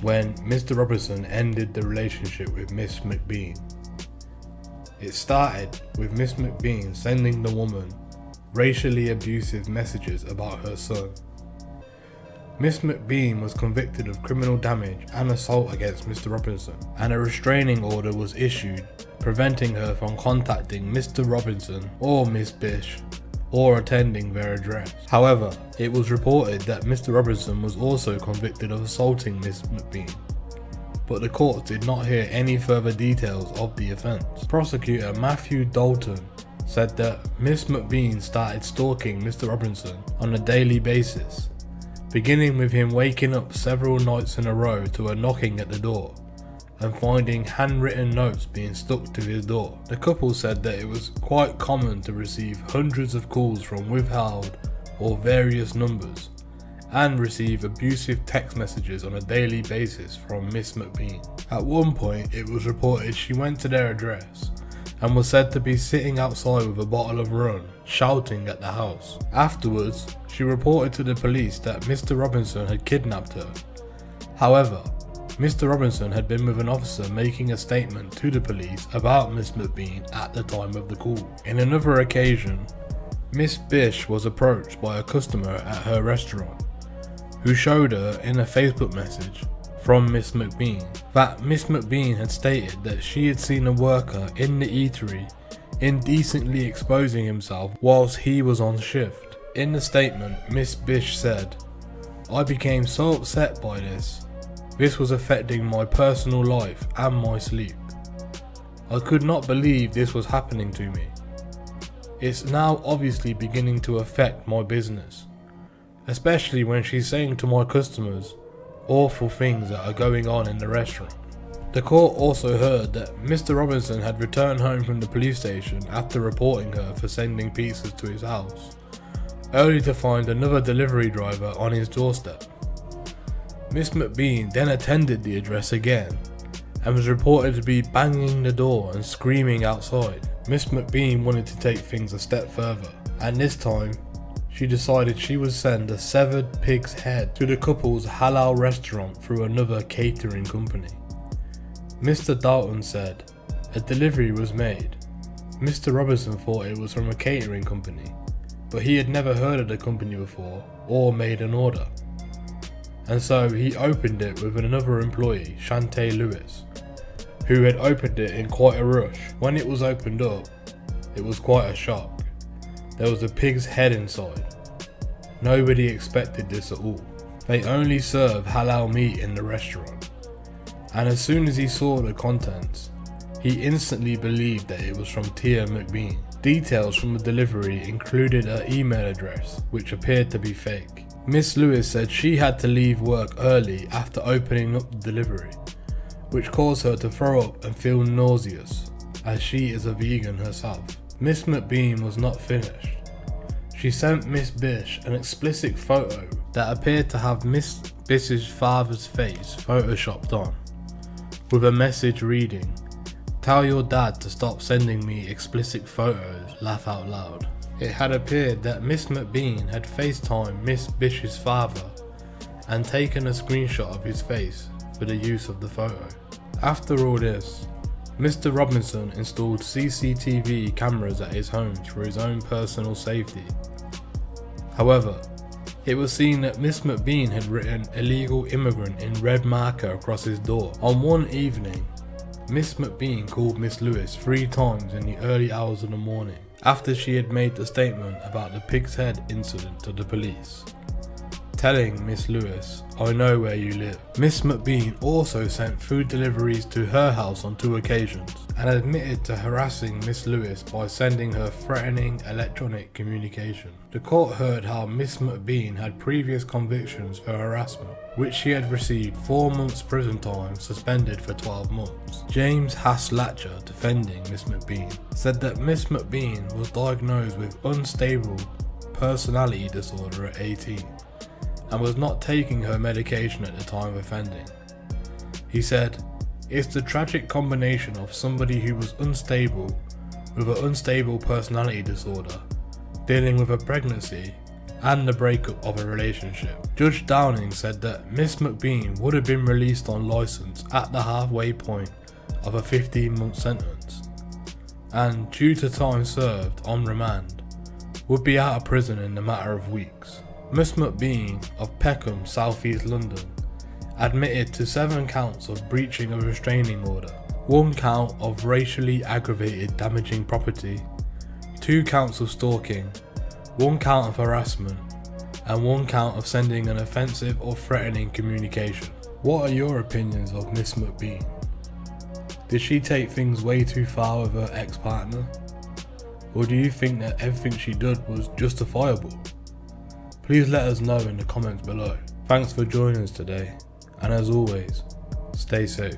when Mr. Robinson ended the relationship with Miss McBean. It started with Miss McBean sending the woman racially abusive messages about her son. Miss McBean was convicted of criminal damage and assault against Mr. Robinson, and a restraining order was issued preventing her from contacting Mr. Robinson or Miss Bish or attending their address. However, it was reported that Mr. Robinson was also convicted of assaulting Miss McBean, but the courts did not hear any further details of the offence. Prosecutor Matthew Dalton said that Miss McBean started stalking Mr. Robinson on a daily basis, beginning with him waking up several nights in a row to her knocking at the door and finding handwritten notes being stuck to his door. The couple said that it was quite common to receive hundreds of calls from withheld or various numbers and receive abusive text messages on a daily basis from Miss McBean. At one point, it was reported she went to their address and was said to be sitting outside with a bottle of rum, shouting at the house. Afterwards, she reported to the police that Mr. Robinson had kidnapped her. However, Mr. Robinson had been with an officer making a statement to the police about Miss McBean at the time of the call. In another occasion, Miss Bish was approached by a customer at her restaurant, who showed her in a Facebook message from Miss McBean that Miss McBean had stated that she had seen a worker in the eatery indecently exposing himself whilst he was on shift. In the statement, Miss Bish said, "I became so upset by this. This was affecting my personal life and my sleep. I could not believe this was happening to me. It's now obviously beginning to affect my business, especially when she's saying to my customers awful things that are going on in the restaurant." The court also heard that Mr. Robinson had returned home from the police station after reporting her for sending pizzas to his house, only to find another delivery driver on his doorstep. Miss McBean then attended the address again and was reported to be banging the door and screaming outside. Miss McBean wanted to take things a step further, and this time she decided she would send a severed pig's head to the couple's halal restaurant through another catering company. Mr. Dalton said a delivery was made. Mr. Robinson thought it was from a catering company, but he had never heard of the company before or made an order, and so he opened it with another employee, Shantae Lewis, who had opened it in quite a rush. When it was opened up, it was quite a shock. There was a pig's head inside. Nobody expected this at all. They only serve halal meat in the restaurant, and as soon as he saw the contents, he instantly believed that it was from Tia McBean. Details from the delivery included her email address, which appeared to be fake. Miss Lewis said she had to leave work early after opening up the delivery, which caused her to throw up and feel nauseous, as she is a vegan herself. Miss McBean was not finished. She sent Miss Bish an explicit photo that appeared to have Miss Bish's father's face photoshopped on, with a message reading, "Tell your dad to stop sending me explicit photos, laugh out loud." It had appeared that Miss McBean had FaceTimed Miss Bish's father and taken a screenshot of his face for the use of the photo. After all this, Mr. Robinson installed CCTV cameras at his home for his own personal safety. However, it was seen that Miss McBean had written "illegal immigrant" in red marker across his door. On one evening, Miss McBean called Miss Lewis 3 times in the early hours of the morning after she had made the statement about the pig's head incident to the police, telling Miss Lewis, "I know where you live." Miss McBean also sent food deliveries to her house on 2 occasions and admitted to harassing Miss Lewis by sending her threatening electronic communication. The court heard how Miss McBean had previous convictions for harassment, which she had received 4 months prison time, suspended for 12 months. James Hass-Latcher, defending Miss McBean, said that Miss McBean was diagnosed with unstable personality disorder at 18 and was not taking her medication at the time of offending. He said, "It's the tragic combination of somebody who was unstable with an unstable personality disorder, dealing with a pregnancy, and the breakup of a relationship." Judge Downing said that Miss McBean would have been released on licence at the halfway point of a 15-month sentence, and due to time served on remand, would be out of prison in a matter of weeks. Miss McBean of Peckham, South East London, admitted to 7 counts of breaching a restraining order, 1 count of racially aggravated damaging property, 2 counts of stalking, 1 count of harassment, and 1 count of sending an offensive or threatening communication. What are your opinions of Miss McBean? Did she take things way too far with her ex-partner? Or do you think that everything she did was justifiable? Please let us know in the comments below. Thanks for joining us today, and as always, stay safe.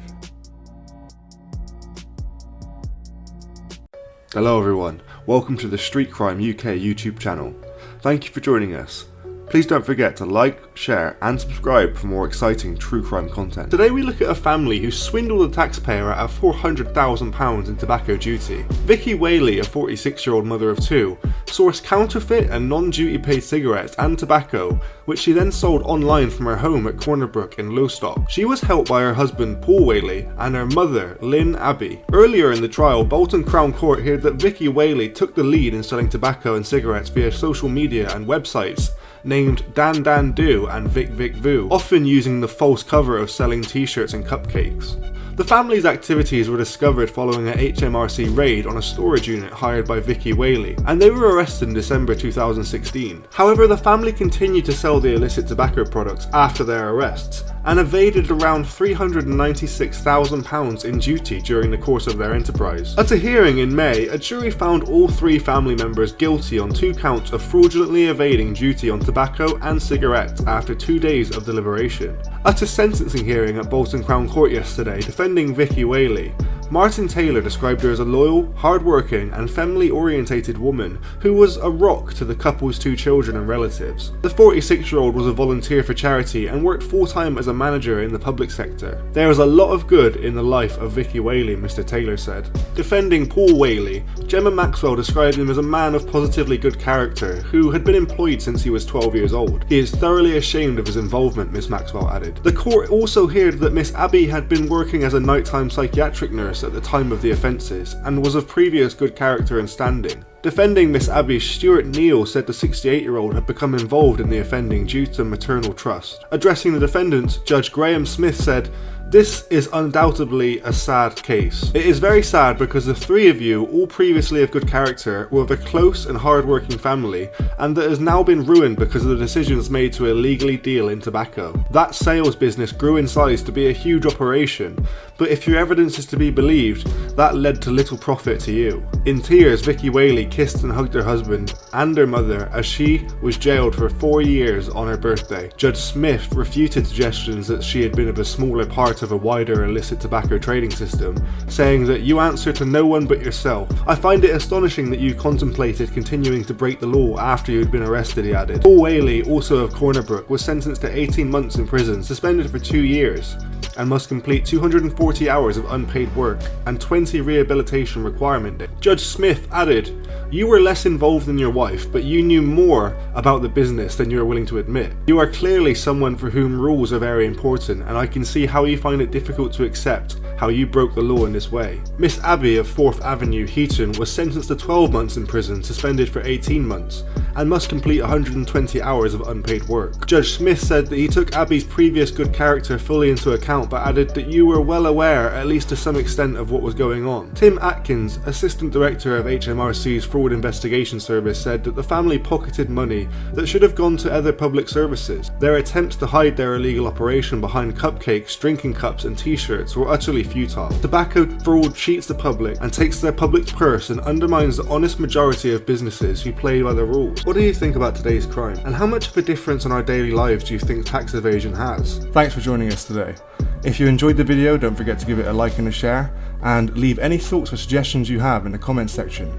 Hello everyone, welcome to the Street Crime UK YouTube channel. Thank you for joining us. Please don't forget to like, share and subscribe for more exciting true crime content. Today we look at a family who swindled the taxpayer out of £400,000 in tobacco duty. Vicky Whaley, a 46-year-old mother of 2, sourced counterfeit and non-duty paid cigarettes and tobacco, which she then sold online from her home at Cornerbrook in Lowestoft. She was helped by her husband Paul Whaley and her mother Lynn Abbey. Earlier in the trial, Bolton Crown Court heard that Vicky Whaley took the lead in selling tobacco and cigarettes via social media and websites named Dan Dan Do and Vic Vic Voo, often using the false cover of selling t-shirts and cupcakes. The family's activities were discovered following an HMRC raid on a storage unit hired by Vicky Whaley, and they were arrested in December 2016. However, the family continued to sell the illicit tobacco products after their arrests, and evaded around £396,000 in duty during the course of their enterprise. At a hearing in May, a jury found all 3 family members guilty on 2 counts of fraudulently evading duty on tobacco and cigarettes after 2 days of deliberation. At a sentencing hearing at Bolton Crown Court yesterday, defending Vicky Whaley, Martin Taylor described her as a loyal, hard-working and family-orientated woman who was a rock to the couple's 2 children and relatives. The 46-year-old was a volunteer for charity and worked full-time as a manager in the public sector. "There is a lot of good in the life of Vicky Whaley," Mr. Taylor said. Defending Paul Whaley, Gemma Maxwell described him as a man of positively good character who had been employed since he was 12 years old. "He is thoroughly ashamed of his involvement," Miss Maxwell added. The court also heard that Miss Abbey had been working as a nighttime psychiatric nurse at the time of the offences and was of previous good character and standing. Defending Miss Abbey, Stuart Neal said the 68-year-old had become involved in the offending due to maternal trust. Addressing the defendants, Judge Graham Smith said, "This is undoubtedly a sad case. It is very sad because the 3 of you, all previously of good character, were of a close and hard-working family, and that has now been ruined because of the decisions made to illegally deal in tobacco. That sales business grew in size to be a huge operation, but if your evidence is to be believed, that led to little profit to you." In tears, Vicky Whaley kissed and hugged her husband and her mother as she was jailed for 4 years on her birthday. Judge Smith refuted suggestions that she had been of a smaller part of a wider illicit tobacco trading system, saying that "you answer to no one but yourself. I find it astonishing that you contemplated continuing to break the law after you had been arrested," he added. Paul Whaley, also of Cornerbrook, was sentenced to 18 months in prison, suspended for 2 years, and must complete 240 hours of unpaid work and 20 rehabilitation requirement days. Judge Smith added, "You were less involved than your wife, but you knew more about the business than you are willing to admit. You are clearly someone for whom rules are very important, and I can see how you find it difficult to accept how you broke the law in this way." Miss Abbey of 4th Avenue, Heaton, was sentenced to 12 months in prison, suspended for 18 months, and must complete 120 hours of unpaid work. Judge Smith said that he took Abby's previous good character fully into account, but added that you were well aware, at least to some extent, of what was going on. Tim Atkins, Assistant Director of HMRC's Fraud Investigation Service, said that the family pocketed money that should have gone to other public services. Their attempts to hide their illegal operation behind cupcakes, drinking cups and t-shirts were utterly futile. Tobacco fraud cheats the public and takes their public purse and undermines the honest majority of businesses who play by the rules. What do you think about today's crime? And how much of a difference in our daily lives do you think tax evasion has? Thanks for joining us today. If you enjoyed the video, don't forget to give it a like and a share, and leave any thoughts or suggestions you have in the comments section.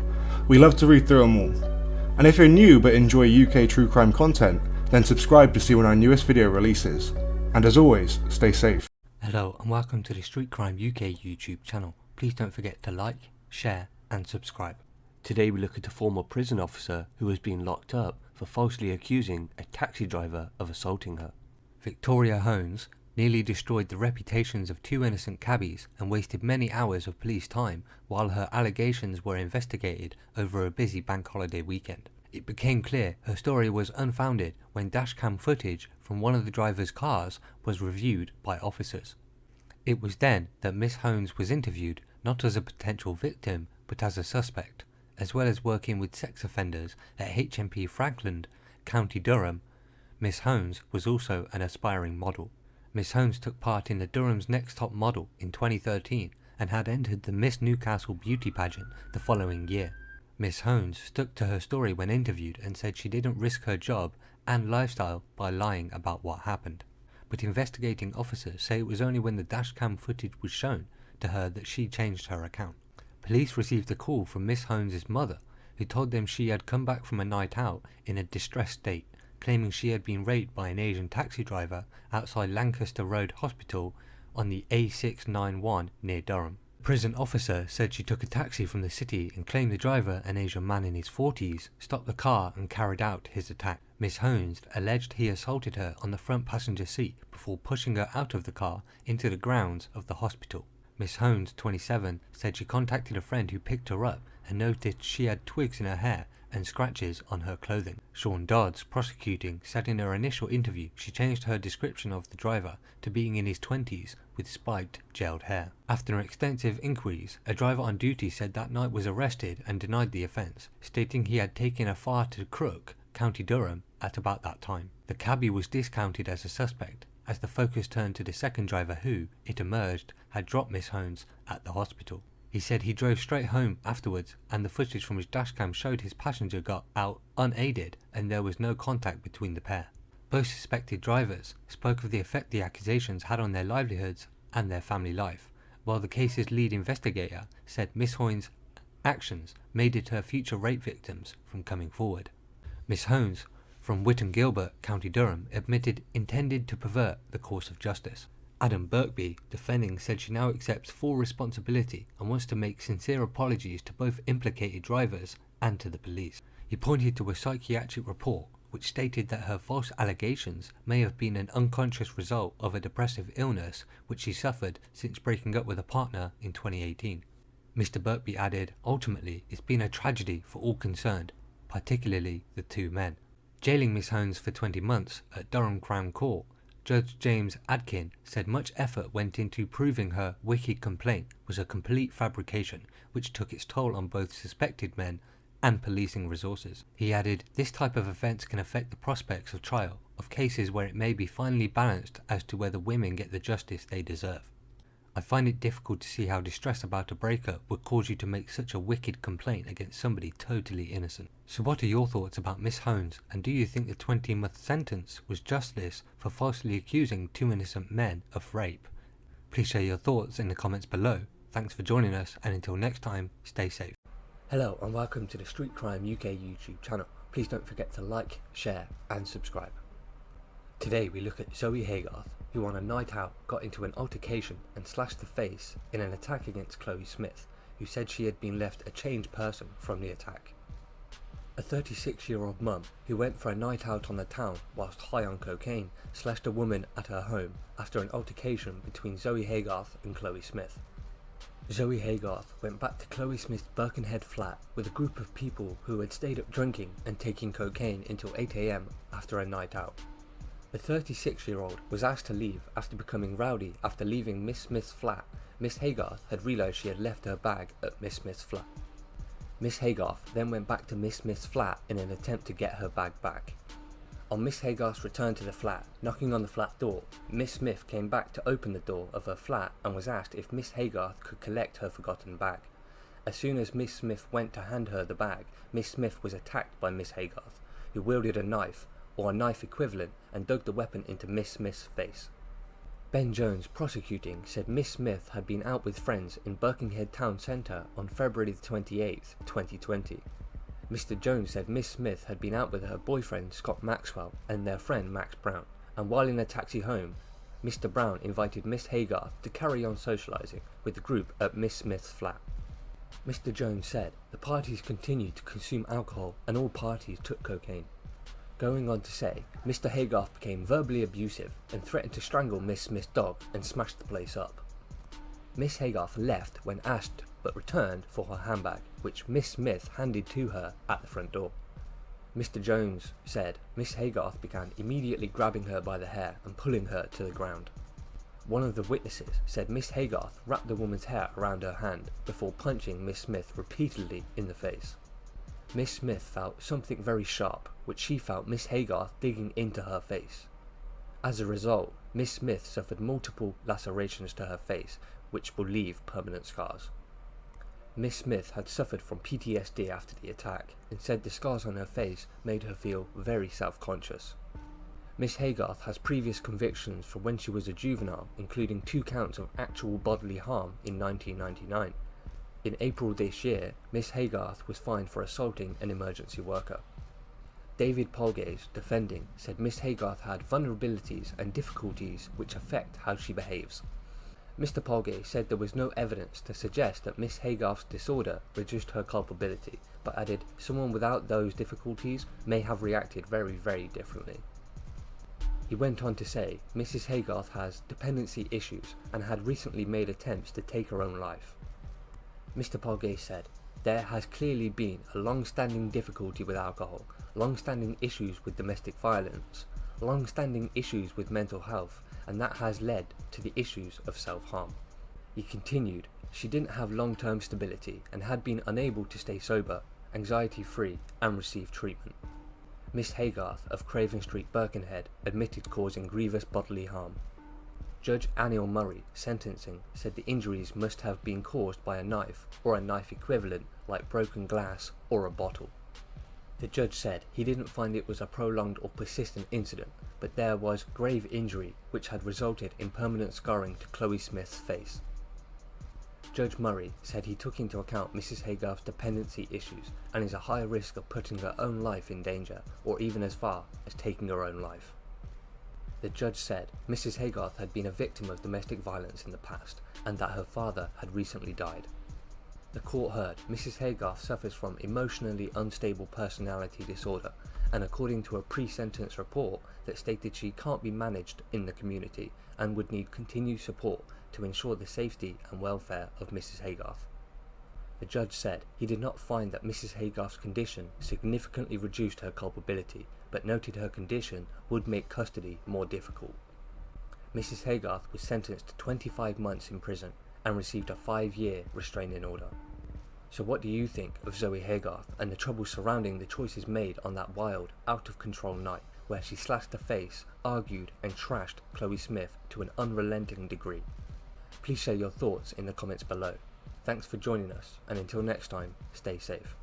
We love to read through them all. And if you're new but enjoy UK true crime content, then subscribe to see when our newest video releases. And as always, stay safe. Hello and welcome to the Street Crime UK YouTube channel. Please don't forget to like, share and subscribe. Today we look at a former prison officer who has been locked up for falsely accusing a taxi driver of assaulting her. Victoria Holmes nearly destroyed the reputations of two innocent cabbies and wasted many hours of police time while her allegations were investigated over a busy bank holiday weekend. It became clear her story was unfounded when dashcam footage from one of the driver's cars was reviewed by officers. It was then that Miss Holmes was interviewed not as a potential victim but as a suspect, as well as working with sex offenders at HMP Frankland, County Durham. Miss Holmes was also an aspiring model. Miss Holmes took part in the Durham's Next Top Model in 2013 and had entered the Miss Newcastle beauty pageant the following year. Miss Holmes stuck to her story when interviewed and said she didn't risk her job and lifestyle by lying about what happened. But investigating officers say it was only when the dashcam footage was shown to her that she changed her account. Police received a call from Miss Holmes' mother, who told them she had come back from a night out in a distressed state, claiming she had been raped by an Asian taxi driver outside Lancaster Road Hospital on the A691 near Durham. The prison officer said she took a taxi from the city and claimed the driver, an Asian man in his 40s, stopped the car and carried out his attack. Miss Holmes alleged he assaulted her on the front passenger seat before pushing her out of the car into the grounds of the hospital. Miss Holmes, 27, said she contacted a friend who picked her up and noticed she had twigs in her hair and scratches on her clothing. Sean Dodds, prosecuting, said in her initial interview she changed her description of the driver to being in his 20s with spiked, gelled hair. After extensive inquiries, a driver on duty said that night was arrested and denied the offence, stating he had taken a far to Crook, County Durham, at about that time. The cabbie was discounted as a suspect, as the focus turned to the second driver who, it emerged, had dropped Miss Holmes at the hospital. He said he drove straight home afterwards and the footage from his dashcam showed his passenger got out unaided and there was no contact between the pair. Both suspected drivers spoke of the effect the accusations had on their livelihoods and their family life, while the case's lead investigator said Miss Holmes' actions may deter future rape victims from coming forward. Miss Holmes, from Witton Gilbert, County Durham, admitted intended to pervert the course of justice. Adam Birkby, defending, said she now accepts full responsibility and wants to make sincere apologies to both implicated drivers and to the police. He pointed to a psychiatric report which stated that her false allegations may have been an unconscious result of a depressive illness which she suffered since breaking up with a partner in 2018. Mr. Birkby added, "Ultimately, it's been a tragedy for all concerned, particularly the two men." Jailing Miss Holmes for 20 months at Durham Crown Court, Judge James Adkin said much effort went into proving her wicked complaint was a complete fabrication which took its toll on both suspected men and policing resources. He added, "This type of offence can affect the prospects of trial, of cases where it may be finally balanced as to whether women get the justice they deserve. I find it difficult to see how distress about a breakup would cause you to make such a wicked complaint against somebody totally innocent." So what are your thoughts about Miss Holmes, and do you think the 20-month sentence was justice for falsely accusing two innocent men of rape? Please share your thoughts in the comments below. Thanks for joining us, and until next time, stay safe. Hello and welcome to the Street Crime UK YouTube channel. Please don't forget to like, share and subscribe. Today we look at Zoe Haygarth, who on a night out got into an altercation and slashed the face in an attack against Chloe Smith, who said she had been left a changed person from the attack. A 36-year-old mum who went for a night out on the town whilst high on cocaine slashed a woman at her home after an altercation between Zoe Haygarth and Chloe Smith. Zoe Haygarth went back to Chloe Smith's Birkenhead flat with a group of people who had stayed up drinking and taking cocaine until 8 AM after a night out. The 36-year-old was asked to leave after becoming rowdy after leaving Miss Smith's flat. Miss Haygarth had realised she had left her bag at Miss Smith's flat. Miss Haygarth then went back to Miss Smith's flat in an attempt to get her bag back. On Miss Haygarth's return to the flat, knocking on the flat door, Miss Smith came back to open the door of her flat and was asked if Miss Haygarth could collect her forgotten bag. As soon as Miss Smith went to hand her the bag, Miss Smith was attacked by Miss Haygarth, who wielded a knife, or a knife equivalent, and dug the weapon into Miss Smith's face. Ben Jones, prosecuting, said Miss Smith had been out with friends in Birkenhead Town Centre on February 28, 2020. Mr. Jones said Miss Smith had been out with her boyfriend Scott Maxwell and their friend Max Brown, and while in a taxi home, Mr. Brown invited Miss Haygarth to carry on socialising with the group at Miss Smith's flat. Mr. Jones said the parties continued to consume alcohol and all parties took cocaine. Going on to say, Mr. Haygarth became verbally abusive and threatened to strangle Miss Smith's dog and smash the place up. Miss Haygarth left when asked but returned for her handbag, which Miss Smith handed to her at the front door. Mr. Jones said Miss Haygarth began immediately grabbing her by the hair and pulling her to the ground. One of the witnesses said Miss Haygarth wrapped the woman's hair around her hand before punching Miss Smith repeatedly in the face. Miss Smith felt something very sharp, which she felt Miss Haygarth digging into her face. As a result, Miss Smith suffered multiple lacerations to her face, which will leave permanent scars. Miss Smith had suffered from PTSD after the attack and said the scars on her face made her feel very self-conscious. Miss Haygarth has previous convictions for when she was a juvenile, including 2 counts of actual bodily harm in 1999. In April this year, Miss Haygarth was fined for assaulting an emergency worker. David Polgate, defending, said Miss Haygarth had vulnerabilities and difficulties which affect how she behaves. Mr. Polgate said there was no evidence to suggest that Miss Haygarth's disorder reduced her culpability, but added someone without those difficulties may have reacted very, very differently. He went on to say Mrs. Haygarth has dependency issues and had recently made attempts to take her own life. Mr. Polgate said, there has clearly been a long-standing difficulty with alcohol, long-standing issues with domestic violence, long-standing issues with mental health, and that has led to the issues of self-harm. He continued, she didn't have long-term stability and had been unable to stay sober, anxiety-free, and receive treatment. Miss Haygarth of Craven Street, Birkenhead, admitted causing grievous bodily harm. Judge Anil Murray, sentencing, said the injuries must have been caused by a knife or a knife equivalent like broken glass or a bottle. The judge said he didn't find it was a prolonged or persistent incident, but there was grave injury which had resulted in permanent scarring to Chloe Smith's face. Judge Murray said he took into account Mrs. Haygarth's dependency issues and is a high risk of putting her own life in danger, or even as far as taking her own life. The judge said Mrs. Haygarth had been a victim of domestic violence in the past and that her father had recently died. The court heard Mrs. Haygarth suffers from emotionally unstable personality disorder, and according to a pre-sentence report that stated she can't be managed in the community and would need continued support to ensure the safety and welfare of Mrs. Haygarth. The judge said he did not find that Mrs. Haygarth's condition significantly reduced her culpability, but noted her condition would make custody more difficult. Mrs. Haygarth was sentenced to 25 months in prison and received a 5-year restraining order. So what do you think of Zoe Haygarth and the trouble surrounding the choices made on that wild, out-of-control night where she slashed the face, argued and trashed Chloe Smith to an unrelenting degree? Please share your thoughts in the comments below. Thanks for joining us, and until next time, stay safe.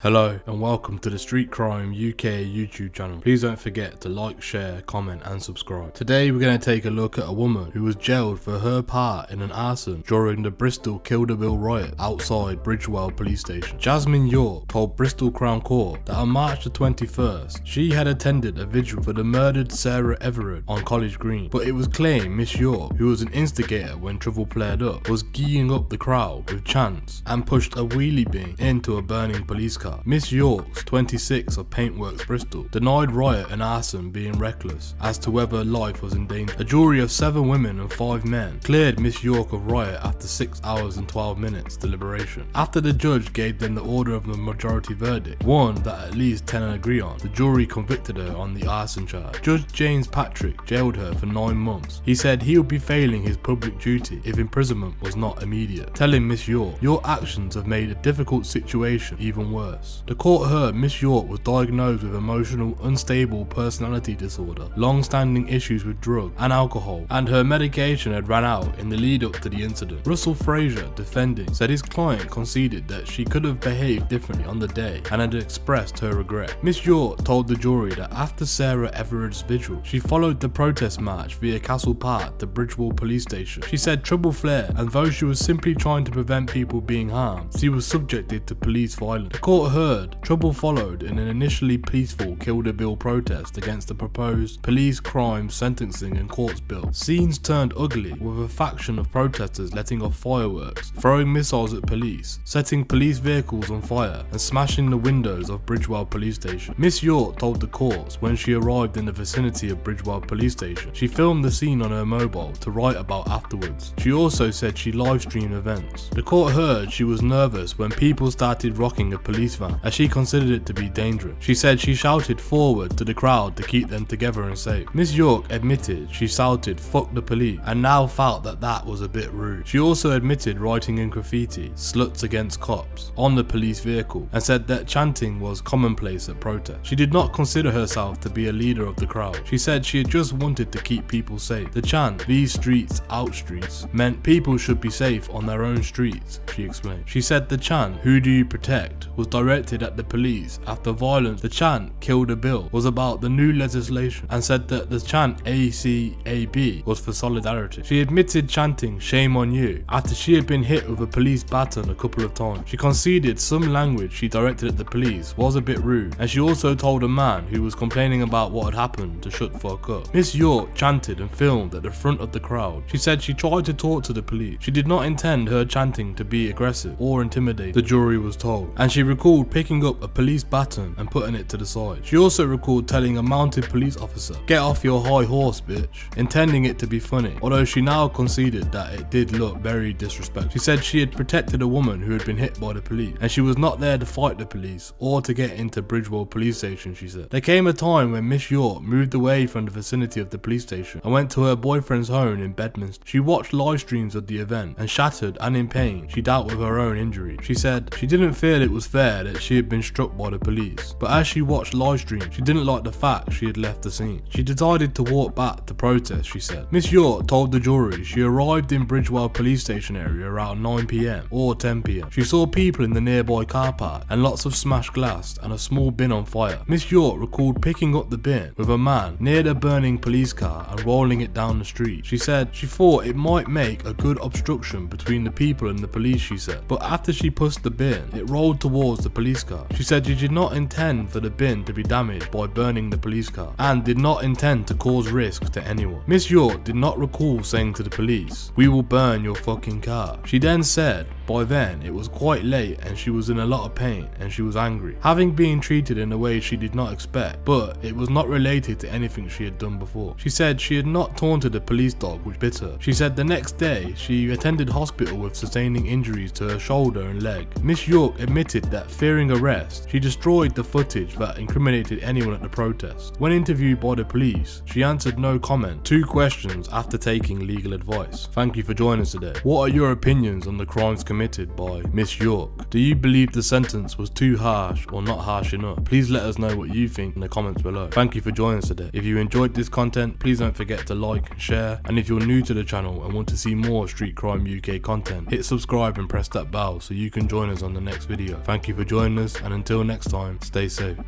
Hello and welcome to the Street Crime UK YouTube channel. Please don't forget to like, share, comment and subscribe. Today we're going to take a look at a woman who was jailed for her part in an arson during the Bristol Kill-the-Bill riot outside Bridgewell police station. Jasmine York told Bristol Crown Court that on March the 21st she had attended a vigil for the murdered Sarah Everard on College Green, but it was claimed Miss York, who was an instigator when trouble flared up, was geeing up the crowd with chants and pushed a wheelie bin into a burning police car. Miss Yorks, 26 of Paintworks Bristol, denied riot and arson being reckless as to whether life was in danger. A jury of 7 women and 5 men cleared Miss York of riot after 6 hours and 12 minutes deliberation. After the judge gave them the order of the majority verdict, one that at least 10 agree on, the jury convicted her on the arson charge. Judge James Patrick jailed her for 9 months. He said he would be failing his public duty if imprisonment was not immediate, telling Miss York, "Your actions have made a difficult situation even worse." The court heard Miss York was diagnosed with emotional unstable personality disorder, long-standing issues with drugs and alcohol, and her medication had ran out in the lead up to the incident. Russell Fraser, defending, said his client conceded that she could have behaved differently on the day and had expressed her regret. Miss York told the jury that after Sarah Everard's vigil, she followed the protest march via Castle Park to Bridgewell police station. She said trouble flared, and though she was simply trying to prevent people being harmed, she was subjected to police violence. The court heard trouble followed in an initially peaceful Kill-the-Bill protest against the proposed police crime sentencing and courts bill. Scenes turned ugly, with a faction of protesters letting off fireworks, throwing missiles at police, setting police vehicles on fire and smashing the windows of Bridgewell police station. Miss York told the courts when she arrived in the vicinity of Bridgewell police station, she filmed the scene on her mobile to write about afterwards. She also said she live streamed events. The court heard she was nervous when people started rocking a police van, as she considered it to be dangerous. She said she shouted forward to the crowd to keep them together and safe. Miss York admitted she shouted "fuck the police" and now felt that was a bit rude. She also admitted writing in graffiti "sluts against cops" on the police vehicle and said that chanting was commonplace at protests. She did not consider herself to be a leader of the crowd. She said she had just wanted to keep people safe. The chant "these streets out streets" meant people should be safe on their own streets, she explained. She said the chant "who do you protect" was directed at the police after violence. The chant "Kill the Bill" was about the new legislation and said that the chant ACAB was for solidarity. She admitted chanting "shame on you" after she had been hit with a police baton a couple of times. She conceded some language she directed at the police was a bit rude, and she also told a man who was complaining about what had happened to shut the fuck up. Miss York chanted and filmed at the front of the crowd. She said she tried to talk to the police. She did not intend her chanting to be aggressive or intimidating, the jury was told, and she recalled picking up a police baton and putting it to the side. She also recalled telling a mounted police officer, "Get off your high horse, bitch," intending it to be funny, although she now conceded that it did look very disrespectful. She said she had protected a woman who had been hit by the police, and she was not there to fight the police or to get into Bridgewell police station, she said. There came a time when Miss York moved away from the vicinity of the police station and went to her boyfriend's home in Bedminster. She watched live streams of the event and shattered and in pain, she dealt with her own injury. She said she didn't feel it was fair that she had been struck by the police, but as she watched live streams, she didn't like the fact she had left the scene. She decided to walk back to protest, she said. Miss York told the jury she arrived in Bridgewell police station area around 9 PM or 10 PM. She saw people in the nearby car park and lots of smashed glass and a small bin on fire. Miss York recalled picking up the bin with a man near the burning police car and rolling it down the street. She said she thought it might make a good obstruction between the people and the police, she said, but after she pushed the bin, it rolled towards the police car. She said she did not intend for the bin to be damaged by burning the police car and did not intend to cause risk to anyone. Miss York did not recall saying to the police, "We will burn your fucking car." She then said by then it was quite late and she was in a lot of pain and she was angry, having been treated in a way she did not expect, but it was not related to anything she had done before. She said she had not taunted a police dog, which bit her. She said the next day she attended hospital with sustaining injuries to her shoulder and leg. Miss York admitted that fearing arrest, she destroyed the footage that incriminated anyone at the protest. When interviewed by the police, she answered no comment. 2 questions after taking legal advice. Thank you for joining us today. What are your opinions on the crimes committed committed by Miss York. Do you believe the sentence was too harsh or not harsh enough? Please let us know what you think in the comments below. Thank you for joining us today. If you enjoyed this content, please don't forget to like and share, and if you're new to the channel and want to see more Street Crime UK content, hit subscribe and press that bell so you can join us on the next video. Thank you for joining us, and until next time, stay safe.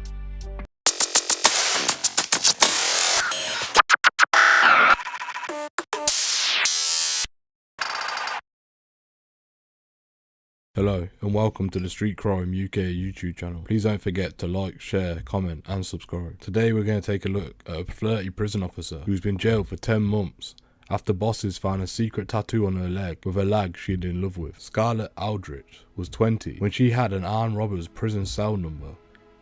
Hello and welcome to the Street Crime UK YouTube channel. Please don't forget to like, share, comment and subscribe. Today we're going to take a look at a flirty prison officer who's been jailed for 10 months after bosses found a secret tattoo on her leg with a lad she'd in love with. Scarlett Aldrich was 20 when she had an armed robber's prison cell number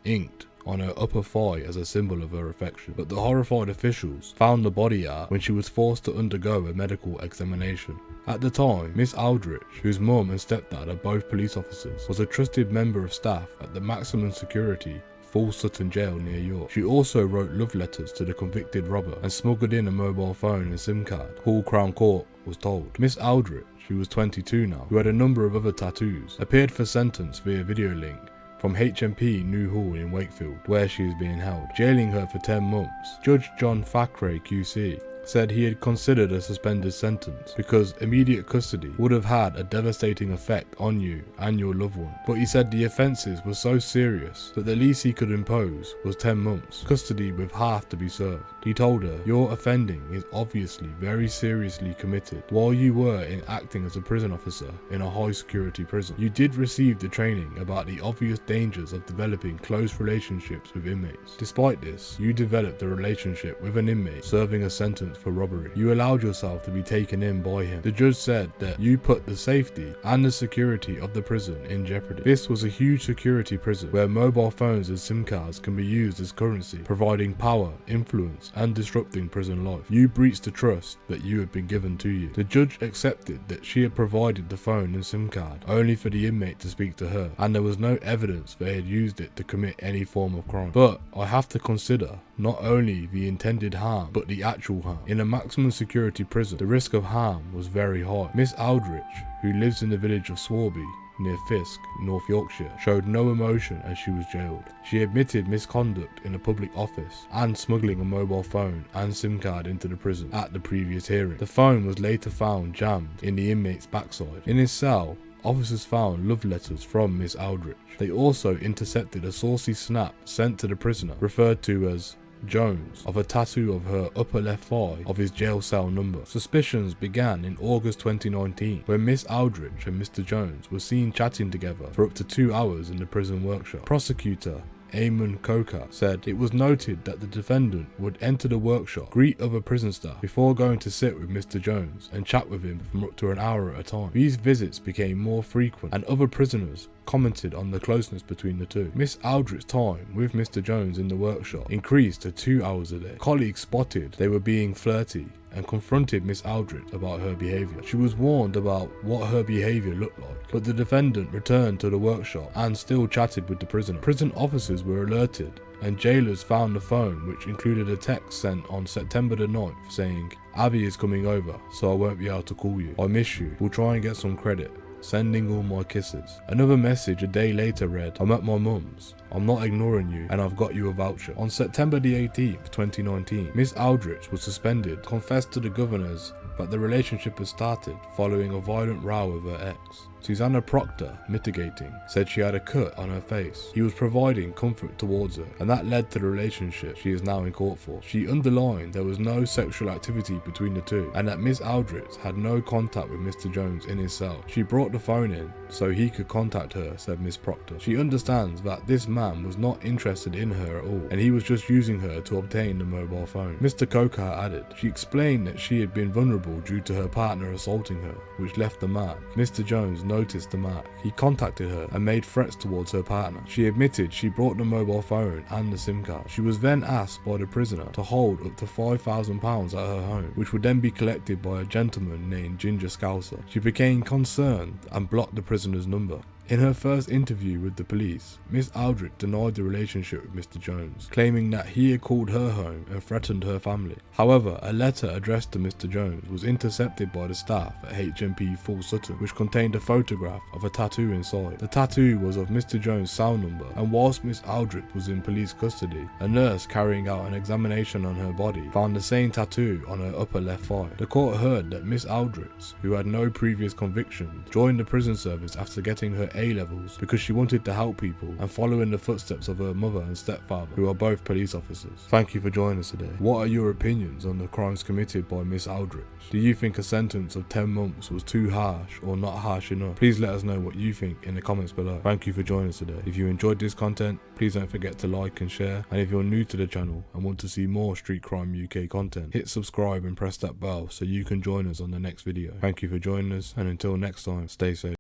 inked on her upper thigh as a symbol of her affection, but the horrified officials found the body art when she was forced to undergo a medical examination. At the time, Miss Aldrich, whose mum and stepdad are both police officers, was a trusted member of staff at the maximum security Full Sutton Jail near York. She also wrote love letters to the convicted robber and smuggled in a mobile phone and SIM card, Hall Crown Court was told. Miss Aldrich, who was 22 now, who had a number of other tattoos, appeared for sentence via video link from HMP New Hall in Wakefield, where she is being held, jailing her for 10 months. Judge John Thackeray QC said he had considered a suspended sentence because immediate custody would have had a devastating effect on you and your loved one. But he said the offences were so serious that the least he could impose was 10 months, custody with half to be served. He told her, "Your offending is obviously very seriously committed. While you were acting as a prison officer in a high security prison, you did receive the training about the obvious dangers of developing close relationships with inmates. Despite this, you developed a relationship with an inmate serving a sentence for robbery. You allowed yourself to be taken in by him." The judge said that you put the safety and the security of the prison in jeopardy. This was a huge security prison where mobile phones and SIM cards can be used as currency, providing power, influence and disrupting prison life. You breached the trust that you had been given to you. The judge accepted that she had provided the phone and SIM card only for the inmate to speak to her, and there was no evidence that he had used it to commit any form of crime. But I have to consider not only the intended harm, but the actual harm. In a maximum security prison, the risk of harm was very high. Miss Aldrich, who lives in the village of Swarby, near Fisk, North Yorkshire, showed no emotion as she was jailed. She admitted misconduct in a public office and smuggling a mobile phone and SIM card into the prison at the previous hearing. The phone was later found jammed in the inmate's backside. In his cell, officers found love letters from Miss Aldrich. They also intercepted a saucy snap sent to the prisoner, referred to as Jones, of a tattoo of her upper left thigh of his jail cell number. Suspicions began in August 2019 when Miss Aldrich and Mr. Jones were seen chatting together for up to 2 hours in the prison workshop. Prosecutor Eamon Coker said it was noted that the defendant would enter the workshop, greet other prison staff before going to sit with Mr. Jones and chat with him for up to an hour at a time. These visits became more frequent and other prisoners commented on the closeness between the two. Miss Aldrich's time with Mr. Jones in the workshop increased to 2 hours a day. Colleagues spotted they were being flirty and confronted Miss Aldrich about her behaviour. She was warned about what her behaviour looked like, but the defendant returned to the workshop and still chatted with the prisoner. Prison officers were alerted and jailers found the phone, which included a text sent on September the 9th saying, "Abby is coming over, so I won't be able to call you. I miss you. We'll try and get some credit. Sending all my kisses." Another message a day later read, "I'm at my mum's. I'm not ignoring you and I've got you a voucher." On September the 18th, 2019, Miss Aldrich was suspended, confessed to the governors that the relationship had started following a violent row with her ex. Susanna Proctor, mitigating, said she had a cut on her face. He was providing comfort towards her, and that led to the relationship she is now in court for. She underlined there was no sexual activity between the two, and that Miss Aldrich had no contact with Mr. Jones in his cell. She brought the phone in so he could contact her, said Miss Proctor. She understands that this man was not interested in her at all, and he was just using her to obtain the mobile phone. Mr. Coker added, she explained that she had been vulnerable due to her partner assaulting her, which left a mark. Mr. Jones noticed the mark. He contacted her and made threats towards her partner. She admitted she brought the mobile phone and the SIM card. She was then asked by the prisoner to hold up to £5,000 at her home, which would then be collected by a gentleman named Ginger Scouser. She became concerned and blocked the prisoner's number. In her first interview with the police, Miss Aldrich denied the relationship with Mr. Jones, claiming that he had called her home and threatened her family. However, a letter addressed to Mr. Jones was intercepted by the staff at HMP Full Sutton, which contained a photograph of a tattoo inside. The tattoo was of Mr. Jones' cell number, and whilst Miss Aldrich was in police custody, a nurse carrying out an examination on her body found the same tattoo on her upper left thigh. The court heard that Miss Aldrich, who had no previous convictions, joined the prison service after getting her A-levels because she wanted to help people and follow in the footsteps of her mother and stepfather, who are both police officers. Thank you for joining us today. What are your opinions on the crimes committed by Miss Aldrich? Do you think a sentence of 10 months was too harsh or not harsh enough? Please let us know what you think in the comments below. Thank you for joining us today. If you enjoyed this content, please don't forget to like and share, and if you're new to the channel and want to see more Street Crime UK content, hit subscribe and press that bell so you can join us on the next video. Thank you for joining us, and until next time, stay safe.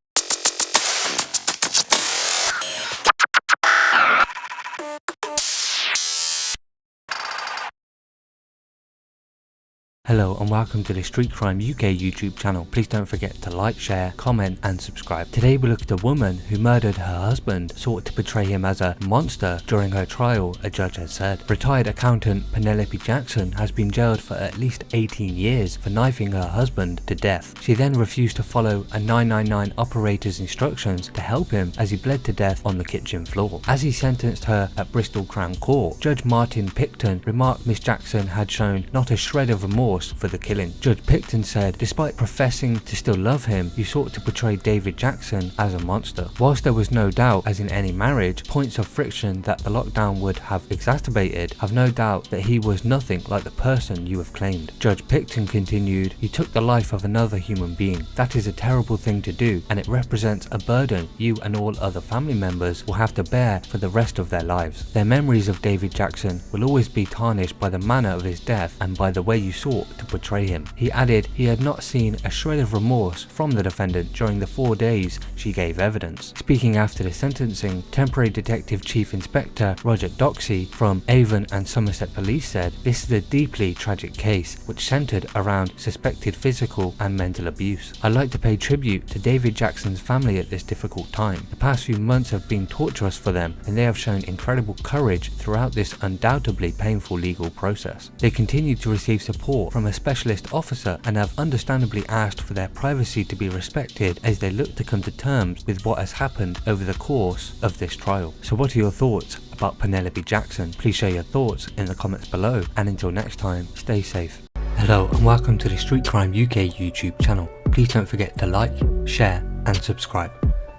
Hello and welcome to the Street Crime UK YouTube channel. Please don't forget to like, share, comment and subscribe. Today we look at a woman who murdered her husband, sought to portray him as a monster during her trial, a judge has said. Retired accountant Penelope Jackson has been jailed for at least 18 years for knifing her husband to death. She then refused to follow a 999 operator's instructions to help him as he bled to death on the kitchen floor. As he sentenced her at Bristol Crown Court, Judge Martin Picton remarked Miss Jackson had shown not a shred of remorse for the killing. Judge Picton said, despite professing to still love him, you sought to portray David Jackson as a monster. Whilst there was no doubt, as in any marriage, points of friction that the lockdown would have exacerbated, have no doubt that he was nothing like the person you have claimed. Judge Picton continued, you took the life of another human being. That is a terrible thing to do, and it represents a burden you and all other family members will have to bear for the rest of their lives. Their memories of David Jackson will always be tarnished by the manner of his death and by the way you sought to portray him. He added he had not seen a shred of remorse from the defendant during the 4 days she gave evidence. Speaking after the sentencing, Temporary Detective Chief Inspector Roger Doxey from Avon and Somerset Police said, this is a deeply tragic case which centered around suspected physical and mental abuse. I'd like to pay tribute to David Jackson's family at this difficult time. The past few months have been torturous for them, and they have shown incredible courage throughout this undoubtedly painful legal process. They continue to receive support from a specialist officer and have understandably asked for their privacy to be respected as they look to come to terms with what has happened over the course of this trial. So what are your thoughts about Penelope Jackson? Please share your thoughts in the comments below, and until next time, stay safe. Hello and welcome to the Street Crime UK YouTube channel. Please don't forget to like, share and subscribe.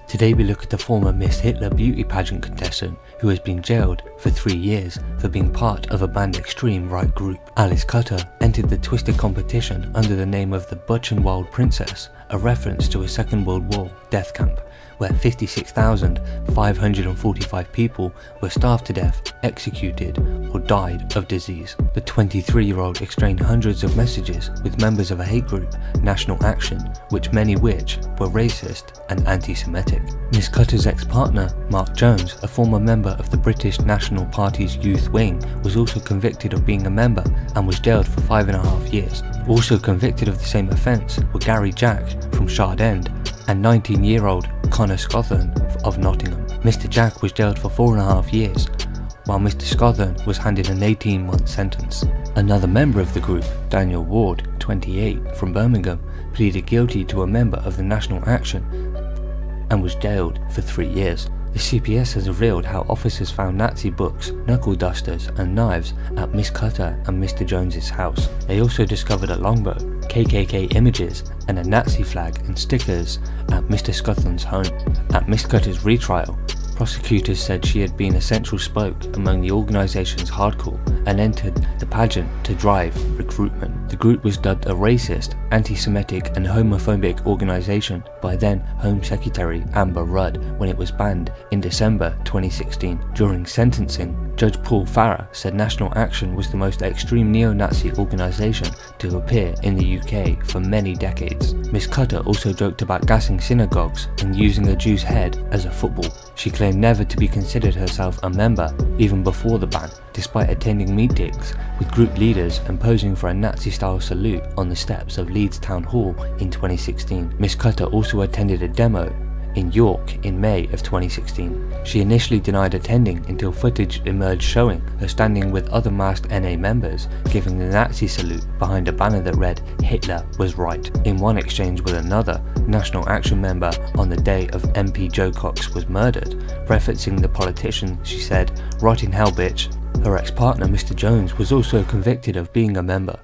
Today we look at the former Miss Hitler beauty pageant contestant who has been jailed for 3 years for being part of a banned extreme right group. Alice Cutter entered the twisted competition under the name of the Buchenwald Princess, a reference to a Second World War death camp where 56,545 people were starved to death, executed or died of disease. The 23-year-old exchanged hundreds of messages with members of a hate group, National Action, many which were racist and anti-Semitic. Miss Cutter's ex-partner, Mark Jones, a former member of the British National Party's youth wing, was also convicted of being a member and was jailed for 5.5 years. Also convicted of the same offence were Gary Jack from Shard End and 19-year-old Connor Scothern of Nottingham. Mr. Jack was jailed for 4.5 years, while Mr. Scothern was handed an 18-month sentence. Another member of the group, Daniel Ward, 28, from Birmingham, pleaded guilty to a member of the National Action and was jailed for 3 years. The CPS has revealed how officers found Nazi books, knuckle dusters and knives at Miss Cutter and Mr. Jones's house. They also discovered a longbow, KKK images and a Nazi flag and stickers at Mr. Scothern's home. At Miss Cutter's retrial, prosecutors said she had been a central spoke among the organisation's hardcore and entered the pageant to drive recruitment. The group was dubbed a racist, anti-Semitic and homophobic organisation by then Home Secretary Amber Rudd when it was banned in December 2016. During sentencing, Judge Paul Farrer said National Action was the most extreme neo-Nazi organisation to appear in the UK for many decades. Miss Cutter also joked about gassing synagogues and using a Jew's head as a football. She claimed never to be considered herself a member even before the ban, despite attending meetings with group leaders and posing for a Nazi-style salute on the steps of Leeds Town Hall in 2016. Miss Cutter also attended a demo in York in May of 2016. She initially denied attending until footage emerged showing her standing with other masked NA members giving the Nazi salute behind a banner that read "Hitler was right." In one exchange with another National Action member on the day of MP Joe Cox was murdered, referencing the politician, she said, "Right in hell, bitch." Her ex-partner Mr. Jones was also convicted of being a member.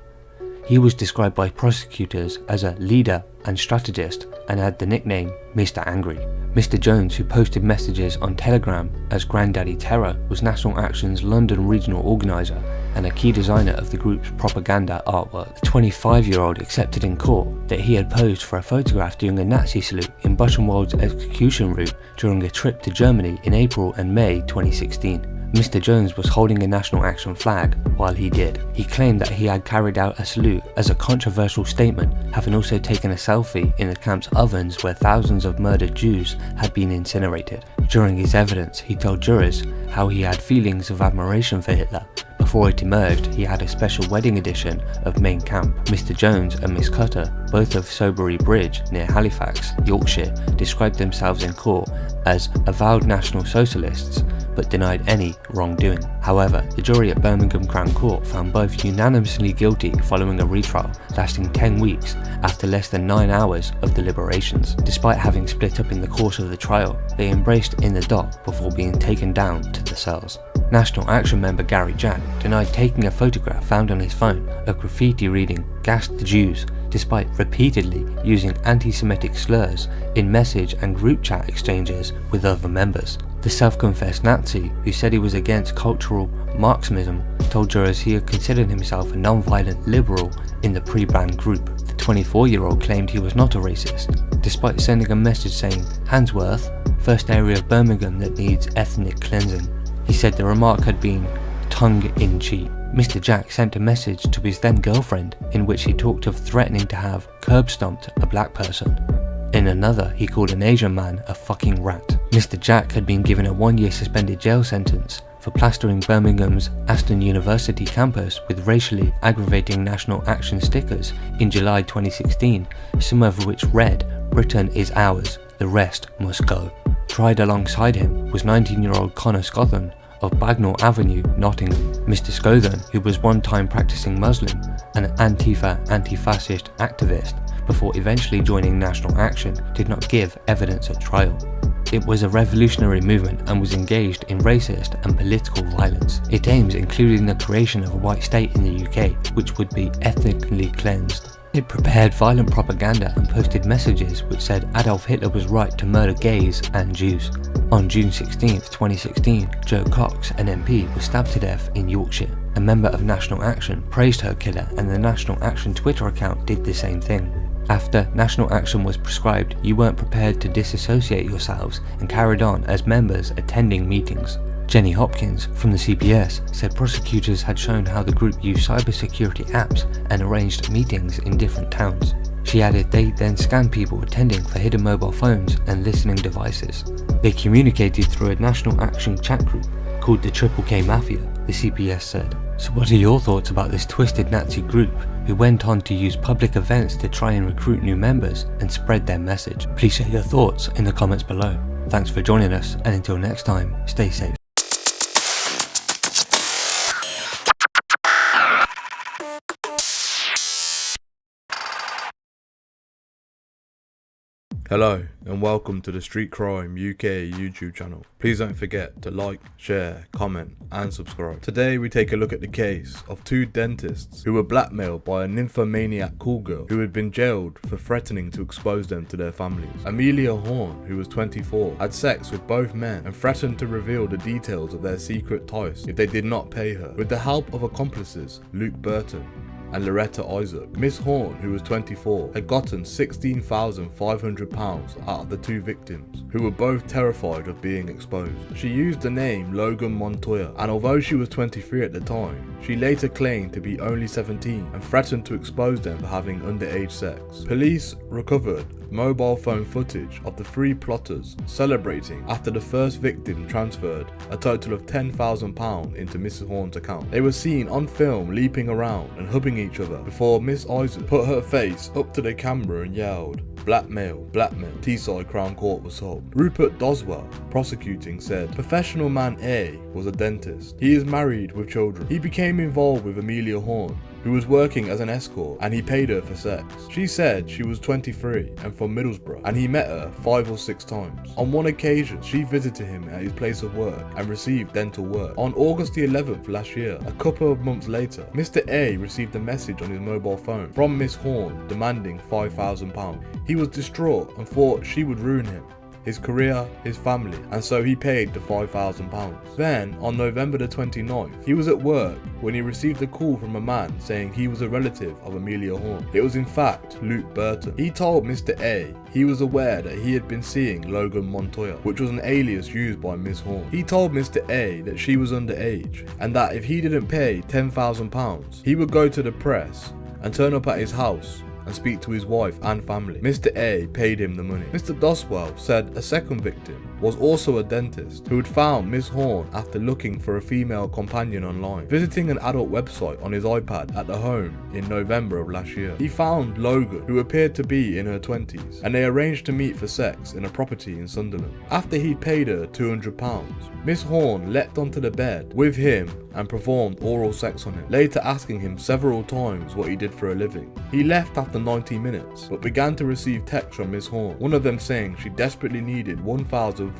He was described by prosecutors as a leader and strategist and had the nickname Mr. Angry. Mr. Jones, who posted messages on Telegram as Granddaddy Terror, was National Action's London regional organiser and a key designer of the group's propaganda artwork. The 25-year-old accepted in court that he had posed for a photograph during a Nazi salute in Buchenwald's execution route during a trip to Germany in April and May 2016. Mr. Jones was holding a National Action flag while he did. He claimed that he had carried out a salute as a controversial statement, having also taken a selfie in the camp's ovens where thousands of murdered Jews had been incinerated. During his evidence, he told jurors how he had feelings of admiration for Hitler. Before it emerged, he had a special wedding edition of Mein Kampf. Mr. Jones and Miss Cutter, both of Sobury Bridge near Halifax, Yorkshire, described themselves in court as avowed National Socialists, but denied any wrongdoing. However, the jury at Birmingham Crown Court found both unanimously guilty following a retrial lasting 10 weeks after less than 9 hours of deliberations. Despite having split up in the course of the trial, they embraced in the dock before being taken down to the cells. National Action member Gary Jack denied taking a photograph found on his phone of graffiti reading "Gas the Jews," despite repeatedly using anti-Semitic slurs in message and group chat exchanges with other members. The self-confessed Nazi, who said he was against cultural Marxism, told jurors he had considered himself a non-violent liberal in the pre-banned group. The 24-year-old claimed he was not a racist, despite sending a message saying, "Handsworth, first area of Birmingham that needs ethnic cleansing." He said the remark had been tongue-in-cheek. Mr. Jack sent a message to his then girlfriend in which he talked of threatening to have curb-stomped a black person. In another, he called an Asian man a fucking rat. Mr. Jack had been given a 1-year suspended jail sentence for plastering Birmingham's Aston University campus with racially aggravating National Action stickers in July 2016, some of which read, "Britain is ours, the rest must go." Tried alongside him was 19-year-old Connor Scothern of Bagnall Avenue, Nottingham. Mr. Scothern, who was one time practicing Muslim, an Antifa anti-fascist activist, before eventually joining National Action, did not give evidence at trial. It was a revolutionary movement and was engaged in racist and political violence. It aims including the creation of a white state in the UK, which would be ethnically cleansed. It prepared violent propaganda and posted messages which said Adolf Hitler was right to murder gays and Jews. On June 16, 2016, Jo Cox, an MP, was stabbed to death in Yorkshire. A member of National Action praised her killer and the National Action Twitter account did the same thing. After National Action was prescribed, you weren't prepared to disassociate yourselves and carried on as members attending meetings. Jenny Hopkins from the CPS said prosecutors had shown how the group used cybersecurity apps and arranged meetings in different towns. She added they then scanned people attending for hidden mobile phones and listening devices. They communicated through a National Action chat group called the Triple K Mafia, the CPS said. So what are your thoughts about this twisted Nazi group who went on to use public events to try and recruit new members and spread their message? Please share your thoughts in the comments below. Thanks for joining us, and until next time, stay safe. Hello and welcome to the Street Crime UK YouTube channel. Please don't forget to like, share, comment and subscribe. Today we take a look at the case of two dentists who were blackmailed by a nymphomaniac call girl who had been jailed for threatening to expose them to their families. Amelia Horn, who was 24, had sex with both men and threatened to reveal the details of their secret ties if they did not pay her. With the help of accomplices Luke Burton and Loretta Isaac, Miss Horn, who was 24, had gotten £16,500 out of the two victims, who were both terrified of being exposed. She used the name Logan Montoya, and although she was 23 at the time, she later claimed to be only 17 and threatened to expose them for having underage sex. Police recovered mobile phone footage of the three plotters celebrating after the first victim transferred a total of £10,000 into Mrs. Horn's account. They were seen on film leaping around and hugging each other before Miss Isaac put her face up to the camera and yelled, blackmail, Teesside Crown Court was told. Rupert Doswell, prosecuting, said, Professional man A was a dentist. He is married with children. He became involved with Amelia Horn, who was working as an escort, and he paid her for sex. She said she was 23 and from Middlesbrough, and he met her 5 or 6 times. On one occasion, she visited him at his place of work and received dental work. On August the 11th last year, a couple of months later, Mr. A received a message on his mobile phone from Miss Horn demanding £5,000. He was distraught and thought she would ruin him, his career, his family, and so he paid the £5,000. Then, on November the 29th, he was at work when he received a call from a man saying he was a relative of Amelia Horn. It was in fact Luke Burton. He told Mr. A he was aware that he had been seeing Logan Montoya, which was an alias used by Miss Horn. He told Mr. A that she was underage, and that if he didn't pay £10,000, he would go to the press and turn up at his house and speak to his wife and family. Mr. A paid him the money. Mr. Doswell said a second victim was also a dentist who had found Miss Horn after looking for a female companion online, visiting an adult website on his iPad at the home in November of last year. He found Logan, who appeared to be in her 20s, and they arranged to meet for sex in a property in Sunderland. After he'd paid her £200, Miss Horn leapt onto the bed with him and performed oral sex on him, later asking him several times what he did for a living. He left after 90 minutes, but began to receive texts from Miss Horn, one of them saying she desperately needed £1,500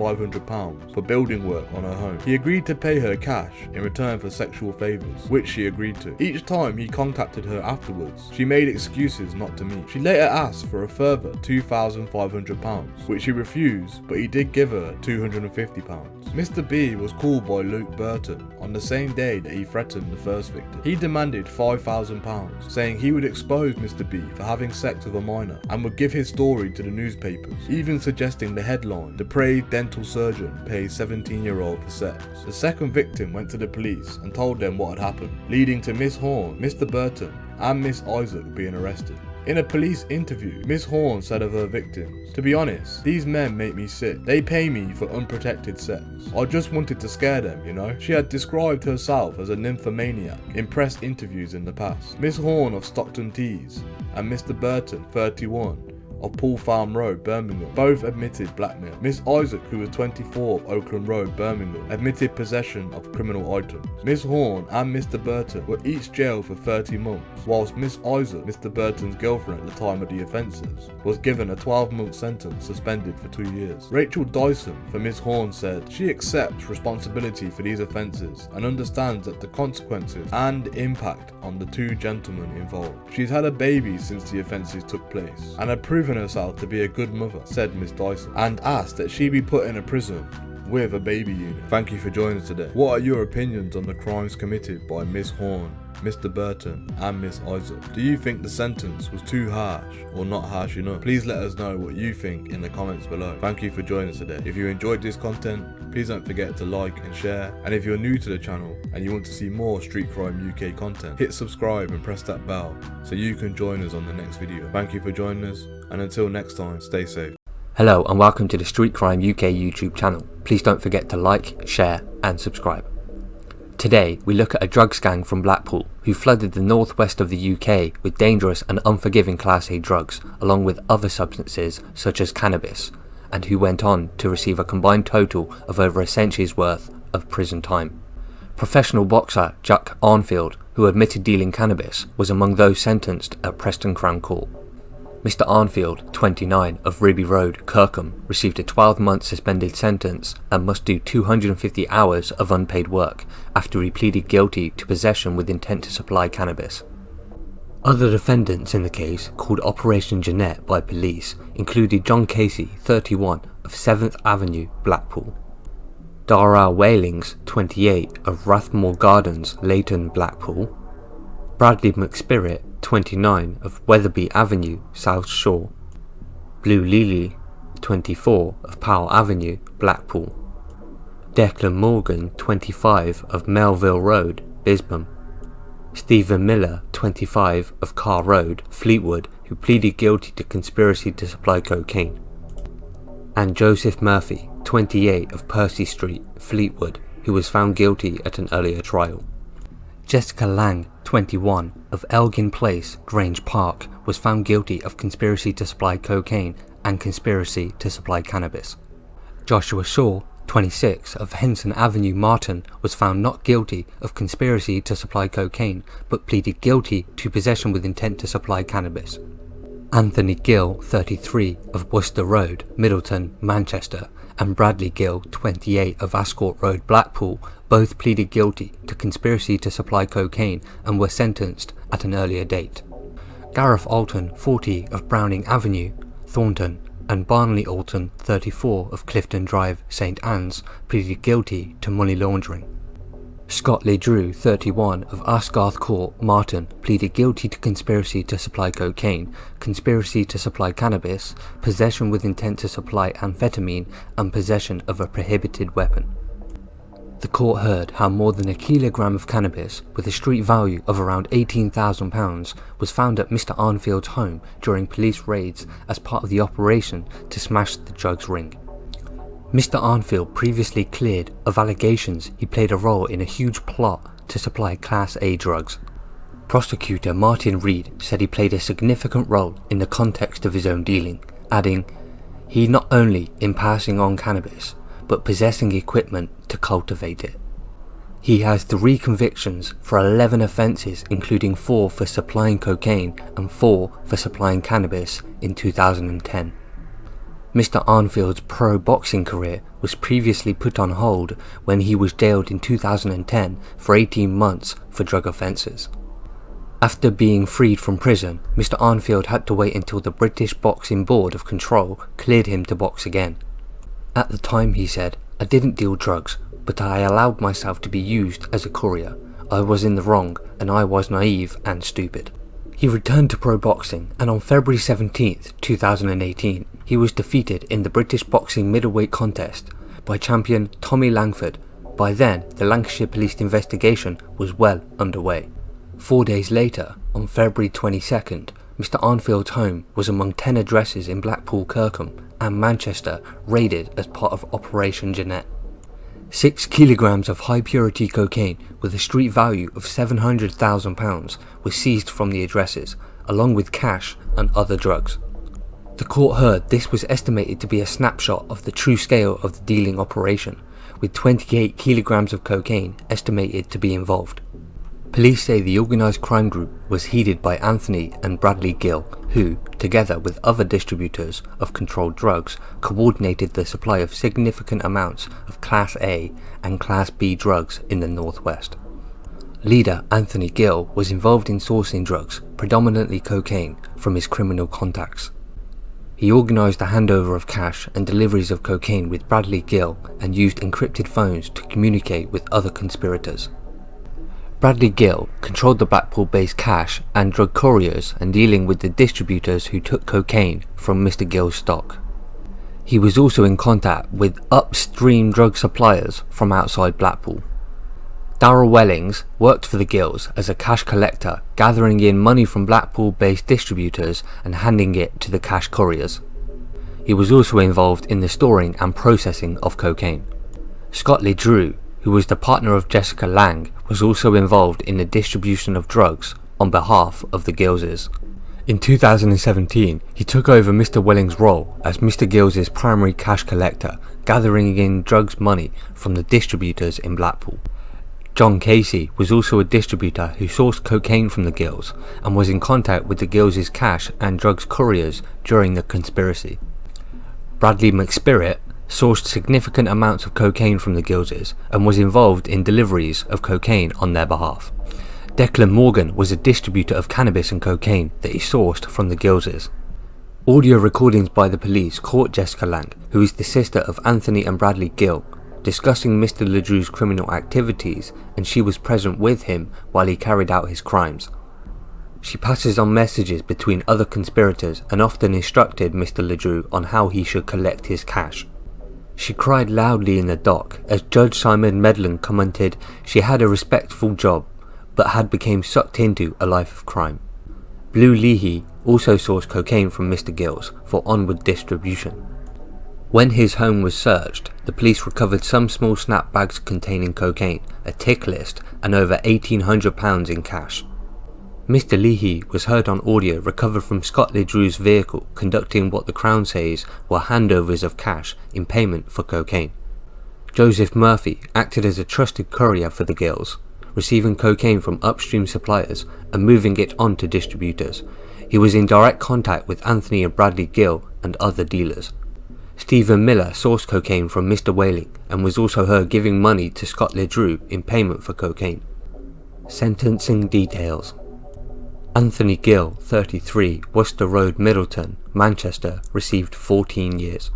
for building work on her home. He agreed to pay her cash in return for sexual favours, which she agreed to. Each time he contacted her afterwards, she made excuses not to meet. She later asked for a further £2,500, which he refused, but he did give her £250. Mr. B was called by Luke Burton on the same day that he threatened the first victim. He demanded £5,000, saying he would expose Mr. B for having sex with a minor and would give his story to the newspapers, even suggesting the headline, "Depraved dental surgeon pays 17-year-old for sex." The second victim went to the police and told them what had happened, leading to Miss Horn, Mr. Burton and Miss Isaac being arrested. In a police interview, Miss Horn said of her victims, "To be honest, these men make me sick. They pay me for unprotected sex. I just wanted to scare them, you know." She had described herself as a nymphomaniac in press interviews in the past. Miss Horn of Stockton Tees and Mr. Burton, 31, of Pool Farm Road, Birmingham, both admitted blackmail. Miss Isaac, who was 24 of Oakland Road, Birmingham, admitted possession of criminal items. Miss Horn and Mr. Burton were each jailed for 30 months, whilst Miss Isaac, Mr. Burton's girlfriend at the time of the offences, was given a 12-month sentence suspended for 2 years. Rachel Dyson for Miss Horn said she accepts responsibility for these offences and understands that the consequences and impact on the two gentlemen involved. She's had a baby since the offences took place and had proven herself to be a good mother, said Miss Dyson, and asked that she be put in a prison with a baby unit. Thank you for joining us today. What are your opinions on the crimes committed by Miss Horn, Mr. Burton and Miss Isaac? Do you think the sentence was too harsh or not harsh enough? Please let us know what you think in the comments below. Thank you for joining us today. If you enjoyed this content, please don't forget to like and share, and if you're new to the channel and you want to see more Street Crime UK content, hit subscribe and press that bell so you can join us on the next video. Thank you for joining us, and until next time, stay safe. Hello and welcome to the Street Crime UK YouTube channel. Please don't forget to like, share and subscribe. Today we look at a drugs gang from Blackpool who flooded the northwest of the UK with dangerous and unforgiving Class A drugs along with other substances such as cannabis, and who went on to receive a combined total of over a century's worth of prison time. Professional boxer Jack Arnfield, who admitted dealing cannabis, was among those sentenced at Preston Crown Court. Mr. Arnfield, 29, of Ruby Road, Kirkham, received a 12-month suspended sentence and must do 250 hours of unpaid work after he pleaded guilty to possession with intent to supply cannabis. Other defendants in the case, called Operation Jeanette by police, included John Casey, 31, of 7th Avenue, Blackpool, Dara Whalings, 28, of Rathmore Gardens, Leighton, Blackpool, Bradley McSpirit, 29, of Weatherby Avenue, South Shore, Blue Lily, 24, of Powell Avenue, Blackpool, Declan Morgan, 25, of Melville Road, Bisbam, Stephen Miller, 25, of Carr Road, Fleetwood, who pleaded guilty to conspiracy to supply cocaine, and Joseph Murphy, 28, of Percy Street, Fleetwood, who was found guilty at an earlier trial. Jessica Lang, 21, of Elgin Place, Grange Park, was found guilty of conspiracy to supply cocaine and conspiracy to supply cannabis. Joshua Shaw, 26, of Henson Avenue, Martin, was found not guilty of conspiracy to supply cocaine, but pleaded guilty to possession with intent to supply cannabis. Anthony Gill, 33, of Worcester Road, Middleton, Manchester, and Bradley Gill, 28, of Escort Road, Blackpool, both pleaded guilty to conspiracy to supply cocaine and were sentenced at an earlier date. Gareth Alton, 40, of Browning Avenue, Thornton, and Barnley Alton, 34, of Clifton Drive, St Anne's, pleaded guilty to money laundering. Scott Ledrew, 31, of Asgarth Court, Martin, pleaded guilty to conspiracy to supply cocaine, conspiracy to supply cannabis, possession with intent to supply amphetamine, and possession of a prohibited weapon. The court heard how more than a kilogram of cannabis, with a street value of around £18,000, was found at Mr. Arnfield's home during police raids as part of the operation to smash the drugs ring. Mr. Arnfield previously cleared of allegations he played a role in a huge plot to supply Class A drugs. Prosecutor Martin Reed said he played a significant role in the context of his own dealing, adding, "He not only in passing on cannabis, but possessing equipment to cultivate it. He has 3 convictions for 11 offences, including 4 for supplying cocaine and 4 for supplying cannabis in 2010. Mr. Arnfield's pro boxing career was previously put on hold when he was jailed in 2010 for 18 months for drug offences. After being freed from prison, Mr. Arnfield had to wait until the British Boxing Board of Control cleared him to box again. At the time, he said, "I didn't deal drugs, but I allowed myself to be used as a courier. I was in the wrong, and I was naive and stupid." He returned to pro boxing, and on February 17th, 2018, he was defeated in the British boxing middleweight contest by champion Tommy Langford. By then, the Lancashire Police investigation was well underway. 4 days later, on February 22nd, Mr. Arnfield's home was among 10 addresses in Blackpool, Kirkham and Manchester raided as part of Operation Jeanette. 6 kilograms of high-purity cocaine with a street value of £700,000 was seized from the addresses, along with cash and other drugs. The court heard this was estimated to be a snapshot of the true scale of the dealing operation, with 28 kilograms of cocaine estimated to be involved. Police say the organised crime group was headed by Anthony and Bradley Gill, who, together with other distributors of controlled drugs, coordinated the supply of significant amounts of Class A and Class B drugs in the northwest. Leader Anthony Gill was involved in sourcing drugs, predominantly cocaine, from his criminal contacts. He organised the handover of cash and deliveries of cocaine with Bradley Gill and used encrypted phones to communicate with other conspirators. Bradley Gill controlled the Blackpool-based cash and drug couriers and dealing with the distributors who took cocaine from Mr. Gill's stock. He was also in contact with upstream drug suppliers from outside Blackpool. Darrell Wellings worked for the Gills as a cash collector, gathering in money from Blackpool-based distributors and handing it to the cash couriers. He was also involved in the storing and processing of cocaine. Scott Ledrew, who was the partner of Jessica Lang, was also involved in the distribution of drugs on behalf of the Gillses. In 2017, he took over Mr. Welling's role as Mr. Gills's primary cash collector, gathering in drugs money from the distributors in Blackpool. John Casey was also a distributor who sourced cocaine from the Gills and was in contact with the Gills' cash and drugs couriers during the conspiracy. Bradley McSpirit sourced significant amounts of cocaine from the Gills and was involved in deliveries of cocaine on their behalf. Declan Morgan was a distributor of cannabis and cocaine that he sourced from the Gills. Audio recordings by the police caught Jessica Lang, who is the sister of Anthony and Bradley Gill, discussing Mr. Ledrew's criminal activities, and she was present with him while he carried out his crimes. She passes on messages between other conspirators and often instructed Mr. Ledrew on how he should collect his cash. She cried loudly in the dock as Judge Simon Medlin commented she had a respectful job, but had become sucked into a life of crime. Blue Leahy also sourced cocaine from Mr. Gills for onward distribution. When his home was searched, the police recovered some small snap bags containing cocaine, a tick list, and over £1,800 in cash. Mr. Leahy was heard on audio recovered from Scott Ledru's vehicle conducting what the Crown says were handovers of cash in payment for cocaine. Joseph Murphy acted as a trusted courier for the Gills, receiving cocaine from upstream suppliers and moving it on to distributors. He was in direct contact with Anthony and Bradley Gill and other dealers. Stephen Miller sourced cocaine from Mr. Whaling and was also heard giving money to Scott Ledru in payment for cocaine. Sentencing details. Anthony Gill, 33, Worcester Road, Middleton, Manchester, received 14 years.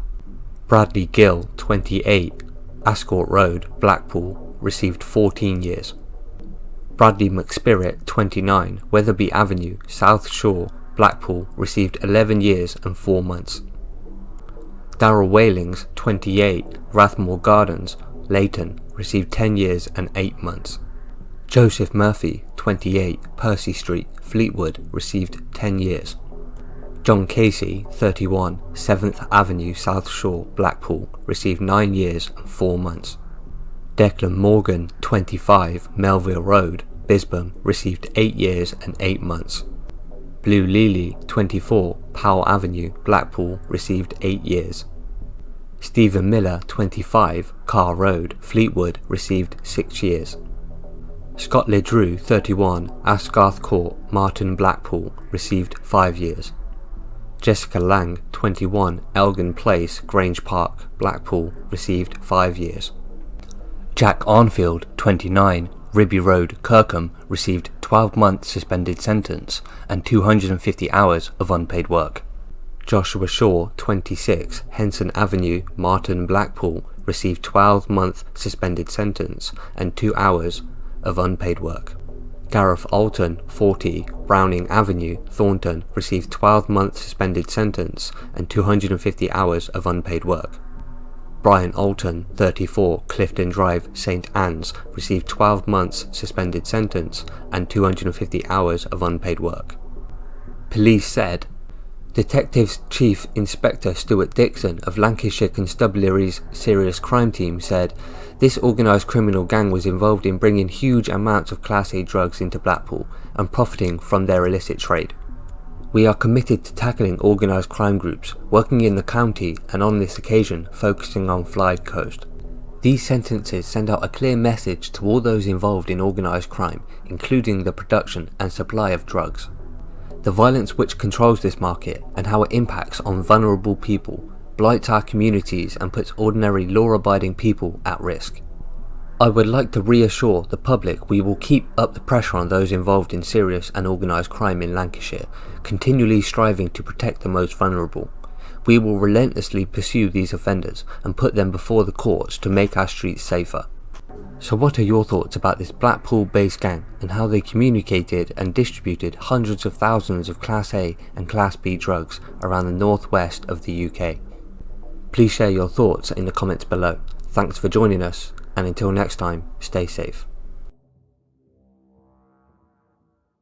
Bradley Gill, 28, Escort Road, Blackpool, received 14 years. Bradley McSpirit, 29, Weatherby Avenue, South Shore, Blackpool, received 11 years and 4 months. Darrell Whalings, 28, Rathmore Gardens, Leighton, received 10 years and 8 months. Joseph Murphy, 28, Percy Street, Fleetwood, received 10 years. John Casey, 31, 7th Avenue, South Shore, Blackpool, received 9 years and 4 months. Declan Morgan, 25, Melville Road, Bisbam, received 8 years and 8 months. Blue Lily, 24, Powell Avenue, Blackpool, received 8 years. Stephen Miller, 25, Carr Road, Fleetwood, received 6 years. Scott Ledru, 31, Asgarth Court, Martin, Blackpool, received 5 years. Jessica Lang, 21, Elgin Place, Grange Park, Blackpool, received 5 years. Jack Arnfield, 29, Ribby Road, Kirkham, received 12-month suspended sentence and 250 hours of unpaid work. Joshua Shaw, 26, Henson Avenue, Martin, Blackpool, received 12-month suspended sentence and 2 hours of unpaid work. Gareth Alton, 40, Browning Avenue, Thornton, received 12-month suspended sentence and 250 hours of unpaid work. Brian Alton, 34, Clifton Drive, St Anne's, received 12 months suspended sentence and 250 hours of unpaid work. Police said, Detectives Chief Inspector Stuart Dixon of Lancashire Constabulary's Serious Crime Team said, this organised criminal gang was involved in bringing huge amounts of Class A drugs into Blackpool and profiting from their illicit trade. We are committed to tackling organised crime groups, working in the county and on this occasion focusing on Flyde Coast. These sentences send out a clear message to all those involved in organised crime, including the production and supply of drugs. The violence which controls this market and how it impacts on vulnerable people blights our communities and puts ordinary law-abiding people at risk. I would like to reassure the public we will keep up the pressure on those involved in serious and organised crime in Lancashire, continually striving to protect the most vulnerable. We will relentlessly pursue these offenders and put them before the courts to make our streets safer. So what are your thoughts about this Blackpool-based gang and how they communicated and distributed hundreds of thousands of Class A and Class B drugs around the northwest of the UK? Please share your thoughts in the comments below. Thanks for joining us, and until next time, stay safe.